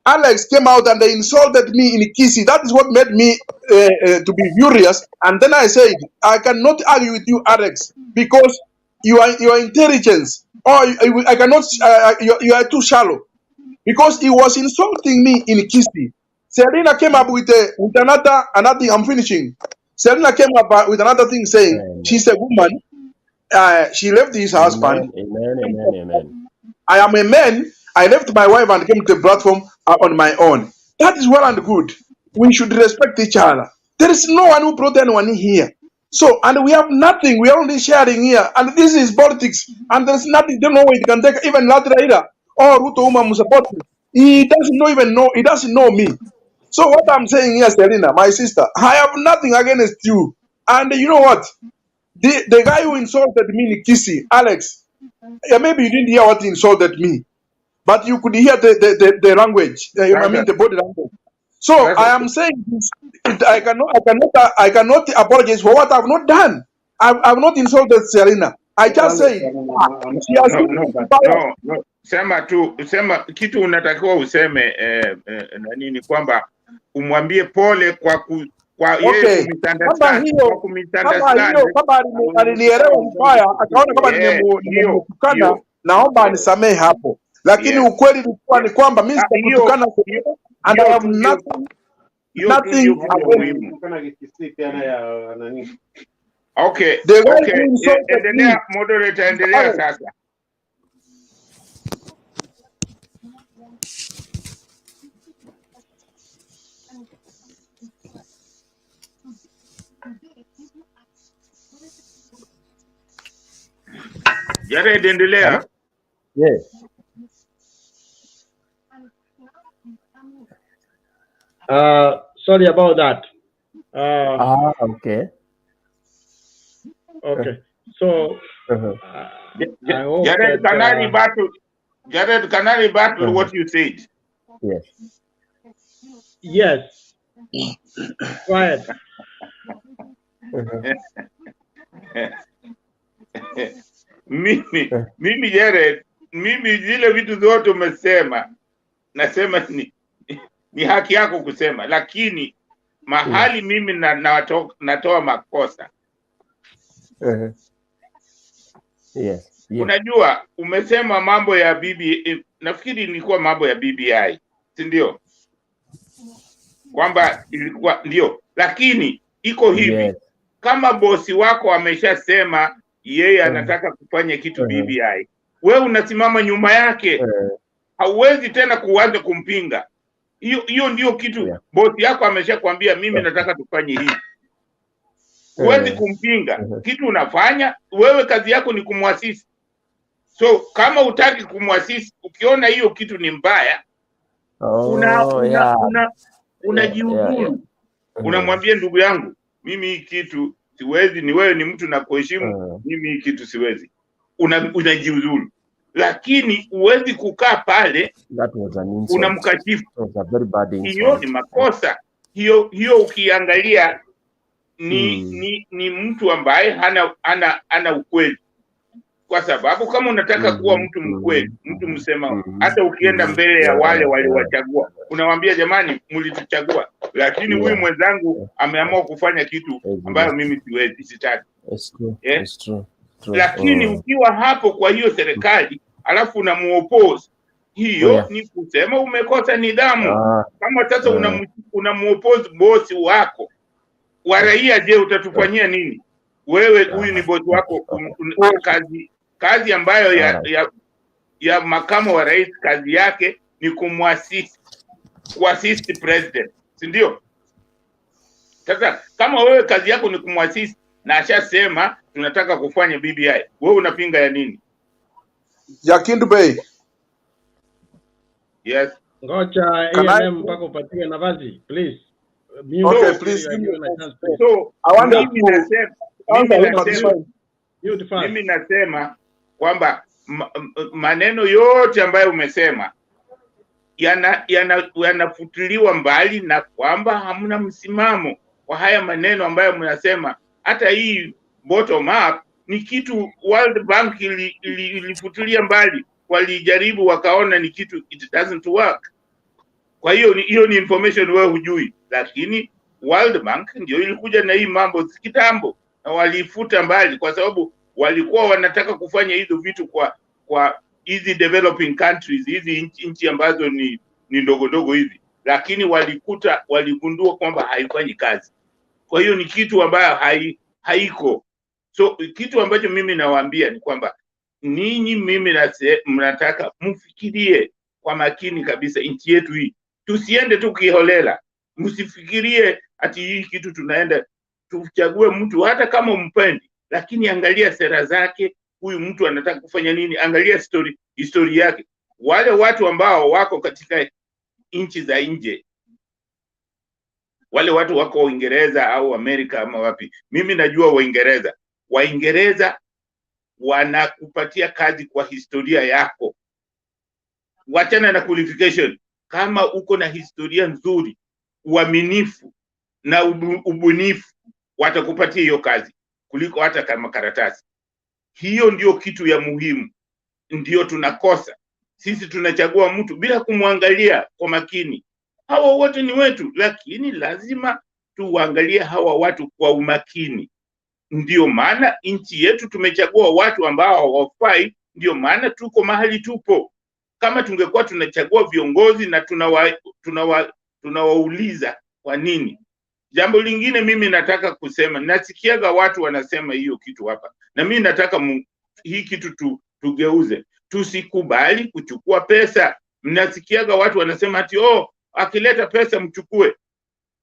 Alex came out and they insulted me in Kisi. That is what made me to be furious. And then I said, I cannot argue with you, Alex, because your intelligence, or I cannot. You are too shallow, because he was insulting me in Kisi. Selena came up with another thing. I'm finishing. Selena came up with another thing saying she's a woman. She left his husband. Amen. I am a man. I left my wife and came to the platform on my own. That is well and good. We should respect each other. There is no one who brought anyone in here. So, and we have nothing. We are only sharing here. And this is politics. And there's nothing. Don't know where it can take. Even Raila or Ruto Uma support me. He doesn't know me. So what I'm saying here, Selena, my sister, I have nothing against you. And you know what? The guy who insulted me in Kisi, Alex, maybe you didn't hear what he insulted me, but you could hear the language. I mean the body language. So I am saying this. I cannot apologize for what I've not done. I've not insulted Selena. I just say she has no. Sema kitu unatakiwa useme nini kwamba umwambie pole kwa yeye kama alinielewa mbaya akaona kama nimemtukana, naomba anisamehe hapo, lakini ukweli ulikuwa ni kwamba mimi sikutukana and I have nothing okay. Endelea moderator, endelea sasa. Jared, endelea. Yes. Sorry about that. Okay. Okay. So Jared, can I rebuttal what you said? Yes. Yes. Go ahead. Mimi Jared, mimi zile vitu zote umesema, nasema ni haki yako kusema, lakini mahali mimi natoa makosa. Yes. Unajua umesema mambo ya nafikiri ilikuwa mambo ya BBI, si ndio? Kwamba ilikuwa ndio, lakini iko hivi, kama bosi wako ameshasema yeye anataka kufanya kitu BBI, wewe unasimama nyuma yake, hauwezi tena kuanza kumpinga. Hiyo ndio kitu, bosi yako ameshakwambia mimi nataka tufanye hivi, huwezi kumpinga kitu unafanya wewe. Kazi yako ni kumwasisi. So kama utaki kumwasisi, ukiona hiyo kitu ni mbaya, unajiuzuru. Unamwambia ndugu yangu, mimi hii kitu siwezi, ni wewe ni mtu na kuheshimu, mimi hii kitu siwezi. Unajiuzuru. Lakini huwezi kukaa pale unamkashifu. Hiyo ni makosa. Hiyo ukiangalia ni mtu ambaye hana ukweli. Kwa sababu kama unataka kuwa mtu mkweli, mtu msema, hata ukienda mbele ya wale waliowachagua, unamwambia jamani, mlituchagua, lakini huyu mwenzangu ameamua kufanya kitu ambayo mimi siwezi, sitaki. It's true. Lakini ukiwa hapo kwa hiyo serikali, alafu unamuoppose, hiyo ni kusema umekosa nidhamu. Kama sasa unamuoppose bosi wako wa raia, je, utatufanyia nini? Wewe huyu ni bosi wako, kazi ambayo ya makamu wa rais, kazi yake ni kuassist president, si ndio? Sasa kama wewe kazi yako ni kumwassist na ashasema tunataka kufanya BBI, wewe unapinga ya nini? Jakindu Bey, Yes. Ngoja Can I? AMM mpaka upatie nafasi, please. Mute Okay, So, please you are give me given a a chance, chance. please. so I wanted mimi to nasema Mute first. mimi nasema kwamba maneno yote ambayo umesema yanafutiliwa mbali na kwamba hamna msimamo kwa haya maneno ambayo mnasema. Hata hii bottom up ni kitu World Bank ilifutilia mbali, walijaribu wakaona ni kitu, it doesn't work. Kwa hiyo ni information wewe hujui, lakini World Bank ndio ilikuja na hii mambo kitambo na walifuta mbali, kwa sababu walikuwa wanataka kufanya hizo vitu kwa hizi developing countries, hizi nchi ambazo ni ndogo ndogo hizi, lakini waligundua kwamba haifanyi kazi. Kwa hiyo ni kitu ambayo haiko. So kitu ambacho mimi nawaambia ni kwamba ninyi, mimi mnataka mfikirie kwa makini kabisa nchi yetu hii. Tusiende tu kiholela. Msifikirie ati hii kitu tunaenda tuchague mtu hata kama umpendi, lakini angalia sera zake, huyu mtu anataka kufanya nini, angalia historia yake. Wale watu ambao wako katika nchi za nje, wale watu wako Uingereza au Amerika ama wapi, mimi najua Waingereza wanakupatia kazi kwa historia yako. Wachana na qualification. Kama uko na historia nzuri, uaminifu na ubunifu, watakupatia hiyo kazi kuliko hata kama karatasi. Hiyo ndio kitu ya muhimu. Ndio tunakosa sisi, tunachagua mtu bila kumwangalia kwa makini. Hawa wote ni wetu, lakini lazima tuangalie hawa watu kwa umakini. Ndio maana nchi yetu tumechagua watu ambao hawafai, ndio maana tuko mahali tupo. Kama tungekuwa tunachagua viongozi na tunawauliza kwa nini. Jambo lingine mimi nataka kusema, nasikiaga watu wanasema hiyo kitu hapa, na mimi nataka hii kitu tugeuze. Tusikubali kuchukua pesa. Mnasikiaga watu wanasema ati akileta pesa mchukue.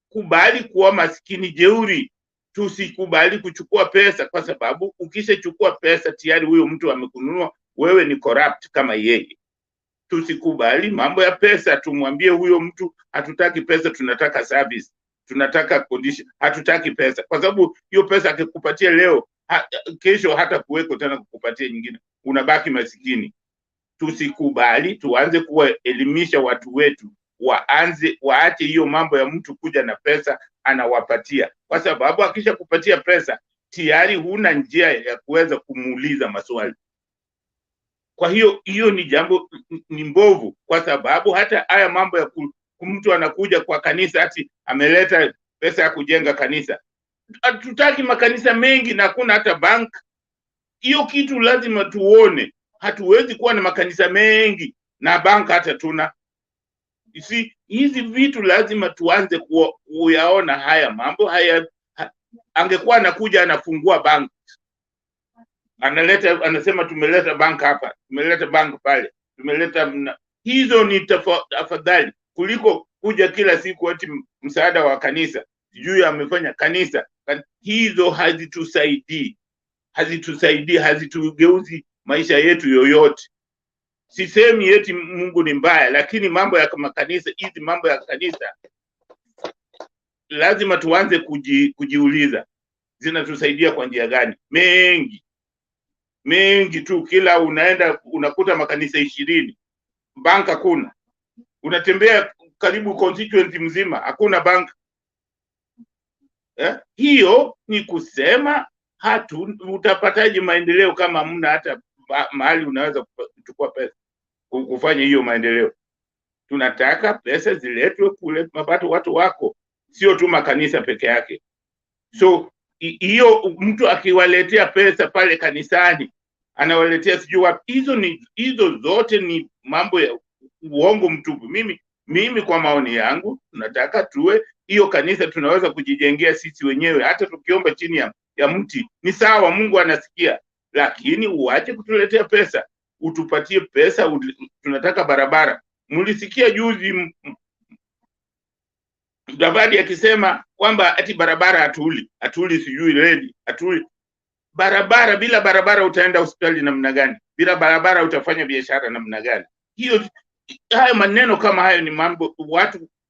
Kubali kuwa maskini jeuri. Tusikubali kuchukua pesa, kwa sababu ukishachukua pesa tayari huyo mtu amekununua, wewe ni corrupt kama yeye. Tusikubali mambo ya pesa. Tumwambie huyo mtu hatutaki pesa, tunataka service, tunataka condition, hatutaki pesa, kwa sababu hiyo pesa akikupatia leo, kesho hata kuweko tena kukupatia nyingine, unabaki masikini. Tusikubali, tuanze kuwaelimisha watu wetu, waache hiyo mambo ya mtu kuja na pesa anawapatia, kwa sababu akisha kupatia pesa tayari huna njia ya kuweza kumuuliza maswali. Kwa hiyo ni jambo ni mbovu, kwa sababu hata haya mambo ya mtu anakuja kwa kanisa ati ameleta pesa ya kujenga kanisa. Hatutaki makanisa mengi na hakuna hata bank. Hiyo kitu lazima tuone. Hatuwezi kuwa na makanisa mengi na bank hata tuna. Hizi vitu lazima tuanze kuyaona haya mambo haya. Angekuwa anakuja anafungua bank, anasema tumeleta bank hapa, tumeleta bank pale, tumeleta hizo ni afadhali kuliko kuja kila siku ati msaada wa kanisa, sijui amefanya kanisa. Hizo hazitusaidii, hazitugeuzi maisha yetu yoyote. Sisemi eti Mungu ni mbaya, lakini mambo ya makanisa, hizi mambo ya kanisa lazima tuanze kujiuliza zinatusaidia kwa njia gani? Mengi tu, kila unaenda unakuta makanisa 20, bank hakuna. Unatembea karibu constituency mzima hakuna bank. Hiyo ni kusema utapataje maendeleo kama hamna hata mahali unaweza kuchukua pesa kufanya hiyo maendeleo? Tunataka pesa ziletwe kule mapato watu wako, sio tu makanisa peke yake. So hiyo mtu akiwaletea pesa pale kanisani, anawaletea sijui wapi, hizo zote ni mambo ya uongo mtupu. Mimi kwa maoni yangu, tunataka tuwe hiyo kanisa tunaweza kujijengea sisi wenyewe, hata tukiomba chini ya mti ni sawa, Mungu anasikia. Lakini uache kutuletea pesa, utupatie pesa. Tunataka barabara. Mlisikia juzi Davadi akisema kwamba ati barabara hatuli sijui redi, hatuli barabara. Bila barabara utaenda hospitali namna gani? Bila barabara utafanya biashara namna gani? haya maneno kama hayo ni mambo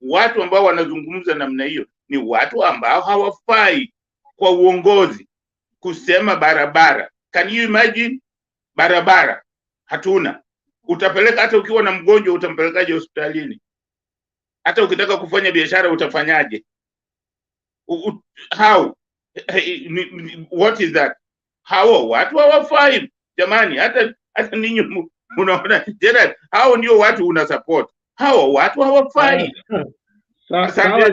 watu ambao wanazungumza namna hiyo ni watu ambao hawafai kwa uongozi. Kusema barabara, can you imagine? Barabara hatuna. Utapeleka hata ukiwa na mgonjwa utampelekaje hospitalini? Hata ukitaka kufanya biashara utafanyaje? How? What is that? Hao watu hawafai jamani. Hata ninyi unaona Gerard, hao ndio watu una support. Hao watu hawafai. Sawa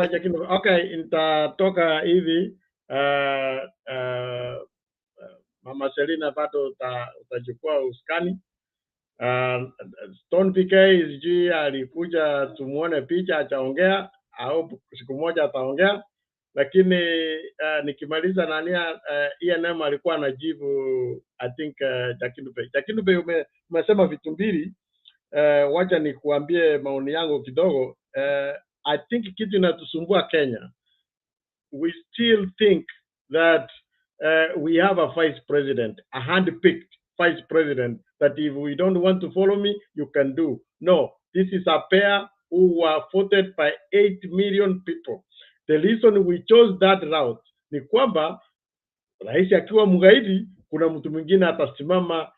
Jakino. Okay, nitatoka hivi. Mama Selina bado utachukua uskani. Stone PK sijui alikuja tumuone picha ataongea au siku moja ataongea, lakini nikimaliza nania ENM alikuwa anajibu I think Jakino Bey umesema vitu mbili. Wacha nikuambie maoni yangu kidogo. I think kitu inatusumbua Kenya, we still think that we have a vice president, a hand-picked vice president, that if we don't want to follow me, you can do. No, this is a pair who were voted by 8 million people. The reason we chose that route ni kwamba rais akiwa mgaidi, kuna mtu mwingine atasimama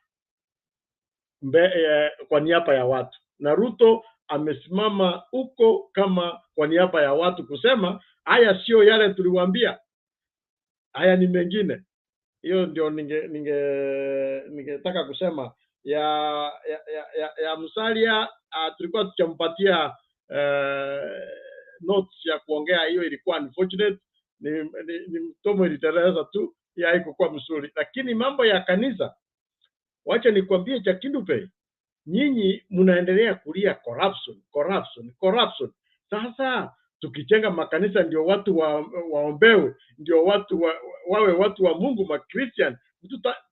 kwa niaba ya watu, na Ruto amesimama huko kama kwa niaba ya watu kusema haya sio yale tuliwaambia, haya ni mengine. Hiyo ndio ningetaka kusema ya Musalia. Tulikuwa tukimpatia notes ya kuongea, hiyo ilikuwa unfortunate, ni mtomo ilitereza tu, ya haikuwa mzuri. Lakini mambo ya kanisa, wacha nikwambie Jakino Bey, nyinyi mnaendelea kulia corruption. Sasa tukijenga makanisa ndio watu waombewe, ndio watu wawe watu wa Mungu, ma Christian,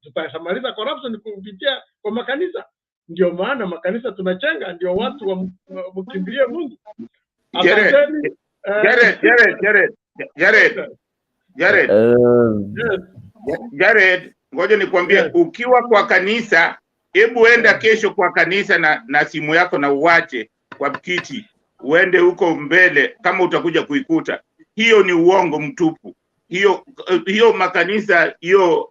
tutasamaliza corruption kupitia kwa makanisa. Ndio maana makanisa tunajenga ndio watu mkimbilie Mungu. Jared, ngoja nikwambie, ukiwa kwa kanisa, hebu enda kesho kwa kanisa na simu yako na uwache kwa kiti, uende huko mbele kama utakuja kuikuta. Hiyo ni uongo mtupu. Hiyo makanisa hiyo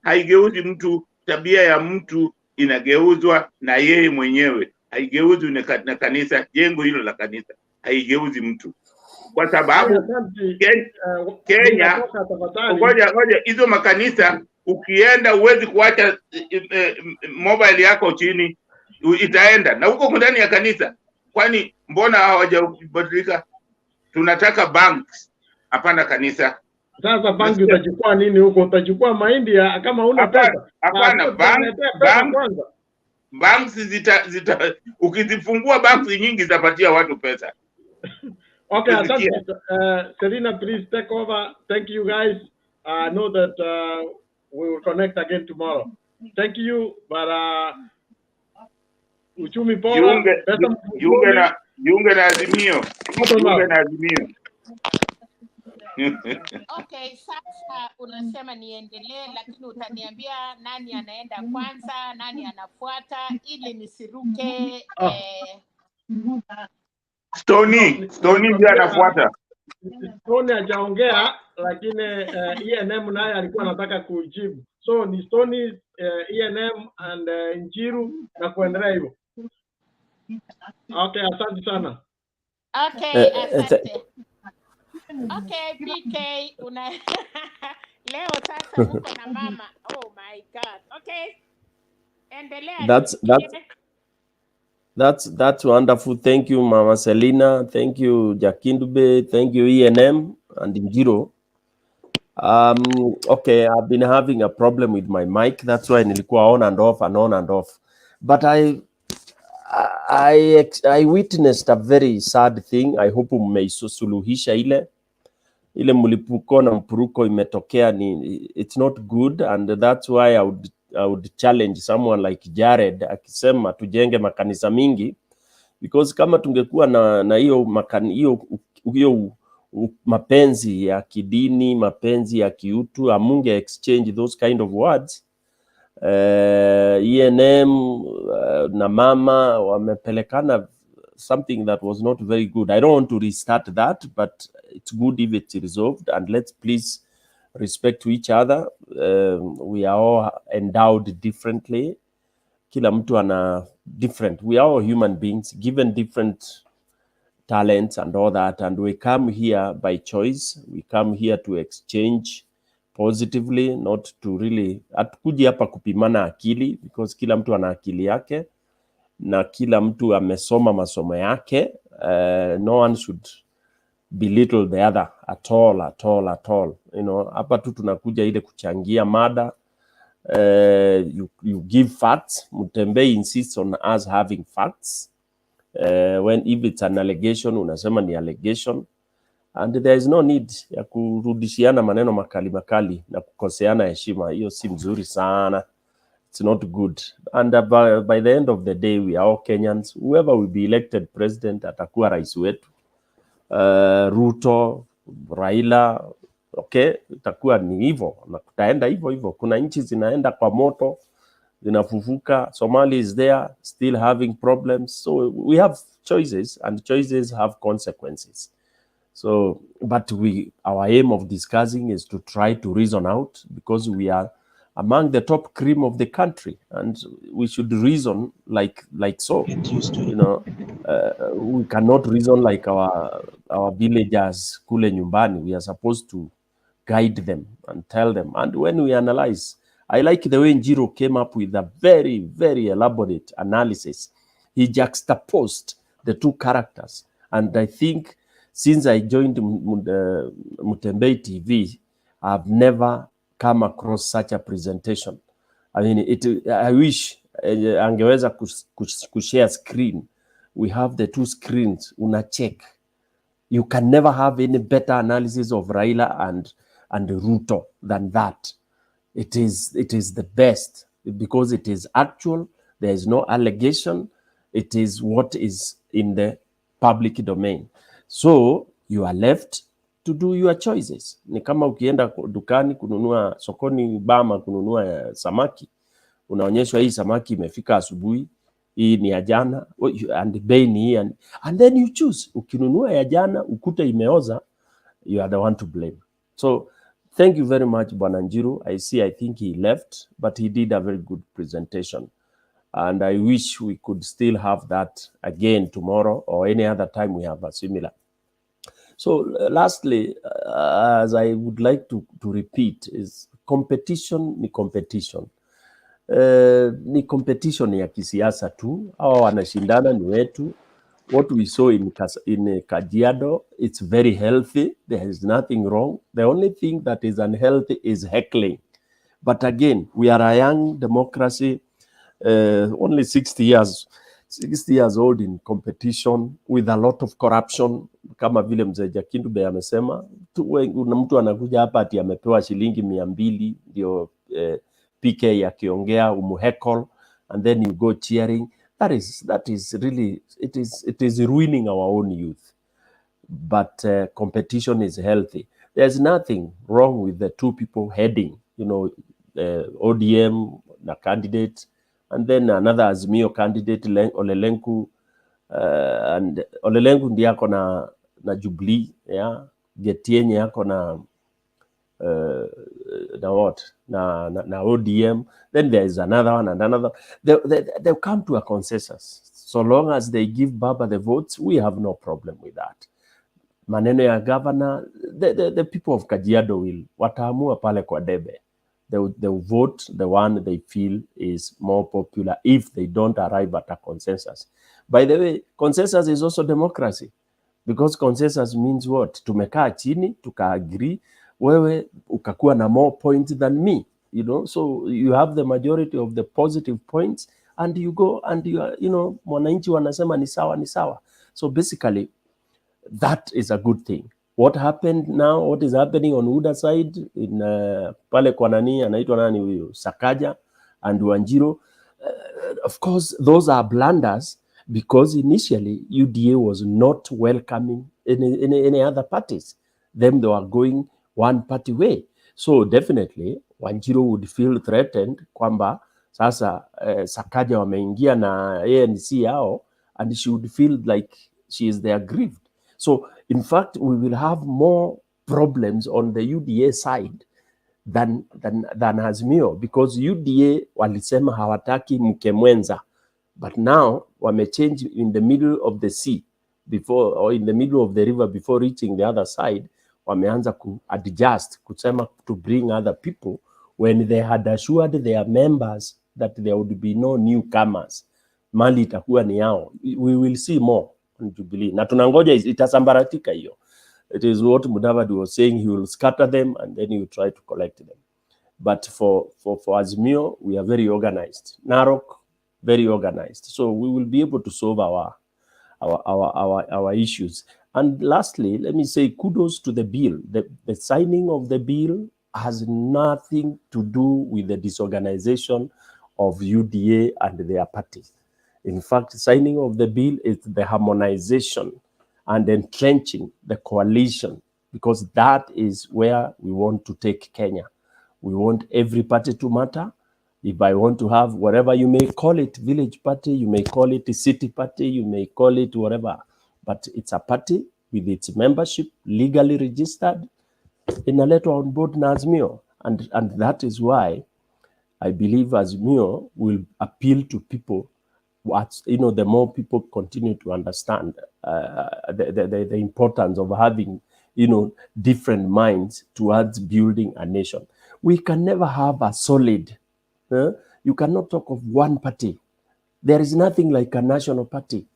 haigeuzi mtu, tabia ya mtu inageuzwa na yeye mwenyewe. Haigeuzi na kanisa, jengo hilo la kanisa haigeuzi mtu. Kwa sababu Kenya, ngoja hizo makanisa ukienda uwezi kuacha mobile yako chini, itaenda na huko ndani ya kanisa. Kwani mbona hawajabadilika? Tunataka banks, hapana kanisa. Sasa banki utachukua nini huko? Utachukua mahindi kama una pesa? Hapana, banks ukizifungua banks nyingi zitapatia watu pesa. Okay, Selina, please take over. Thank you guys. I know that we will connect again tomorrow. Thank you, but uchumi bora, jiunge na Azimio. Okay, sasa unasema niendelee, lakini utaniambia nani anaenda kwanza, nani anafuata, ili nisiruke. Stony ndio anafuata. Stony hajaongea, lakini ENM naye alikuwa anataka kujibu. So ni Stony, ENM and Njiru na kuendelea hivyo. Okay, asante sana. Okay, asante. Okay, PK, leo sasa uko na mama. Oh my God. Okay. Endelea. That's wonderful. Thank you, Mama Selina. Thank you, Jakino Bey. Thank you, ENM and Njiro. Okay, I've been having a problem with my mic. That's why nilikuwa on and off. But I witnessed a very sad thing. I hope mmeisuluhisha ile mlipuko na mpuruko imetokea it's not good, and that's why I would challenge someone like Jared akisema tujenge makanisa mingi, because kama tungekuwa na hiyo mapenzi ya kidini, mapenzi ya kiutu, amunge exchange those kind of words, ENM na mama wamepelekana something that was not very good. I don't want to restart that, but it's good if it's resolved, and let's please respect to each other. We are all endowed differently. Kila mtu ana different. We are all human beings given different talents and all that, and we come here by choice. We come here to exchange positively, not to really, hatukuji hapa kupimana akili, because kila mtu ana akili yake na kila mtu amesoma masomo yake. No one should belittle the other at all. You know, hapa tu tunakuja ile kuchangia mada. You give facts. Mutembei insists on us having facts. When if it's an allegation, unasema ni allegation, and there is no need ya kurudishiana maneno makali na kukoseana heshima. Hiyo si mzuri sana. It's not good. And by the end of the day, we are all Kenyans. Whoever will be elected president atakuwa rais wetu. Ruto, Raila, okay, itakuwa ni hivyo na tutaenda hivyo. Kuna nchi zinaenda kwa moto, zinafufuka. Somalia is there still having problems. So we have choices, and choices have consequences. So, but our aim of discussing is to try to reason out, because we are among the top cream of the country, and we should reason like so. You know, we cannot reason like our villagers kule nyumbani. We are supposed to guide them and tell them. And when we analyze, I like the way Njiro came up with a very, very elaborate analysis. He juxtaposed the two characters, and I think since I joined Mutembei TV, I've never come across such a presentation. I mean, I wish angeweza kushare screen. We have the two screens. Una check. You can never have any better analysis of Raila and Ruto than that. It is the best, because it is actual. There is no allegation. It is what is in the public domain. So you are left to do your choices. Ni kama ukienda dukani kununua, sokoni Bama kununua samaki, unaonyeshwa hii samaki imefika asubuhi, hii ni ya jana, and bei ni hii, and then you choose. Ukinunua ya jana ukuta imeoza, you are the one to blame. So thank you very much, Bwana Njiru. I think he left, but he did a very good presentation. And I wish we could still have that again tomorrow or any other time we have a similar. So lastly, as I would like to repeat, is competition ni competition. Ni competition ya kisiasa tu. Hawa wanashindana ni wetu. What we saw in Kajiado, it's very healthy. There is nothing wrong. The only thing that is unhealthy is heckling. But again, we are a young democracy, only 60 years old in competition with a lot of corruption. Kama vile mzee Jakindube amesema, mtu anakuja hapa ati amepewa shilingi 200 ndio PK akiongea umuheckle, and then you go cheering. That is really, it is ruining our own youth. But competition is healthy. There's nothing wrong with the two people heading, you know, ODM, the candidate, and then another Azimio candidate, Olelenku, and Olelenku ndiye ako na Jubilee, yeah, Getienye yako na ODM. Then there is another one and another. They'll come to a consensus. So long as they give Baba the votes, we have no problem with that. Maneno ya governor, the people of Kajiado will wataamua pale kwa debe. They will vote the one they feel is more popular if they don't arrive at a consensus. By the way, consensus is also democracy, because consensus means what? Tumekaa chini, tuka-agree, wewe ukakuwa na more points than me, you know, so you have the majority of the positive points, and you go and you are, you know, mwananchi wanasema ni sawa. So basically, that is a good thing. What happened now, what is happening on Uda side, in pale kwa nani, anaitwa nani huyo, Sakaja and Wanjiro, of course, those are blunders, because initially UDA was not welcoming any other parties. Them, they were going one party way. So definitely, Wanjiro would feel threatened kwamba Sasa Sakaja wameingia na ANC yao, and she would feel like she is there aggrieved. So in fact, we will have more problems on the UDA side than Azimio, because UDA walisema hawataki mke mwenza, but now wamechange in the middle of the sea before, or in the middle of the river before reaching the other side. Wameanza ku adjust kusema to bring other people when they had assured their members that there would be no newcomers. Mali itakuwa ni yao. We will see more on Jubilee. Na tunangoja itasambaratika hiyo. It is what Mudavadi was saying, he will scatter them and then he will try to collect them. But for Azimio, we are very organized. Narok, very organized. So we will be able to solve our issues. And lastly, let me say kudos to the bill. The signing of the bill has nothing to do with the disorganization of UDA and their party. In fact, signing of the bill is the harmonization and entrenching the coalition, because that is where we want to take Kenya. We want every party to matter. If I want to have whatever you may call it, village party, you may call it a city party, you may call it whatever, but it's a party with its membership legally registered in a letter on board na Azimio. And that is why I believe Azimio will appeal to people. The more people continue to understand the importance of having, different minds towards building a nation. We can never have a solid, you cannot talk of one party. There is nothing like a national party.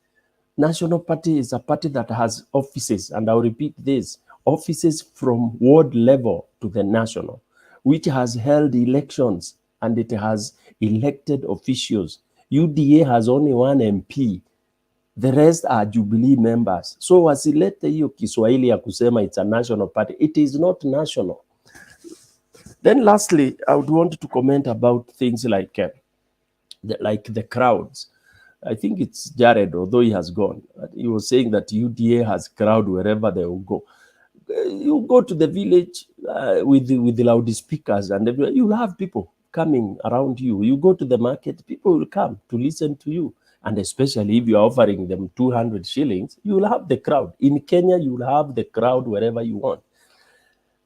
National party is a party that has offices, and I'll repeat this, offices from ward level to the national, which has held elections and it has elected officials. UDA has only one MP. The rest are Jubilee members. So wasilete hiyo Kiswahili ya kusema it's a national party. It is not national. Then lastly, I would want to comment about things like the crowds. I think it's Jared, although he has gone. He was saying that UDA has crowd wherever they will go. You go to the village with the loudspeakers, and you'll have people coming around you. You go to the market, people will come to listen to you. And especially if you're offering them 200 shillings, you will have the crowd. In Kenya, you will have the crowd wherever you want.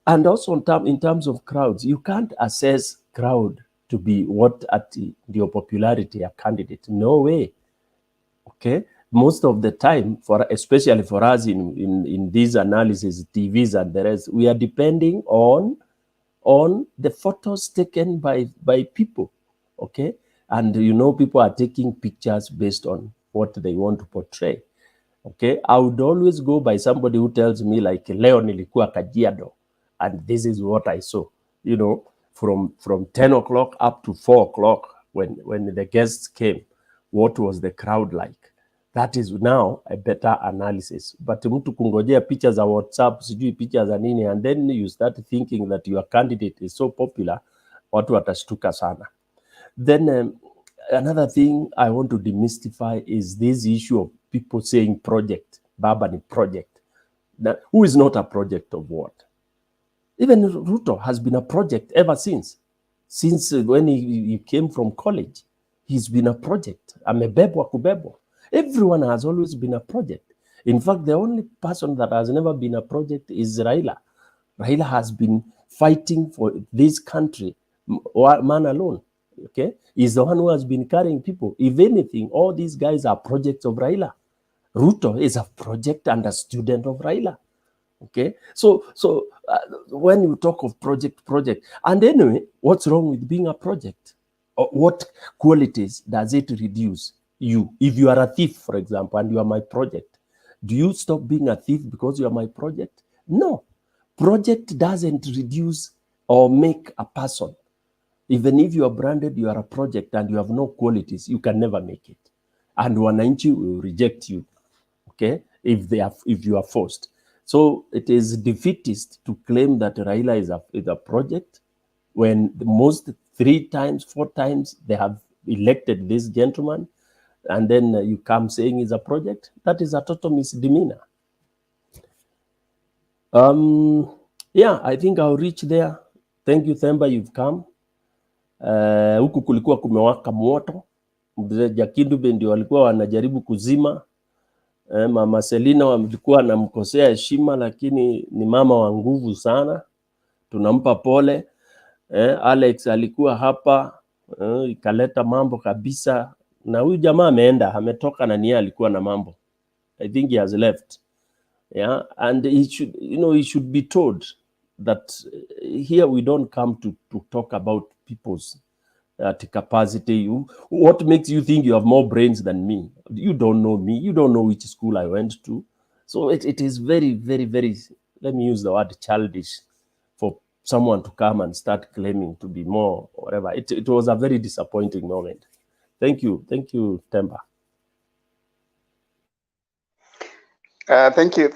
And also in terms of crowds, you can't assess crowd to be what at your popularity a candidate. No way. Okay? Most of the time, especially for us in these analysis, TVs and the rest, we are depending on the photos taken by people. Okay? And people are taking pictures based on what they want to portray. Okay? I would always go by somebody who tells me, like, leo nilikuwa Kajiado, and this is what I saw. From 10 o'clock up to 4 o'clock when the guests came, what was the crowd like? That is now a better analysis. But mtu kungojea pictures za WhatsApp, sijui pictures za nini, and then you start thinking that your candidate is so popular, watu watashtuka sana. Then another thing I want to demystify is this issue of people saying project, Baba ni project. Now, who is not a project of what? Even Ruto has been a project ever since when he came from college. He's been a project. Amebebwa kubebwa. Everyone has always been a project. In fact, the only person that has never been a project is Raila. Raila has been fighting for this country, man alone. Okay, he's the one who has been carrying people. If anything, all these guys are projects of Raila. Ruto is a project and a student of Raila. Okay, so when you talk of project, and anyway, what's wrong with being a project? Or what qualities does it reduce you? If you are a thief, for example, and you are my project, do you stop being a thief because you are my project? No. Project doesn't reduce or make a person. Even if you are branded, you are a project and you have no qualities, you can never make it. And wananchi will reject you, okay, if you are forced. So it is defeatist to claim that Raila is a project when the most 3 times, 4 times they have elected this gentleman, and then you come saying he's a project. That is a total misdemeanor. Yeah, I think I'll reach there. Thank you, Themba, you've come. Huku kulikuwa kumewaka moto. Mzee Jakindube ndio walikuwa wanajaribu kuzima. Mama Selina walikuwa anamkosea heshima, lakini ni mama wa nguvu sana, tunampa pole. Alex alikuwa hapa, ikaleta mambo kabisa, na huyu jamaa ameenda, ametoka, na niye alikuwa na mambo. I think he has left. Yeah, and he should, he should be told that here we don't come to talk about people's capacity. What makes you think you have more brains than me? You don't know me. You don't know which school I went to. So it is very, very, very, let me use the word childish for someone to come and start claiming to be more or whatever. It was a very disappointing moment. Thank you, Temba. Thank you,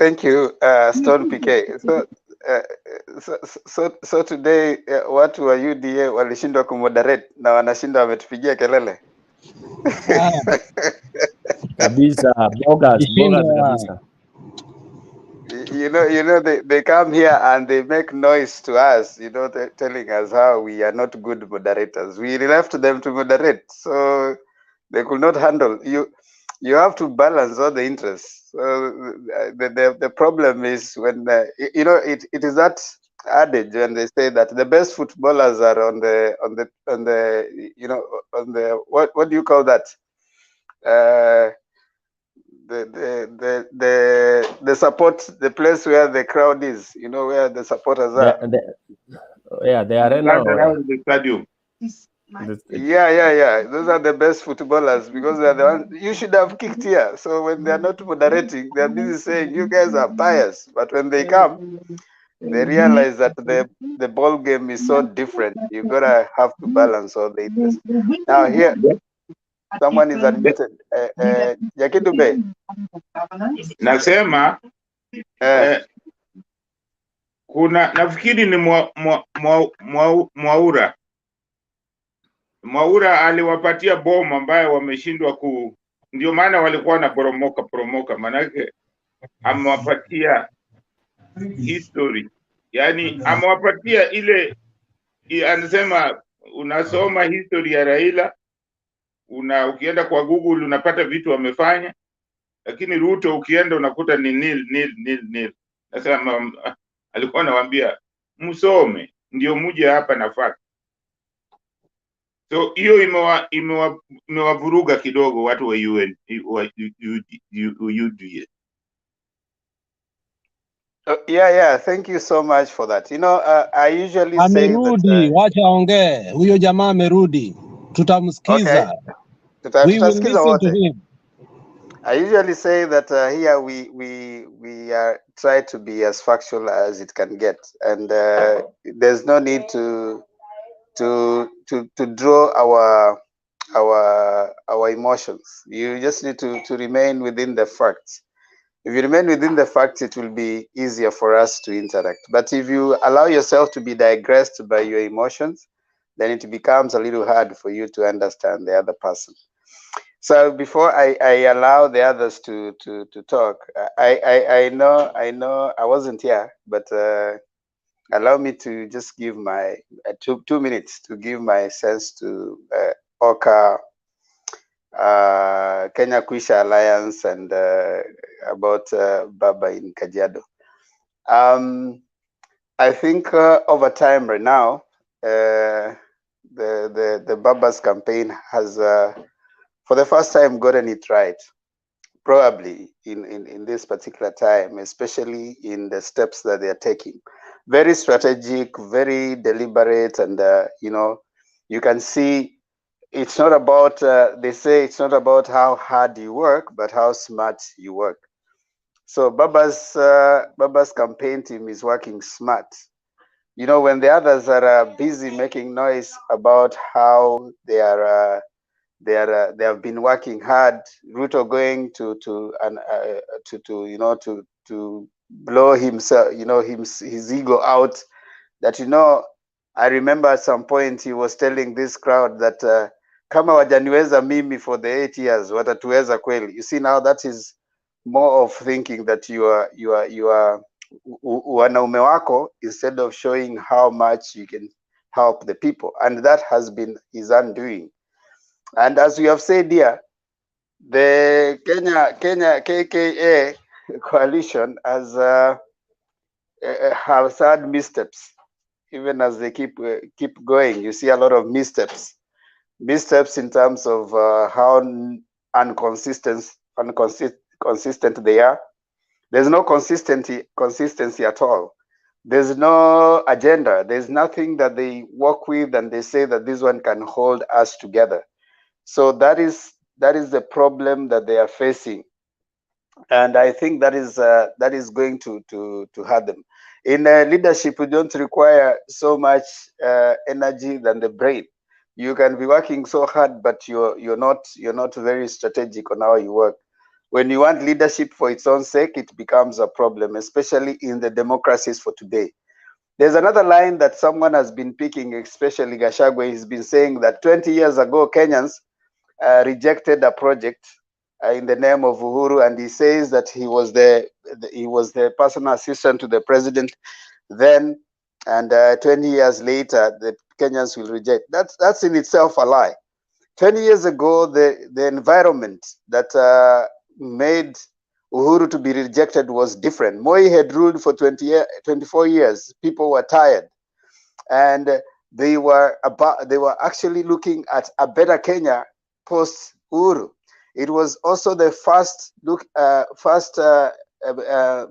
Stone PK. So today watu wa UDA walishindwa kumoderate na wanashindwa wametupigia kelele. Kabisa, bogus kabisa. You know they come here and they make noise to us, telling us how we are not good moderators. We left them to moderate, so they could not handle you. You have to balance all the interests. The problem is when it is that adage when they say that the best footballers are on the what do you call that? The support, the place where the crowd is, where the supporters are. The arena around the stadium. Yeah. Those are the best footballers because they're the ones you should have kicked here. So when they're not moderating, they're busy saying you guys are biased. But when they come, they realize that the ball game is so different. You gotta have to balance all the interests. Now here, someone is admitted. Jakindube. Nasema kuna nafikiri ni Mwaura aliwapatia bomu ambayo wameshindwa ndio maana walikuwa na poromoka manake amewapatia history, yani amewapatia ile anasema unasoma history ya Raila ukienda kwa Google unapata vitu wamefanya, lakini Ruto ukienda unakuta ni nil. Sasa alikuwa anawaambia msome ndio muje hapa na fact. So hiyo imewavuruga kidogo watu wa UN UDA. Yeah, thank you so much for that. I usually say that wacha ongee, huyo jamaa amerudi, tutamsikiza. Okay. Tutasikiza wote. I usually say that here we are try to be as factual as it can get, and there's no need to draw our emotions. You just need to remain within the facts. If you remain within the facts, it will be easier for us to interact. But if you allow yourself to be digressed by your emotions, then it becomes a little hard for you to understand the other person. So before I allow the others to talk, I know I wasn't here, but allow me to just give my 2 minutes to give my sense to Oka, Kenya Kwisha Alliance, and about Baba in Kajiado. I think over time right now, the Baba's campaign has for the first time gotten it right, probably in this particular time, especially in the steps that they are taking. Very strategic, very deliberate, and you can see it's not about they say it's not about how hard you work, but how smart you work. So Baba's campaign team is working smart. When the others are busy making noise about how they have been working hard, Ruto going to blow himself, his ego out. That I remember at some point he was telling this crowd that kama wajaniweza mimi for the 8 years, watatuweza kweli. You see, now that is more of thinking that you are wanaume wako, instead of showing how much you can help the people, and that has been his undoing. And as we have said here, the Kenya KKA coalition has had missteps. Even as they keep going, you see a lot of missteps in terms of how inconsistent they are. There's no consistency at all. There's no agenda. There's nothing that they work with and they say that this one can hold us together. So that is the problem that they are facing, and I think that is going to hurt them. In leadership, you don't require so much energy than the brain. You can be working so hard, but you're not very strategic on how you work. When you want leadership for its own sake, it becomes a problem, especially in the democracies for today. There's another line that someone has been picking, especially Gachagua. He's been saying that 20 years ago, Kenyans rejected a project in the name of Uhuru, and he says that he was the personal assistant to the president then, and 20 years later, the Kenyans will reject. That's in itself a lie. 20 years ago, the environment that made Uhuru to be rejected was different. Moi had ruled for 24 years. People were tired, and they were actually looking at a better Kenya post Uhuru. It was also the first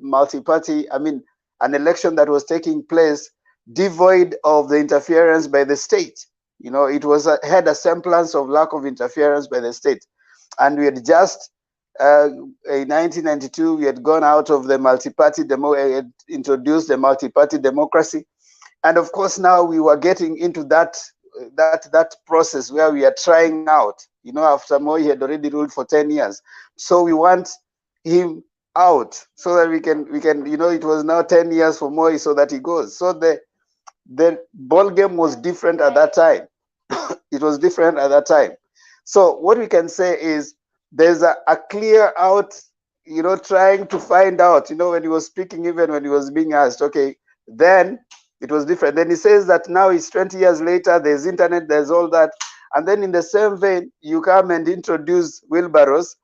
multi-party, an election that was taking place devoid of the interference by the state. You know, it had a semblance of lack of interference by the state. And we had just, in 1992, we had gone out of the multi-party, had introduced the multi-party democracy. And of course, now we were getting into that process where we are trying out, you know, after Moi had already ruled for 10 years. So we want him out so that we can, you know, it was now 10 years for Moi so that he goes. So the ball game was different at that time. It was different at that time. So what we can say is there's a clear out, you know, trying to find out, you know, when he was speaking, even when he was being asked, okay, then it was different. Then he says that now it's 20 years later, there's internet, there's all that. And then in the same vein, you come and introduce wheelbarrows.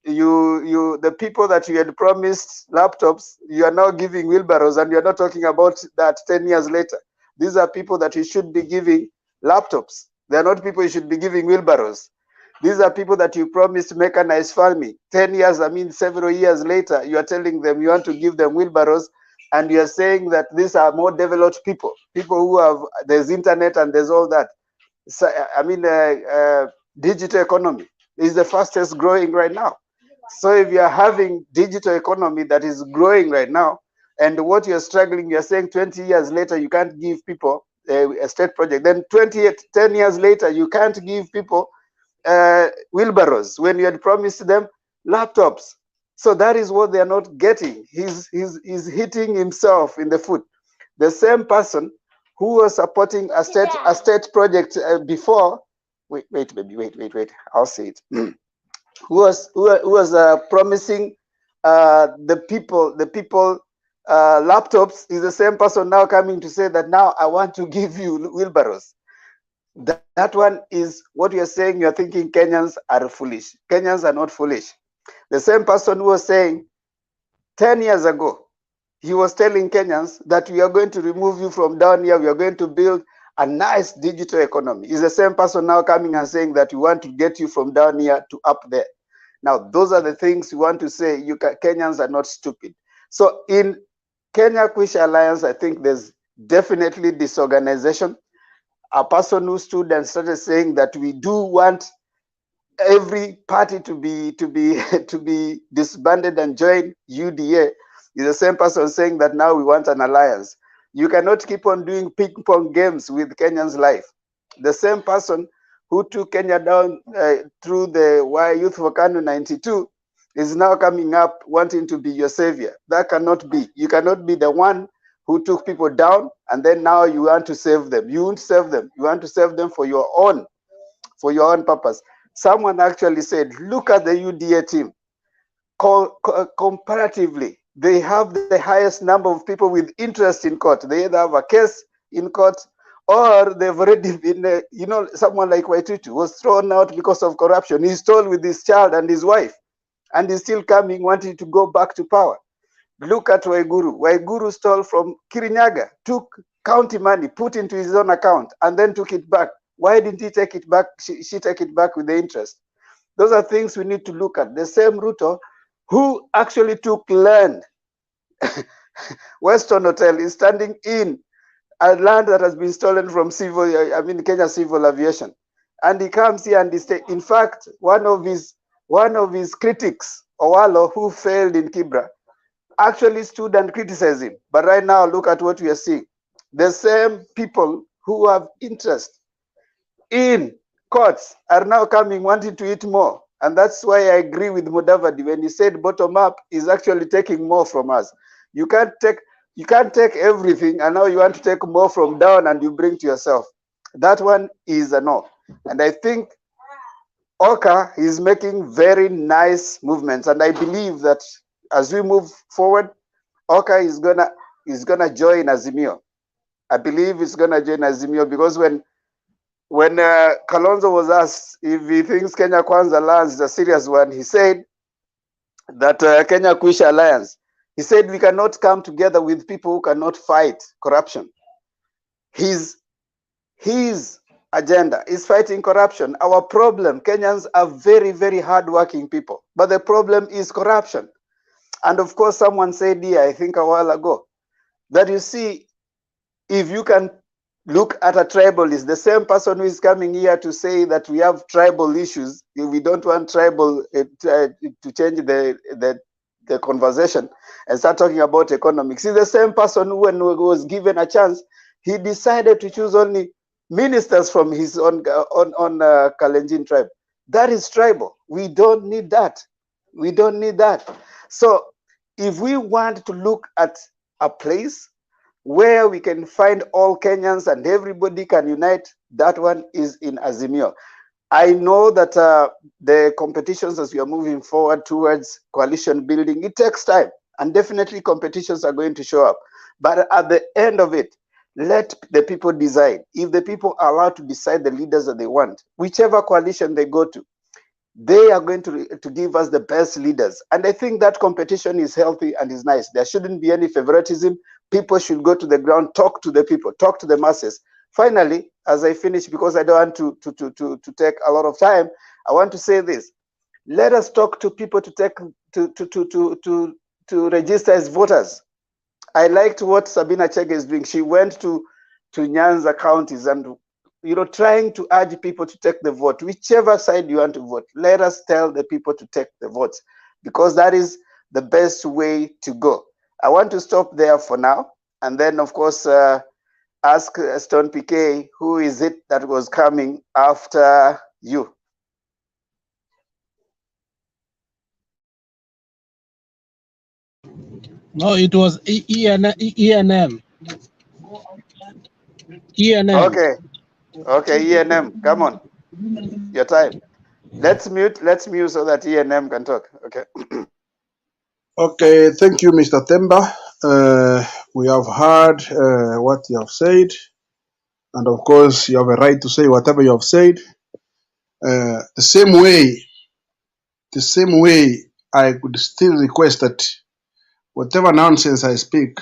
The people that you had promised laptops, you are now giving wheelbarrows, and you're not talking about that 10 years later. These are people that you should be giving laptops. They're not people you should be giving wheelbarrows. These are people that you promised mechanized farming. 10 years, several years later, you are telling them you want to give them wheelbarrows, and you are saying that these are more developed people who have, there's internet and there's all that. So, digital economy is the fastest growing right now. So if you are having digital economy that is growing right now, and what you're struggling, you're saying 20 years later, you can't give people a state project. Then 10 years later, you can't give people wheelbarrows when you had promised them laptops. So that is what they are not getting. He's hitting himself in the foot. The same person who was supporting a state project before. Wait, I'll say it. who was promising the people laptops is the same person now coming to say that now I want to give you wheelbarrows. That one is what you're saying. You're thinking Kenyans are foolish. Kenyans are not foolish. The same person who was saying 10 years ago, he was telling Kenyans that we are going to remove you from down here. We are going to build a nice digital economy. Is the same person now coming and saying that we want to get you from down here to up there. Now, those are the things you want to say. Kenyans are not stupid. So in Kenya Kwisha Alliance, I think there's definitely disorganization. A person who stood and started saying that we do want every party to be disbanded and join UDA is the same person saying that now we want an alliance. You cannot keep on doing ping pong games with Kenyans' life. The same person who took Kenya down through the Youth for Kanu 92 is now coming up wanting to be your savior. That cannot be. You cannot be the one who took people down and then now you want to save them. You won't save them. You want to save them for your own purpose. Someone actually said, look at the UDA team. Comparatively, they have the highest number of people with interest in court. They either have a case in court or they've already been, you know, someone like Waititu was thrown out because of corruption. He's stole with his child and his wife, and he's still coming, wanting to go back to power. Look at Waiguru. Waiguru stole from Kirinyaga, took county money, put into his own account, and then took it back. Why didn't he take it back? She take it back with the interest. Those are things we need to look at. The same Ruto who actually took land, Western Hotel is standing in a land that has been stolen from Kenya Civil Aviation. And he comes here and he in fact, one of his critics, Owalo, who failed in Kibra, actually stood and criticized him. But right now, look at what we are seeing. The same people who have interest in courts are now coming wanting to eat more. And that's why I agree with Mudavadi when he said bottom up is actually taking more from us. You can't take everything and now you want to take more from down and you bring to yourself. That one is a no. And I think Oka is making very nice movements. And I believe that as we move forward, Oka is gonna join Azimio. I believe it's gonna join Azimio because when Kalonzo was asked if he thinks Kenya Kwanza Alliance is a serious one, he said that Kenya Kwisha Alliance, he said we cannot come together with people who cannot fight corruption. His agenda is fighting corruption. Our problem, Kenyans are very, very hardworking people, but the problem is corruption. And of course, someone said here, I think a while ago, that you see, if you can look at a tribalist, the same person who is coming here to say that we have tribal issues, we don't want tribal to change the conversation and start talking about economics. He's the same person who, when he was given a chance, he decided to choose only ministers from his own Kalenjin tribe. That is tribal. We don't need that. We don't need that. So if we want to look at a place where we can find all Kenyans and everybody can unite, that one is in Azimio. I know that the competitions as we are moving forward towards coalition building, it takes time, and definitely competitions are going to show up. But at the end of it, let the people decide. If the people are allowed to decide the leaders that they want, whichever coalition they go to, they are going to give us the best leaders. And I think that competition is healthy and is nice. There shouldn't be any favoritism. People should go to the ground, talk to the people, talk to the masses. Finally, as I finish, because I don't want to take a lot of time, I want to say this. Let us talk to people to register as voters. I liked what Sabina Chege is doing. She went to Nyanza counties and trying to urge people to take the vote, whichever side you want to vote. Let us tell the people to take the votes, because that is the best way to go. I want to stop there for now, and then of course ask Stone PK, who is it that was coming after you? No, it was ENM. Okay, ENM, come on, your time. Let's mute so that ENM can talk. Okay. Okay, thank you, Mr. Temba. We have heard what you have said, and of course, you have a right to say whatever you have said. The same way, I could still request that whatever nonsense I speak,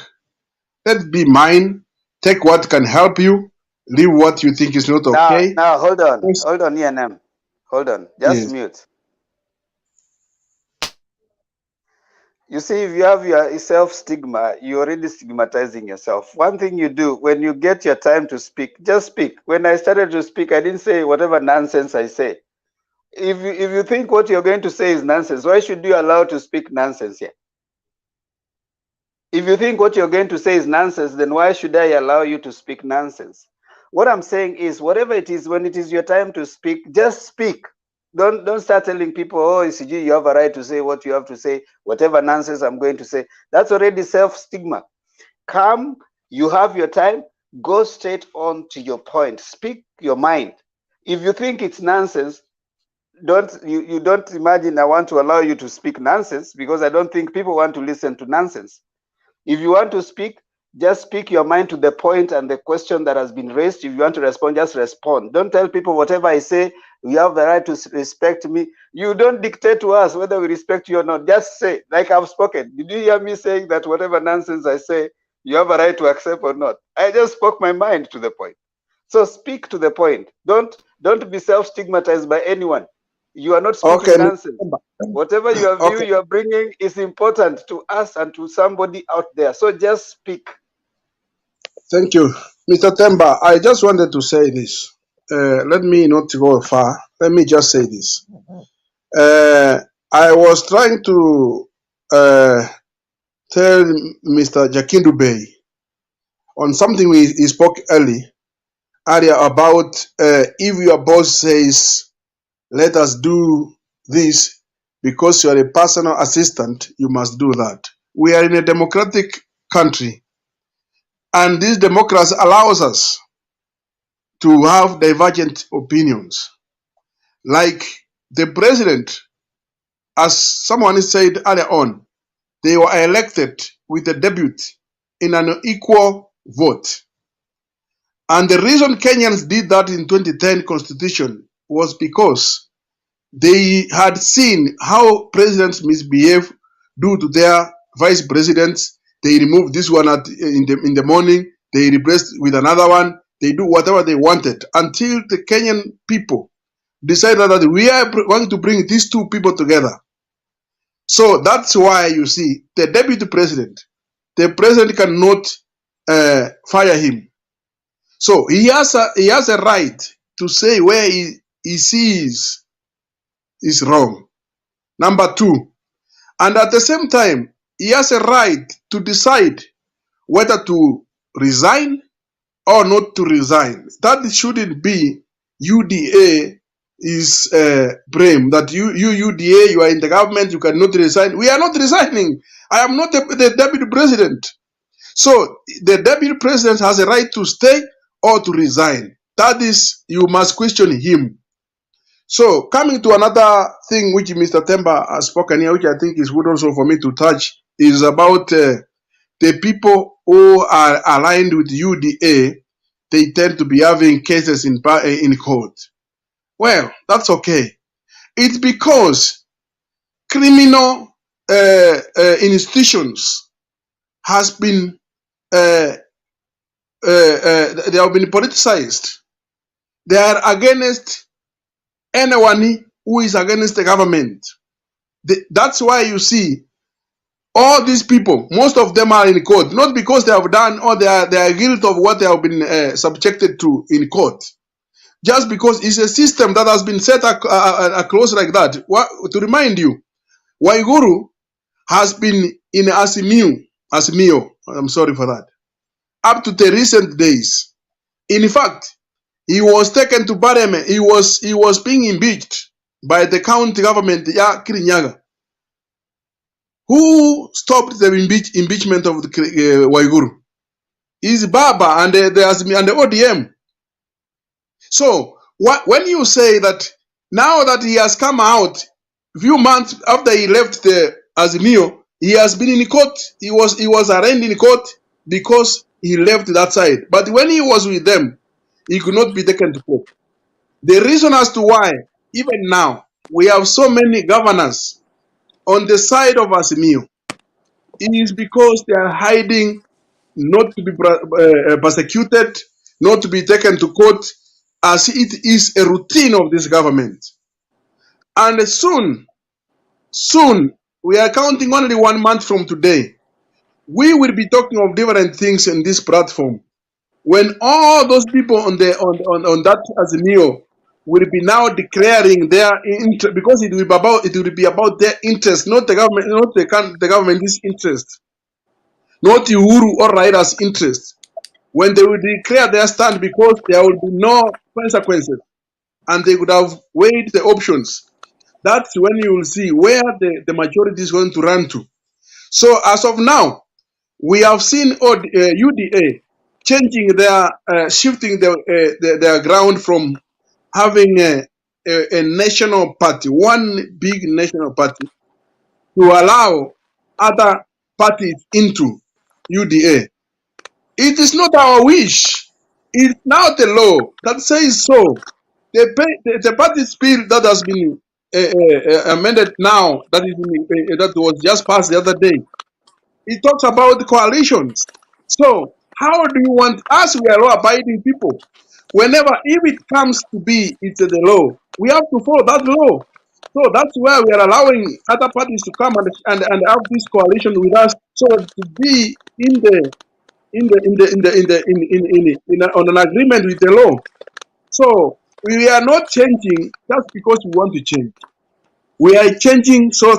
let it be mine. Take what can help you. Leave what you think is not okay. Now, hold on, ENM. Hold on, just mute. You see, if you have your self-stigma, you're already stigmatizing yourself. One thing you do, when you get your time to speak, just speak. When I started to speak, I didn't say whatever nonsense I say. If you think what you're going to say is nonsense, why should you allow to speak nonsense here? If you think what you're going to say is nonsense, then why should I allow you to speak nonsense? What I'm saying is, whatever it is, when it is your time to speak, just speak. Don't start telling people, oh, ECG, you have a right to say what you have to say, whatever nonsense I'm going to say. That's already self-stigma. Come, you have your time, go straight on to your point. Speak your mind. If you think it's nonsense, you don't imagine I want to allow you to speak nonsense, because I don't think people want to listen to nonsense. If you want to speak, Just speak your mind to the point and the question that has been raised. If you want to respond, just respond. Don't tell people whatever I say, you have the right to respect me. You don't dictate to us whether we respect you or not. Just say, like I've spoken. Did you hear me saying that whatever nonsense I say, you have a right to accept or not? I just spoke my mind to the point. So speak to the point. Don't be self-stigmatized by anyone. You are not speaking Okay. nonsense. Whatever your view Okay. you are bringing is important to us and to somebody out there. So just speak. Thank you. Mr. Temba, I just wanted to say this. Let me not go far. Let me just say this. I was trying to tell Mr. Jakindu Bey on something he spoke earlier about if your boss says, let us do this because you are a personal assistant, you must do that. We are in a democratic country, and this democracy allows us to have divergent opinions. Like the president, as someone said earlier on, they were elected with a debut in an equal vote. And the reason Kenyans did that in 2010 constitution was because they had seen how presidents misbehave due to their vice presidents. They remove this one in the morning, they replaced with another one, they do whatever they wanted until the Kenyan people decided that we are going to bring these two people together. So that's why you see the deputy president, the president cannot fire him. So he has a right to say where he sees is wrong. Number two, and at the same time, he has a right to decide whether to resign or not to resign. That shouldn't be UDA is blame that you UDA, you are in the government, you cannot resign. We are not resigning. I am not the deputy president. So the deputy president has a right to stay or to resign. That is, you must question him. So coming to another thing which Mr. Temba has spoken here, which I think is good also for me to touch, is about the people who are aligned with UDA. They tend to be having cases in court. Well, that's okay. It's because criminal institutions has been they have been politicized. They are against anyone who is against the government. That's why you see all these people, most of them are in court, not because they have done or they are guilty of what they have been subjected to in court. Just because it's a system that has been set across like that. To remind you, Waiguru has been in Azimio, I'm sorry for that, up to the recent days. In fact, he was taken to Parliament. He was being impeached by the county government, Kirinyaga. Who stopped the impeachment of the Waiguru? Is Baba and the Azimio and the ODM. So when you say that now that he has come out a few months after he left the Azimio, he has been in court. He was arraigned in court because he left that side. But when he was with them, he could not be taken to court. The reason as to why, even now, we have so many governors on the side of Azimio is because they are hiding, not to be persecuted, not to be taken to court, as it is a routine of this government. And soon, we are counting only 1 month from today, we will be talking of different things in this platform. When all those people on that Azimio will be now declaring their interest, because it will be about their interest, not the government, not the government's interest, not Uhuru or Raila's interest. When they will declare their stand, because there will be no consequences, and they would have weighed the options, that's when you will see where the majority is going to run to. So as of now, we have seen UDA changing shifting their ground from having a national party, one big national party, to allow other parties into UDA. It is not our wish. It's now the law that says so. The party's bill that has been amended now, that was just passed the other day, it talks about coalitions. So how do you want us? We are law-abiding people. Whenever, if it comes to be, it's the law. We have to follow that law. So that's why we are allowing other parties to come and have this coalition with us, so to be on an agreement with the law. So we are not changing just because we want to change. We are changing so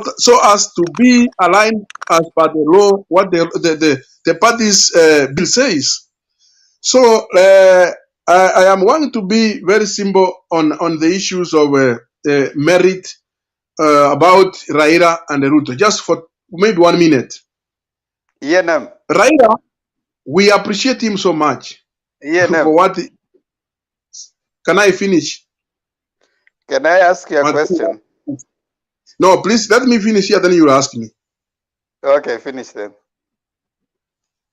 as to be aligned as per the law, what the party's bill says. So I am going to be very simple on the issues of merit about Raila and Ruto, just for maybe 1 minute. ENM. Raila, we appreciate him so much for what. Can I finish? Can I ask you a question? No, please let me finish here, then you will ask me. Okay, finish then.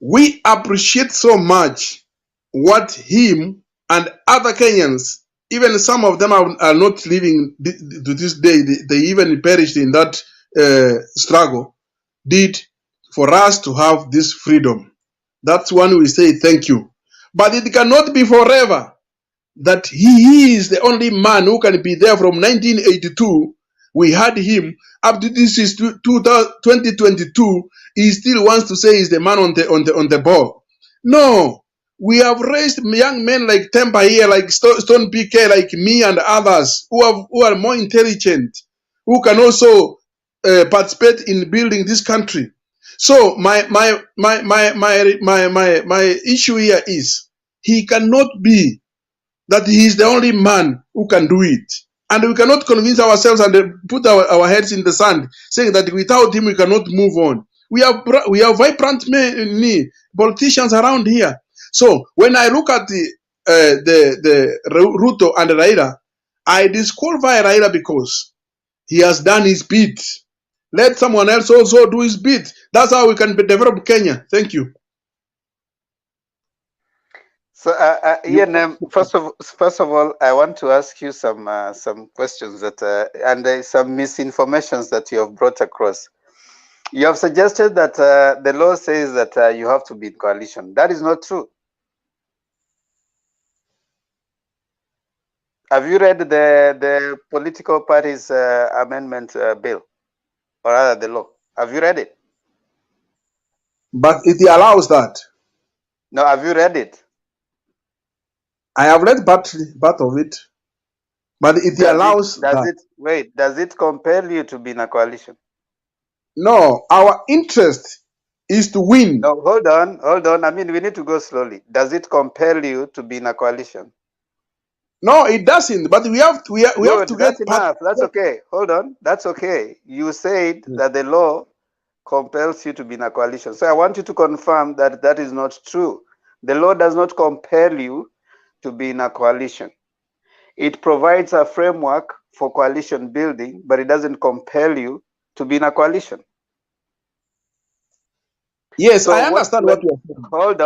We appreciate so much what him and other Kenyans, even some of them are not living to this day, they even perished in that struggle, did for us to have this freedom. That's one we say thank you. But it cannot be forever that he is the only man who can be there from 1982. We had him up to this is 2022. He still wants to say he's the man on the ball. No, we have raised young men like Tempa here, like Stone PK, like me and others who are more intelligent, who can also participate in building this country. So my issue here is he cannot be that he is the only man who can do it. And we cannot convince ourselves and put our heads in the sand, saying that without him we cannot move on. We have vibrant politicians around here. So when I look at the Ruto and Raila, I disqualify Raila because he has done his bit. Let someone else also do his bit. That's how we can develop Kenya. Thank you. So, Ian, first of all, I want to ask you some questions that and some misinformations that you have brought across. You have suggested that the law says that you have to be in coalition. That is not true. Have you read the political parties amendment bill, or rather the law? Have you read it? But it allows that. No, have you read it? I have read part of it, but it allows that. Does it compel you to be in a coalition? No, our interest is to win. No, hold on. I mean, we need to go slowly. Does it compel you to be in a coalition? No, it doesn't. But we have to get. That's enough. That's okay. Hold on. That's okay. You said that the law compels you to be in a coalition. So I want you to confirm that that is not true. The law does not compel you to be in a coalition. It provides a framework for coalition building, but it doesn't compel you to be in a coalition. Yes, so I understand what you're saying. Hold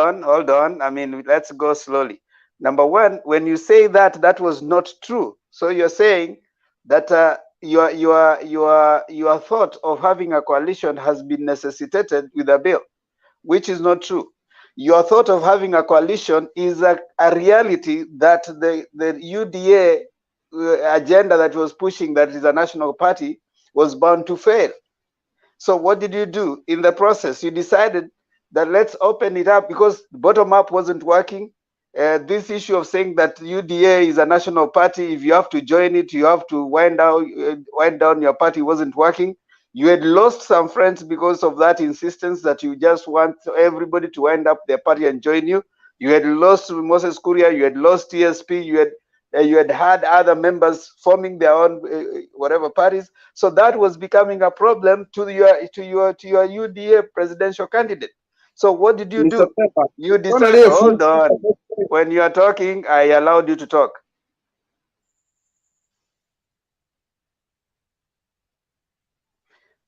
on. I mean, let's go slowly. Number one, when you say that, that was not true. So you're saying that your thought of having a coalition has been necessitated with a bill, which is not true. Your thought of having a coalition is a reality that the UDA agenda that was pushing, that is a national party, was bound to fail. So what did you do in the process? You decided that let's open it up because bottom up wasn't working. This issue of saying that UDA is a national party, if you have to join it, you have to wind down your party, wasn't working. You had lost some friends because of that insistence that you just want everybody to wind up their party and join you. You had lost Moses Kuria, you had lost TSP, you had other members forming their own whatever parties. So that was becoming a problem to your UDA presidential candidate. So what did you do? You decided, hold on. When you are talking, I allowed you to talk.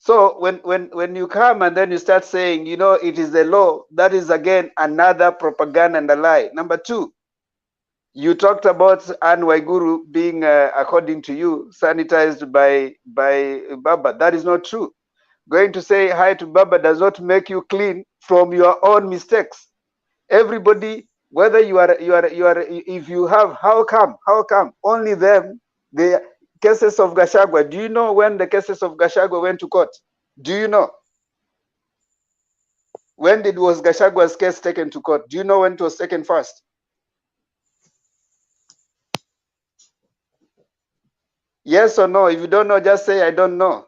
So when you come and then you start saying, you know, it is the law, that is again another propaganda and a lie. Number two, you talked about Anne Waiguru being, according to you, sanitized by Baba. That is not true. Going to say hi to Baba does not make you clean from your own mistakes. Everybody, whether you are, if you have, how come only them, the cases of Gashagwa, do you know when the cases of Gashagwa went to court? Do you know? When was Gashagwa's case taken to court? Do you know when it was taken first? Yes or no? If you don't know, just say I don't know.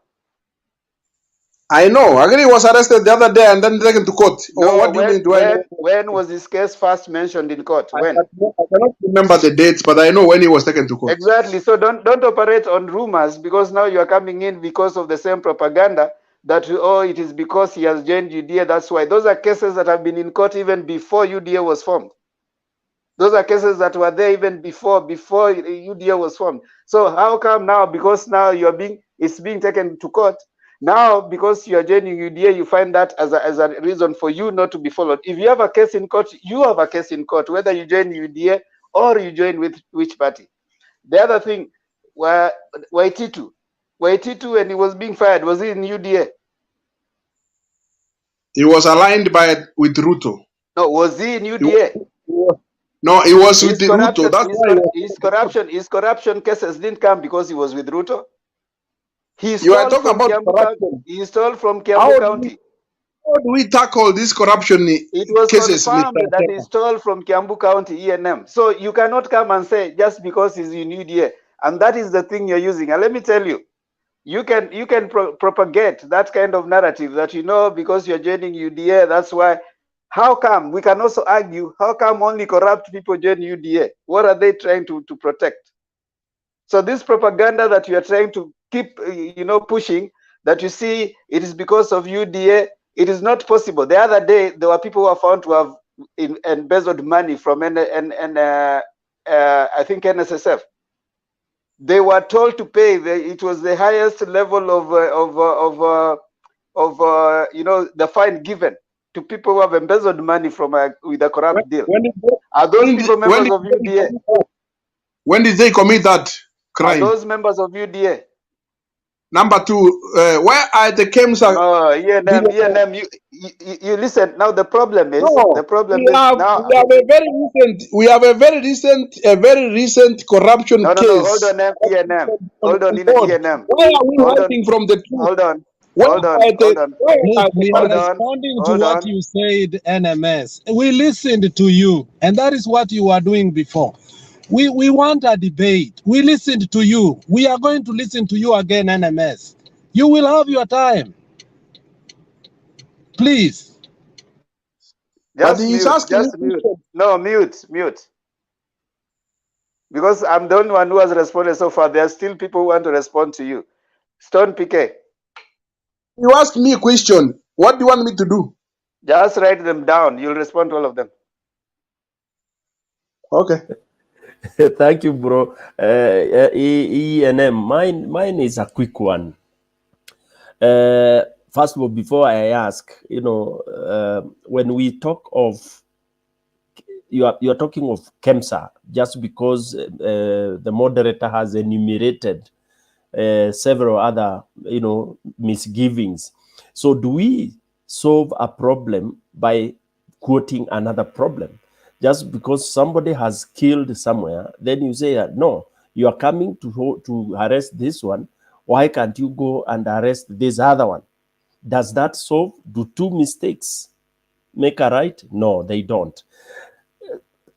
I know. Agri was arrested the other day and then taken to court. No, What do you mean? Do I know? when was his case first mentioned in court? When? I cannot remember the dates, but I know when he was taken to court. Exactly. So don't operate on rumors, because now you are coming in because of the same propaganda that, oh, it is because he has joined UDA. That's why. Those are cases that have been in court even before UDA was formed. Those are cases that were there even before UDA was formed. So how come now, because now it's being taken to court, now because you are joining UDA, you find that as a reason for you not to be followed? If you have a case in court, you have a case in court, whether you join UDA or you join with which party. The other thing, Waititu, when he was being fired, was he in UDA? He was aligned with Ruto. No, was he in UDA? No, he was with Ruto. That's why his corruption cases didn't come because he was with Ruto. You are talking about corruption. He stole from Kiambu County. How do we tackle this corruption It was cases, confirmed Mr. that he stole from Kiambu County ENM. So you cannot come and say just because he's in UDA. And that is the thing you're using. And let me tell you, you can propagate that kind of narrative that, you know, because you're joining UDA, that's why. How come? We can also argue, how come only corrupt people join UDA? What are they trying to protect? So this propaganda that you are trying to keep, pushing, that you see it is because of UDA, it is not possible. The other day, there were people who were found to have embezzled money from I think NSSF. They were told to pay. It was the highest level of the fine given to people who have embezzled money from with a corrupt deal. Are those people members of UDA? When did they commit that crime? Are those members of UDA? Number two, where are the KEMSA? No, ENM, you listen. Now the problem is, we have a very recent corruption case. No, hold on, ENM. Hold on, ENM. Why are we hiding from the truth? Hold on. Look, we are responding to what you said, NMS. We listened to you, and that is what you were doing before. We want a debate. We listened to you. We are going to listen to you again, NMS. You will have your time. Please. Just mute. No, mute. Because I'm the only one who has responded so far. There are still people who want to respond to you. Stone PK. You asked me a question. What do you want me to do? Just write them down. You'll respond to all of them. Okay. Thank you, bro. ENM, mine is a quick one. First of all, before I ask, when we talk of, you are talking of KEMSA, just because the moderator has enumerated several other, misgivings. So do we solve a problem by quoting another problem? Just because somebody has killed somewhere, then you say, no, you are coming to arrest this one. Why can't you go and arrest this other one? Does that solve? Do two mistakes make a right? No, they don't.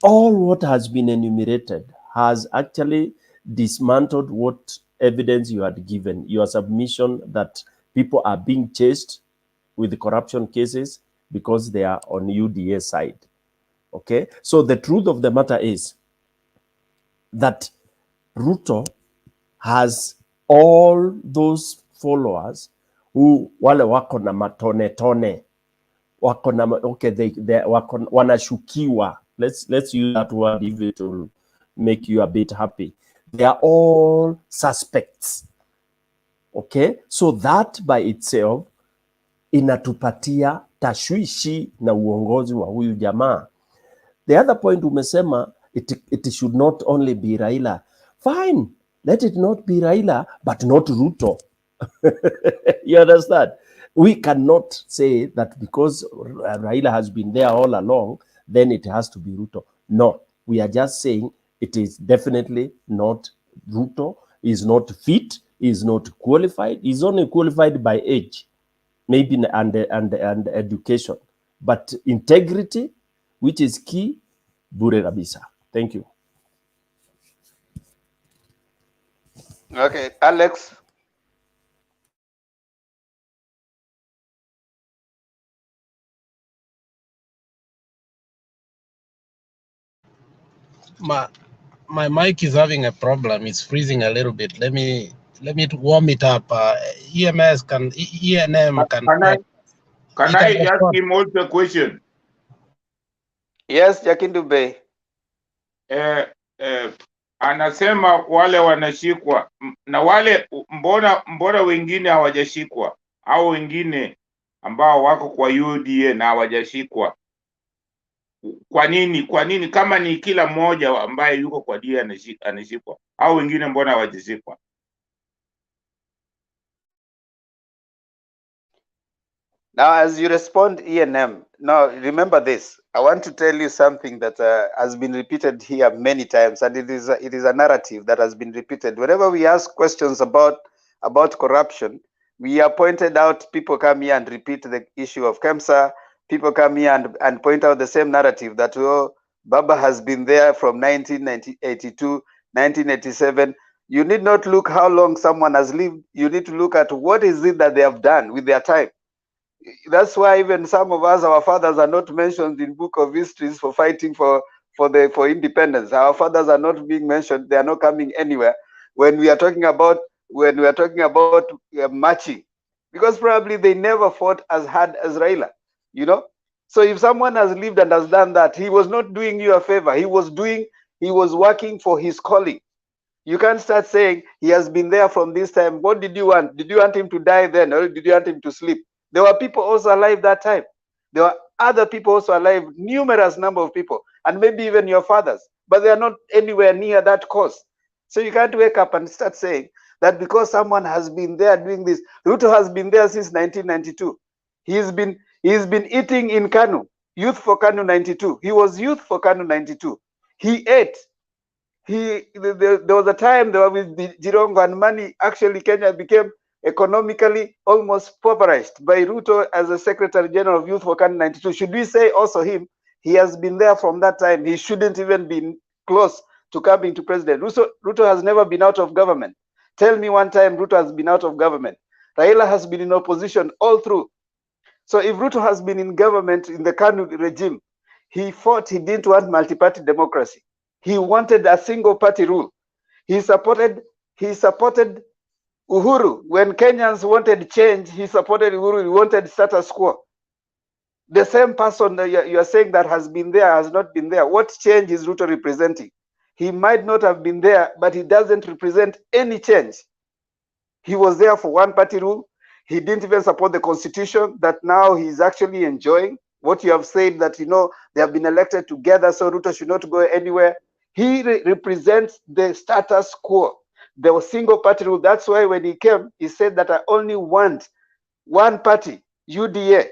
All what has been enumerated has actually dismantled what evidence you had given, your submission that people are being chased with the corruption cases because they are on UDA side. Okay, so the truth of the matter is that Ruto has all those followers who wale wako na matone wako na wanashukiwa. Let's use that word if it will make you a bit happy. They are all suspects. Okay, so that by itself inatupatia tashwishi na uongozi wa huyu jamaa. The other point umesema, it should not only be Raila. Fine, let it not be Raila, but not Ruto. You understand? We cannot say that because Raila has been there all along, then it has to be Ruto. No, we are just saying it is definitely not Ruto. He is not fit, he is not qualified, he is only qualified by age, maybe and education. But integrity, which is key, bure kabisa. Thank you. Okay, Alex. My mic is having a problem. It's freezing a little bit. Let me warm it up. EMS can ENM can Can I ask him also a question? Yes, Jakindu Bey. Anasema wale wanashikwa na wale mbona wengine hawajashikwa, au wengine ambao wako kwa UDA na hawajashikwa. Kwa nini kama ni kila mmoja ambaye yuko kwa DA anashikwa, au wengine mbona hawajashikwa? Now, as you respond, ENM, now remember this. I want to tell you something that has been repeated here many times, and it is a narrative that has been repeated. Whenever we ask questions about corruption, we are pointed out, people come here and repeat the issue of KEMSA. People come here and point out the same narrative that, oh, Baba has been there from 1982, 1987. You need not look how long someone has lived. You need to look at what is it that they have done with their time. That's why even some of us, our fathers are not mentioned in book of histories for fighting for independence. Our fathers are not being mentioned. They are not coming anywhere when we are talking about marching, because probably they never fought as hard as Raila. You know, so if someone has lived and has done that, he was not doing you a favor. He was working for his calling. You can't start saying he has been there from this time. What did you want? Did you want him to die then, or did you want him to sleep? There were people also alive that time. There were other people also alive, numerous number of people, and maybe even your fathers, but they are not anywhere near that cause. So you can't wake up and start saying that because someone has been there doing this. Ruto has been there since 1992. He's been eating in Kanu, Youth for Kanu 92. He was Youth for Kanu 92. He ate. There was a time there with Jirongo and money. Actually, Kenya became economically almost impoverished by Ruto as a Secretary General of Youth for Kanu 92. Should we say also him? He has been there from that time. He shouldn't even be close to coming to president. Ruto has never been out of government. Tell me one time Ruto has been out of government. Raila has been in opposition all through. So if Ruto has been in government in the Kanu regime, he didn't want multi-party democracy. He wanted a single party rule. He supported Uhuru. When Kenyans wanted change, he supported Uhuru. He wanted status quo. The same person that you are saying that has been there has not been there. What change is Ruto representing? He might not have been there, but he doesn't represent any change. He was there for one party rule. He didn't even support the constitution that now he's actually enjoying. What you have said that, you know, they have been elected together, so Ruto should not go anywhere. He represents the status quo, the single party rule. That's why when he came, he said that I only want one party, UDA,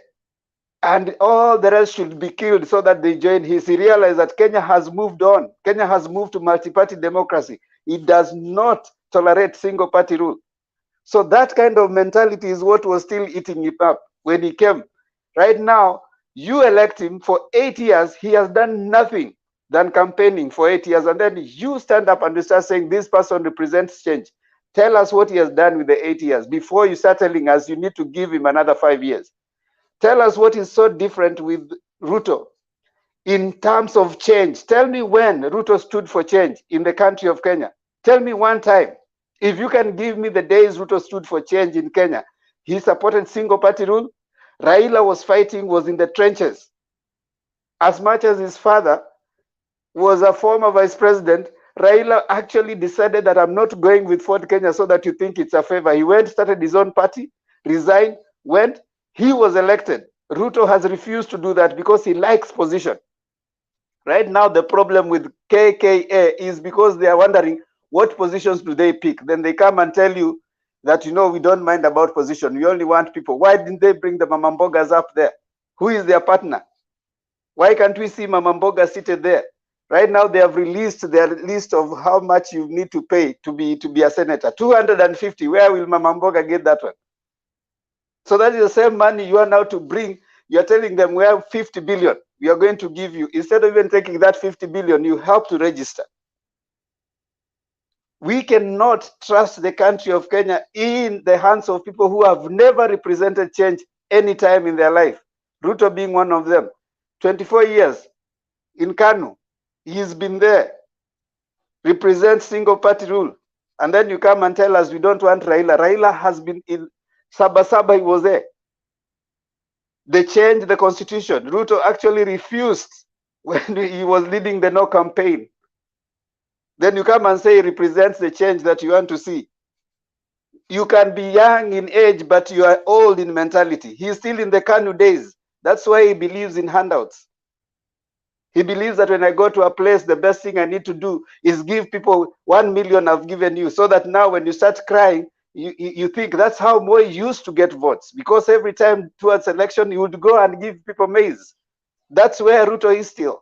and all the rest should be killed so that they join his. He realized that Kenya has moved on. Kenya has moved to multi-party democracy. It does not tolerate single party rule. So that kind of mentality is what was still eating him up when he came. Right now, you elect him for 8 years. He has done nothing than campaigning for 8 years. And then you stand up and you start saying this person represents change. Tell us what he has done with the 8 years before you start telling us you need to give him another 5 years. Tell us what is so different with Ruto in terms of change. Tell me when Ruto stood for change in the country of Kenya. Tell me one time. If you can give me the days Ruto stood for change in Kenya, he supported single party rule. Raila was fighting, was in the trenches. As much as his father was a former vice president, Raila actually decided that I'm not going with Ford Kenya so that you think it's a favor. He went, started his own party, resigned, went, he was elected. Ruto has refused to do that because he likes position. Right now, the problem with KKA is because they are wondering what positions do they pick. Then they come and tell you that, you know, we don't mind about position. We only want people. Why didn't they bring the Mamambogas up there? Who is their partner? Why can't we see Mamamboga seated there? Right now, they have released their list of how much you need to pay to be a senator. 250. Where will Mamamboga get that one? So that is the same money you are now to bring. You are telling them we have 50 billion. We are going to give you. Instead of even taking that 50 billion, you help to register. We cannot trust the country of Kenya in the hands of people who have never represented change any time in their life. Ruto being one of them. 24 years in Kanu. He's been there. Represents single party rule. And then you come and tell us we don't want Raila. Raila has been in Sabasaba, he was there. They changed the constitution. Ruto actually refused when he was leading the no campaign. Then you come and say he represents the change that you want to see. You can be young in age, but you are old in mentality. He's still in the Kanu days. That's why he believes in handouts. He believes that when I go to a place, the best thing I need to do is give people 1 million I've given you, so that now when you start crying, you think that's how Moi used to get votes, because every time towards election, he would go and give people maize. That's where Ruto is still.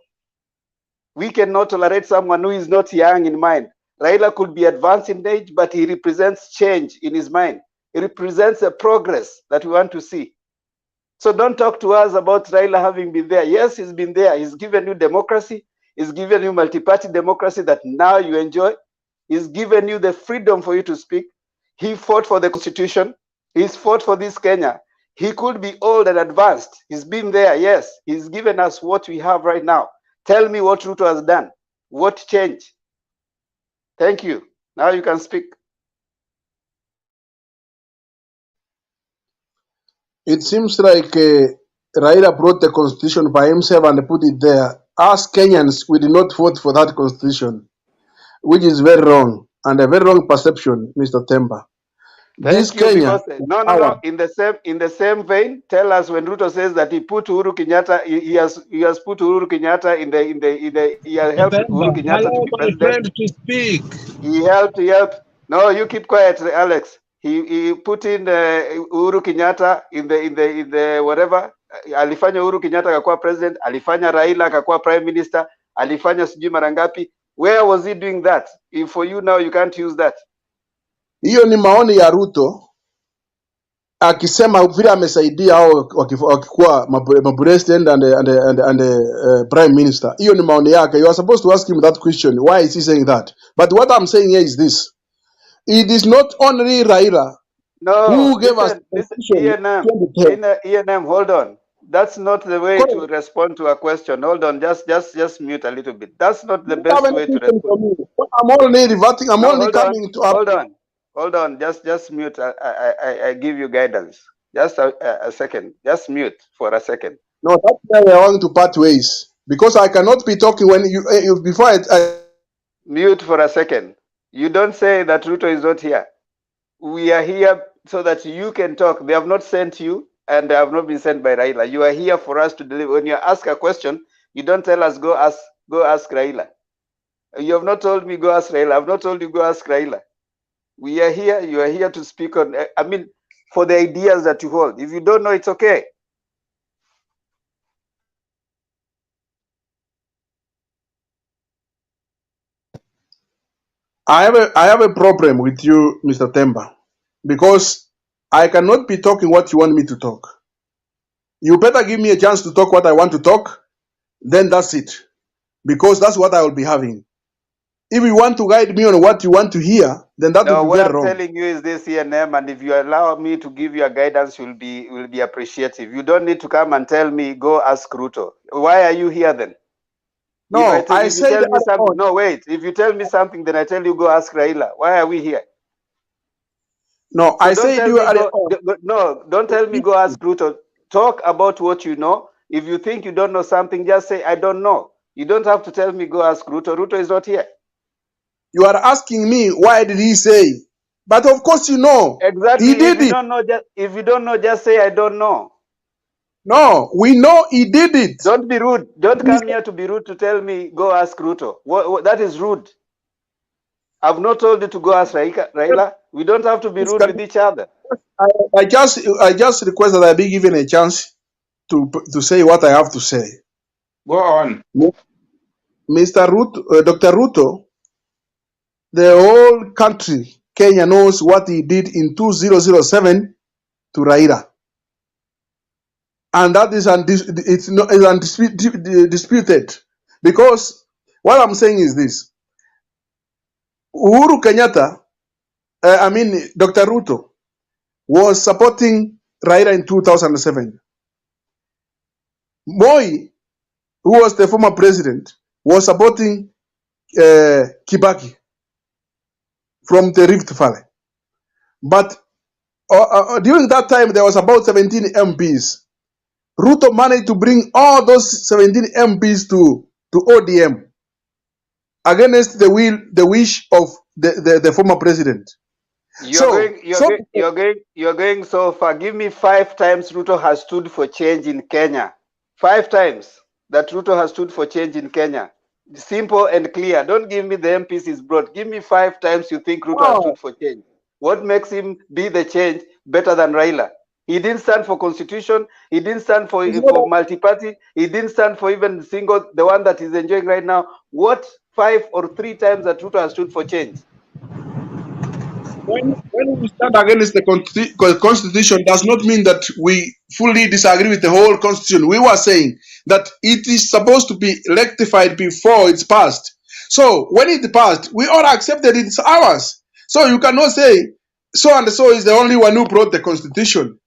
We cannot tolerate someone who is not young in mind. Raila could be advanced in age, but he represents change in his mind. He represents a progress that we want to see. So don't talk to us about Raila having been there. Yes, he's been there. He's given you democracy. He's given you multi-party democracy that now you enjoy. He's given you the freedom for you to speak. He fought for the constitution. He's fought for this Kenya. He could be old and advanced. He's been there, yes. He's given us what we have right now. Tell me what Ruto has done. What changed? Thank you. Now you can speak. It seems like Raila brought the constitution by himself and put it there. As Kenyans, we did not vote for that constitution, which is very wrong and a very wrong perception, Mr. Temba. This Thank you, Kenya, because no. In the same vein, tell us when Ruto says that he put Uhuru Kenyatta, he has put Uhuru Kenyatta he has helped Uhuru Kenyatta to Allow be my president. friend to speak. He helped. No, you keep quiet, Alex. He put in Uhuru Kenyatta in the whatever. Alifanya Uhuru Kenyatta akakuwa president. Alifanya Raila akakuwa prime minister. Alifanya sijui mara ngapi. Where was he doing that? If for you now you can't use that. hiyo ni maoni ya Ruto akisema vile amesaidia hao wakikuwa president and prime minister. Hiyo ni maoni yake. You are supposed to ask him that question. Why is he saying that? But what I'm saying here is this. It is not only Raila who gave us ENM, hold on. That's not the way to respond to a question. Hold on, just mute a little bit. That's not the best way to respond. I'm only reverting. I'm only coming to. Hold on. Just mute. I give you guidance. Just a second. Just mute for a second. No, that's why we're going to part ways, because I cannot be talking when you before I mute for a second. You don't say that Ruto is not here. We are here so that you can talk. They have not sent you, and they have not been sent by Raila. You are here for us to deliver. When you ask a question, you don't tell us go ask Raila. You have not told me go ask Raila. I've not told you go ask Raila. We are here. You are here to speak on. I mean, for the ideas that you hold. If you don't know, it's okay. I have a problem with you, Mr. Temba, because I cannot be talking what you want me to talk. You better give me a chance to talk what I want to talk, then that's it. Because that's what I will be having. If you want to guide me on what you want to hear, then that will be very wrong. What I'm telling you is this, ENM, and if you allow me to give you a guidance, will be appreciative. You don't need to come and tell me, go ask Ruto. Why are you here then? No, if you tell me something, no, wait. If you tell me something, then I tell you go ask Raila. Why are we here? No, so I say you no, don't tell me go ask Ruto. Talk about what you know. If you think you don't know something, just say I don't know. You don't have to tell me go ask Ruto. Ruto is not here. You are asking me why did he say? But of course you know. Exactly. He If did you it. don't know, just say I don't know. No, we know he did it. Don't be rude. Don't come here to be rude to tell me go ask Ruto. That is rude. I've not told you to go ask Raila. We don't have to be rude with each other. I just request that I be given a chance to say what I have to say. Go on. Mr. Ruto, Dr. Ruto, the whole country, Kenya knows what he did in 2007 to Raila. And that is undisputed. Because what I'm saying is this. Uhuru Kenyatta, Dr. Ruto, was supporting Raila in 2007. Moi, who was the former president, was supporting Kibaki from the Rift Valley. But during that time, there was about 17 MPs. Ruto managed to bring all those 17 MPs to ODM against the wish of the former president. You're going so far. Give me 5 times Ruto has stood for change in Kenya. 5 times that Ruto has stood for change in Kenya. Simple and clear. Don't give me the MPs he's brought. Give me 5 times you think Ruto has stood for change. What makes him be the change better than Raila? He didn't stand for constitution. He didn't stand for multi-party. He didn't stand for even the one that he's enjoying right now. What 5 or 3 times that Ruto has stood for change? When we stand against the constitution does not mean that we fully disagree with the whole constitution. We were saying that it is supposed to be rectified before it's passed. So when it passed, we all accepted it's ours. So you cannot say so and so is the only one who brought the constitution.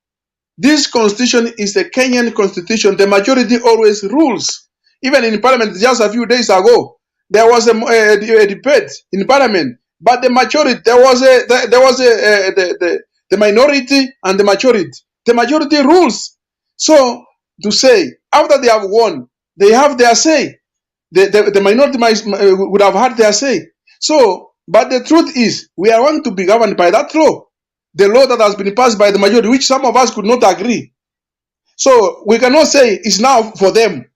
This constitution is the Kenyan constitution. The majority always rules. Even in parliament, just a few days ago, there was a debate in parliament. But the majority, there was the minority and the majority. The majority rules. So to say after they have won, they have their say. The minority would have had their say. So, but the truth is, we are going to be governed by that law, the law that has been passed by the majority, which some of us could not agree. So we cannot say it's now for them.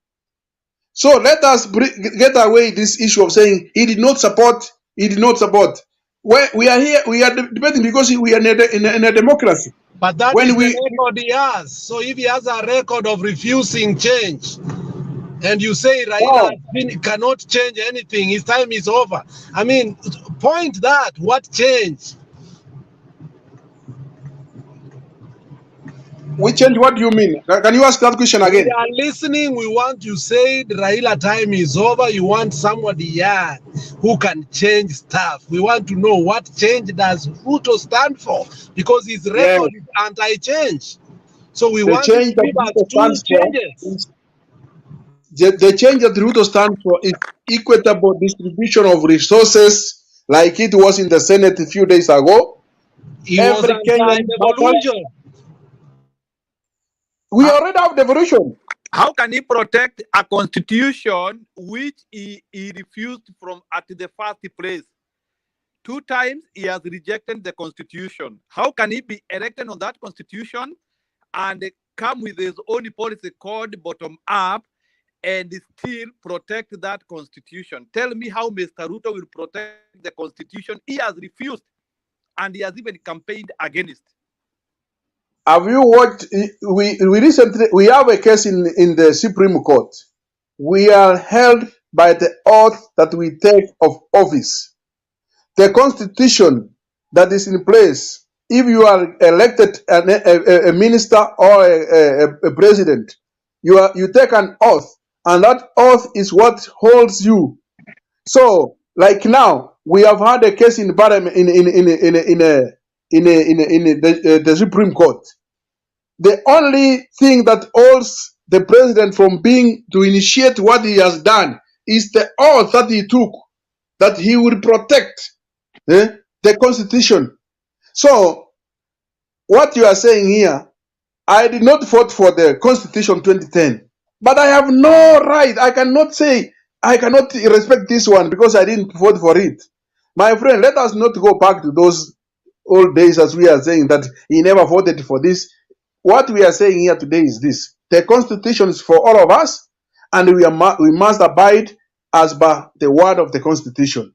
So let us get away this issue of saying he did not support. He did not support. We are here. We are debating because we are in a democracy. But that is the record he has. So if he has a record of refusing change, and you say Raila cannot change anything, his time is over. I mean, point that. What changed? We change. What do you mean? Can you ask that question again? We are listening. We want you say Raila time is over. You want somebody young who can change stuff. We want to know what change does Ruto stand for, because his record is anti-change. So we want to give us 2 changes. The change that Ruto stands for is equitable distribution of resources, like it was in the Senate a few days ago. Every Kenyan devolution. We already have devolution. How can he protect a constitution which he refused from at the first place? 2 times he has rejected the constitution. How can he be elected on that constitution and come with his own policy called bottom up and still protect that constitution? Tell me how Mr. Ruto will protect the constitution he has refused and he has even campaigned against. Have you watched? We recently have a case in the Supreme Court. We are held by the oath that we take of office. The constitution that is in place, if you are elected a minister or a president, you take an oath, and that oath is what holds you. So, like now, we have had a case in Parliament the Supreme Court. The only thing that holds the president from to initiate what he has done is the oath that he took, that he will protect the constitution. So, what you are saying here, I did not vote for the Constitution 2010, but I have no right. I cannot respect this one because I didn't vote for it. My friend, let us not go back to those old days as we are saying that he never voted for this. What we are saying here today is this. The constitution is for all of us, and we must abide as by the word of the constitution.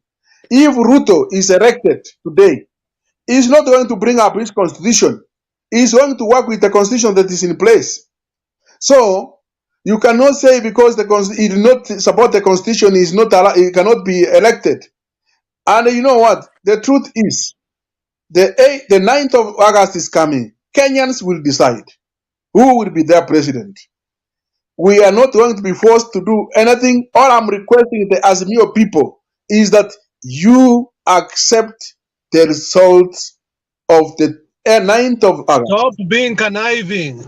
If Ruto is elected today, he's not going to bring up his constitution. He's going to work with the constitution that is in place. So you cannot say because he did not support the constitution, he cannot be elected. And you know what? The truth is, the 9th of August is coming. Kenyans will decide who will be their president. We are not going to be forced to do anything. All I'm requesting the Azimio people is that you accept the results of the 9th of August. Stop being conniving.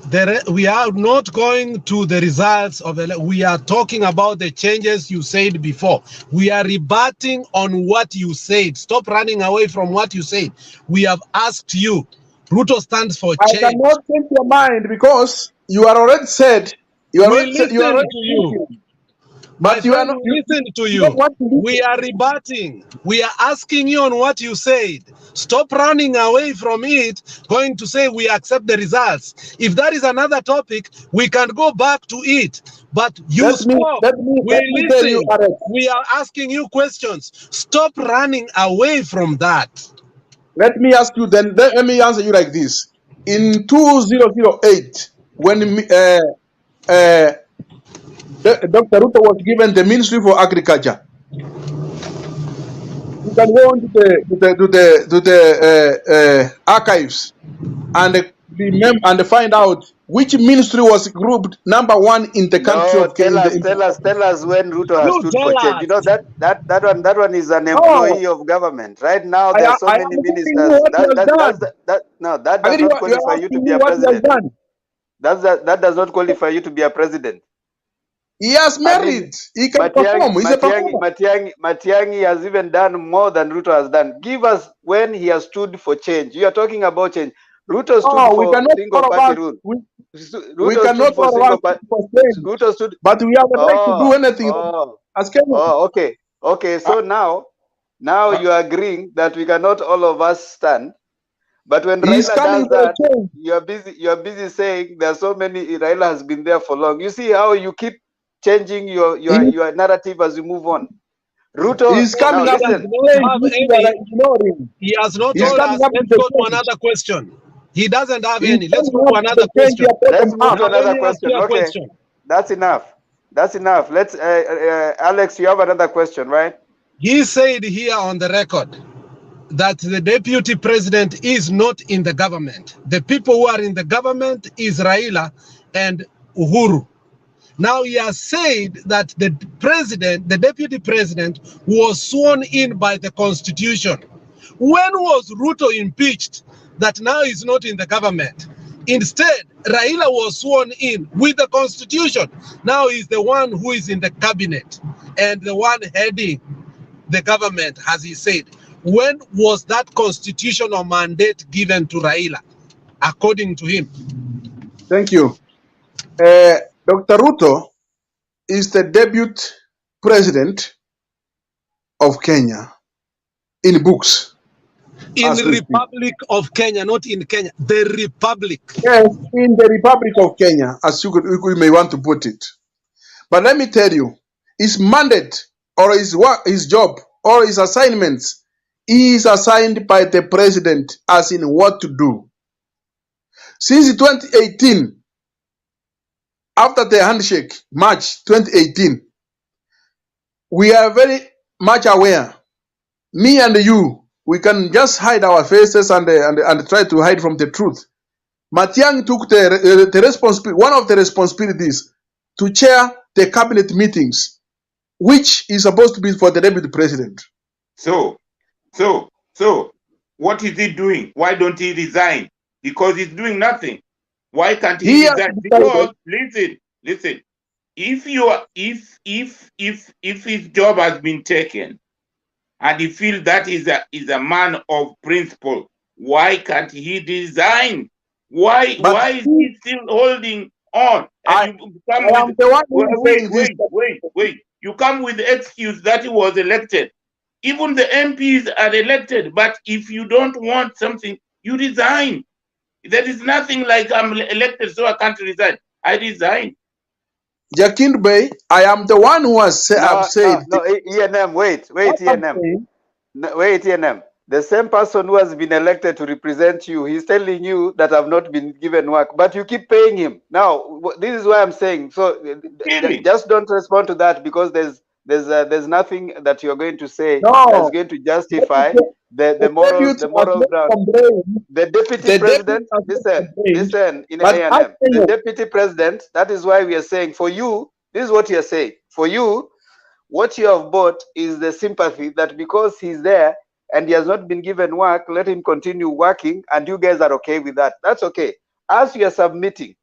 We are not going to the results of the. We are talking about the changes you said before. We are rebutting on what you said. Stop running away from what you said. We have asked you. Ruto stands for change. I cannot change your mind because you are already said. You are already listen to you. But you are not. Listen to you. We are rebutting. We are asking you on what you said. Stop running away from it, going to say we accept the results. If that is another topic, we can go back to it. But you spoke. We listen. We are asking you questions. Stop running away from that. Let me ask you then. Let me answer you like this. In 2008, when Dr. Ruto was given the Ministry for Agriculture, you can go on to the archives and find out which ministry was grouped number 1 in the country of Kenya. Tell us when Ruto has stood for change. You know that one is an employee of government. Right now there are so many ministers. That does not qualify you to be a president. That does not qualify you to be a president. He has merit. He can perform. He's a performer. Matiang'i has even done more than Ruto has done. Give us when he has stood for change. You are talking about change. Ruto stood for single party rule. We cannot for single party. Ruto stood. But we have the right to do anything as Kenyans. Okay. So now you are agreeing that we cannot all of us stand. But when Raila does that, you are busy saying there are so many. Raila has been there for long. You see how you keep changing your narrative as you move on. Ruto is coming up. He has not told us. Let's go to another question. He doesn't have any. Let's go to another question. Let's move to another question. Okay, that's enough. Let's Alex, you have another question, right? He said here on the record that the deputy president is not in the government. The people who are in the government is Raila and Uhuru. Now he has said that the deputy president was sworn in by the constitution. When was Ruto impeached that now he's not in the government? Instead, Raila was sworn in with the constitution. Now he's the one who is in the cabinet and the one heading the government, as he said. When was that constitutional mandate given to Raila, according to him? Thank you. Dr. Ruto is the deputy president of Kenya in books. In the Republic of Kenya, not in Kenya. The Republic. Yes, in the Republic of Kenya, as you may want to put it. But let me tell you, his mandate or his work, his job or his assignments is assigned by the president as in what to do. Since 2018, after the handshake, March 2018, we are very much aware. Me and you, we can just hide our faces and try to hide from the truth. Matiang'i took the responsibility, one of the responsibilities, to chair the cabinet meetings, which is supposed to be for the deputy president. So, what is he doing? Why don't he resign? Because he's doing nothing. Why can't he resign? Because listen. If his job has been taken, and he feels that is a man of principle, why can't he resign? Why is he still holding on? And wait. You come with the excuse that he was elected. Even the MPs are elected, but if you don't want something, you resign. There is nothing like I'm elected, so I can't resign. I resign. Jakin Bey, I am the one who has No, said. ENM, wait, ENM. No, wait, ENM. The same person who has been elected to represent you, he's telling you that I've not been given work, but you keep paying him. Now, this is why I'm saying. So just don't respond to that, because there's nothing that you're going to say that's going to justify the moral ground. The deputy president, listen, in ANM, the deputy president, that is why we are saying for you, this is what you're saying. For you, what you have bought is the sympathy that because he's there and he has not been given work, let him continue working, and you guys are okay with that. That's okay. As you are submitting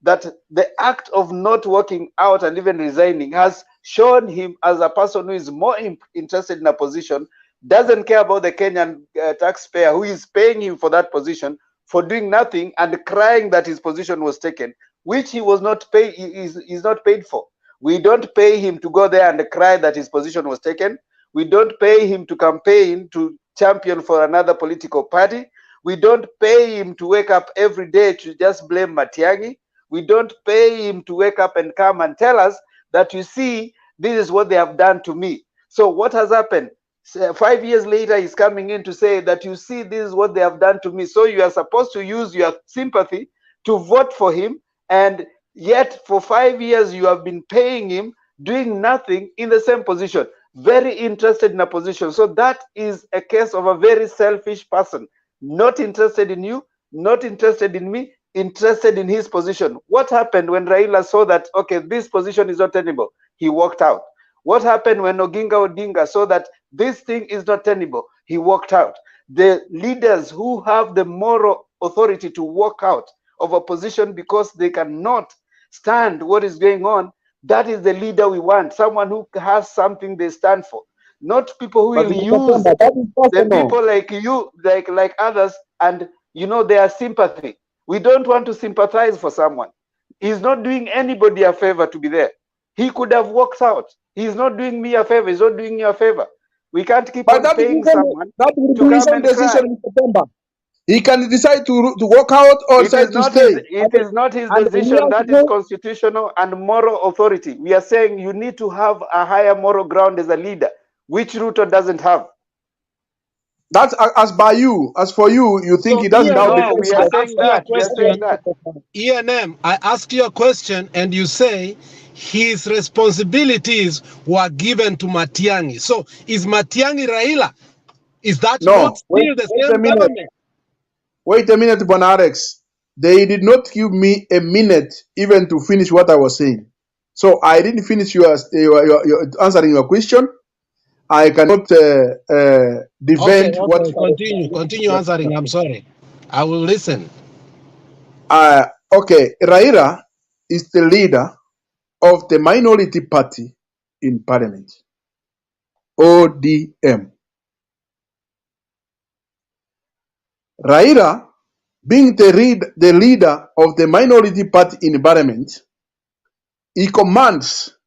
that the act of not working out and even resigning has shown him as a person who is more interested in a position, doesn't care about the Kenyan taxpayer who is paying him for that position, for doing nothing and crying that his position was taken, which he was not paid, is not paid for. We don't pay him to go there and cry that his position was taken. We don't pay him to campaign to champion for another political party. We don't pay him to wake up every day to just blame Matiang'i. We don't pay him to wake up and come and tell us that, you see, this is what they have done to me. So what has happened? 5 years later, he's coming in to say that, you see, this is what they have done to me. So you are supposed to use your sympathy to vote for him, and yet for 5 years you have been paying him, doing nothing in the same position, very interested in a position. So that is a case of a very selfish person, not interested in you, not interested in me, interested in his position. What happened when Raila saw that, okay, this position is not tenable? He walked out. What happened when Odinga saw that this thing is not tenable? He walked out. The leaders who have the moral authority to walk out of a position because they cannot stand what is going on, that is the leader we want. Someone who has something they stand for, not people who will use the people like you, like others, and their sympathy. We don't want to sympathize for someone. He's not doing anybody a favor to be there. He could have walked out. He's not doing me a favor. He's not doing you a favor. We can't keep on paying someone to come and cry. He can decide to walk out or decide to stay. It is not his decision. That is constitutional and moral authority. We are saying you need to have a higher moral ground as a leader, which Ruto doesn't have. That's as by you. As for you, you think he doesn't have. No, we are saying that. We are saying that. ENM, I asked you a question and you say his responsibilities were given to Matiang'i. So is Matiang'i Raila? Is that not still the same government? Wait a minute, Bonarex. They did not give me a minute even to finish what I was saying. So I didn't finish your answering your question. I cannot defend what. Continue answering. I'm sorry. I will listen. Okay, Raila is the leader of the minority party in parliament, ODM. Raila, being the leader of the minority party in parliament, he commands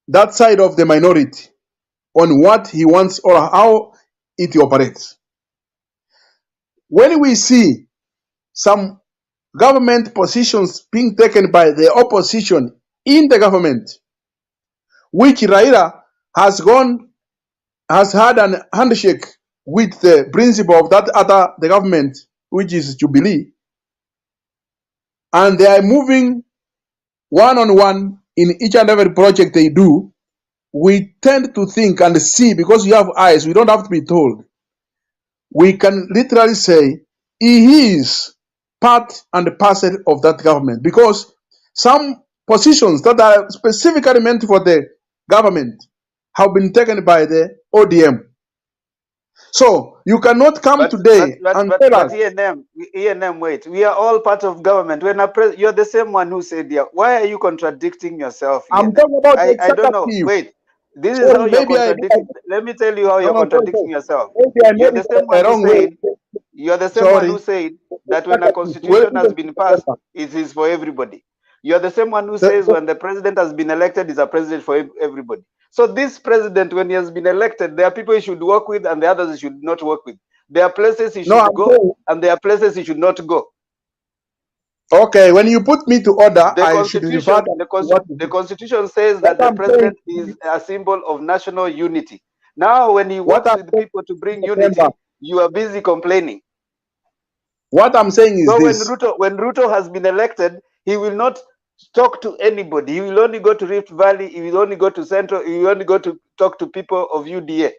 that side of the minority on what he wants or how it operates. When we see some government positions being taken by the opposition in the government, which Raila has had an handshake with the principal of the government, which is Jubilee, and they are moving one-on-one in each and every project they do, we tend to think and see, because you have eyes, we don't have to be told. We can literally say he is part and parcel of that government, because some positions that are specifically meant for the government have been taken by the ODM. So you cannot come today and tell us. ENM, wait. We are all part of government. When you're the same one who said, yeah. Why are you contradicting yourself? I'm talking about I don't know. Wait. This is how you're contradicting. Let me tell you how you're contradicting yourself. You're the same one who said. You're the same one who said that when a constitution has been passed, it is for everybody. You're the same one who says when the president has been elected, is a president for everybody. So this president, when he has been elected, there are people he should work with and the others he should not work with. There are places he No, should I'm go saying, and there are places he should not go. okay, when you put me to order, The I should refer constitution, to what you the do. constitution says What that the I'm saying, president is a symbol of national unity. Now, when he what works I'm with saying, people to bring September, unity, you are busy complaining. what I'm saying is So this. when Ruto has been elected, he will not talk to anybody. He will only go to Rift Valley. He will only go to Central. He will only go to talk to people of UDA.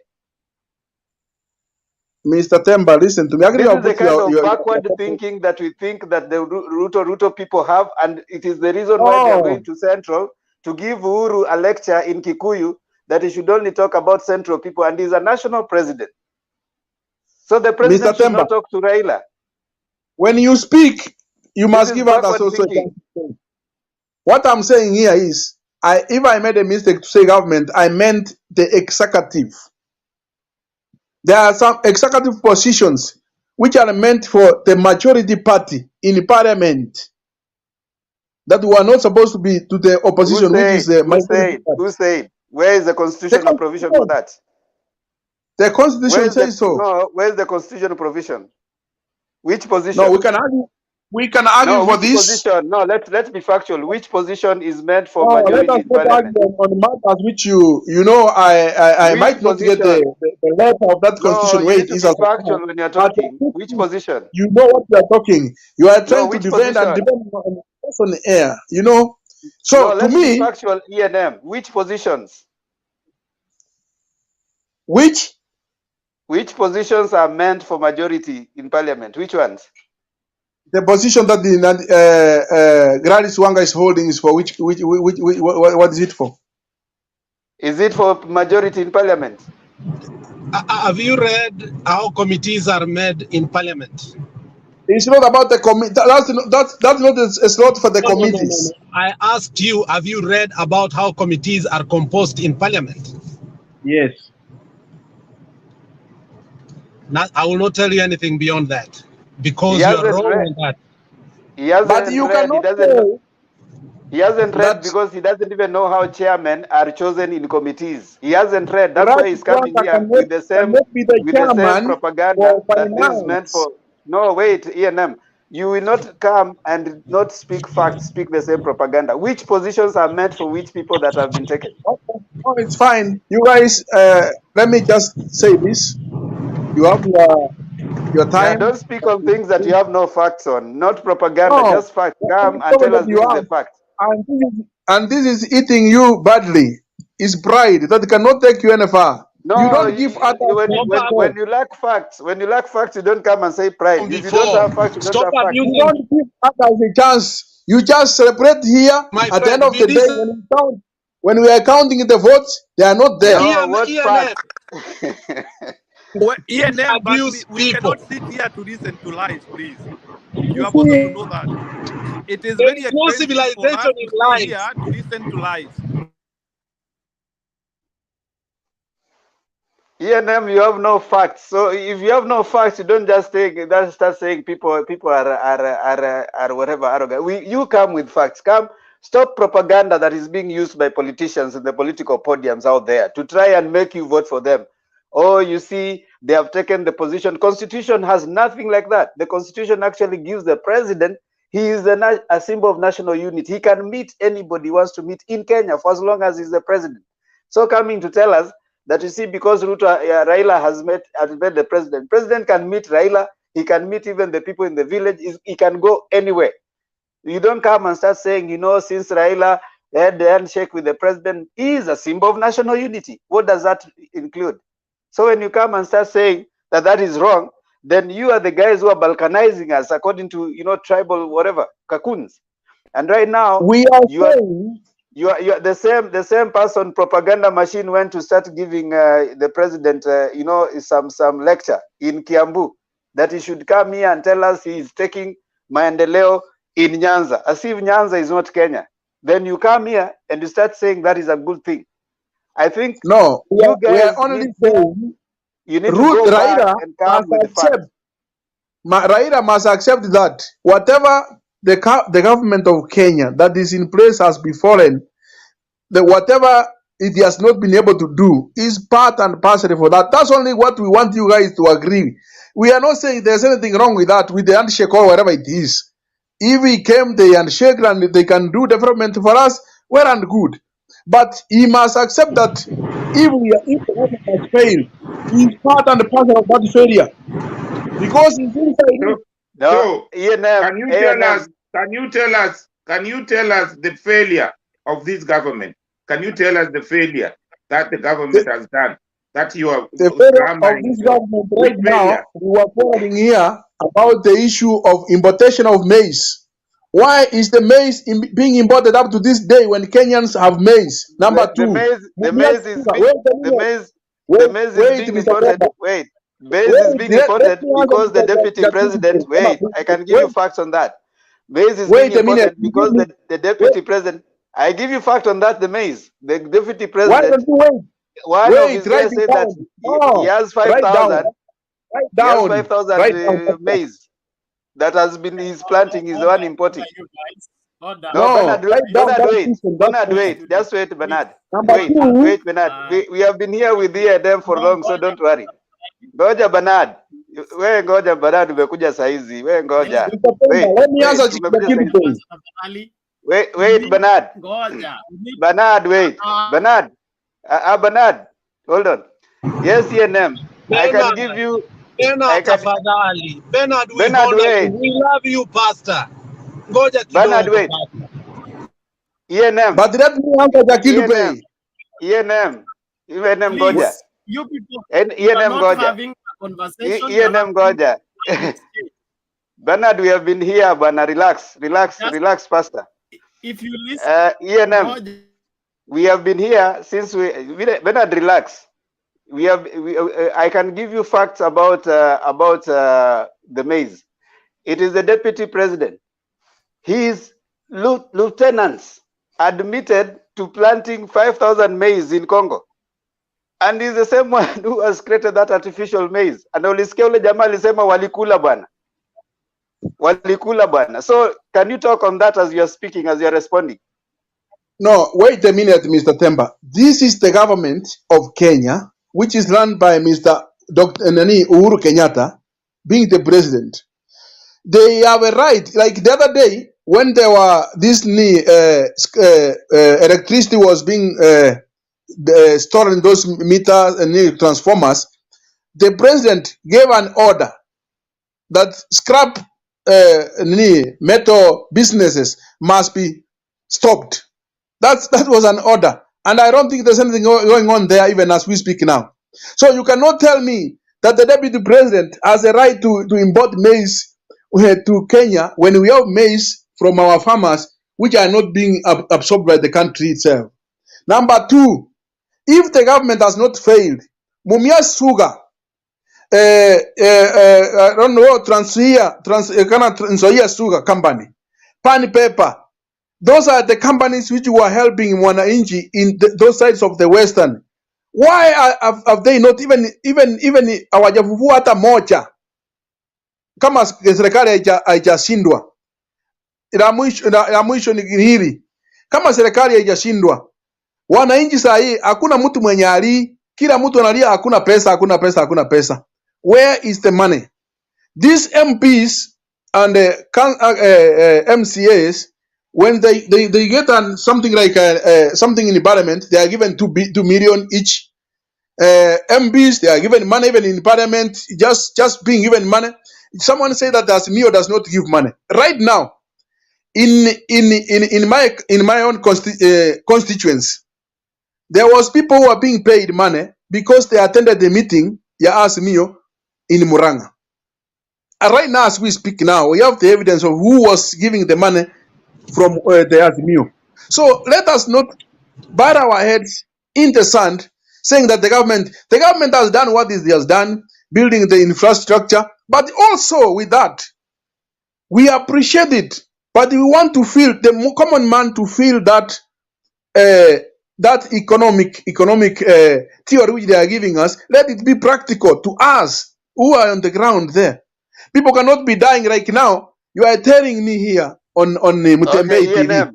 Mr. Temba, listen to me. Actually, This I'll is the put kind of your backward thinking that we think that the Ruto people have, and it is the reason why they are oh, going to Central to give Uhuru a lecture in Kikuyu that he should only talk about Central people, and he's a national president. So the Mr. president should Temba, not talk to Raila. when you speak, you This must is give others backward also a thinking. chance to say. What I'm saying here is, if I made a mistake to say government, I meant the executive. There are some executive positions which are meant for the majority party in parliament that were not supposed to be to the Who opposition, which is said? the Who minority said? party. Who said? Where is the The constitutional provision for constitution, that? the constitution says so. No? Where's the constitutional provision? Which No, position? we can argue. We can argue No, for which this. position? No, let's be factual. Which position is meant for Oh, let majority us in not parliament? argue on matters which you know. I Which might not get position? the letter of that No, constitution you where need it to is be as of now. factual when you're But talking. Which position? you know what you are talking. You are No, trying to which defend and position? depend on the air. You know. No, So to let's be me, factual. E&M. Which positions? which Which positions are meant for majority in parliament? Which ones? the position that the Gladys Wanga is holding is for which what is it for? Is it for majority in parliament? Have you read how committees are made in parliament? It's not about the committee. That's not a slot for the No. committees. I asked you, have you read about how committees are composed in parliament? Yes. I will not tell you anything beyond that He because you are hasn't wrong read. on that. He But hasn't you read. He cannot doesn't know. say He hasn't read that because he doesn't even know how chairmen are chosen in committees. He hasn't read. That's why Gladys he's coming Wanga here with cannot be the the same chairman propaganda for that this is meant finance. for. No, wait, E&M. You will not come and not speak facts, speak the same propaganda. Which positions are meant for which people that have been taken? Okay. Oh, it's fine. You guys, let me just say this. You have your Yeah, time. don't speak on things that you have no facts on. Not propaganda, No, just facts. the Come only and problem tell that us you this is the have, fact. and this is eating you badly, is pride that cannot take you any far. You No, don't give others the when chance. you lack facts, you don't come and say pride. If you don't Before, have facts, you don't stop have facts. You abusing don't give others a chance. You just celebrate here. my At the end friend. of the day, when we are counting the votes, they are not there. No, what ENM, facts? Well, ENM, but abuse we people. cannot sit here to listen to lies, please. You You have also to see, know that it is There very is no expensive for us civilization to in stay here lies. to listen to lies. ENM, you have no facts. So if you have no facts, you don't just start saying people are whatever arrogant. You come with facts. Stop propaganda that is being used by politicians in the political podiums out there to try and make you vote for them. Oh, you see, they have taken the position. Constitution has nothing like that. The Constitution actually gives the president, he is a symbol of national unity. He can meet anybody he wants to meet in Kenya for as long as he's the president. So coming to tell us that you see, because Raila has met the president, president can meet Raila, he can meet even the people in the village, he can go anywhere. You don't come and start saying, since Raila had the handshake with the president, he is a symbol of national unity. What does that include? So when you come and start saying that is wrong, then you are the guys who are balkanizing us according to tribal whatever cocoons. And right now we are you are saying the same person propaganda machine went to start giving the president some lecture in Kiambu that he should come here and tell us he is taking maendeleo in Nyanza, as if Nyanza is not Kenya. Then you come here and you start saying that is a good thing. I think no. you We are guys only saying you need to Ruth go back Raila and come must with the facts. accept. Raila must accept that whatever the government of Kenya that is in place has befallen, whatever it has not been able to do is part and parcel for that. That's only what we want you guys to agree. We are not saying there's anything wrong with that, with the handshake or whatever it is. If we came, they handshake and they can do development for us, well and good. But he must accept that if the government has failed, he's part and parcel of that failure. Because he's inside it. So, can you tell us the failure of this government? Can you tell us the failure that the government has done? That you are the failure of this government right now, we were following here about the issue of importation of maize. Why is the maize being imported up to this day when Kenyans have maize? Number two, the maize is being imported. Wait, maize is being imported because the deputy president. Wait, I can give you facts on that. Maize is being imported because the deputy president. I give you fact on that. The maize, the deputy president. One of his guys said that he has 5,000. He has 5,000 maize that has been he's planting. He's the one importing. No, Bernard, wait. Just wait, Bernard. Wait, Bernard. We have been here with them for long, so don't worry. Ngoja Bernard. We ngoja Bernard, umekuja saizi. We ngoja. Wait, Bernard. Bernard, wait. Bernard. Bernard, hold on. Yes, ENM. I can give you. Bernard, we love you, Pastor. Bernard, wait. ENM. But let me answer the ENM. ENM Goja. You people ENM are not having a conversation. ENM Goja. Bernard, we have been here, Bernard. Relax, Pastor. If you listen, ENM. We have been here since Bernard, relax. I can give you facts about the maize. It is the deputy president. His lieutenants admitted to planting 5,000 maize in Congo, and he's the same one who has created that artificial maize. And ulisikia ule jamaa alisema walikula bwana. So can you talk on that as you are speaking, as you are responding? No, wait a minute, Mr. Temba. This is the government of Kenya, which is run by Mr. Dr. Uhuru Kenyatta, being the president. They have a right, like the other day, when there were this electricity was being stored in those meters and transformers, the president gave an order that scrap metal businesses must be stopped. That was an order, and I don't think there's anything going on there even as we speak now. So you cannot tell me that the deputy president has a right to import maize to Kenya when we have maize from our farmers which are not being absorbed by the country itself. Number two, if the government has not failed, Mumia Sugar, I don't know, Transoia Sugar Company, Pan Paper, those are the companies which were helping Mwananchi in those sides of the Western. Why have they not even hawajafufua hata moja kama serikali haijashindwa? La mwisho ni hili, kama serikali haijashindwa, wananchi saa hii hakuna mtu mwenye ali, kila mtu analia hakuna pesa. Where is the money? These MPs and MCAs, when they get something like something in the parliament, they are given 2 million each. MPs, they are given money even in parliament, just being given money. Someone say that Azimio does not give money. Right now, in my own constituency, there was people who are being paid money because they attended the meeting ya Azimio in Muranga. And right now, as we speak now, we have the evidence of who was giving the money from the Azimio. So let us not bury our heads in the sand, saying that the government has done what it has done, building the infrastructure, but also with that, we appreciate it, but we want to feel, the common man to feel that that economic theory which they are giving us, let it be practical to us who are on the ground there. People cannot be dying right now. You are telling me here on Mutembei TV.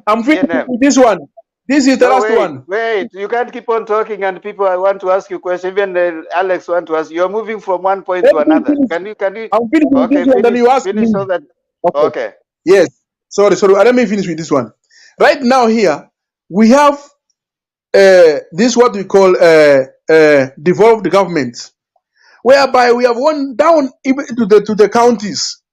I'm finished with this one. This is the No, last one. wait. You can't keep on talking, and people want to ask you questions. Even Alex want to ask. You're moving from one point Let to me another. finish. Can you? I'm finishing with Okay, this one, then you ask finish me. so that. Okay. Okay. Yes. Sorry. Let me finish with this one. Right now here, we have this what we call devolved government, whereby we have gone down even to the counties.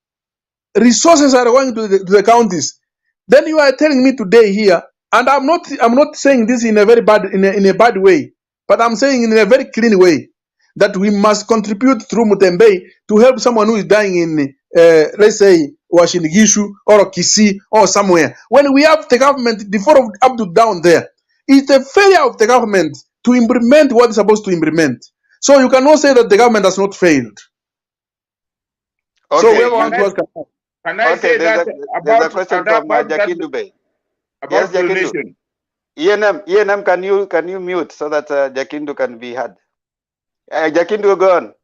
Resources are going to the counties. Then you are telling me today here, and I'm not saying this in a very bad in a bad way, but I'm saying in a very clean way that we must contribute through Mutembei to help someone who is dying in let's say Washinigishu or Kisii or somewhere. When we have the government before up to down there, it's a failure of the government to implement what is supposed to implement. So you cannot say that the government has not failed. So Okay. we want to ask. Can I say that there's a question from Jakindu Bay. Yes, Jakindu. donation? ENM, can you mute so that Jakindu can be heard? Jakindu, go on.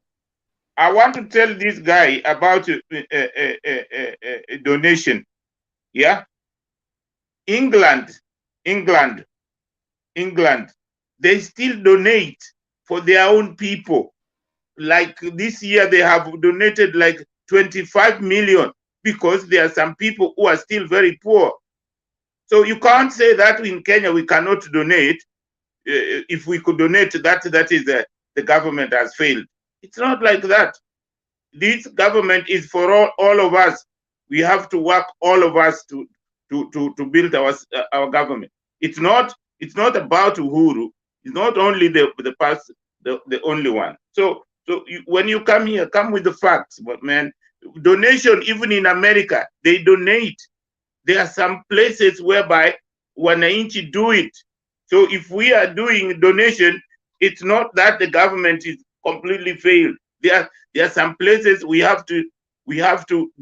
I want to tell this guy about donation. Yeah, England, they still donate for their own people. Like this year, they have donated like 25 million because there are some people who are still very poor. So you can't say that in Kenya we cannot donate. If we could donate, that is the government has failed. It's not like that. This government is for all of us. We have to work, all of us, to build our government. It's not about Uhuru. It's not only the past, the only one. So when you come here, come with the facts. But man, donation, even in America, they donate. There are some places whereby wananchi do it. So if we are doing donation, it's not that the government is completely failed. There are some places we have to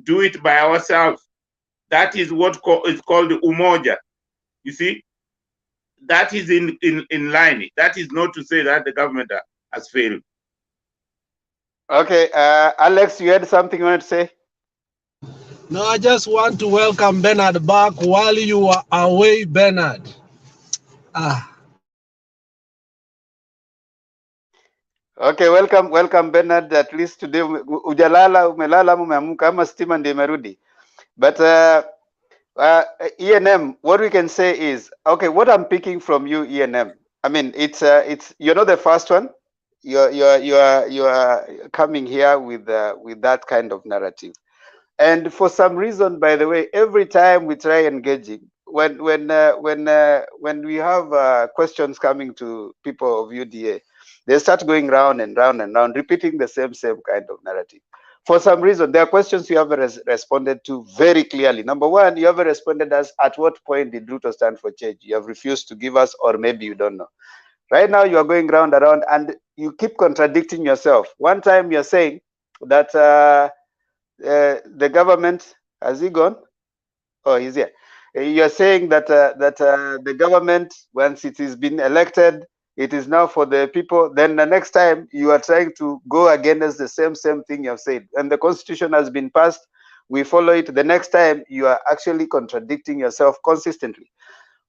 do it by ourselves. That is what is called umoja. You see, that is in line. That is not to say that the government has failed. Okay, Alex, you had something you wanted to say? No, I just want to welcome Bernard back while you are away, Bernard. Okay, welcome Bernard. At least today umelala umeamka ama stima ndio imerudi. But ENM, what we can say is, okay, what I'm picking from you, ENM. I mean, it's you're not the first one. You are coming here with that kind of narrative. And for some reason, by the way, every time we try engaging, when we have questions coming to people of UDA, they start going round and round and round, repeating the same kind of narrative. For some reason, there are questions you have responded to very clearly. Number one, you have responded as, at what point did Ruto stand for change? You have refused to give us, or maybe you don't know. Right now, you are going round and round, and you keep contradicting yourself. One time, you're saying that the government, has he gone? Oh, he's here. You're saying that the government, once it has been elected, it is now for the people. Then the next time you are trying to go against the same thing you have said. And the constitution has been passed, we follow it. The next time you are actually contradicting yourself consistently.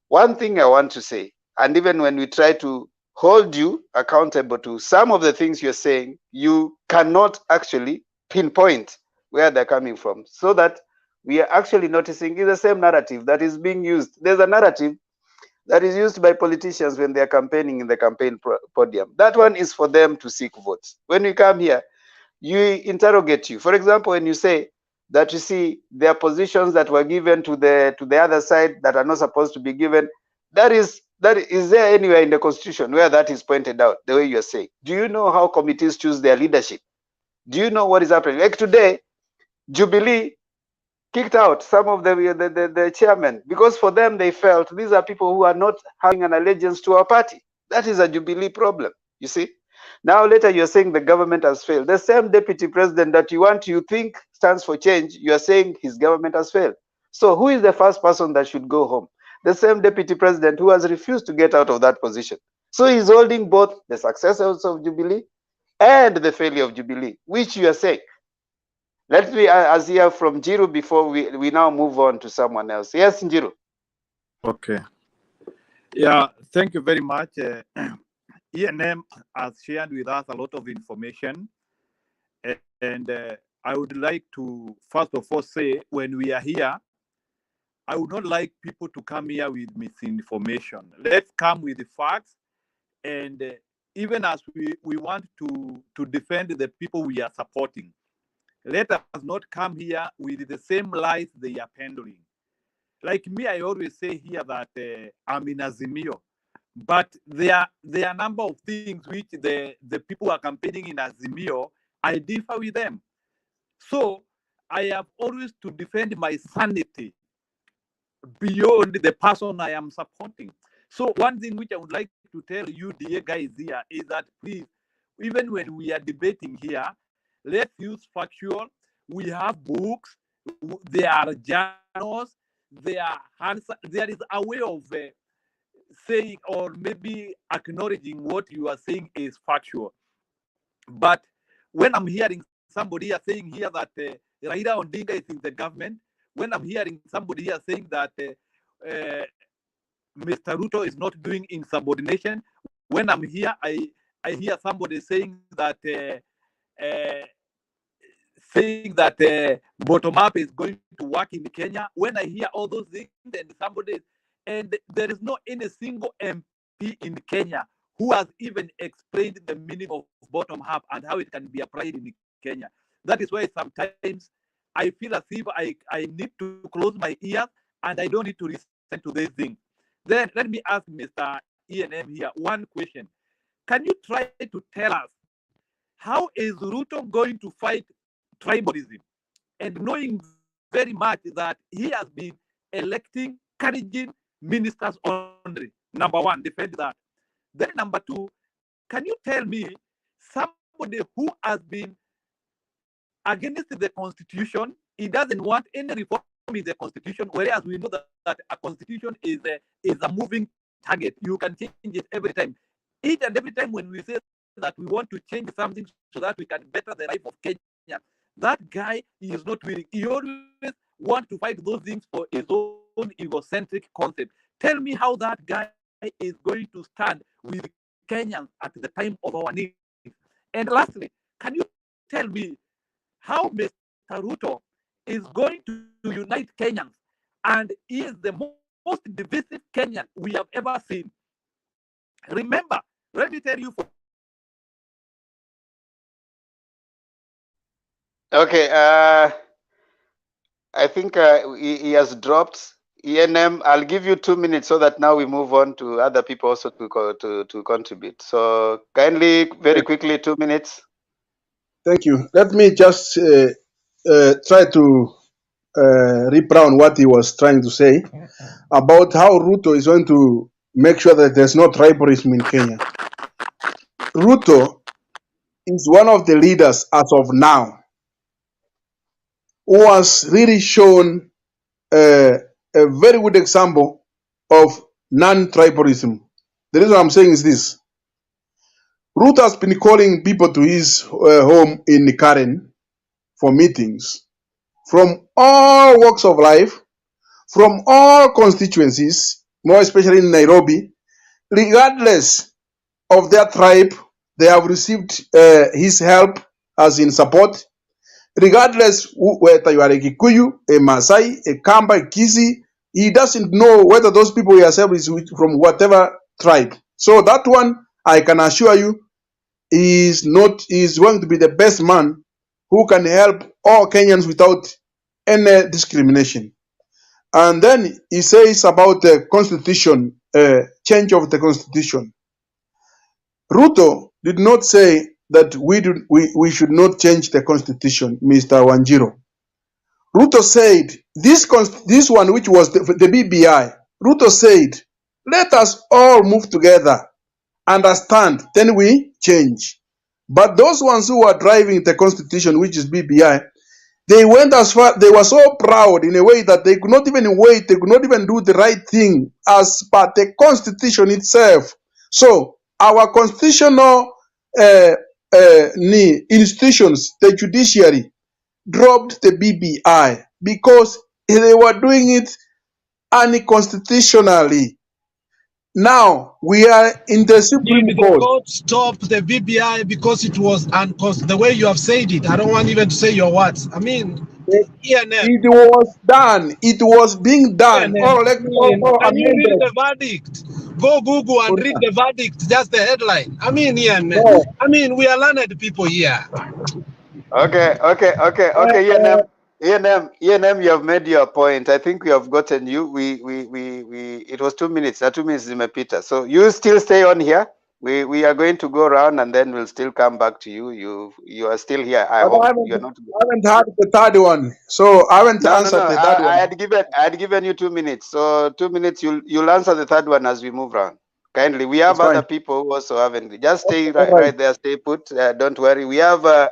One thing I want to say, and even when we try to hold you accountable to some of the things you're saying, you cannot actually pinpoint where they're coming from, so that we are actually noticing is the same narrative that is being used. There's a narrative that is used by politicians when they're campaigning in the campaign podium. That one is for them to seek votes. When we come here, you interrogate you. For example, when you say that, you see, there are positions that were given to the other side that are not supposed to be given, is there anywhere in the constitution where that is pointed out the way you're saying? Do you know how committees choose their leadership? Do you know what is happening? Like today, Jubilee kicked out some of the chairmen because for them they felt these are people who are not having an allegiance to our party. That is a Jubilee problem, you see. Now later you're saying the government has failed. The same deputy president that you think stands for change, you are saying his government has failed. So who is the first person that should go home? The same deputy president who has refused to get out of that position. So he's holding both the successes of Jubilee and the failure of Jubilee, which you are saying. Let me hear from Njiru before we now move on to someone else. Yes, Njiru. Okay. Yeah, thank you very much. ENM has shared with us a lot of information, and I would like to first of all say, when we are here, I would not like people to come here with misinformation. Let's come with the facts, and even as we want to defend the people we are supporting, let us not come here with the same lies they are peddling. Like me, I always say here that I'm in Azimio, but there are a number of things which the people who are campaigning in Azimio, I differ with them. So I have always to defend my sanity beyond the person I am supporting. So one thing which I would like to tell you, dear guys here, is that please, even when we are debating here, let's use factual. We have books, there are journals, there is a way of saying or maybe acknowledging what you are saying is factual. But when I'm hearing somebody here saying here that Raila Odinga is in the government, when I'm hearing somebody here saying that Mr. Ruto is not doing insubordination, when I'm here, I hear somebody saying that bottom up is going to work in Kenya. When I hear all those things, and there is not any single MP in Kenya who has even explained the meaning of bottom up and how it can be applied in Kenya. That is why sometimes I feel as if I need to close my ears and I don't need to listen to these things. Then let me ask Mr. ENM here one question. Can you try to tell us how is Ruto going to fight tribalism, and knowing very much that he has been electing Kalenjin ministers only? Number one, defend that. Then number two, can you tell me somebody who has been against the constitution, he doesn't want any reform in the constitution, whereas we know that a constitution is a moving target. You can change it every time. Each and every time when we say that we want to change something so that we can better the life of Kenya, that guy is not willing. He always wants to fight those things for his own egocentric concept. Tell me how that guy is going to stand with Kenyans at the time of our needs. And lastly, can you tell me how Mr. Ruto is going to unite Kenyans, and he is the most divisive Kenyan we have ever seen? Remember, let me tell you. Okay, I think he has dropped. ENM, I'll give you 2 minutes so that now we move on to other people also to contribute. So kindly, very quickly, 2 minutes. Thank you. Let me just try to repround what he was trying to say about how Ruto is going to make sure that there's no tribalism in Kenya. Ruto is one of the leaders as of now who has really shown a very good example of non-tribalism. The reason I'm saying is this. Ruto has been calling people to his home in Karen for meetings from all walks of life, from all constituencies, more especially in Nairobi, regardless of their tribe. They have received his help as in support, regardless whether you are a Kikuyu, a Maasai, a Kamba, a Kisi. He doesn't know whether those people he has helped is from whatever tribe. So that one, I can assure you, is going to be the best man who can help all Kenyans without any discrimination. And then he says about the constitution, change of the constitution. Ruto did not say that we should not change the constitution, Mr. Wanjiro. Ruto said this one, which was the BBI. Ruto said, let us all move together, understand, then we change. But those ones who are driving the constitution, which is BBI, they went as far, they were so proud in a way that they could not even wait, they could not even do the right thing as per the constitution itself. So our constitutional institutions, the judiciary, dropped the BBI because they were doing it unconstitutionally. Now we are in the Supreme Did the Court. court stop the BBI because it was the way you have said it? I don't want even to say your words. I mean, ENM. It was done. It was being done. All Can you read amended. the verdict? Go Google and read the verdict, just the headline. I mean, No. we are learned people here. Okay, ENM, you have made your point. I think we have gotten you. It was 2 minutes. 2 minutes zimepita. So you still stay on here. We are going to go around and then we'll still come back to you. You are still here. I hope you are not. I haven't had the third one, so I haven't answered the third one. I had given you 2 minutes. So 2 minutes. You'll answer the third one as we move around. Kindly. We have other people who also haven't. Just stay right there. Stay put. Don't worry. We have.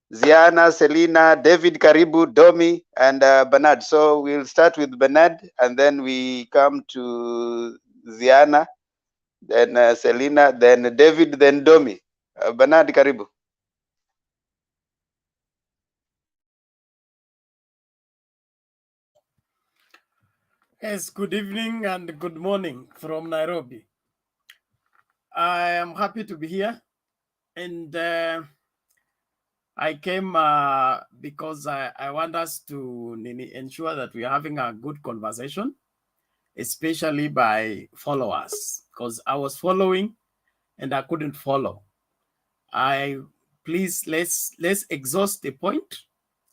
Ziana, Selina, David, Karibu, Domi, and Bernard. So we'll start with Bernard, and then we come to Ziana, then Selina, then David, then Domi. Bernard, Karibu. Yes, good evening and good morning from Nairobi. I am happy to be here, and I came because I want us to ensure that we are having a good conversation, especially by followers, because I was following and I couldn't follow. Please let's exhaust the point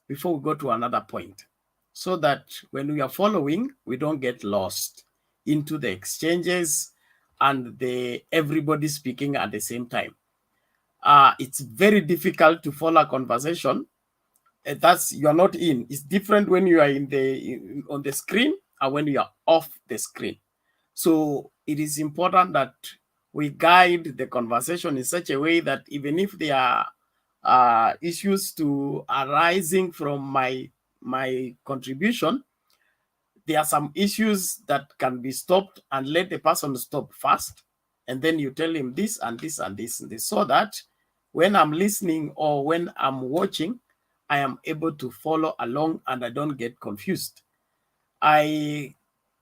before we go to another point, so that when we are following, we don't get lost into the exchanges and everybody speaking at the same time. It's very difficult to follow a conversation. You are not in. It's different when you are on the screen and when you are off the screen. So it is important that we guide the conversation in such a way that even if there are issues arising from my contribution, there are some issues that can be stopped, and let the person stop first, and then you tell him this and this and this and this, so that when I'm listening or when I'm watching, I am able to follow along and I don't get confused. I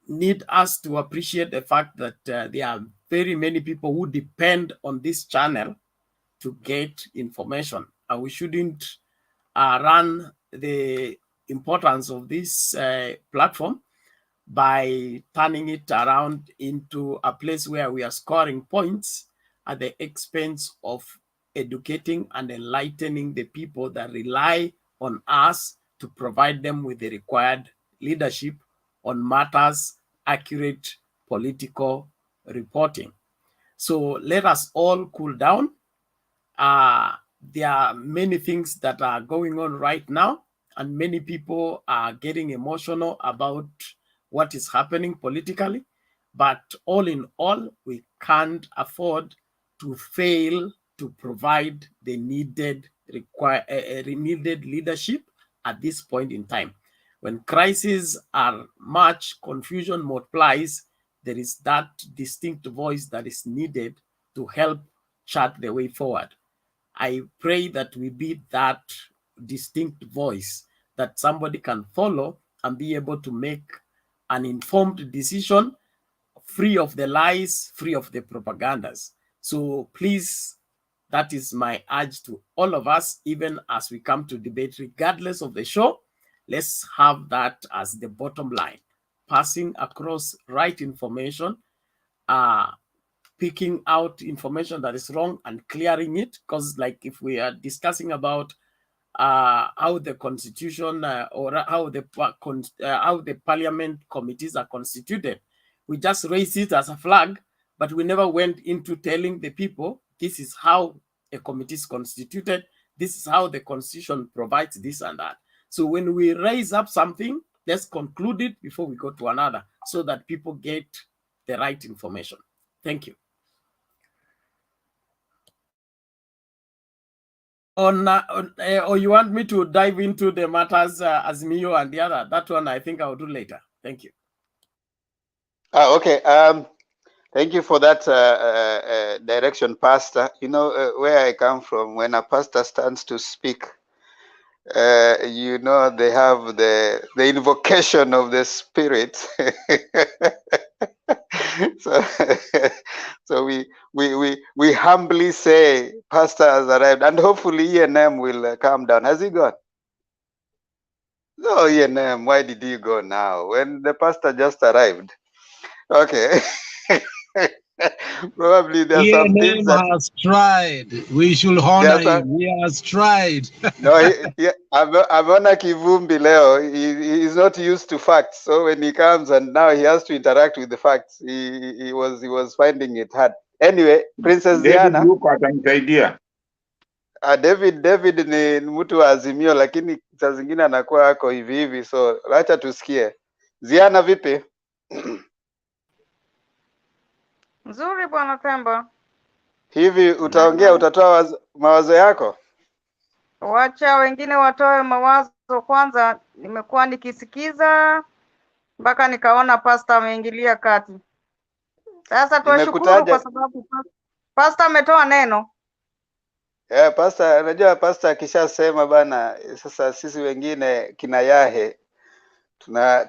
need us to appreciate the fact that there are very many people who depend on this channel to get information, and we shouldn't run the importance of this platform by turning it around into a place where we are scoring points at the expense of educating and enlightening the people that rely on us to provide them with the required leadership on matters, accurate political reporting. So let us all cool down. There are many things that are going on right now, and many people are getting emotional about what is happening politically. But all in all, we can't afford to fail to provide the needed leadership at this point in time. When crises are much, confusion multiplies, there is that distinct voice that is needed to help chart the way forward. I pray that we be that distinct voice that somebody can follow and be able to make an informed decision, free of the lies, free of the propagandas. So please, that is my urge to all of us, even as we come to debate, regardless of the show, let's have that as the bottom line, passing across right information, picking out information that is wrong and clearing it. Because like if we are discussing about how the constitution or how the parliament committees are constituted, we just raise it as a flag, but we never went into telling the people this is how a committee is constituted, this is how the constitution provides this and that. So when we raise up something, let's conclude it before we go to another, so that people get the right information. Thank you. Or you want me to dive into the matters, Azimio and the other? That one I think I'll do later. Thank you. Okay. Thank you for that direction, Pastor. You know, where I come from, when a pastor stands to speak, you know, they have the invocation of the Spirit. So, so we humbly say, Pastor has arrived, and hopefully ENM will calm down. Has he gone? No, ENM, why did he go now? When the pastor just arrived. Okay. Probably there's some things that has tried. We should honor him. He has tried. no, ameona kivumbi leo. He's not used to facts, so when he comes and now he has to interact with the facts, he was finding it hard. Anyway, Princess David Diana. yuko atamsaidia. David ni mtu wa Azimio, lakini saa zingine anakuwa ako hivi hivi, so acha tusikie. Ziana, vipi? Nzuri bwana Temba. Hivi utaongea, utatoa mawazo yako? Wacha wengine watoe mawazo kwanza. Nimekuwa nikisikiza mpaka nikaona pasta ameingilia kati. Sasa tuwashukuru kwa sababu pasta ametoa neno. Pasta, unajua pasta akishasema bana, sasa sisi wengine kina Yahe tuna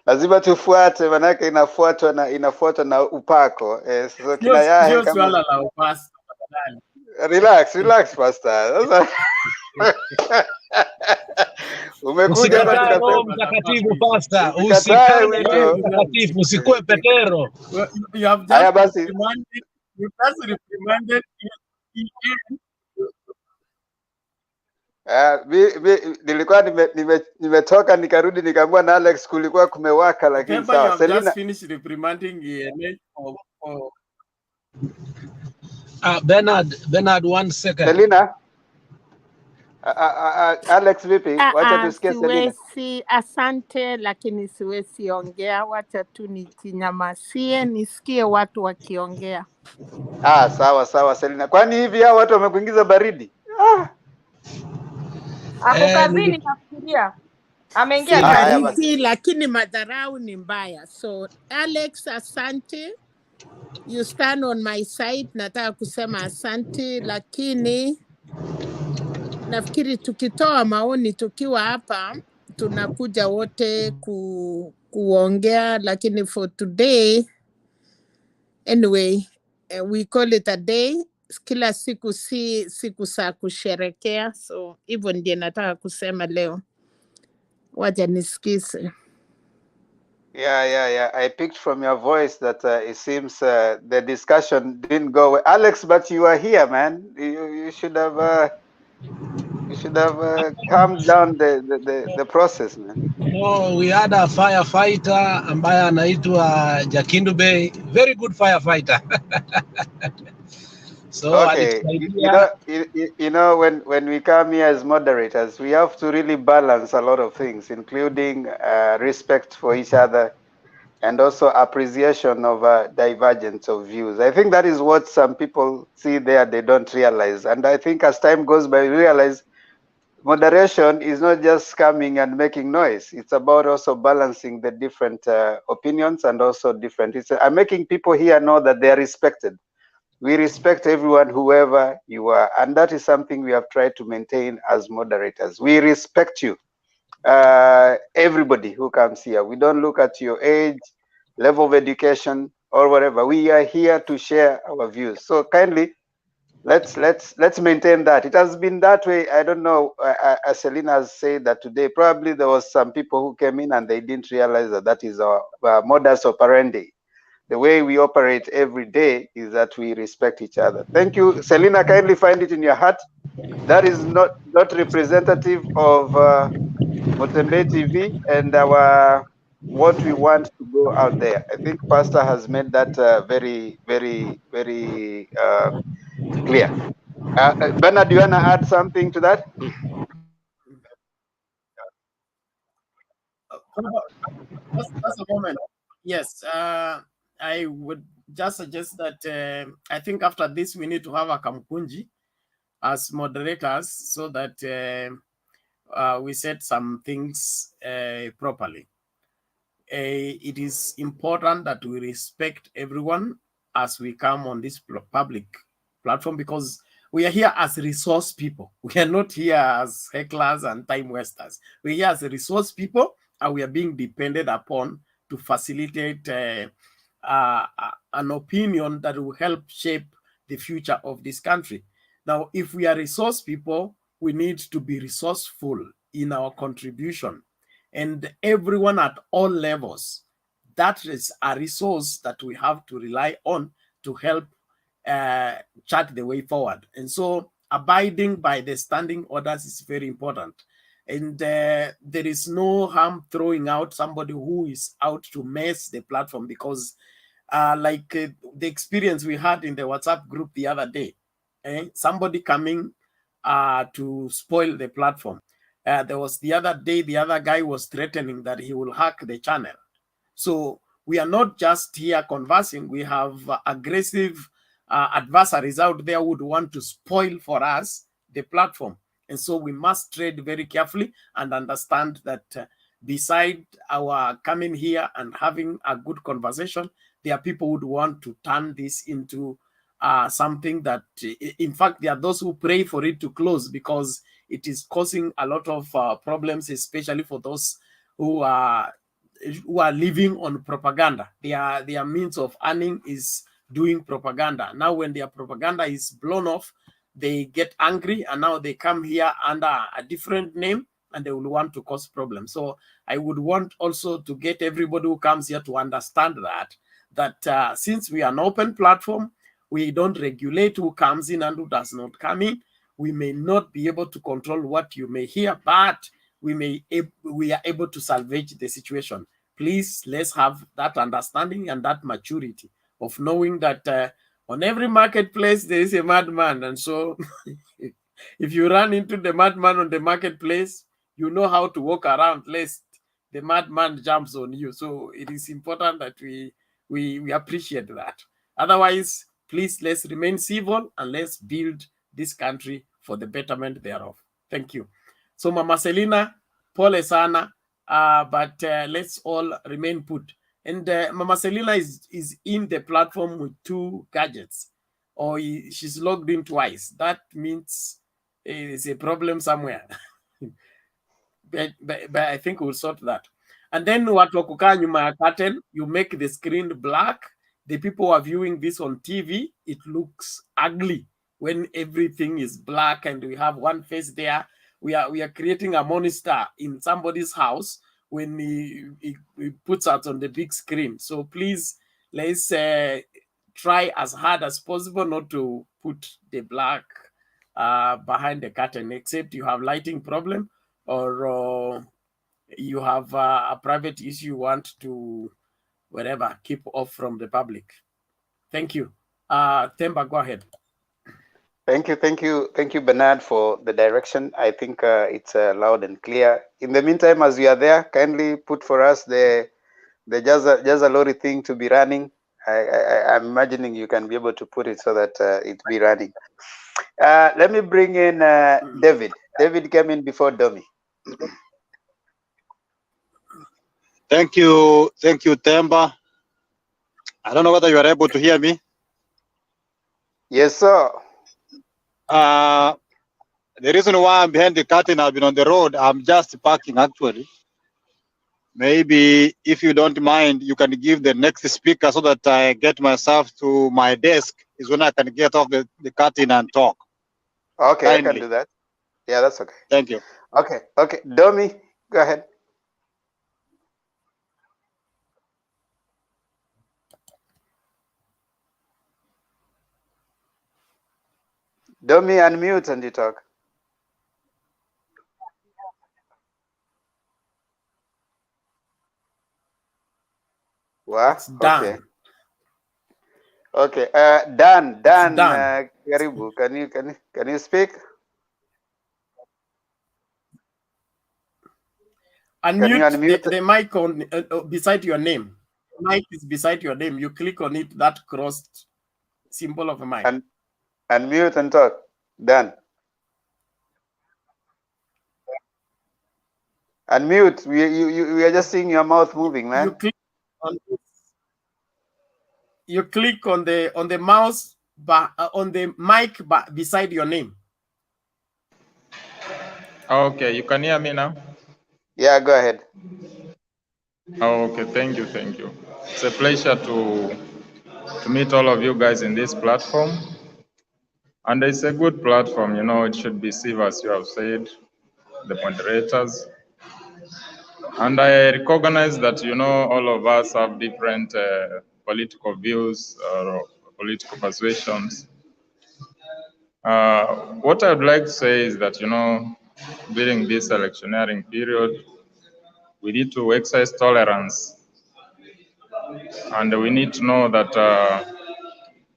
lazima tufuate, manake inafuatwa na upako. Sasa kina Yahe kama swala la upasta. Relax pasta. Sasa umekuja hapa tukasema mtakatifu pasta, usikae mtakatifu, usikue Petero. You have just reminded, nilikuwa nimetoka nikarudi nikaambiwa na Alex kulikuwa kumewaka, lakini sawa. Selina just finished reprimanding Bernard, 1 second. Selina, Alex vipi? Wacha tusikie Selina. Siwezi, asante, lakini siwezi ongea. Wacha tu nijinyamazie nisikie watu wakiongea. Sawa Selina. Kwani hivi hao watu wamekuingiza baridi? Ako kazini nafikiria. Ameingia baridi, lakini madharau ni mbaya. So Alex, asante. You stand on my side. Nataka kusema asante, lakini nafikiri tukitoa maoni tukiwa hapa tunakuja wote kuongea, lakini for today anyway, we call it a day. Kila siku si siku za kusherekea, so hivyo ndiye nataka kusema leo. Wacha nisikize. Yeah. I picked from your voice that it seems the discussion didn't go well. Alex, but you are here, man. You should have calmed down the process, man. No, we had a firefighter ambaye anaitwa Jakindu Bay. Very good firefighter. So okay, you know when we come here as moderators, we have to really balance a lot of things, including respect for each other and also appreciation of divergence of views. I think that is what some people see there, they don't realize. And I think as time goes by, we realize moderation is not just coming and making noise. It's about also balancing the different opinions and also different. I'm making people here know that they are respected. We respect everyone, whoever you are, and that is something we have tried to maintain as moderators. We respect you, everybody who comes here. We don't look at your age, level of education, or whatever. We are here to share our views. So kindly, let's maintain that. It has been that way. I don't know. As Selina has said that today, probably there was some people who came in and they didn't realize that that is our modus operandi. The way we operate every day is that we respect each other. Thank you, Selina. Kindly find it in your heart. That is not representative of Mutembei TV and what we want to go out there. I think Pastor has made that very clear. Bernard, do you want to add something to that? Just a moment. Yes, I would just suggest that I think after this we need to have a kamkunji as moderators so that we set some things properly. It is important that we respect everyone as we come on this public platform, because we are here as resource people. We are not here as hecklers and time wasters. We are here as resource people, and we are being depended upon to facilitate an opinion that will help shape the future of this country. Now, if we are resource people, we need to be resourceful in our contribution, and everyone at all levels, that is a resource that we have to rely on to help chart the way forward. And so abiding by the standing orders is very important. And there is no harm throwing out somebody who is out to mess the platform, because the experience we had in the WhatsApp group the other day, somebody coming to spoil the platform. There was the other day, the other guy was threatening that he will hack the channel. So we are not just here conversing, we have aggressive adversaries out there who would want to spoil for us the platform. And so we must tread very carefully and understand that beside our coming here and having a good conversation, there are people who would want to turn this into something that, in fact, there are those who pray for it to close because it is causing a lot of problems, especially for those who are living on propaganda. Their means of earning is doing propaganda. Now, when their propaganda is blown off, they get angry, and now they come here under a different name, and they will want to cause problems. So I would want also to get everybody who comes here to understand that since we are an open platform, we don't regulate who comes in and who does not come in. We may not be able to control what you may hear, but we are able to salvage the situation. Please, let's have that understanding and that maturity of knowing that on every marketplace there is a madman. And so if you run into the madman on the marketplace, you know how to walk around lest the madman jumps on you. So it is important that we appreciate that. Otherwise, please, let's remain civil and let's build this country for the betterment thereof. Thank you. So Mama Selina, pole sana, but let's all remain put. And Mama Selina is in the platform with 2 gadgets, or she's logged in twice. That means there's a problem somewhere. but I think we'll sort that. And then watu wa kukaa nyuma ya curtain, you make the screen black. The people who are viewing this on TV, it looks ugly when everything is black and we have one face there. We are creating a monster in somebody's house when he puts out on the big screen. So please, let's try as hard as possible not to put the black behind the curtain, except you have lighting problem or you have a private issue you want to, whatever, keep off from the public. Thank you. Themba, go ahead. Thank you, Bernard, for the direction. I think it's loud and clear. In the meantime, as we are there, kindly put for us the just a lorry thing to be running. I'm imagining you can be able to put it so that it be running. Let me bring in David. David came in before Domi. Thank you, Themba. I don't know whether you are able to hear me. Yes, sir. The reason why I'm behind the curtain, I've been on the road. I'm just parking, actually. Maybe if you don't mind, you can give the next speaker so that I get myself to my desk, is when I can get off the curtain and talk. Okay, kindly. I can do that. Yeah, that's okay. Thank you. Okay. Domi, go ahead. Domi, unmute and you talk. What? It's done. Okay. Dan, Karibu, can you speak? Unmute the mic on beside your name. The mic is beside your name. You click on it, that crossed symbol of a mic. Unmute and talk. Dan. Unmute. We are just seeing your mouth moving, man. You click on the mouse on the mic beside your name. Okay, you can hear me now? Yeah, go ahead. Oh, okay, thank you, thank you. It's a pleasure to meet all of you guys in this platform. And it's a good platform, you know, it should be safe, as you have said, the moderators. And I recognize that, you know, all of us have different political views or political persuasions. What I'd like to say is that, you know, during this electioneering period, we need to exercise tolerance. And we need to know that,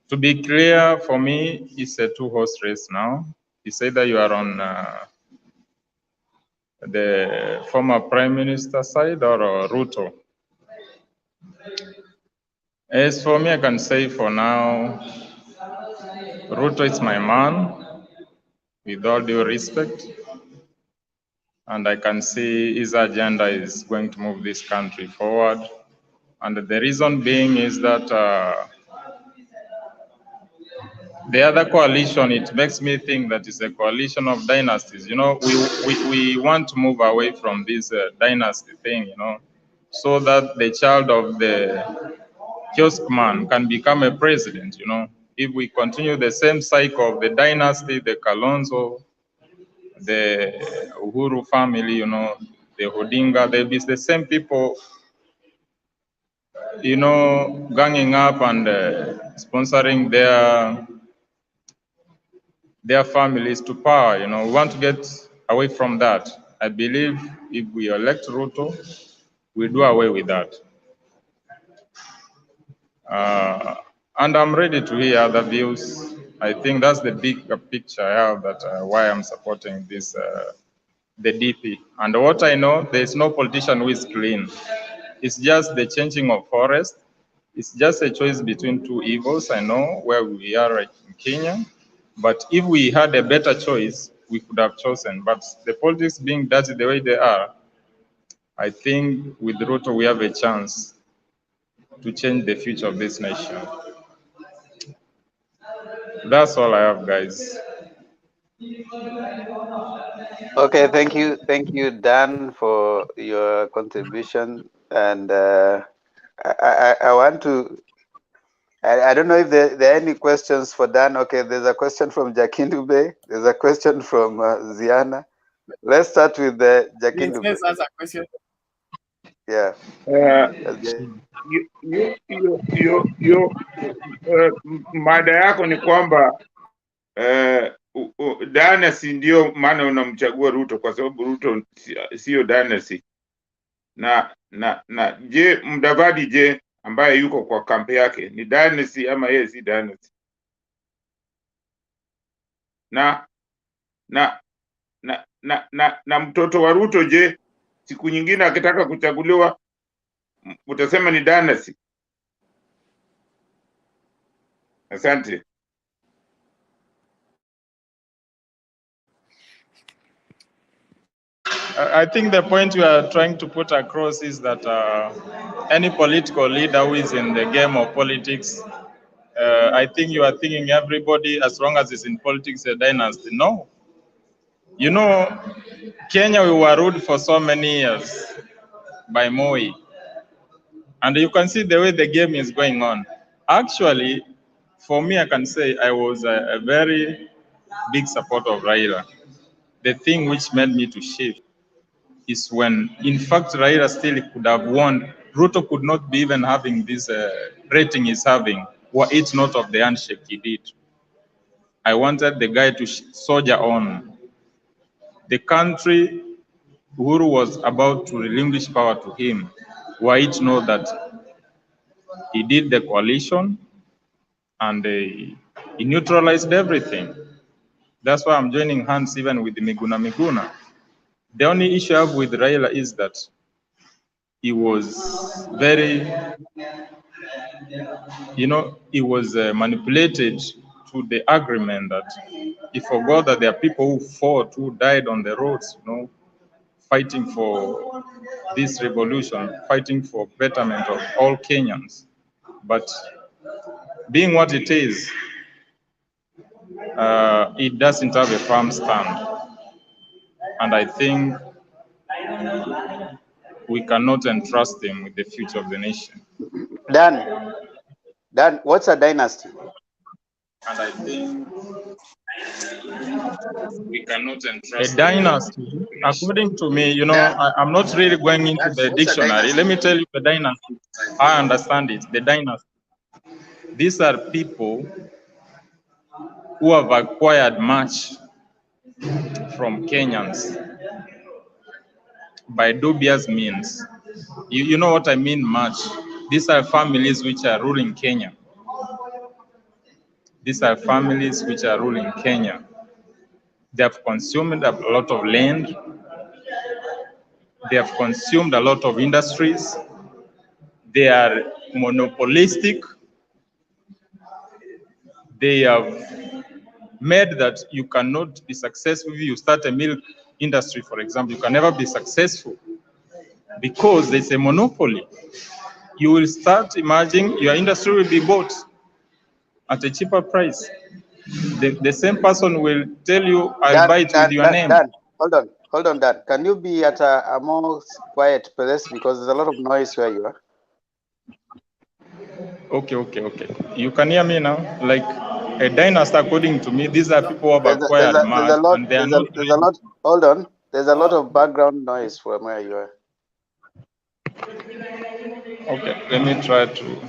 to be clear, for me, it's a two-horse race now. It's either you are on the former Prime Minister side or Ruto. As for me, I can say for now, Ruto is my man, with all due respect. And I can see his agenda is going to move this country forward. And the reason being is that the other coalition, it makes me think that it's a coalition of dynasties. You know, we want to move away from this dynasty thing, you know, so that the child of the kiosk man can become a president, you know. If we continue the same cycle of the dynasty, the Kalonzo, the Uhuru family, you know, the Odinga, they'll be the same people, you know, ganging up and sponsoring their families to power. You know, we want to get away from that. I believe if we elect Ruto, we do away with that. And I'm ready to hear other views. I think that's the big picture I have, that why I'm supporting this, the DP. And what I know, there's no politician who is clean. It's just the changing of forest. It's just a choice between two evils. I know where we are right in Kenya. But if we had a better choice, we could have chosen. But the politics being dirty the way they are, I think with Ruto we have a chance to change the future of this nation. That's all I have, guys. Okay, thank you, Dan, for your contribution. And I want to. I don't know if there are any questions for Dan. Okay, there's a question from Jakindube. There's a question from Ziana. Let's start with the Jakindube. Let's ask a question. Yeah. Mada yako ni kwamba dynasty ndio maana unamchagua Ruto, kwa sababu Ruto sio dynasty. Na je, Mudavadi je, ambaye yuko kwa kampi yake ni dynasty ama yeye si dynasty? Na mtoto wa Ruto je, siku nyingine akitaka kuchaguliwa utasema ni dynasty? Asante. I think the point we are trying to put across is that any political leader who is in the game of politics, I think you are thinking everybody, as long as it's in politics, a dynasty. No. You know, Kenya, we were ruled for so many years by Moi. And you can see the way the game is going on. Actually, for me, I can say I was a very big supporter of Raila. The thing which made me to shift is when, in fact, Raila still could have won. Ruto could not be even having this rating he's having, were it not of the handshake he did. I wanted the guy to soldier on. The country, Uhuru was about to relinquish power to him, were it not that he did the coalition and he neutralized everything. That's why I'm joining hands even with Miguna. The only issue I have with Raila is that he was very, you know, he was manipulated to the agreement that he forgot that there are people who fought, who died on the roads, you know, fighting for this revolution, fighting for betterment of all Kenyans. But being what it is, it doesn't have a firm stand. And I think we cannot entrust them with the future of the nation. Dan, what's a dynasty? And I think we cannot entrust a dynasty. According to me, you know, I'm not really going into the dictionary. Let me tell you the dynasty. I understand it. The dynasty. These are people who have acquired much from Kenyans by dubious means. You know what I mean, much. These are families which are ruling Kenya. These are families which are ruling Kenya. They have consumed a lot of land. They have consumed a lot of industries. They are monopolistic. They have made that you cannot be successful if you start a milk industry, for example. You can never be successful because there's a monopoly. You will start imagining your industry will be bought at a cheaper price. The same person will tell you, I'll buy it with your name. Dan, hold on, Dan. Can you be at a more quiet place because there's a lot of noise where you are? Okay. You can hear me now? Like a dynasty, according to me, these are people who have acquired much, and they are not. There's a lot. Hold on. There's a lot of background noise from where you are. Okay, let me try to.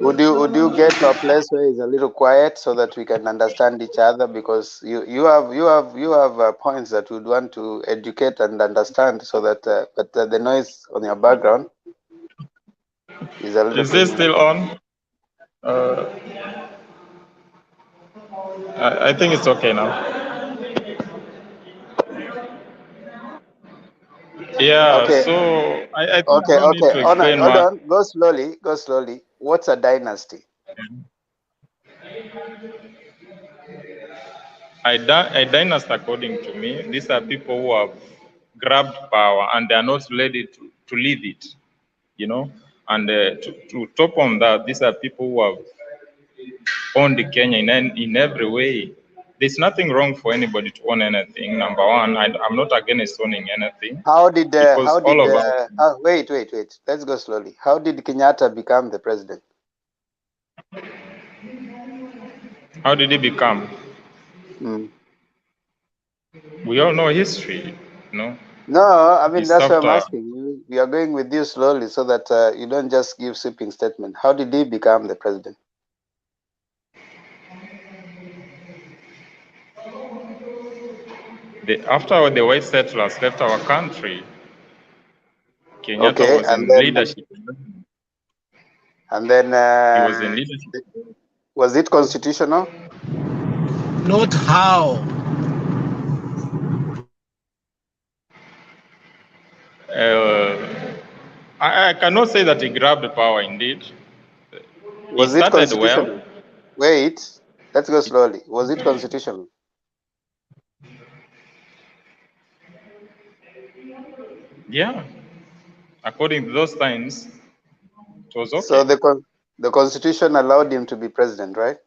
Would you get to a place where it's a little quiet so that we can understand each other? Because you have points that we'd want to educate and understand, so that but the noise on your background is a little. Is this still on? I think it's okay now. Yeah. Okay. So I think Okay. I don't need to explain Hold much. on. Go slowly. What's a dynasty? A dynasty, according to me, these are people who have grabbed power and they are not ready to leave it, you know. And to top on that, these are people who have owned Kenya in every way. There's nothing wrong for anybody to own anything. Number one, I'm not against owning anything. Wait. Let's go slowly. How did Kenyatta become the president? How did he become? We all know history, you know. No, I mean, It's that's why I'm after asking you. We are going with you slowly so that you don't just give sweeping statement. How did he become the president? after the white settlers left our country, Kenyatta Okay, was in leadership. And then He was in leadership. Was it constitutional? Not how. I cannot say that he grabbed the power indeed. Was he it started constitutional? well. Wait, let's go slowly. Was it constitutional? Yeah. According to those times, it was okay. So the constitution allowed him to be president, right?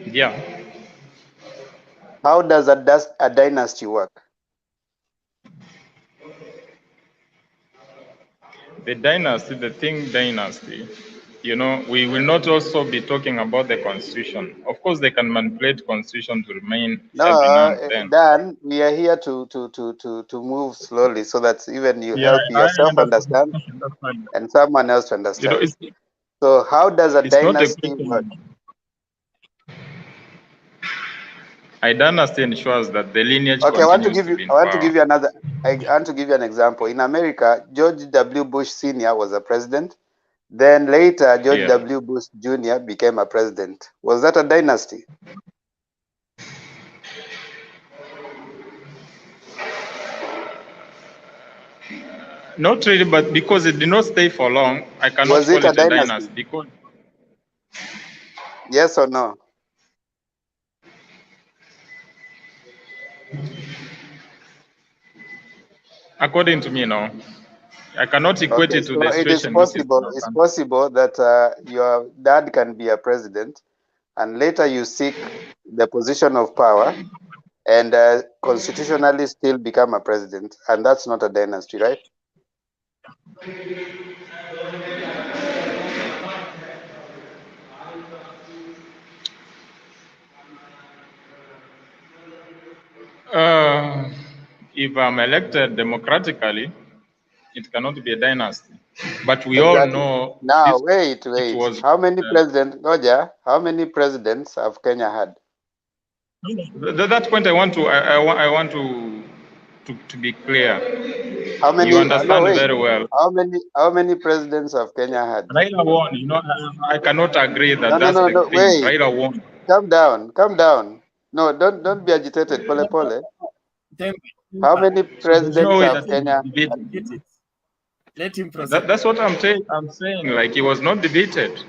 Yeah. How does a dynasty work? The dynasty, you know, we will not also be talking about the constitution. Of course, they can manipulate constitution to remain every now and then. Dan, we are here to move slowly so that even you help I yourself understand and someone else to understand. You know, So how does a dynasty not a work? A dynasty ensures that the lineage Okay, I want to continues give be in you power. I want to give you an example. In America, George W. Bush Sr. was a president. Then later, George W. Bush Jr. became a president. Was that a dynasty? Not really, but because it did not stay for long, I cannot call it a dynasty. Because yes or no? According to me, no. I cannot equate it to the it is situation. possible. It's possible that your dad can be a president, and later you seek the position of power, and constitutionally still become a president, and that's not a dynasty, right? If I'm elected democratically, it cannot be a dynasty. But we all Exactly. know Now, this, wait. was How many presidents, Goja, how many presidents have Kenya had? that point I want to be clear. How many? You understand very well. How many presidents have Kenya had? Raila won. You know, I cannot agree that that's the No. thing. Wait. Raila won. Calm down. No, don't be agitated. Pole. How many presidents have Kenya? Let him proceed. That's what I'm saying. Like, he was not debated.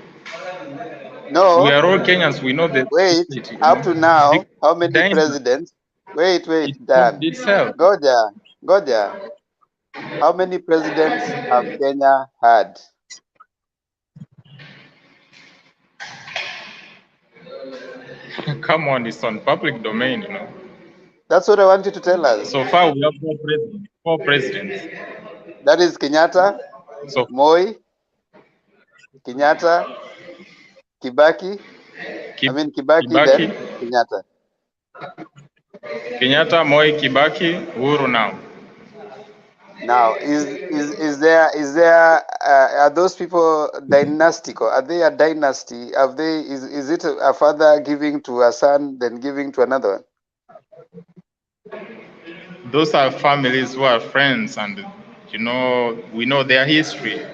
No. We are all Kenyans. We know that. Wait. Up to now, how many presidents? Wait, Dan. Goja. How many presidents have Kenya had? Come on, it's on public domain, you know. That's what I want you to tell us. So far, we have four presidents. That is Kenyatta, Moi, Kenyatta, Kibaki. Kibaki, then Kenyatta. Kenyatta, Moi, Kibaki, Uhuru now. Now, is there are those people dynastic, or are they a dynasty? Have they is it a father giving to a son then giving to another one? Those are families who are friends, and you know, we know their history.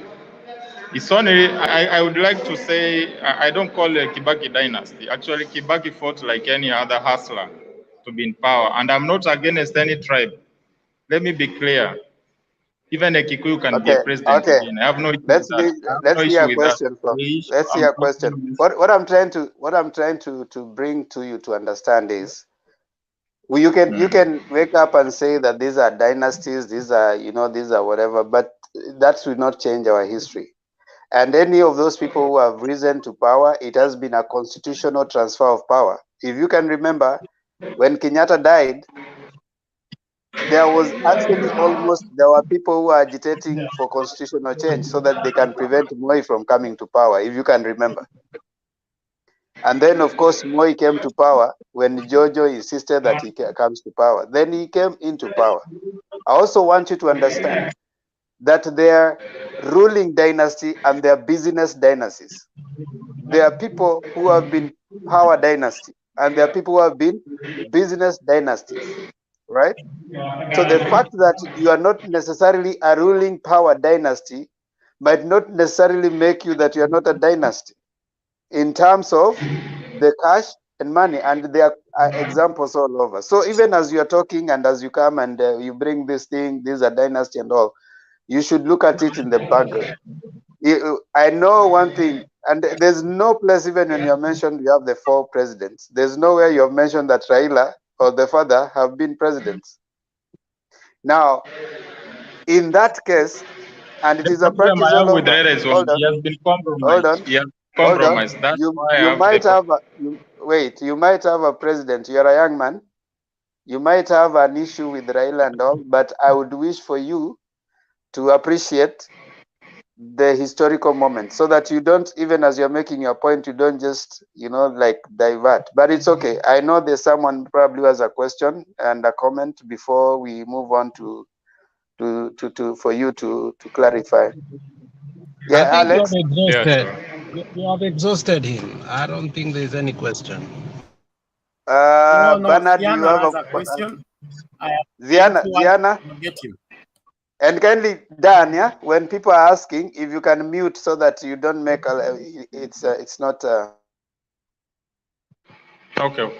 It's only I would like to say I don't call it Kibaki dynasty. Actually, Kibaki fought like any other hustler to be in power, and I'm not against any tribe. Let me be clear. Even a Kikuyu can be a president again. I have no issue with that. Let's hear a question from. Let's hear a question. What I'm trying to bring to you to understand is, you can wake up and say that these are dynasties, these are whatever, but that will not change our history. And any of those people who have risen to power, it has been a constitutional transfer of power. If you can remember, when Kenyatta died, there were people who were agitating for constitutional change so that they can prevent Moi from coming to power, if you can remember. And then, of course, Moi came to power when Jojo insisted that he comes to power. Then he came into power. I also want you to understand that their ruling dynasty and their business dynasties. There are people who have been power dynasty, and there are people who have been business dynasties, right? So the fact that you are not necessarily a ruling power dynasty might not necessarily make you that you are not a dynasty in terms of the cash and money, and there are examples all over. So even as you are talking and as you come and you bring this thing, these are dynasty and all, you should look at it in the background. I know one thing, and there's no place, even when you have mentioned you have the 4 presidents, there's nowhere you have mentioned that Raila or the father have been presidents. Now, in that case, and it is a practice all over. Hold on. He has been compromised. He has compromised. That's why You might have a president. You're a young man. You might have an issue with Raila and all, but I would wish for you to appreciate the historical moment, so that you don't, even as you're making your point, you don't just like divert. But it's okay. I know there's someone probably who has a question and a comment before we move on for you to clarify. Yeah, I think Alex. you have exhausted him. I don't think there's any question. Bernard, do you have a question? Ziana, get him. And kindly, Dan, yeah, when people are asking, if you can mute so that you don't make it's not. Okay.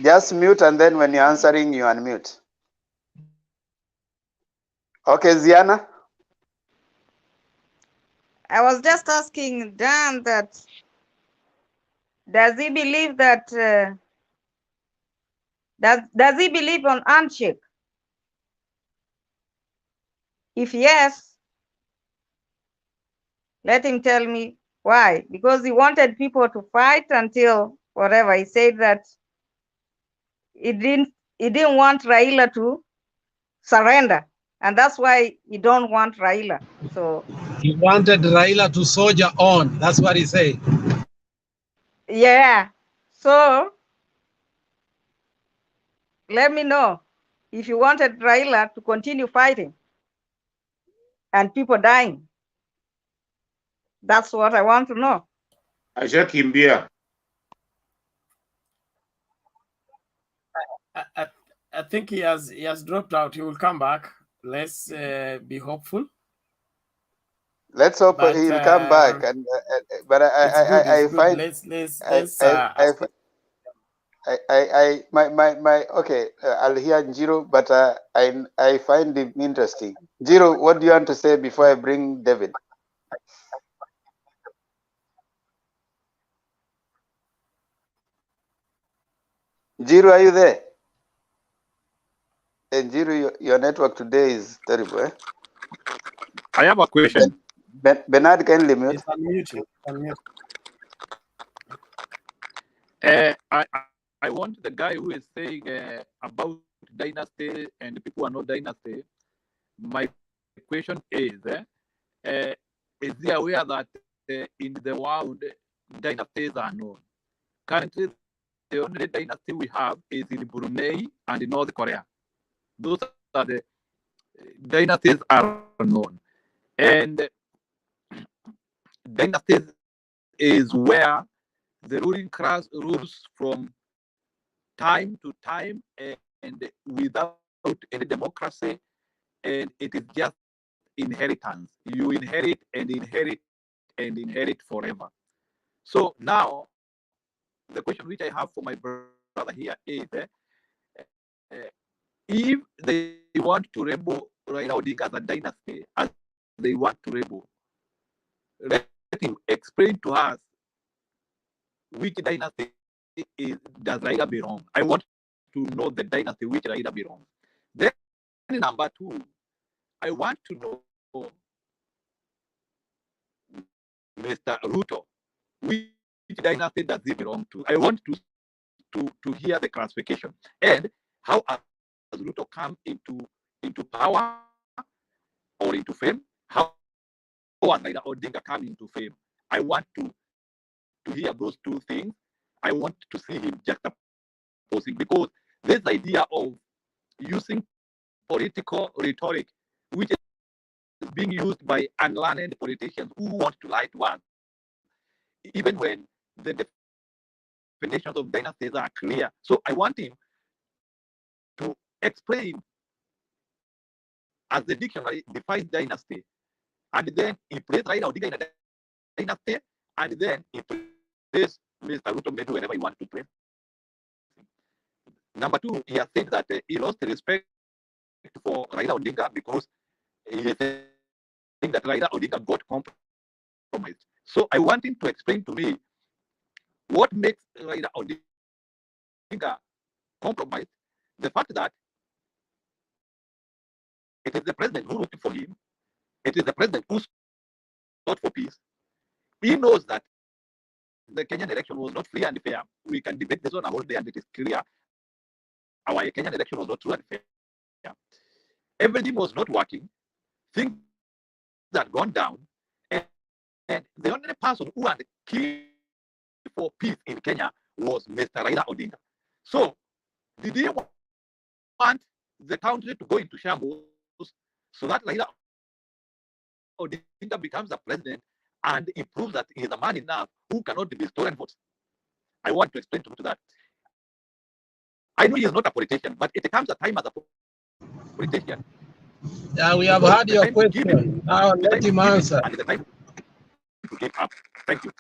Just mute, and then when you're answering, you unmute. Okay, Ziana. I was just asking Dan that, does he believe that does he believe on handshake? If yes, let him tell me why. Because he wanted people to fight until whatever. He said that he he didn't want Raila to surrender, and that's why he don't want Raila. So He wanted Raila to soldier on. That's what he said. yeah, so let me know if you wanted Raila to continue fighting and people dying. That's what I want to know. Ashakimbia. I think he has dropped out. He will come back. Let's be hopeful. Let's hope But, he'll come back. And but I find my okay. I'll hear Jiro, but I find him interesting. Jiro, what do you want to say before I bring David? Jiro, are you there? And Jiro, your network today is terrible. Eh? I have a question. Bernard, can you mute? It's unmuted. I want the guy who is saying about dynasty and people are not dynasty. My question is he aware that in the world dynasties are known? Currently, the only dynasty we have is in Brunei and in North Korea. Those are the dynasties are known. And dynasties is where the ruling class rules from time to time and without any democracy, and it is just inheritance. You inherit and inherit and inherit forever. So now, the question which I have for my brother here is, if they want to rebel Raila Odinga as a dynasty, as they want to rebel, let him explain to us which dynasty does Raila belong. I want to know the dynasty which Raila belongs. Then number two, I want to know Mr. Ruto, which dynasty does he belong to? I want to hear the classification and how has Ruto come into power or into fame? How has Raila Odinga come into fame? I want to hear those two things. I want to see him juxtaposing, because this idea of using political rhetoric, which is being used by unlearned politicians who want to lie to us, even when the definitions of dynasties are clear. So I want him to explain, as the dictionary defines dynasty, and then he places Raila Odinga in a dynasty, and then he places Mr. Ruto Medu wherever he wants to place. Number two, he has said that he lost respect for Raila Odinga because he is saying that Raila Odinga got compromised. So I want him to explain to me what makes Raila Odinga compromised. The fact that it is the president who voted for him, it is the president who sought for peace. He knows that the Kenyan election was not free and fair. We can debate this on a whole day, and it is clear our Kenyan election was not true and fair. Everything was not working. Things had gone down, and the only person who had killed for peace in Kenya was Mr. Raila Odinga. So, did he want the country to go into shambles so that Raila Odinga becomes a president and he proves that he is a man enough who cannot be stolen votes? I want to explain to that. I know he is not a politician, but it comes a time as a politician. Yeah, we have had your question. Now let him answer. And the time to give up. Thank you.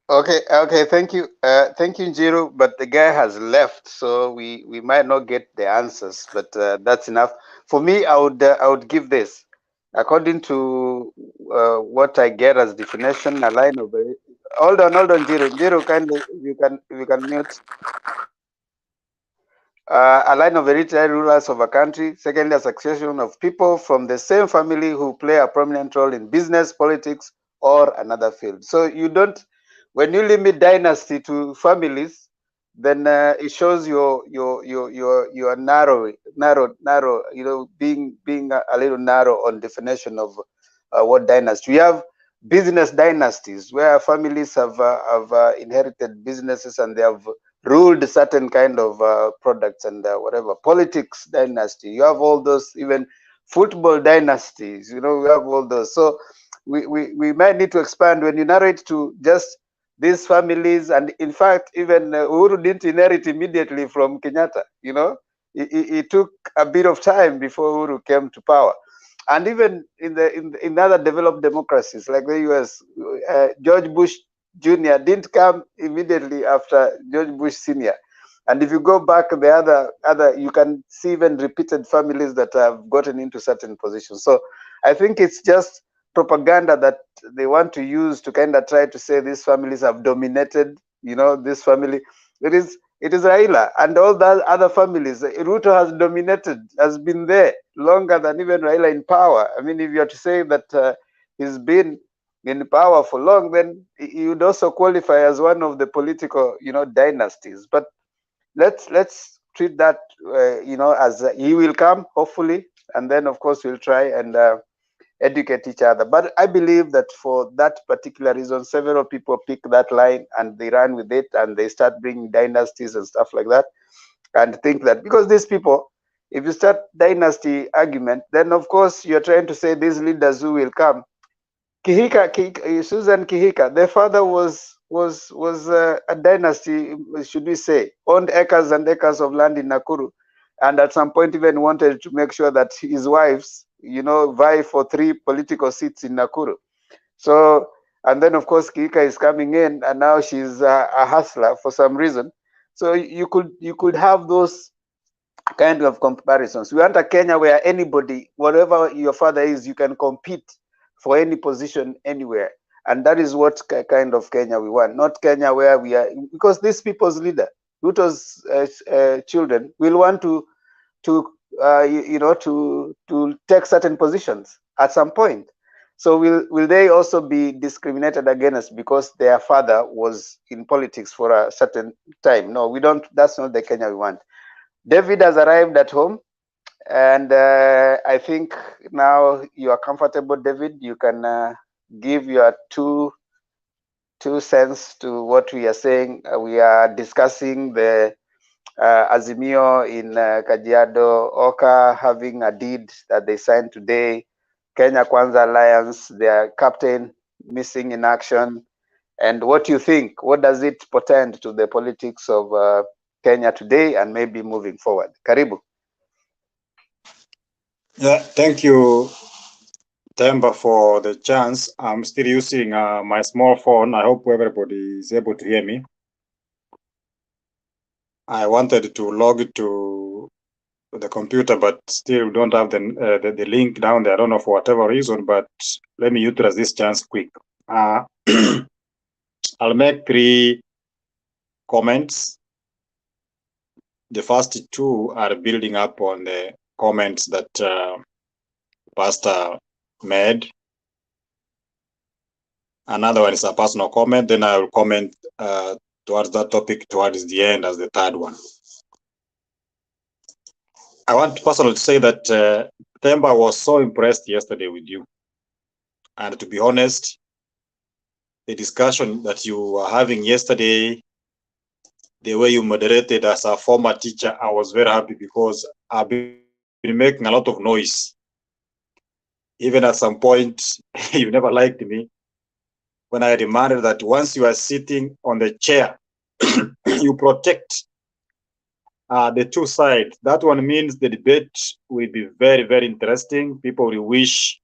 Okay, thank you, Jiro. But the guy has left, so we might not get the answers. But that's enough for me. I would give this, according to what I get as definition, a line of. Hold on, Jiro, kindly, you can mute. A line of hereditary rulers of a country. Secondly, a succession of people from the same family who play a prominent role in business, politics, or another field. So you don't, when you limit dynasty to families, then it shows your narrow, you know, being a little narrow on definition of what dynasty. We have business dynasties where families have inherited businesses and they have ruled certain kind of products and whatever. Politics dynasty, you have all those. Even football dynasties, you know, we have all those. So we might need to expand when you narrate to just these families. And in fact, even Uhuru didn't inherit immediately from Kenyatta. You know, it took a bit of time before Uhuru came to power. And even in other developed democracies like the US, George Bush Jr. didn't come immediately after George Bush Sr. And if you go back the other, you can see even repeated families that have gotten into certain positions. So I think it's just propaganda that they want to use to kind of try to say these families have dominated, you know, this family. It is Raila and all the other families. Ruto has dominated, has been there longer than even Raila in power. I mean, if you are to say that he's been in power for long, then he would also qualify as one of the political, you know, dynasties. But let's treat that, you know, as he will come, hopefully, and then of course we'll try and educate each other. But I believe that for that particular reason, several people pick that line and they run with it and they start bringing dynasties and stuff like that, and think that because these people, if you start dynasty argument, then of course you're trying to say these leaders who will come. Susan Kihika, their father was a dynasty, should we say, owned acres and acres of land in Nakuru, and at some point even wanted to make sure that his wives, you know, vie for 3 political seats in Nakuru. So, and then of course Kihika is coming in, and now she's a hustler for some reason. So you could have those kind of comparisons. We want a Kenya where anybody, whatever your father is, you can compete for any position anywhere. And that is what kind of Kenya we want. Not Kenya where we are, because these people's leader, Ruto's children, will want to you know, to take certain positions at some point. So will they also be discriminated against because their father was in politics for a certain time? No, we don't. That's not the Kenya we want. David has arrived at home, and I think now you are comfortable, David. You can give your two cents to what we are saying. We are discussing the Azimio in Kajiado, Oka having a deed that they signed today, Kenya Kwanza Alliance, their captain missing in action. And what do you think? What does it portend to the politics of Kenya today and maybe moving forward? Karibu. Yeah, thank you, Temba, for the chance. I'm still using my small phone. I hope everybody is able to hear me. I wanted to log to the computer, but still don't have the link down there. I don't know for whatever reason, but let me utilize this chance quick. I'll make 3 comments. The first 2 are building up on the comments that Pastor made. Another one is a personal comment. Then I will comment towards that topic towards the end as the 3rd one. I want personally to say that Temba was so impressed yesterday with you. And to be honest, the discussion that you were having yesterday, the way you moderated as a former teacher, I was very happy because I've been making a lot of noise. Even at some point, you never liked me when I demanded that once you are sitting on the chair, you protect the 2 sides. That one means the debate will be very, very interesting. People will wish.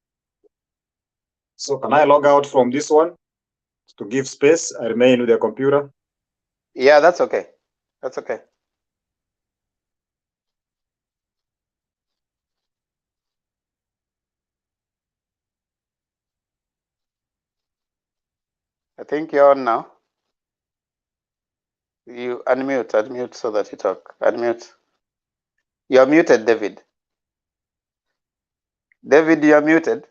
So can I log out from this one to give space? I remain with the computer. Yeah, that's okay. That's okay. I think you're on now. You unmute so that you talk. Unmute. You're muted, David. David, you're muted.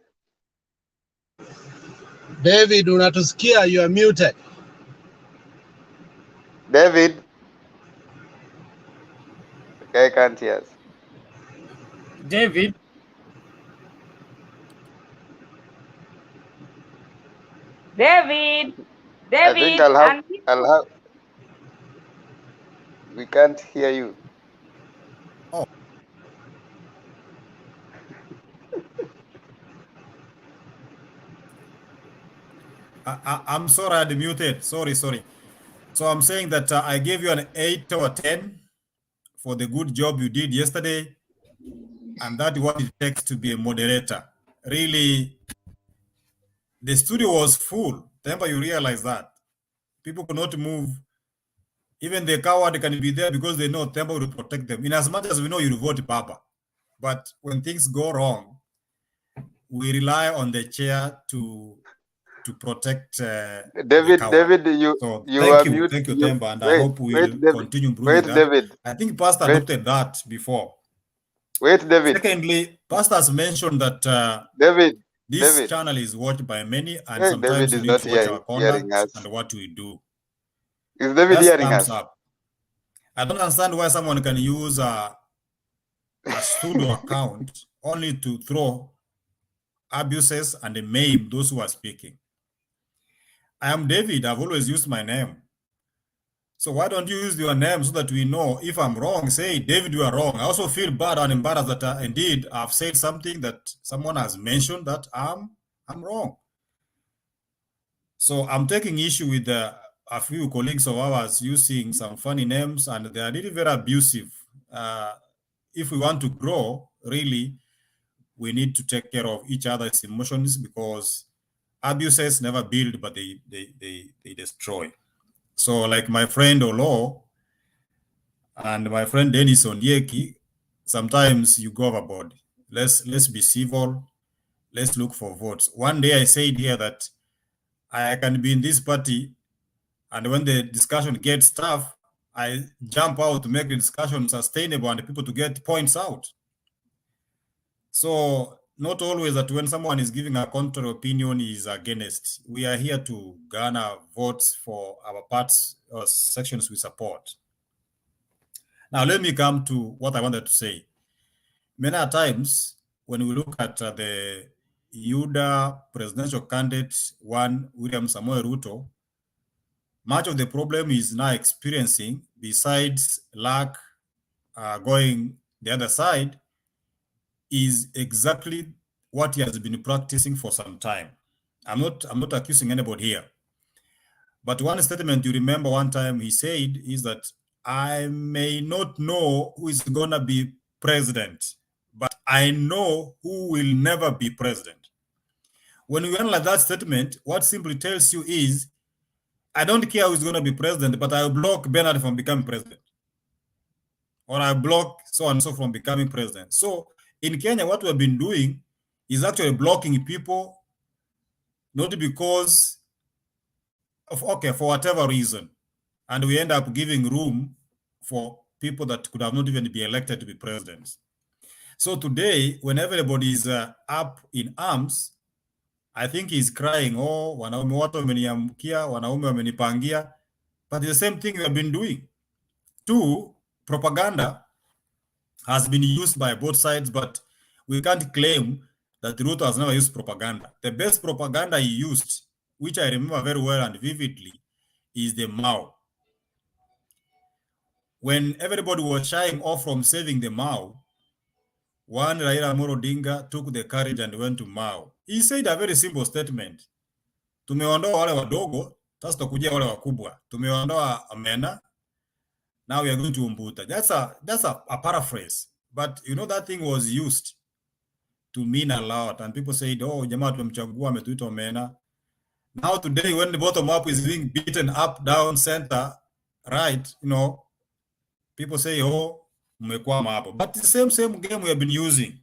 David, unatusikia? You are muted. David. can't hear us. David. David. I think David. I'll have. We can't hear you. I'm sorry, I had muted. Sorry. So I'm saying that I gave you an 8 or 10 for the good job you did yesterday, and that's what it takes to be a moderator. Really, the studio was full. Remember, you realize that people could not move. Even the coward can be there because they know Temple will protect them. In as much as we know you vote Papa, but when things go wrong, we rely on the chair to protect David, the David, you So you are thank mute. you, Temba, and I Wait, hope we wait, will David. continue improving Wait, that. David. I think Pastor Wait. adopted that before. Wait, David. Secondly, Pastor has mentioned that David. this David. channel is watched by many, and Hey, sometimes David we is need not to watch here, our hearing conduct us. and what we do. Is David That hearing comes us? up. I don't understand why someone can use a pseudo account only to throw abuses and maim those who are speaking. I am David. I've always used my name. So why don't you use your name so that we know if I'm wrong? Say, David, you are wrong. I also feel bad and embarrassed that indeed I've said something that someone has mentioned that I'm wrong. So I'm taking issue with a few colleagues of ours using some funny names, and they are really very abusive. If we want to grow, really, we need to take care of each other's emotions, because abuses never build, but they destroy. So like my friend Olo and my friend Dennis Ondieki, sometimes you go overboard. Let's be civil. Let's look for votes. One day I said here that I can be in this party, and when the discussion gets tough, I jump out to make the discussion sustainable and people to get points out. So not always that when someone is giving a contrary opinion is against. We are here to garner votes for our parts or sections we support. Now let me come to what I wanted to say. Many times when we look at the UDA presidential candidate, one William Samoei Ruto, much of the problem is now experiencing, besides lack going the other side, is exactly what he has been practicing for some time. I'm not accusing anybody here. But one statement you remember one time he said is that I may not know who is gonna be president, but I know who will never be president. When you analyze that statement, what simply tells you is, I don't care who's gonna be president, but I'll block Bernard from becoming president. Or I block so and so from becoming president. So in Kenya, what we've been doing is actually blocking people, not because of, okay, for whatever reason. And we end up giving room for people that could have not even been elected to be presidents. So today, when everybody is up in arms, I think he's crying, oh, wanaume watu wameniamkia, wanaume wamenipangia. But it's the same thing we have been doing. Two, propaganda has been used by both sides, but we can't claim that Ruto has never used propaganda. The best propaganda he used, which I remember very well and vividly, is the Mao. When everybody was shying off from saving the Mao, one Raila Odinga took the courage and went to Mao. He said a very simple statement. Tumeondoa wale wadogo, sasa tukujia wale wakubwa. Tumeondoa Amena, now we are going to Umbuta. That's a paraphrase. But you know that thing was used to mean a lot. And people said, oh, jamaa tumemchagua ametuita Omena. Now today, when the bottom up is being beaten up, down, center, right, you know, people say, oh, mmekwama hapo. But it's the same game we have been using.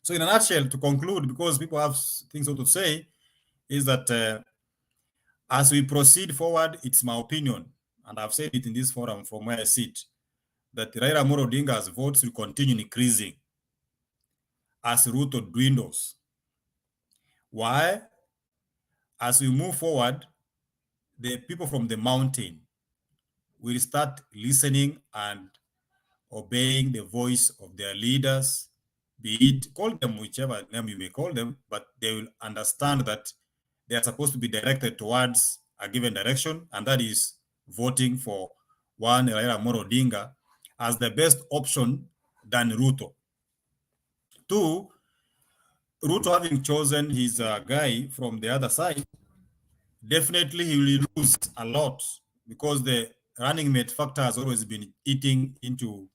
So in a nutshell, to conclude, because people have things to say, is that as we proceed forward, it's my opinion, and I've said it in this forum from where I sit, that Raila Odinga's votes will continue increasing as Ruto dwindles. Why? As we move forward, the people from the mountain will start listening and obeying the voice of their leaders, be it, call them whichever name you may call them, but they will understand that they are supposed to be directed towards a given direction, and that is voting for one Raila Odinga as the best option than Ruto. Two, Ruto having chosen his guy from the other side, definitely he will lose a lot because the running mate factor has always been eating into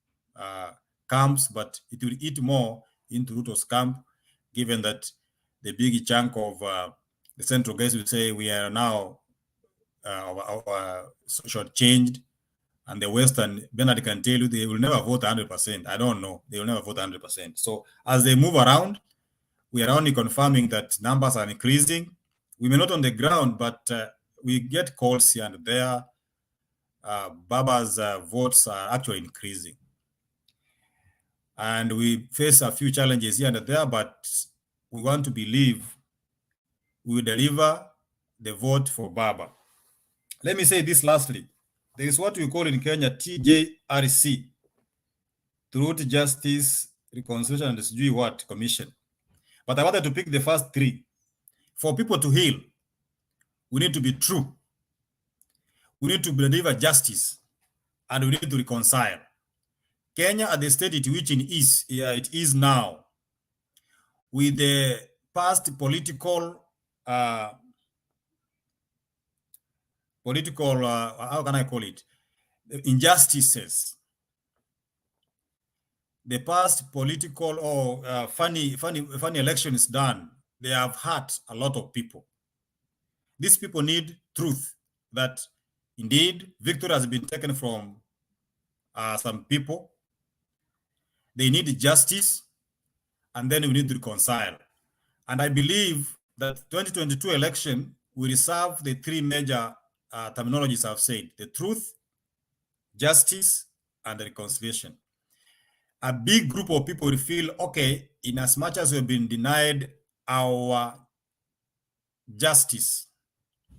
camps, but it will eat more into Ruto's camp, given that the big chunk of the central guys will say we are now shortchanged, and the Western, Bernard can tell you they will never vote 100%. I don't know. They will never vote 100%. So as they move around, we are only confirming that numbers are increasing. We may not on the ground, but we get calls here and there. Baba's votes are actually increasing. And we face a few challenges here and there, but we want to believe we will deliver the vote for Baba. Let me say this lastly. There is what we call in Kenya TJRC, Truth, Justice, Reconciliation, and Sijui what Commission. But I wanted to pick the first three. For people to heal, we need to be true. We need to deliver justice, and we need to reconcile. Kenya, at the state it is now, with the past political, how can I call it, injustices, the past political or funny elections done, they have hurt a lot of people. These people need truth, that indeed victory has been taken from some people. They need justice, and then we need to reconcile. And I believe that 2022 election will reserve the three major terminologies I've said: the truth, justice, and the reconciliation. A big group of people will feel, okay, in as much as we've been denied our justice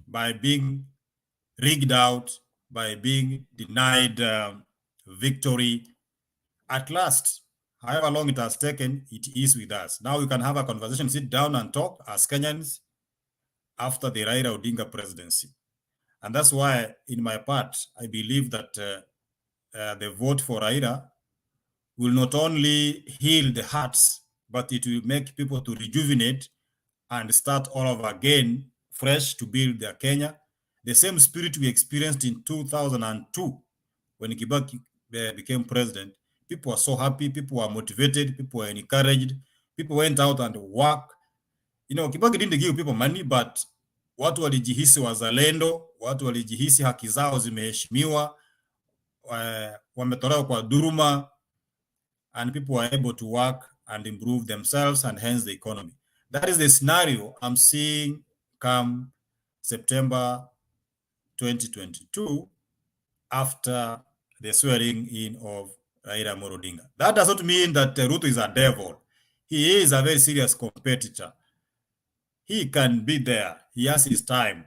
by being rigged out, by being denied victory, at last, however long it has taken, it is with us. Now we can have a conversation, sit down and talk as Kenyans after the Raila Odinga presidency. And that's why, in my part, I believe that the vote for Raila will not only heal the hearts, but it will make people to rejuvenate and start all over again, fresh, to build their Kenya. The same spirit we experienced in 2002 when Kibaki became president. People were so happy, people were motivated, people were encouraged, people went out and worked. You know, Kibaki didn't give people money, but watu walijihisi wazalendo, watu walijihisi haki zao zimeheshimiwa, wametolewa kwa dhuluma, and people were able to work and improve themselves and hence the economy. That is the scenario I'm seeing come September 2022 after the swearing in of Raila Odinga. That does not mean that Ruto is a devil. He is a very serious competitor. He can be there. He has his time.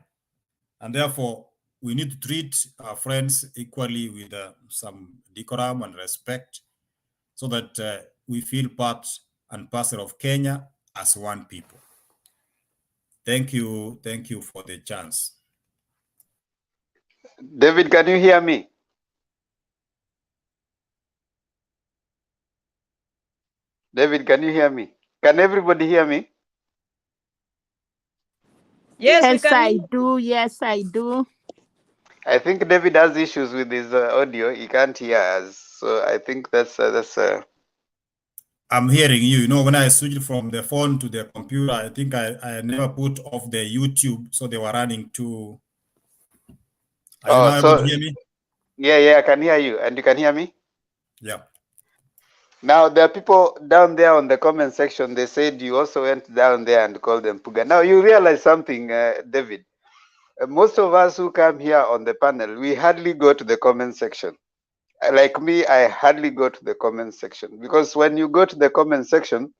And therefore, we need to treat our friends equally with some decorum and respect, so that we feel part and parcel of Kenya as one people. Thank you for the chance. David, can you hear me? David, can you hear me? Can everybody hear me? Yes, I do. Yes, I do. I think David has issues with his audio. He can't hear us. So I think that's I'm hearing you. You know, when I switched from the phone to the computer, I think I never put off the YouTube, so they were running too. Are you now able to hear me? Yeah, I can hear you. And you can hear me? Yeah. Now, there are people down there on the comment section. They said you also went down there and called them Puga. Now, you realize something, David. Most of us who come here on the panel, we hardly go to the comment section. Like me, I hardly go to the comment section, because when you go to the comment section,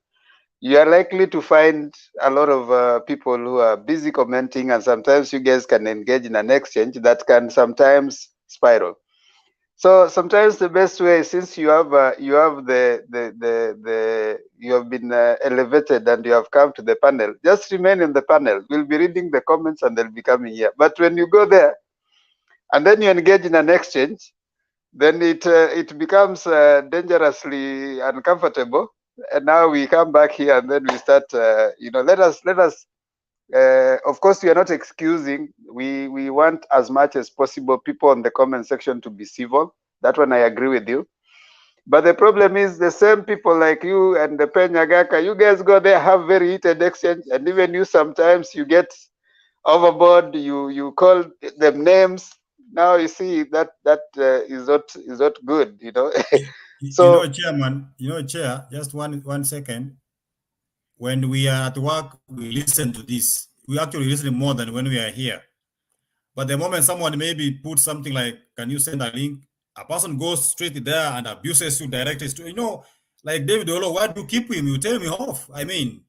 you are likely to find a lot of people who are busy commenting, and sometimes you guys can engage in an exchange that can sometimes spiral. So sometimes the best way, since you have you have you have been elevated and you have come to the panel, just remain in the panel. We'll be reading the comments and they'll be coming here. But when you go there and then you engage in an exchange, then it becomes dangerously uncomfortable. And now we come back here and then we start. Let us. Of course, we are not excusing. We want as much as possible people in the comment section to be civil. That one I agree with you. But the problem is the same people like you and the Penyagaka, you guys go there, have very heated exchange, and even you sometimes you get overboard. You call them names. Now you see that is not good. So Chairman, Chair, just one second. When we are at work, we listen to this. We actually listen more than when we are here. But the moment someone maybe puts something like, "Can you send a link?" A person goes straight there and abuses you directly. Like David Olo, why do you keep him? You tell me off. I mean,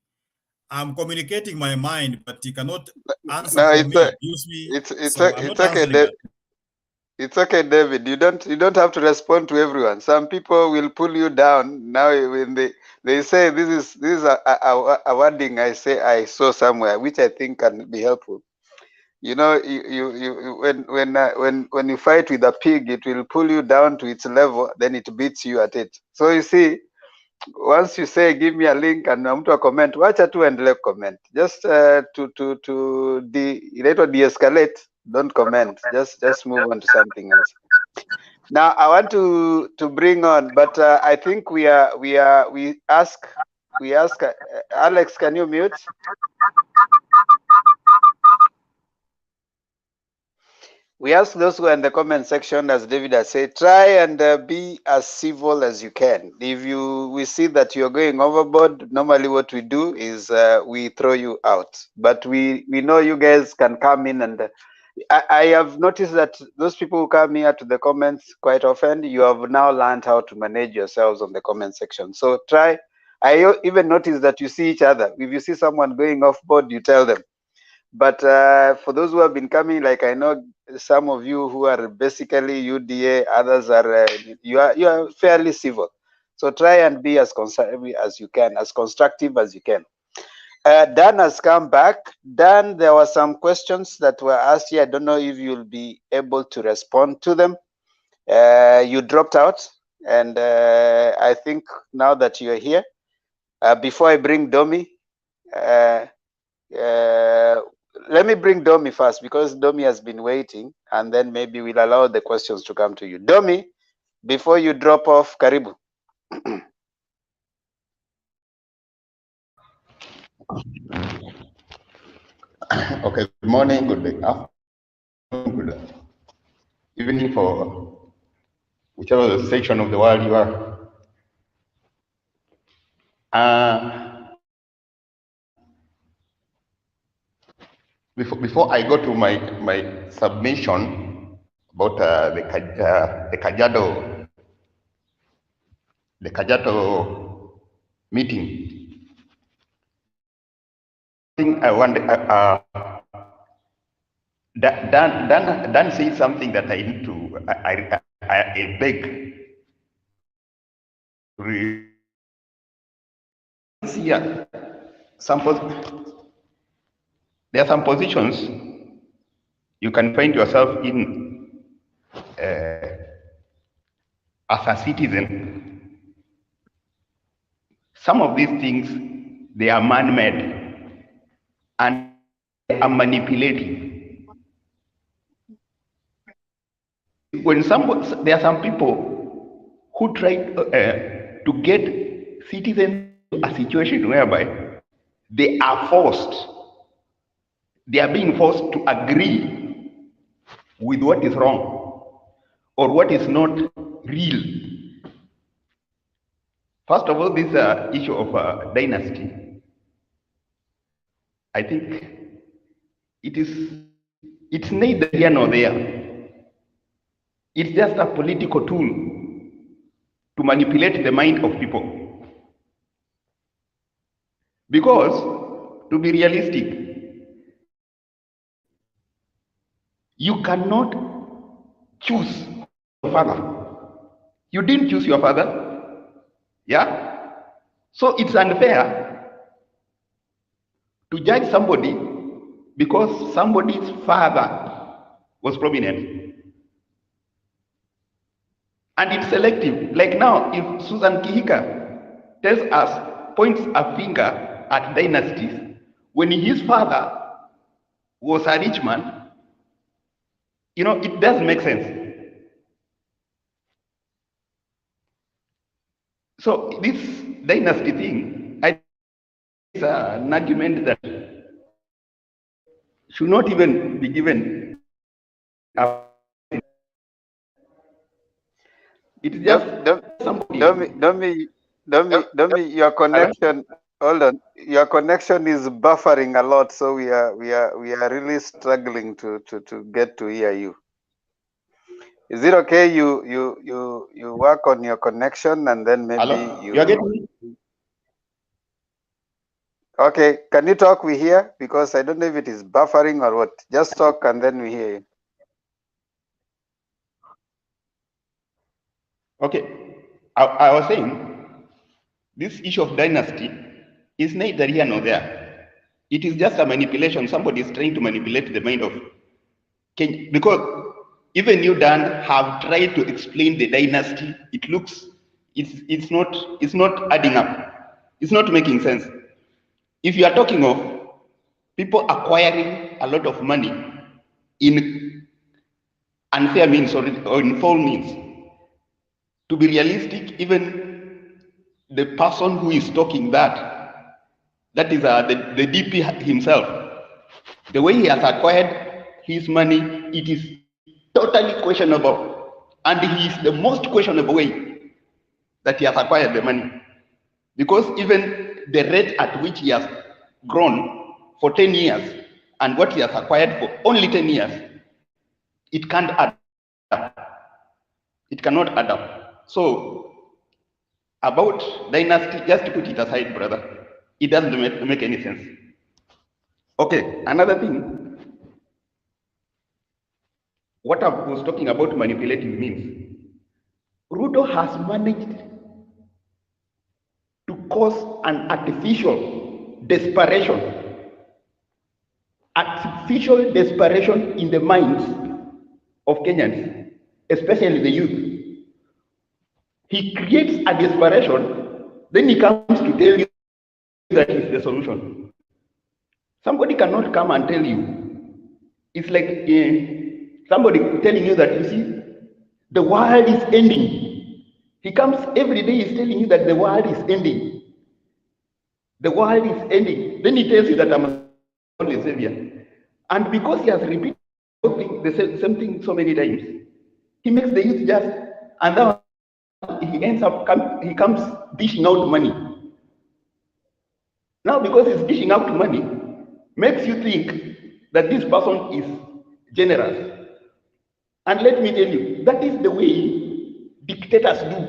I'm communicating my mind, but he cannot answer for me, abuse me. I'm not answering that. It's okay, David. You don't have to respond to everyone. Some people will pull you down. Now when they say this is a wording I saw somewhere, which I think can be helpful. When you fight with a pig, it will pull you down to its level, then it beats you at it. So you see, once you say give me a link and mtu a comment, wacha tu endelee comment. Just to de-escalate, don't comment. Just move on to something else. Now I want to bring on, but I think we ask Alex, can you mute? We ask those who are in the comment section, as David has said, try and be as civil as you can. If we see that you're going overboard, normally what we do is we throw you out. But we know you guys can come in, and I have noticed that those people who come here to the comments quite often, you have now learned how to manage yourselves on the comment section. So try. I even noticed that you see each other. If you see someone going off board, you tell them. But for those who have been coming, like I know some of you who are basically UDA, others are you are fairly civil. So try and be as constructive as you can, as constructive as you can. Dan has come back. Dan, there were some questions that were asked here. I don't know if you'll be able to respond to them. You dropped out, and I think now that you're here, before I bring Domi, let me bring Domi first, because Domi has been waiting, and then maybe we'll allow the questions to come to you. Domi, before you drop off, karibu. Okay, good morning, good afternoon, good evening for whichever section of the world you are. Before I go to my submission about the Kajiado meeting, I think I want Dan said something that I need to I beg. Here, there are some positions you can find yourself in as a citizen. Some of these things, they are man-made and they are manipulative. There are some people who try to get citizens to a situation whereby they are being forced to agree with what is wrong or what is not real. First of all, this issue of dynasty, I think it's neither here nor there. It's just a political tool to manipulate the mind of people. Because, to be realistic, you cannot choose father. You didn't choose your father. Yeah? So it's unfair to judge somebody because somebody's father was prominent. And it's selective. Like now, if Susan Kihika tells us, points a finger at dynasties, when his father was a rich man, you know, it does make sense. So this dynasty thing, I think is an argument that should not even be given up. It's just somebody. Your connection. Hold on, your connection is buffering a lot, so we are really struggling to get to hear you. Is it okay? You work on your connection and then maybe Hello? You are getting me? Okay, can you talk? We hear, because I don't know if it is buffering or what. Just talk and then we hear you. Okay, I was saying this issue of dynasty is neither here nor there. It is just a manipulation. Somebody is trying to manipulate the mind of Kenya, because even you, Dan, have tried to explain the dynasty. It looks, it's not adding up. It's not making sense. If you are talking of people acquiring a lot of money in unfair means or in foul means, to be realistic, even the person who is talking that is the DP himself, the way he has acquired his money, it is totally questionable, and he is the most questionable way that he has acquired the money, because even the rate at which he has grown for 10 years and what he has acquired for only 10 years, it can't add up. It cannot add up. So about dynasty, just put it aside, brother. It doesn't make any sense. Okay, another thing, what I was talking about manipulating means, Ruto has managed to cause an artificial desperation in the minds of Kenyans, especially the youth. He creates a desperation, then he comes to tell you that is the solution. Somebody cannot come and tell you. It's like somebody telling you that, you see, the world is ending. He comes every day, he's telling you that the world is ending. The world is ending. Then he tells you that I'm only savior. And because he has repeated the same thing so many times, he makes the youth just, and then he ends up, he comes dishing out money. Now, because he's dishing out money, makes you think that this person is generous. And let me tell you, that is the way dictators do.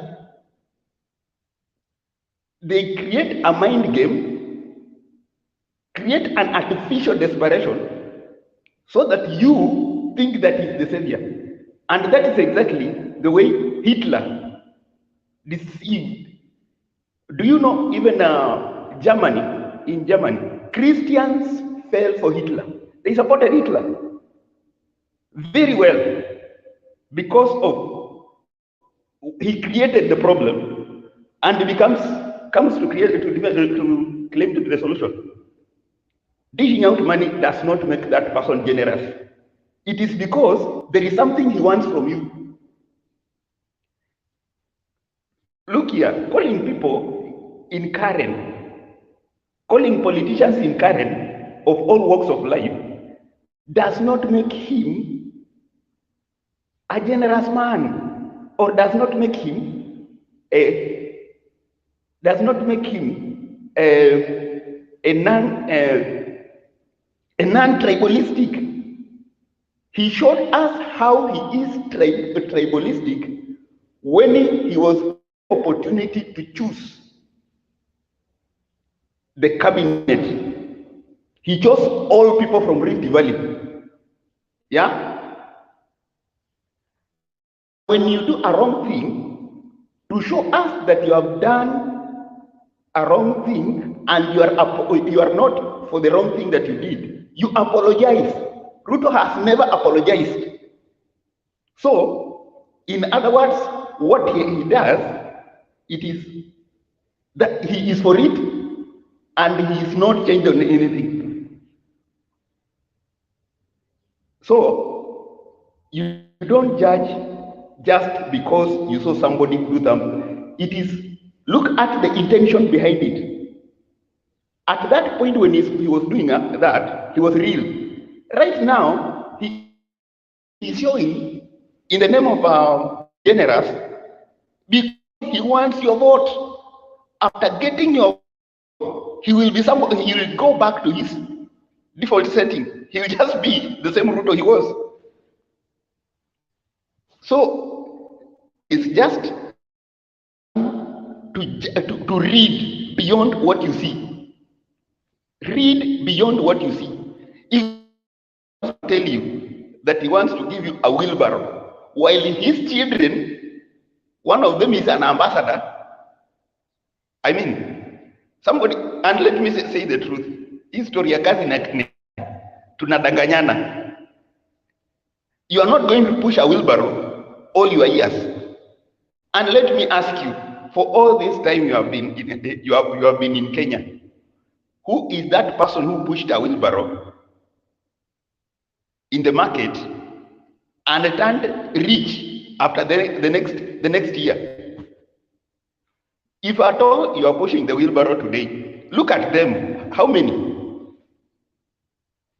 They create a mind game, create an artificial desperation, so that you think that he's the savior. And that is exactly the way Hitler deceived. Do you know, even in Germany, Christians fell for Hitler. They supported Hitler very well because of he created the problem, and he comes to claim to be the solution. Dishing out money does not make that person generous. It is because there is something he wants from you. Look here, calling people in Karen, calling politicians in Karen of all walks of life does not make him a generous man, or does not make him a non-tribalistic. He showed us how he is tribalistic when he was opportunity to choose the cabinet. He chose all people from Rift Valley. Yeah? when you do a wrong thing, to show us that you have done a wrong thing and you are not for the wrong thing that you did, you apologize. Ruto has never apologized. So, in other words, what he does, it is that he is for it and he is not changed on anything. So, you don't judge just because you saw somebody do something. It is, look at the intention behind it. At that point when he was doing that, he was real. Right now, he is showing in the name of generous because he wants your vote. After getting your vote, he will be somebody, he will go back to his default setting. He will just be the same Ruto he was. So it's just to read beyond what you see. Read beyond what you see. If he tell you that he wants to give you a wheelbarrow, while his children, one of them is an ambassador. I mean, somebody, and let me say the truth. History ya kazi na tunadanganyana. You are not going to push a wheelbarrow all your years. And let me ask you, for all this time you have been in Kenya, who is that person who pushed a wheelbarrow in the market and turned rich after the next year? If at all you are pushing the wheelbarrow today, look at them. How many?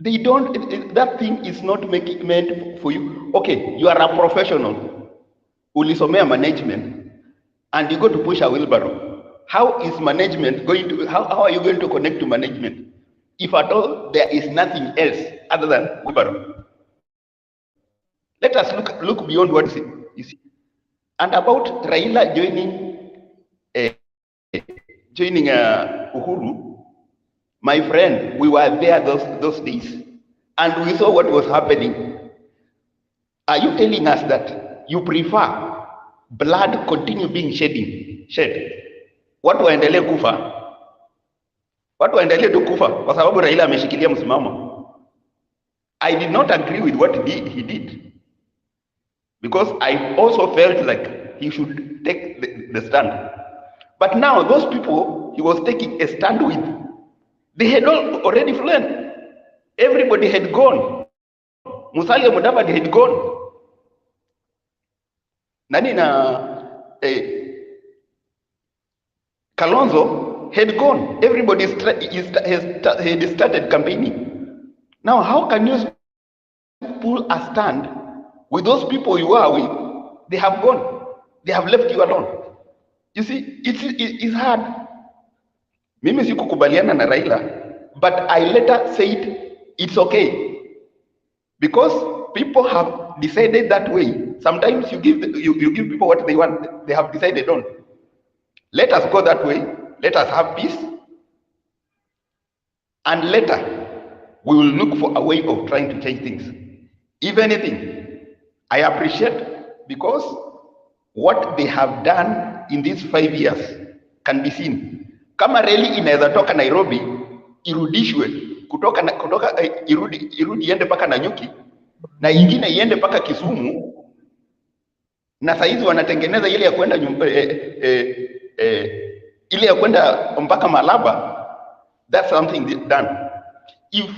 They don't, that thing is not meant for you. Okay, you are a professional, ulisomea management, and you go to push a wheelbarrow. How is management going to, how are you going to connect to management? If at all there is nothing else other than wheelbarrow. Let us look beyond what you see. And about Raila joining Uhuru, my friend, we were there those days, and we saw what was happening. Are you telling us that you prefer blood continue being shed? Watu waendelee kufa? Watu waendelee tu kufa kwa sababu Raila ameshikilia msimamo? I did not agree with what he did, because I also felt like he should take the stand. But now those people he was taking a stand with, they had already fled. Everybody had gone. Musalia Mudavadi had gone. Kalonzo had gone. Everybody had started campaigning. Now, how can you pull a stand with those people you are with? They have gone. They have left you alone. You see, it's hard. Mimi sikukubaliana na Raila, but I later said it's okay, because people have decided that way. Sometimes you give people what they want. They have decided on. Let us go that way. Let us have peace, and later we will look for a way of trying to change things. If anything, I appreciate, because what they have done in these 5 years can be seen. Kama reli inaweza toka Nairobi irudishwe kutoka irudi iende paka Nanyuki na ingine iende paka Kisumu, na saizi wanatengeneza ile ya kwenda ile ya kwenda mpaka Malaba. That's something done. If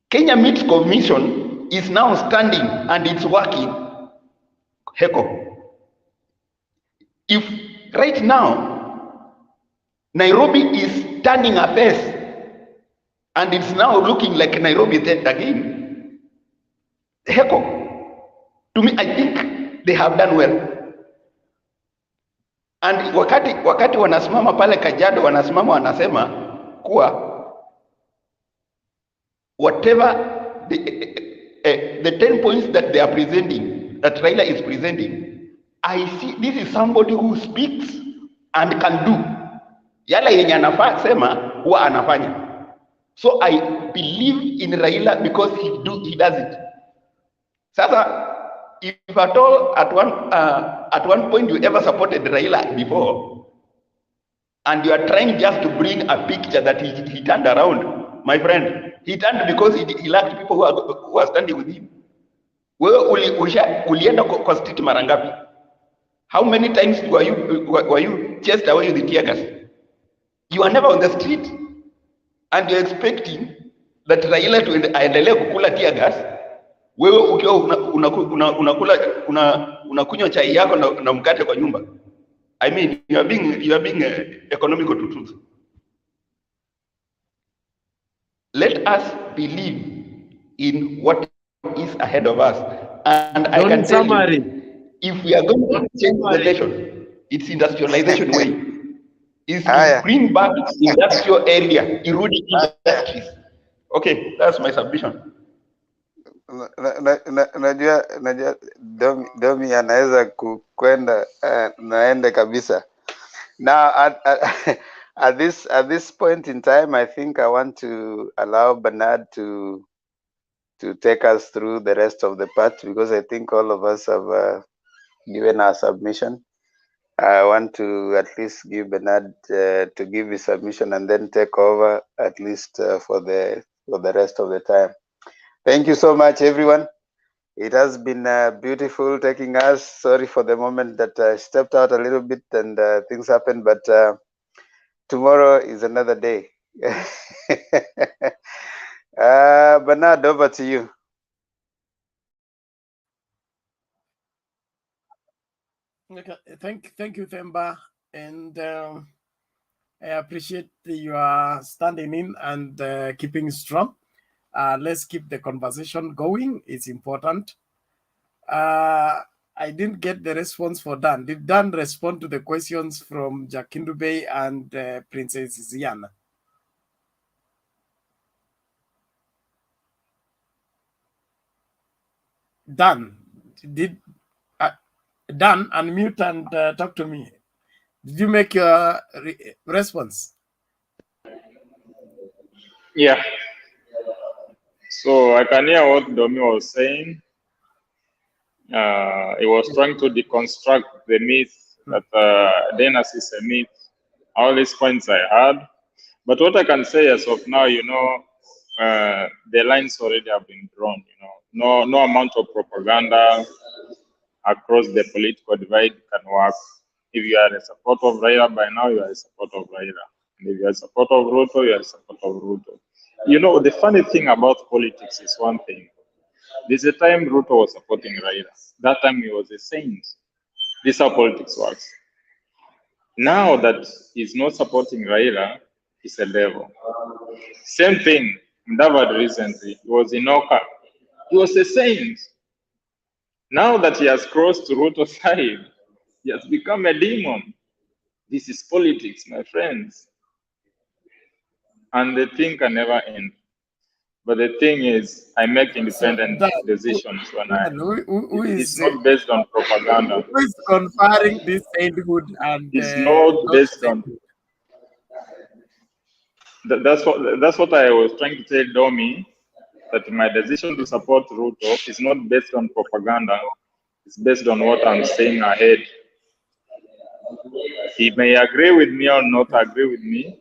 Kenya Meat Commission is now standing and it's working, heko. If right now Nairobi is turning a face and it's now looking like Nairobi again, heko. To me, I think they have done well. And wakati wanasimama pale Kajiado, wanasimama wanasema kuwa whatever the 10 points that they are presenting, that Raila is presenting, I see this is somebody who speaks and can do. Yala yenye anafaa sema huwa anafanya. So I believe in Raila because he does it. Sasa if at all at one point you ever supported Raila before, and you are trying just to bring a picture that he turned around, my friend, he turned because he lacked people who are standing with him. Ulienda kwa street mara ngapi? How many times were you chased away with the tear gas? You are never on the street, and you're expecting that Raila to aendelee kukula tear gas, wewe ukiwa unakunywa chai yako na mkate kwa nyumba. I mean, you are being economical to truth. Let us believe in what is ahead of us, and I can tell you, if we are going to change the nation, it's industrialization way. Is to bring back industrial area, irudi industries. Okay, that's my submission. Najua Domi anaweza kwenda naende kabisa. Now at this point in time, I think I want to allow Bernard to take us through the rest of the part, because I think all of us have given our submission. I want to at least give Bernard to give his submission and then take over at least for the rest of the time. Thank you so much, everyone. It has been beautiful taking us. Sorry for the moment that I stepped out a little bit and things happened, but tomorrow is another day. Bernard, over to you. Okay, thank you, Themba, and I appreciate your standing in and keeping strong. Let's keep the conversation going. It's important. I didn't get the response for Dan. Did Dan respond to the questions from Jakindu Bay and Princess Ziana? Dan, Dan, unmute and talk to me. Did you make your response? Yeah. So I can hear what Domi was saying. He was trying to deconstruct the myth that dynasty is a myth. All these points I had. But what I can say as of now, the lines already have been drawn. No amount of propaganda across the political divide can work. If you are a supporter of Raila, by now you are a supporter of Raila. And if you are a supporter of Ruto, you are a supporter of Ruto. The funny thing about politics is one thing. There's a time Ruto was supporting Raila. That time he was a saint. This is how politics works. Now that he's not supporting Raila, he's a devil. Same thing, Mudavadi recently, he was in Oka. He was a saint. Now that he has crossed to Ruto's side, he has become a demon. This is politics, my friends. And the thing can never end. But the thing is, I make independent decisions when it's not based on propaganda. Who is conferring this sainthood and it's not based on. That's what I was trying to tell Domi, that my decision to support Ruto is not based on propaganda. It's based on what I'm saying ahead. He may agree with me or not agree with me,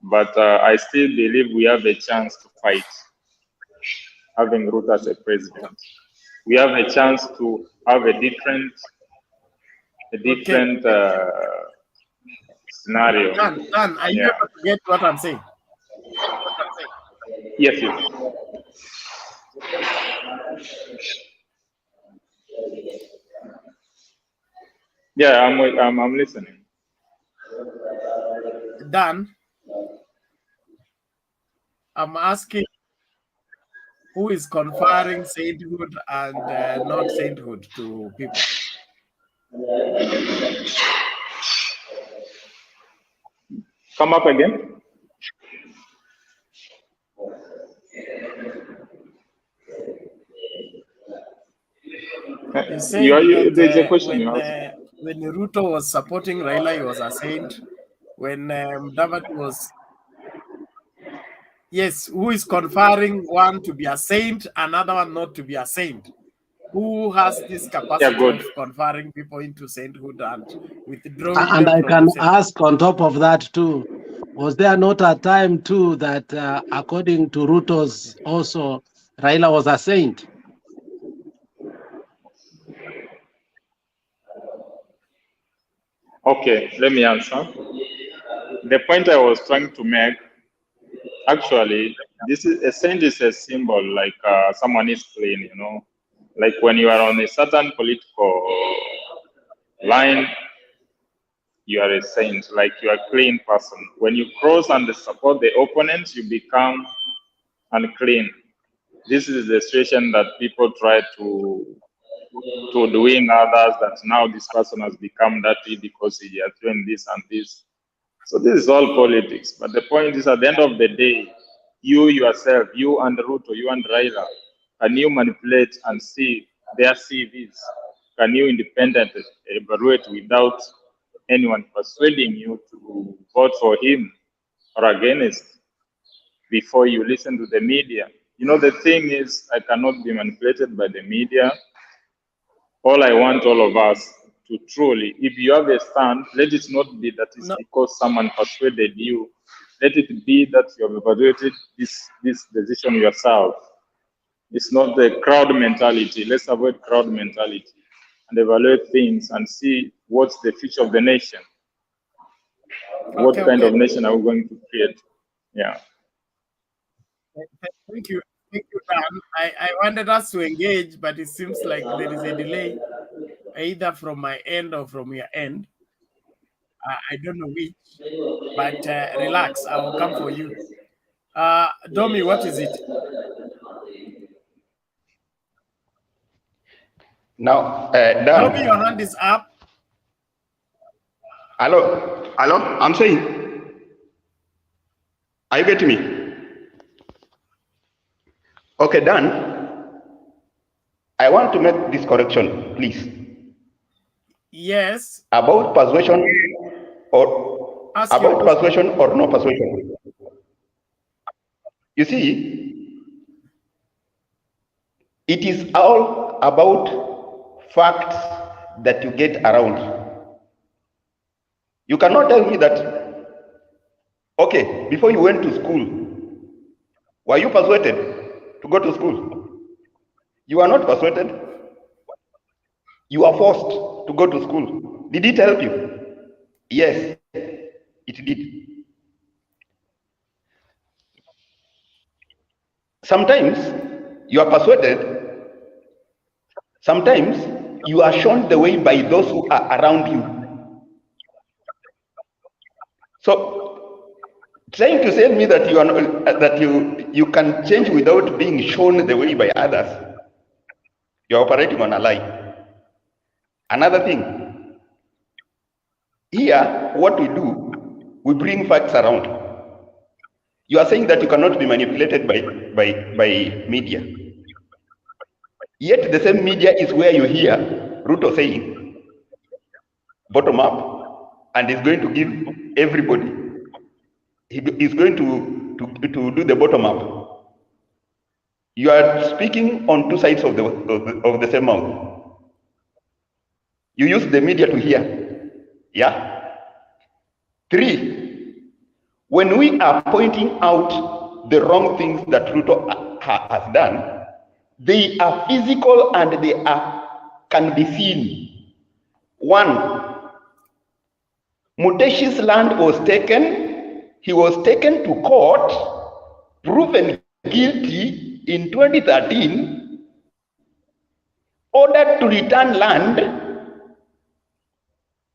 but I still believe we have a chance to fight, having Ruto as a president. We have a chance to have a different scenario. Dan, are you able to get what I'm saying? Yes. Yeah, I'm listening. Dan, I'm asking, who is conferring sainthood and not sainthood to people? Come up again. You said there's a question when Ruto was supporting Raila, he was a saint. When Mudavadi was... Yes, who is conferring one to be a saint, another one not to be a saint? who has this capacity good. of converting people into sainthood and withdrawing And them I from can the ask on top of that too, was there not a time too that according to Ruto's also Raila was a saint? Okay, let me answer. The point I was trying to make, actually, this is a saint is a symbol, like someone is clean, you know. Like when you are on a certain political line, you are a saint, like you are a clean person. When you cross and support the opponent, you become unclean. This is the situation that people try to doing others, that now this person has become dirty because he has doing this and this. So this is all politics. But the point is, at the end of the day, you yourself, you and Ruto, you and Raila, can you manipulate and see their CVs? Can you independently evaluate without anyone persuading you to vote for him or against before you listen to the media? You know, the thing is, I cannot be manipulated by the media. All I want all of us to truly, if you have a stand, let it not be that it's because someone persuaded you. Let it be that you have evaluated this decision yourself. It's not the crowd mentality. Let's avoid crowd mentality and evaluate things and see what's the future of the nation. What kind of nation are we going to create? Yeah. Thank you, Dan. I wanted us to engage, but it seems like there is a delay, either from my end or from your end. I don't know which, but relax, I will come for you. Domi, what is it? Now, Domi, your Dan. hand is up. Hello, I'm saying, are you getting me? Okay, Dan, I want to make this correction, please. Yes. About persuasion or no persuasion. You see, it is all about facts that you get around. You cannot tell me that, okay, before you went to school, were you persuaded to go to school? You are not persuaded. You are forced to go to school. Did it help you? Yes, it did. Sometimes you are persuaded. Sometimes you are shown the way by those who are around you. So, trying to tell me that you are not, that you can change without being shown the way by others, you are operating on a lie. Another thing, here what we do, we bring facts around. You are saying that you cannot be manipulated by media. Yet the same media is where you hear Ruto saying bottom up, and is going to give everybody. He is going to do the bottom up. You are speaking on two sides of the same mouth. You use the media to hear. Yeah. 3, when we are pointing out the wrong things that Ruto has done, they are physical and they can be seen. 1, Muteshi's land was taken. He was taken to court, proven guilty in 2013, ordered to return land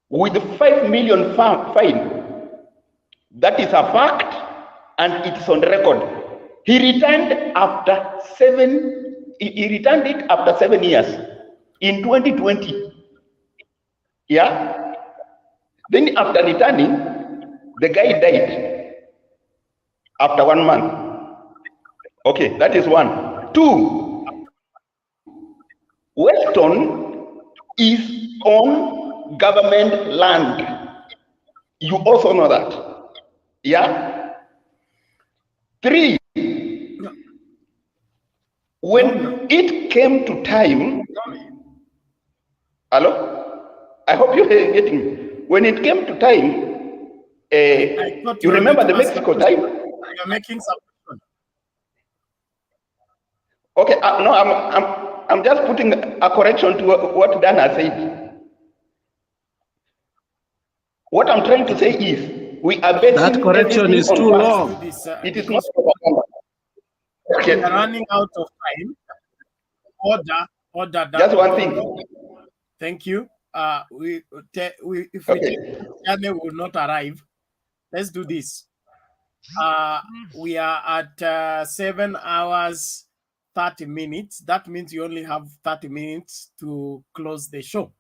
with 5 million fine. That is a fact, and it's on record. He returned after 7. He returned it after 7 years in 2020. Yeah. Then after returning, the guy died after 1 month. Okay, that is 1. 2, Weston is on government land. You also know that. Yeah. 3, When it came to time, hello? I hope you're getting me. When it came to time, I thought you you remember wanted the to ask a Mexico question. time? You're making some question. Okay, no, I'm just putting a correction to what Dan has said. What I'm trying to say is, we are That basing correction everything is on too Let's facts. do long. this It is not because propaganda. we are Okay, running out of time. Order, just one thank you. thing. Thank you. If we Okay. Jane will not arrive, let's do this. We are at 7 hours 30 minutes. That means you only have 30 minutes to close the show.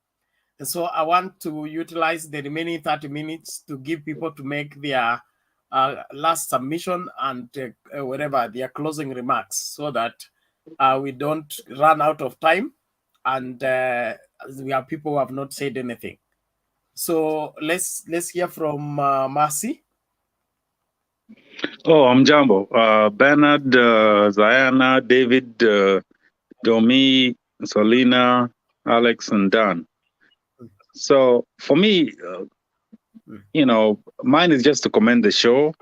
And so I want to utilize the remaining 30 minutes to give people to make their last submission and whatever their closing remarks, so that we don't run out of time and we have people who have not said anything. So let's hear from Mercy. Oh, Mjambo. Bernard, Ziana, David, Domi, Solina, Alex, and Dan. So for me, mine is just to commend the show.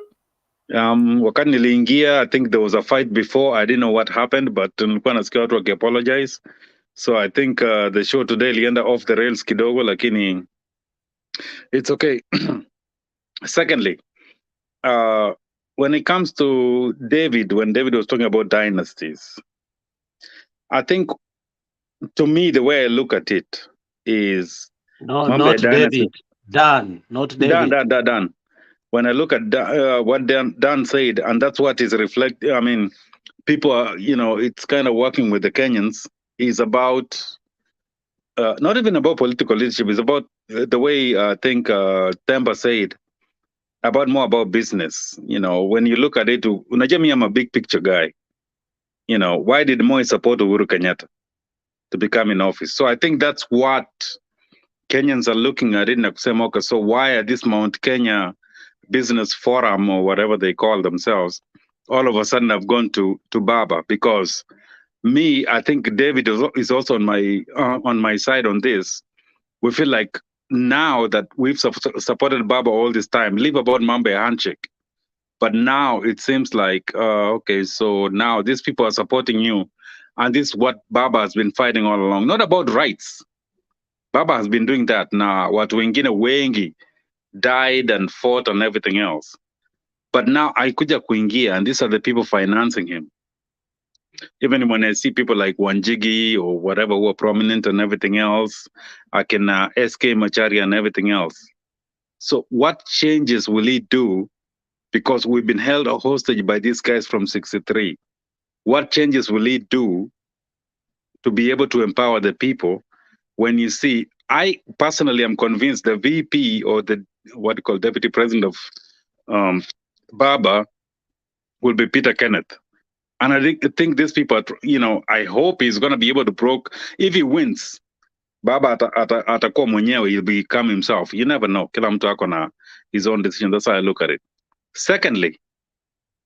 Wakati niliingia, I think there was a fight before. I didn't know what happened, but nilikuwa nasikia watu wakiapologize. So I think the show today ilienda off the rails kidogo, lakini it's okay. Secondly, when it comes to David, when David was talking about dynasties, I think, to me, the way I look at it is No, mambo ya not dynasty. David. Dan, not David. Dan. When I look at what Dan said, and that's what is reflected. I mean, people are, it's kind of working with the Kenyans. Is about not even about political leadership. It's about the way I think Temba said, about more about business. When you look at it, unajua me, I'm a big picture guy. Why did Moi support Uhuru Kenyatta to become in office? So I think that's what Kenyans are looking at it. Okay, so why at this Mount Kenya Business Forum or whatever they call themselves, all of a sudden have gone to Baba? Because me, I think David is also on my side on this. We feel like now that we've supported Baba all this time, leave about Mambe handshake. But now it seems like, okay, so now these people are supporting you. And this is what Baba has been fighting all along. Not about rights. Baba has been doing that now. Watu wengine wengi died and fought and everything else. But now Aikuja kuingia, and these are the people financing him. Even when I see people like Wanjigi or whatever who are prominent and everything else, I can SK Machari and everything else. So what changes will he do? Because we've been held hostage by these guys from 63. What changes will he do to be able to empower the people? When you see, I personally am convinced the VP or the what you call deputy president of Baba will be Peter Kenneth. And I think these people, I hope he's going to be able to if he wins, Baba atakuwa mwenyewe, he'll become himself. You never know. Kila mtu ako na his own decision. That's how I look at it. Secondly,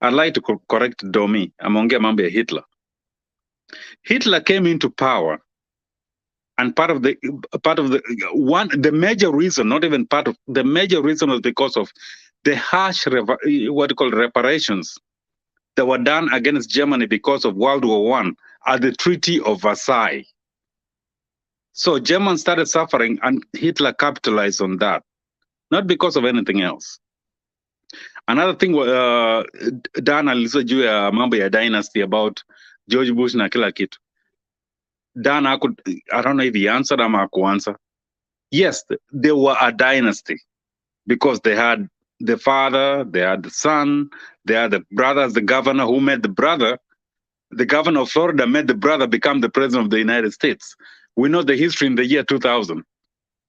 I'd like to correct Domi. Ameongea mambo ya Hitler. Hitler came into power, and the major reason, not even part of the major reason, was because of the harsh reparations that were done against Germany because of World War I at the Treaty of Versailles. So Germans started suffering, and Hitler capitalized on that, not because of anything else. Another thing, Dan alizo juu ya mambo ya dynasty about George Bush na kila kitu. Dan, I don't know if he answered or hakuanswer. Yes, they were a dynasty because they had the father, they had the son, they had the brothers, the governor who made the brother. The governor of Florida made the brother become the president of the United States. We know the history in the year 2000.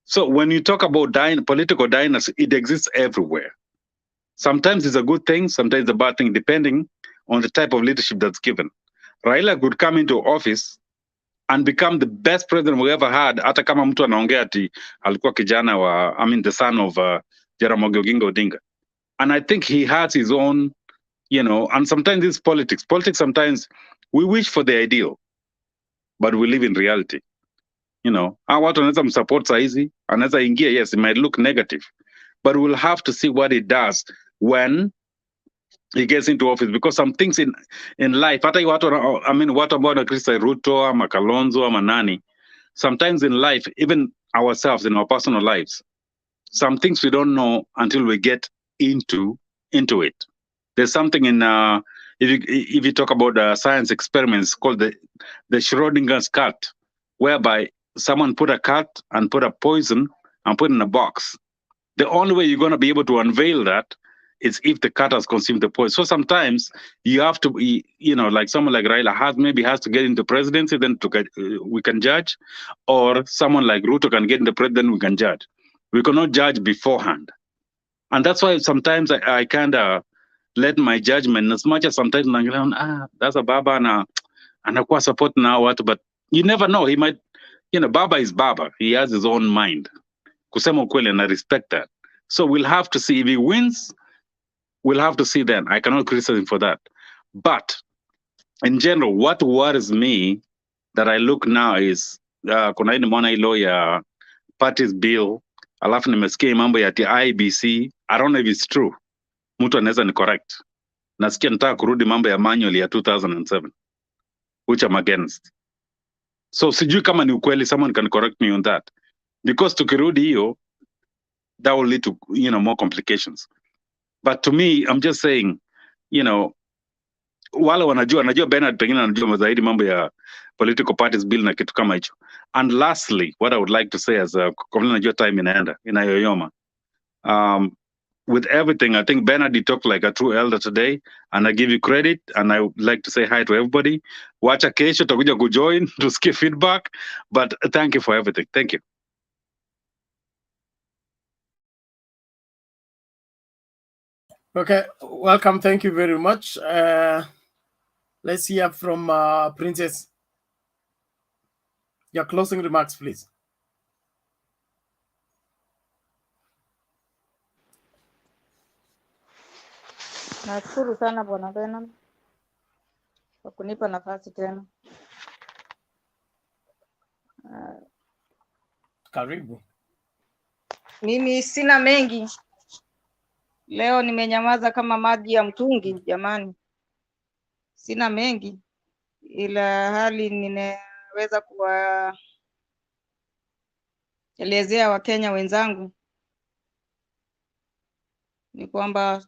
So when you talk about political dynasty, it exists everywhere. Sometimes it's a good thing, sometimes it's a bad thing, depending on the type of leadership that's given. Raila could come into office and become the best president we ever had, hata kama mtu anaongea ati alikuwa kijana the son of Jaramogi Oginga Odinga. And I think he has his own you know, and sometimes it's politics. Politics, sometimes we wish for the ideal, but we live in reality. You know, our watu wanaweza msupport saizi, anaweza ingia, yes, it might look negative, but we'll have to see what it does when he gets into office, because some things in life, hata watu, I mean, watu ambao wanakrista Ruto ama Kalonzo ama nani, sometimes in life, even ourselves in our personal lives, some things we don't know until we get into it. There's something in if you talk about science experiments called the Schrodinger's cat, whereby someone put a cat and put a poison and put it in a box. The only way you're going to be able to unveil that is if the cat has consumed the poison. So sometimes you have to be, you know, like someone like Raila has to get into presidency, then we can judge, or someone like Ruto can get into president, we can judge. We cannot judge beforehand. And that's why sometimes I kind of let my judgment, as much as sometimes that's a Baba and anakuwa support now what, but you never know. He might, you know, Baba is Baba. He has his own mind. Kusema ukweli, and I respect that. So we'll have to see if he wins. We'll have to see then. I cannot criticize him for that. But in general, what worries me that I look now is kuna hii nimeona hilo ya parties bill, alafu nimesikia mambo ya IBC. I don't know if it's true. Mtu anaweza ni correct. Nasikia nataka kurudi mambo ya manual ya 2007, which I'm against. So sijui kama ni ukweli, someone can correct me on that. Because tukirudi hiyo, that will lead to, you know, more complications. But to me, I'm just saying, you know, wale wanajua Bernard pengine anajua zaidi mambo ya political parties bill na kitu kama hicho. And lastly, what I would like to say as kwa vile najua time inayoyoma. With everything, I think Bernard talked like a true elder today, and I give you credit, and I would like to say hi to everybody. Wacha kesho takuja kujoin to skip feedback, but thank you for everything. Thank you. Okay, welcome. Thank you very much. Let's hear from Princess. Your closing remarks, please. Nashukuru sana Bwana Bernard kwa kunipa nafasi tena. Karibu. Mimi sina mengi. Leo nimenyamaza kama maji ya mtungi jamani. Sina mengi, ila hali ninaweza kuwaelezea Wakenya wenzangu ni kwamba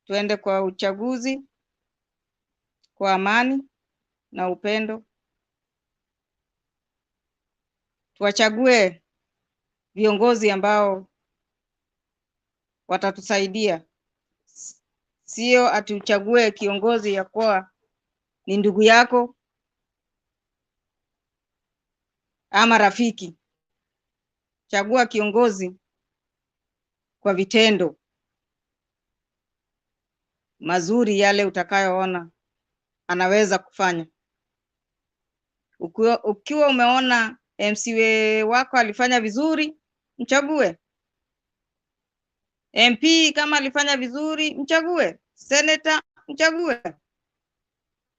tuende kwa uchaguzi kwa amani na upendo. Tuwachague viongozi ambao watatusaidia. Sio ati uchague kiongozi ya kuwa ni ndugu yako ama rafiki. Chagua kiongozi kwa vitendo mazuri, yale utakayoona anaweza kufanya. Ukiwa umeona MCA wako alifanya vizuri, mchague. MP kama alifanya vizuri, mchague. Senator, mchague.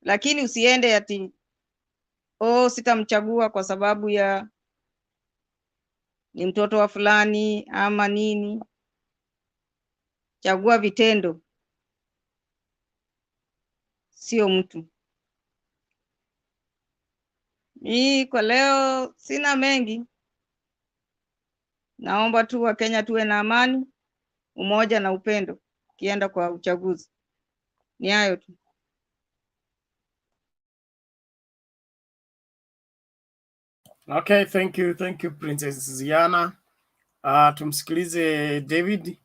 Lakini usiende ati sitamchagua kwa sababu ya ni mtoto wa fulani ama nini. Chagua vitendo, sio mtu. Mimi kwa leo sina mengi. Naomba tu Wakenya tuwe na amani, umoja na upendo kienda kwa uchaguzi. Ni hayo tu. Okay, thank you Princess Ziana. Tumsikilize David.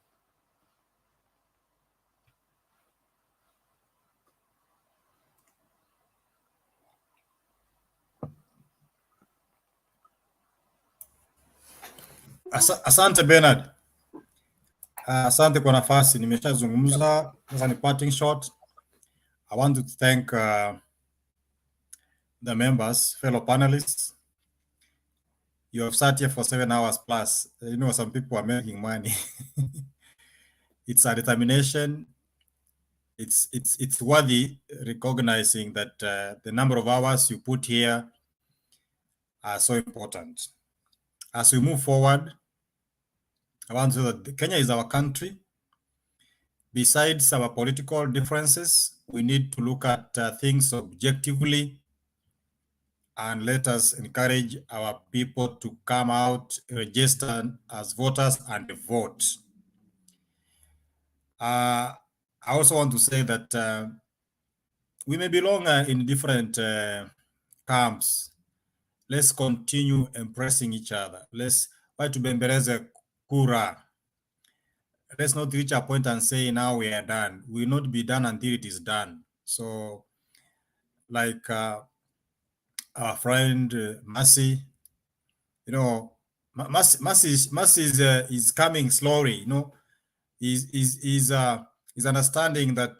Asante Bernard. Asante kwa nafasi, nimeshazungumza. Sasa ni parting shot. I want to thank the members, fellow panelists. You have sat here for 7 hours plus. You know, some people are making money. It's a determination. it's worthy recognizing that the number of hours you put here are so important. As we move forward, I want to say that Kenya is our country. Besides our political differences, we need to look at things objectively, and let us encourage our people to come out, register as voters, and vote. I also want to say that we may belong in different camps. Let's continue impressing each other. Let's try to bembeleze kura. Let's not reach a point and say now we are done. We will not be done until it is done. So, like our friend Mercy, you know, Mercy is coming slowly. You know, is understanding that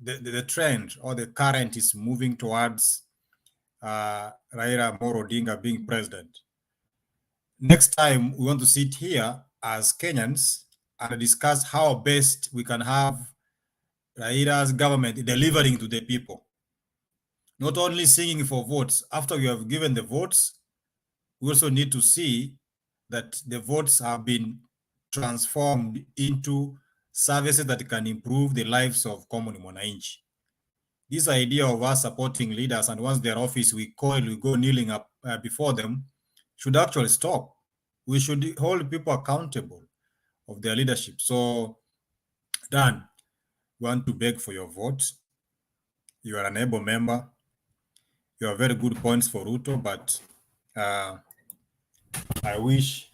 the trend or the current is moving towards Raila Odinga being president. Next time, we want to sit here as Kenyans and discuss how best we can have Raila's government delivering to the people. Not only singing for votes. After we have given the votes, we also need to see that the votes have been transformed into services that can improve the lives of common mwananchi. This idea of us supporting leaders and once they're office, we go kneeling up before them should actually stop. We should hold people accountable of their leadership. So, Dan, we want to beg for your vote. You are an able member. You have very good points for Ruto, but I wish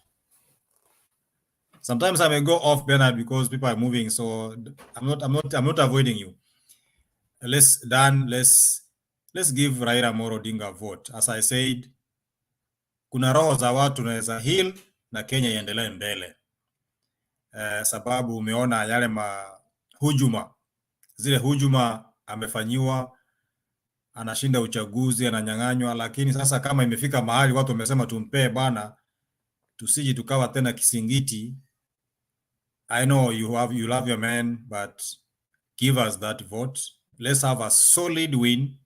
sometimes I may go off, Bernard, because people are moving. So I'm not avoiding you. Let's give Raila Odinga a vote. As I said, kuna roho za watu tunaweza heal na Kenya iendelee mbele. Sababu umeona yale zile hujuma amefanyiwa, anashinda uchaguzi, ananyang'anywa, lakini sasa kama imefika mahali watu wamesema tumpee bana, tusiji tukawa tena kisingiti. I know you love your man, but give us that vote. Let's have a solid win.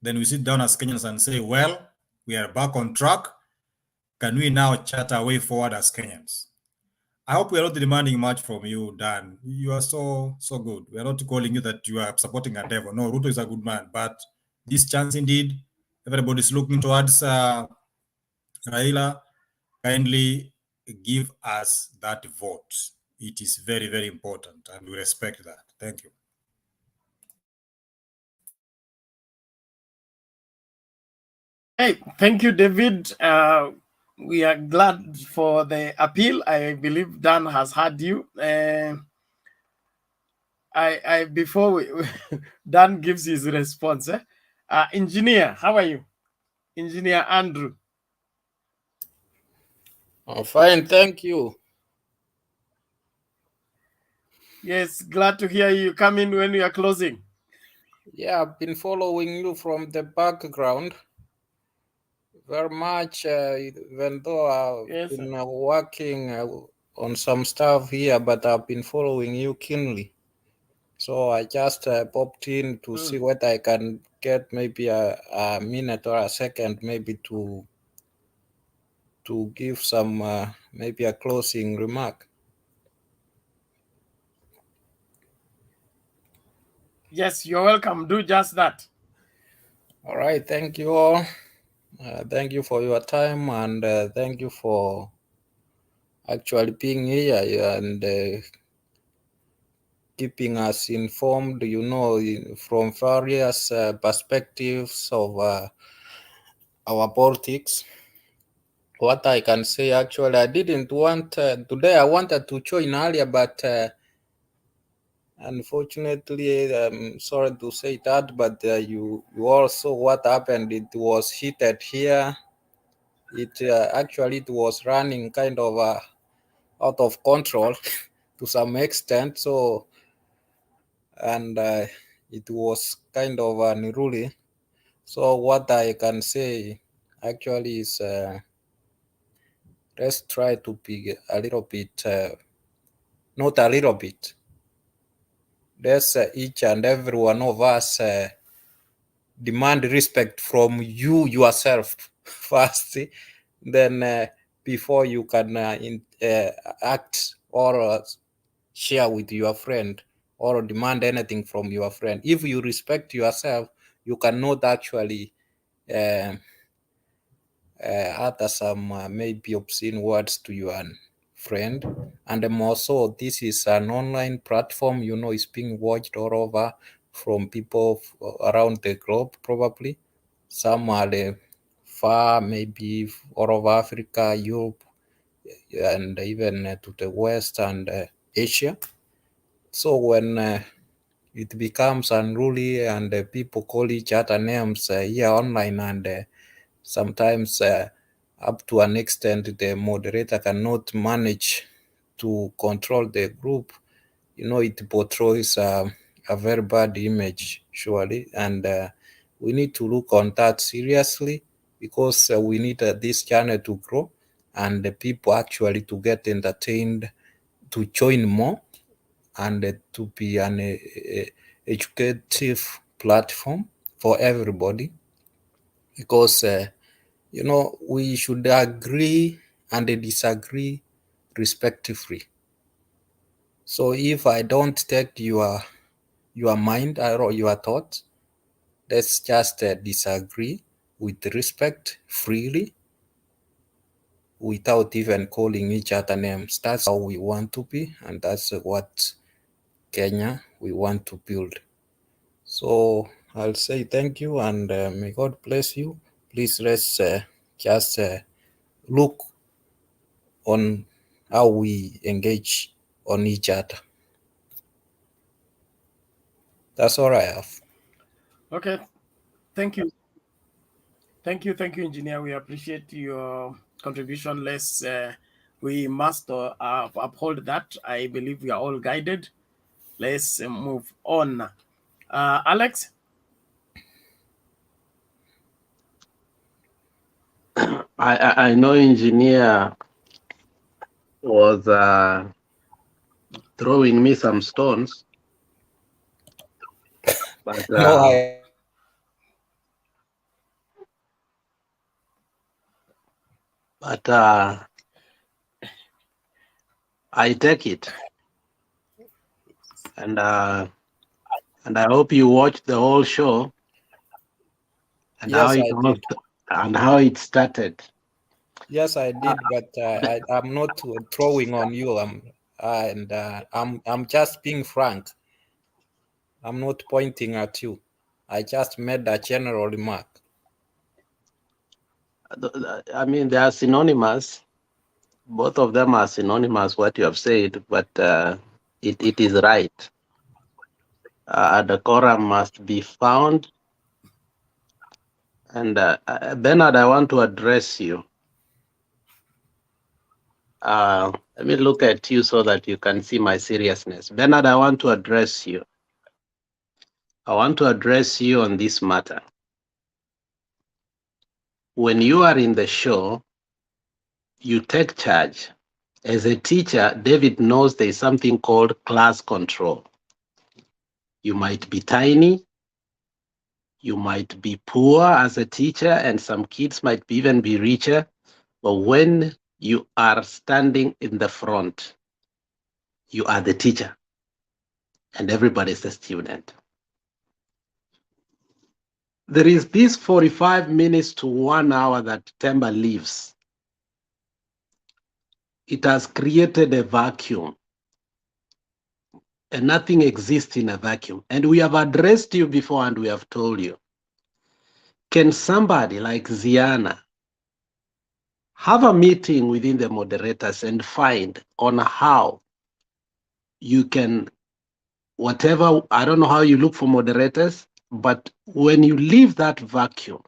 Then we sit down as Kenyans and say, well, we are back on track. Can we now chart our way forward as Kenyans? I hope we are not demanding much from you, Dan. You are so good. We are not calling you that you are supporting a devil. No, Ruto is a good man. But this chance indeed, everybody's looking towards Raila. Kindly give us that vote. It is very, very important, and we respect that. Thank you. Hey, thank you, David. We are glad for the appeal. I believe Dan has heard you. Before Dan gives his response, Engineer, how are you? Engineer Andrew. I'm fine, thank you. Yes, glad to hear you. Come in when we are closing. Yeah, I've been following you from the background very much, even though I've been working on some stuff here, but I've been following you keenly. So I just popped in to see what I can get, maybe a minute or a second, maybe to give some, maybe a closing remark. Yes, you're welcome. Do just that. All right. Thank you all. Thank you for your time, and thank you for actually being here and keeping us informed, you know, from various perspectives of our politics. What I can say, actually, I didn't want, today I wanted to join earlier, but unfortunately, I'm sorry to say that, but you also, what happened, it was heated here. It actually, it was running kind of out of control to some extent. So, and it was kind of unruly. So what I can say actually is let's try to be a little bit, not a little bit, Let's each and every one of us demand respect from you yourself first, then before you can act or share with your friend or demand anything from your friend. If you respect yourself, you cannot actually utter some maybe obscene words to your friend. And more so, this is an online platform, you know, it's being watched all over from people around the globe, probably. Some are far, maybe all over Africa, Europe, and even to the West and Asia. So when it becomes unruly and people call each other names here online, and sometimes up to an extent the moderator cannot manage to control the group, you know, it portrays a very bad image, surely. And we need to look on that seriously, because we need this channel to grow and the people actually to get entertained, to join more, and to be an educative platform for everybody. Because you know, we should agree and disagree respectively. So if I don't take your mind or your thoughts, let's just disagree with respect, freely, without even calling each other names. That's how we want to be, and that's what Kenya we want to build. So I'll say thank you, and may God bless you. Please, let's just look on how we engage on each other. That's all I have. Okay, thank you. Thank you, engineer. We appreciate your contribution. We must uphold that. I believe we are all guided. Let's move on. Alex? I know engineer was throwing me some stones, but no, I take it, and I hope you watched the whole show and yes, I did. How it started. Yes, I did, but I'm not throwing on you. I'm just being frank. I'm not pointing at you. I just made a general remark. I mean, they are synonymous. Both of them are synonymous, what you have said, but it is right. The quorum must be found. And Bernard, I want to address you. Let me look at you so that you can see my seriousness. Bernard, I want to address you. I want to address you on this matter. When you are in the show, you take charge. As a teacher, David knows there is something called class control. You might be tiny, you might be poor as a teacher, and some kids might even be richer. But when you are standing in the front, you are the teacher, and everybody is a student. There is this 45 minutes to 1 hour that Temba leaves. It has created a vacuum, and nothing exists in a vacuum. And we have addressed you before, and we have told you, can somebody like Ziana have a meeting within the moderators and find on how you can, whatever, I don't know how you look for moderators, but when you leave that vacuum,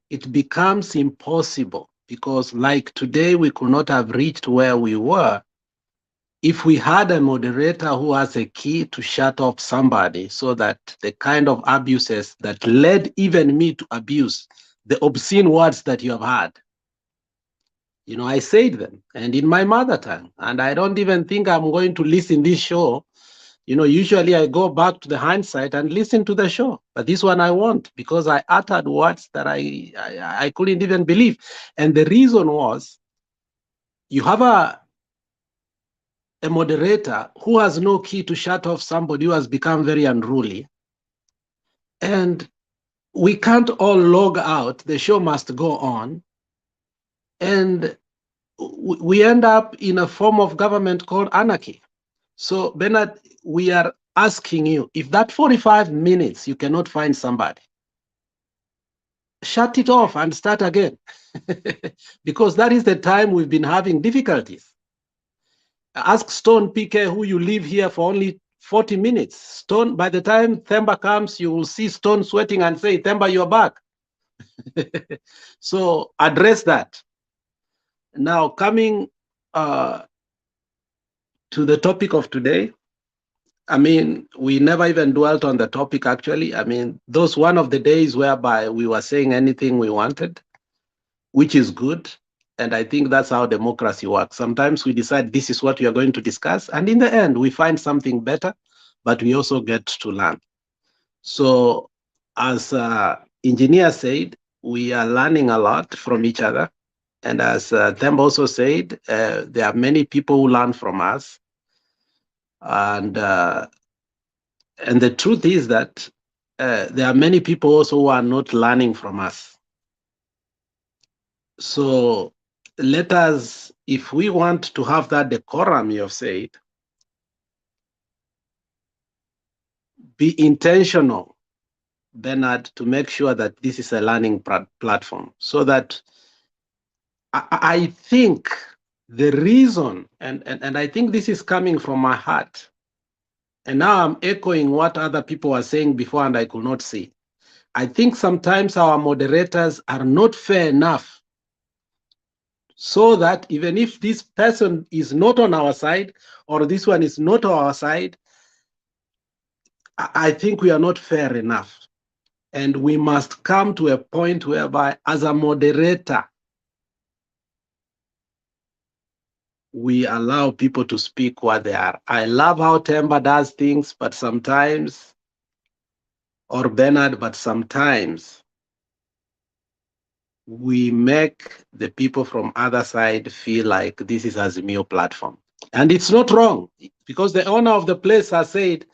it becomes impossible, because like today, we could not have reached where we were if we had a moderator who has a key to shut off somebody, so that the kind of abuses that led even me to abuse, the obscene words that you have had, you know, I said them, and in my mother tongue, and I don't even think I'm going to listen this show You know, usually I go back to the hindsight and listen to the show, but this one I won't, because I uttered words that I couldn't even believe. And the reason was, you have a moderator who has no key to shut off somebody who has become very unruly. And we can't all log out. The show must go on. And we end up in a form of government called anarchy. So, Bernard, we are asking you, if that 45 minutes you cannot find somebody, shut it off and start again. Because that is the time we've been having difficulties. Ask Stone PK, who you live here for only 40 minutes. Stone, by the time Themba comes, you will see Stone sweating and say, Themba, you're back. So address that. Now, coming to the topic of today, I mean, we never even dwelt on the topic, actually. I mean, those one of the days whereby we were saying anything we wanted, which is good. And I think that's how democracy works. Sometimes we decide this is what we are going to discuss, and in the end, we find something better, but we also get to learn. So, as engineer said, we are learning a lot from each other. And as Themba also said, there are many people who learn from us. And the truth is that there are many people also who are not learning from us. So let us, if we want to have that decorum you have said, be intentional, Bernard, to make sure that this is a learning platform, so that I think the reason, and I think this is coming from my heart, and now I'm echoing what other people were saying before and I could not see. I think sometimes our moderators are not fair enough, so that even if this person is not on our side or this one is not on our side, I think we are not fair enough. And we must come to a point whereby, as a moderator, we allow people to speak what they are. I love how Themba does things, but sometimes, or Bernard, but sometimes we make the people from other side feel like this is Azimio platform. And it's not wrong, because the owner of the place has said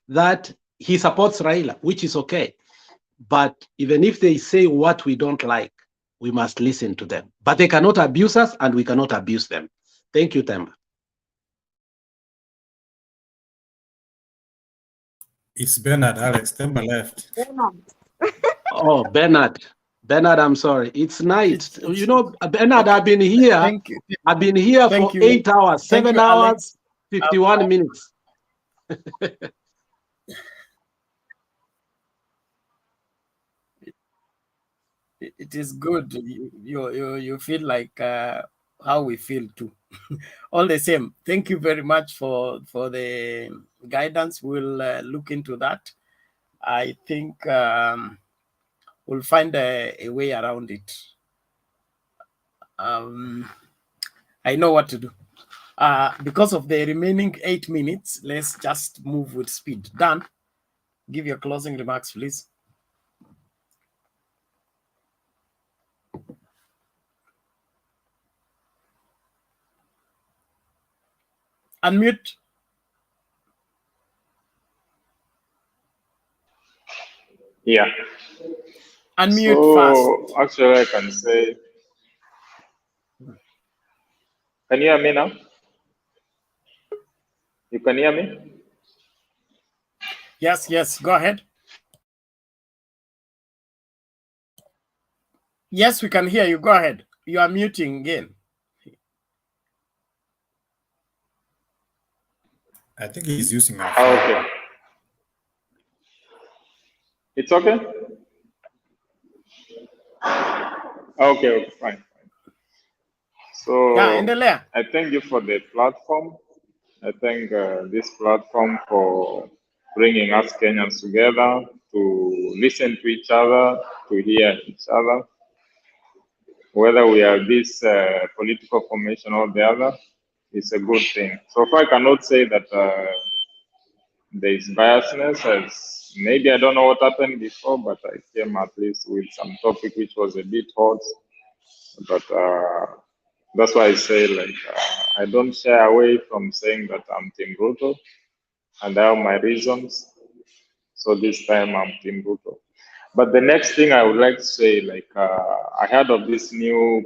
that he supports Raila, which is okay. But even if they say what we don't like, we must listen to them. But they cannot abuse us, and we cannot abuse them. Thank you, Themba. It's Bernard, Alex. Themba left. Oh, Bernard. Bernard, I'm sorry. It's night. You know, Bernard, I've been here. Thank you. I've been here Thank for you. 8 hours, Thank 7 you, hours, Alex. 51 minutes. It is good. You feel like how we feel too. All the same, thank you very much for the guidance. We'll look into that. I think we'll find a way around it. I know what to do. Because of the remaining 8 minutes, let's just move with speed. Dan, give your closing remarks, please. Unmute. Yeah. Unmute so, first. Actually, I can say, can you hear me now? You can hear me? Yes, go ahead. Yes, we can hear you. Go ahead. You are muting again. I think he's using our phone. phone. Okay. It's okay? Okay, fine. So, yeah, I thank you for the platform. I thank this platform for bringing us Kenyans together to listen to each other, to hear each other. Whether we are this political formation or the other, it's a good thing. So far, I cannot say that there is biasness, as maybe I don't know what happened before, but I came at least with some topic which was a bit hot. But that's why I say, like, I don't shy away from saying that I'm Team Ruto, and I have my reasons. So this time I'm Team Ruto. But the next thing I would like to say, like, I heard of these new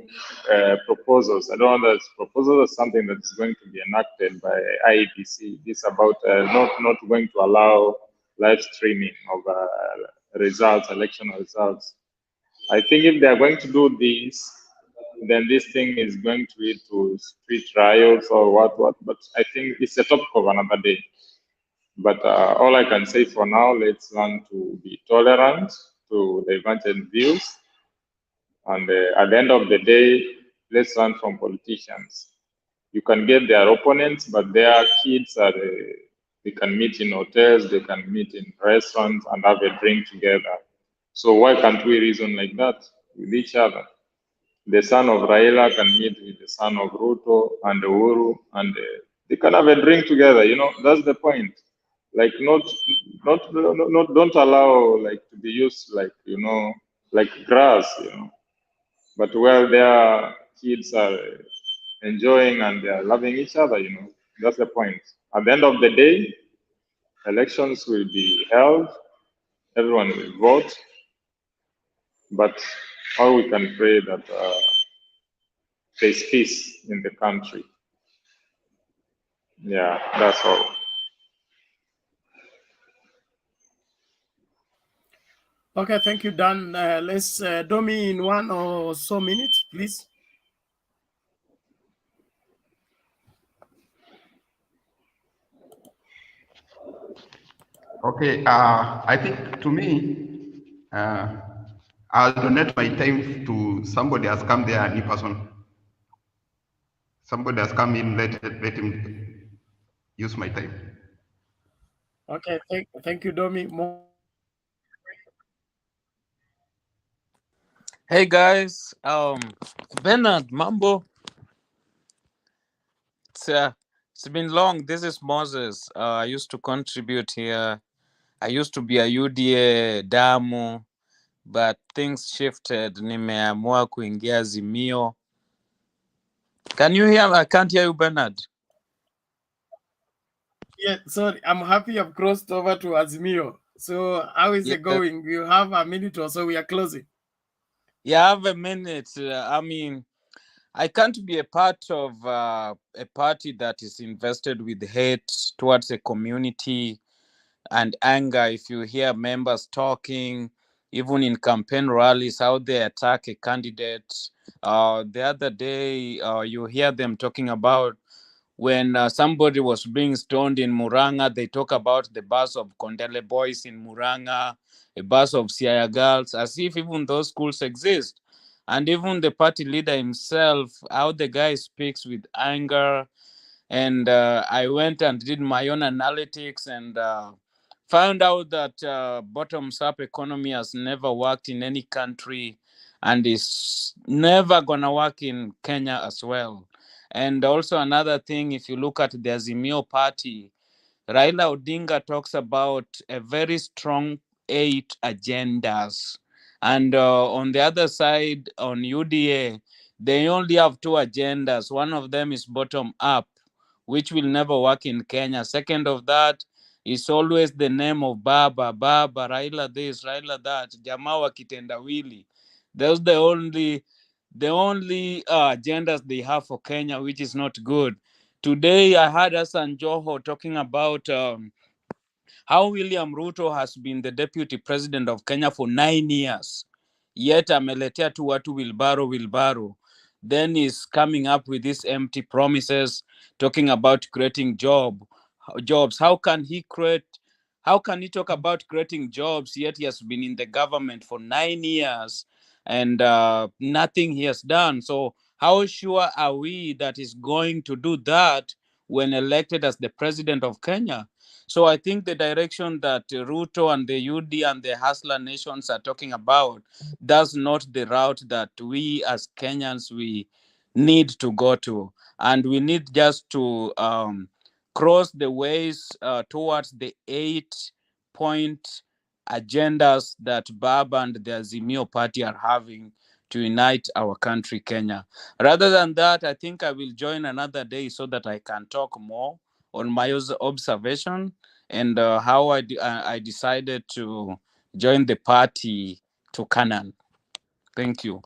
proposals. I don't know whether it's proposals or something that is going to be enacted by IEBC. This about not going to allow live streaming of results, election results. I think if they are going to do this, then this thing is going to lead to street riots or what. But I think it's a topic of another day. But all I can say for now, let's learn to be tolerant to divergent views. And at the end of the day, let's learn from politicians. You can get their opponents, but their kids are, they can meet in hotels, they can meet in restaurants and have a drink together. So why can't we reason like that with each other? The son of Raila can meet with the son of Ruto and Uhuru, and they can have a drink together. You know, that's the point. Like, not, don't allow like to be used like, you know, like grass. You know, but where their kids are enjoying and they are loving each other. You know, that's the point. At the end of the day, elections will be held. Everyone will vote, but all we can pray that. There's peace in the country. Yeah, that's all. Okay, thank you, Dan. Let's do me in 1 or so minutes, please. Okay, I think to me, I'll donate my time to somebody has come there, a new person. Somebody has come in, let him use my time. Okay, thank you, Domi. Hey guys, Bernard, Mambo. It's been long. This is Moses. I used to contribute here. I used to be a UDA Damu, but things shifted. Nimeamua kuingia Azimio. Can you hear? I can't hear you, Bernard. Yeah, sorry. I'm happy I've crossed over to Azimio. So how is it going? You have a minute or so. We are closing. Yeah, I have a minute. I mean, I can't be a part of a party that is invested with hate towards a community and anger. If you hear members talking, even in campaign rallies, how they attack a candidate. The other day, you hear them talking about when somebody was being stoned in Muranga, they talk about the bus of Kondele boys in Muranga, a bus of Siaya girls, as if even those schools exist. And even the party leader himself, how the guy speaks with anger. And I went and did my own analytics and found out that bottoms-up economy has never worked in any country and is never going to work in Kenya as well. And also another thing, if you look at the Azimio party, Raila Odinga talks about a very strong 8 agendas. And on the other side, on UDA, they only have 2 agendas. One of them is bottom up, which will never work in Kenya. Second of that is always the name of Baba, Raila this, Raila that, Jamaa wa kitendawili. Those the only agendas they have for Kenya, which is not good. Today, I heard Hassan Joho talking about how William Ruto has been the deputy president of Kenya for 9 years. Yet ameletea tu watu wilbaro. Then he's coming up with these empty promises, talking about creating jobs. How can he talk about creating jobs, yet he has been in the government for 9 years and nothing he has done? So how sure are we that he's going to do that when elected as the president of Kenya? So I think the direction that Ruto and the UD and the Hustler nations are talking about, that's not the route that we as Kenyans, we need to go to. And we need just to cross the ways towards the 8-point agendas that Baba and the Azimio party are having to unite our country, Kenya. Rather than that, I think I will join another day so that I can talk more on my observation and how I decided to join the party to Canaan. Thank you.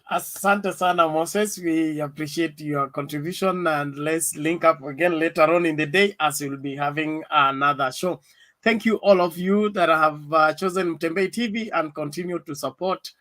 Asante sana, Moses. We appreciate your contribution, and let's link up again later on in the day as we'll be having another show. Thank you, all of you that have chosen Mutembei TV and continue to support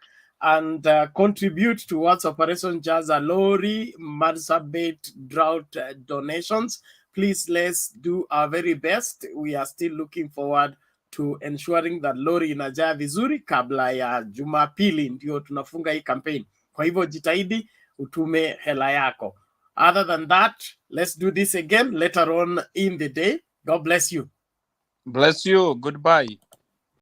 and contribute towards Operation Jaza Lori, Marsabit drought donations. Please, let's do our very best. We are still looking forward to ensuring that lori inajaa vizuri kabla ya Jumapili ndio tunafunga hii campaign. Kwa hivyo jitahidi utume hela yako. Other than that, let's do this again later on in the day. God bless you. Bless you. Goodbye.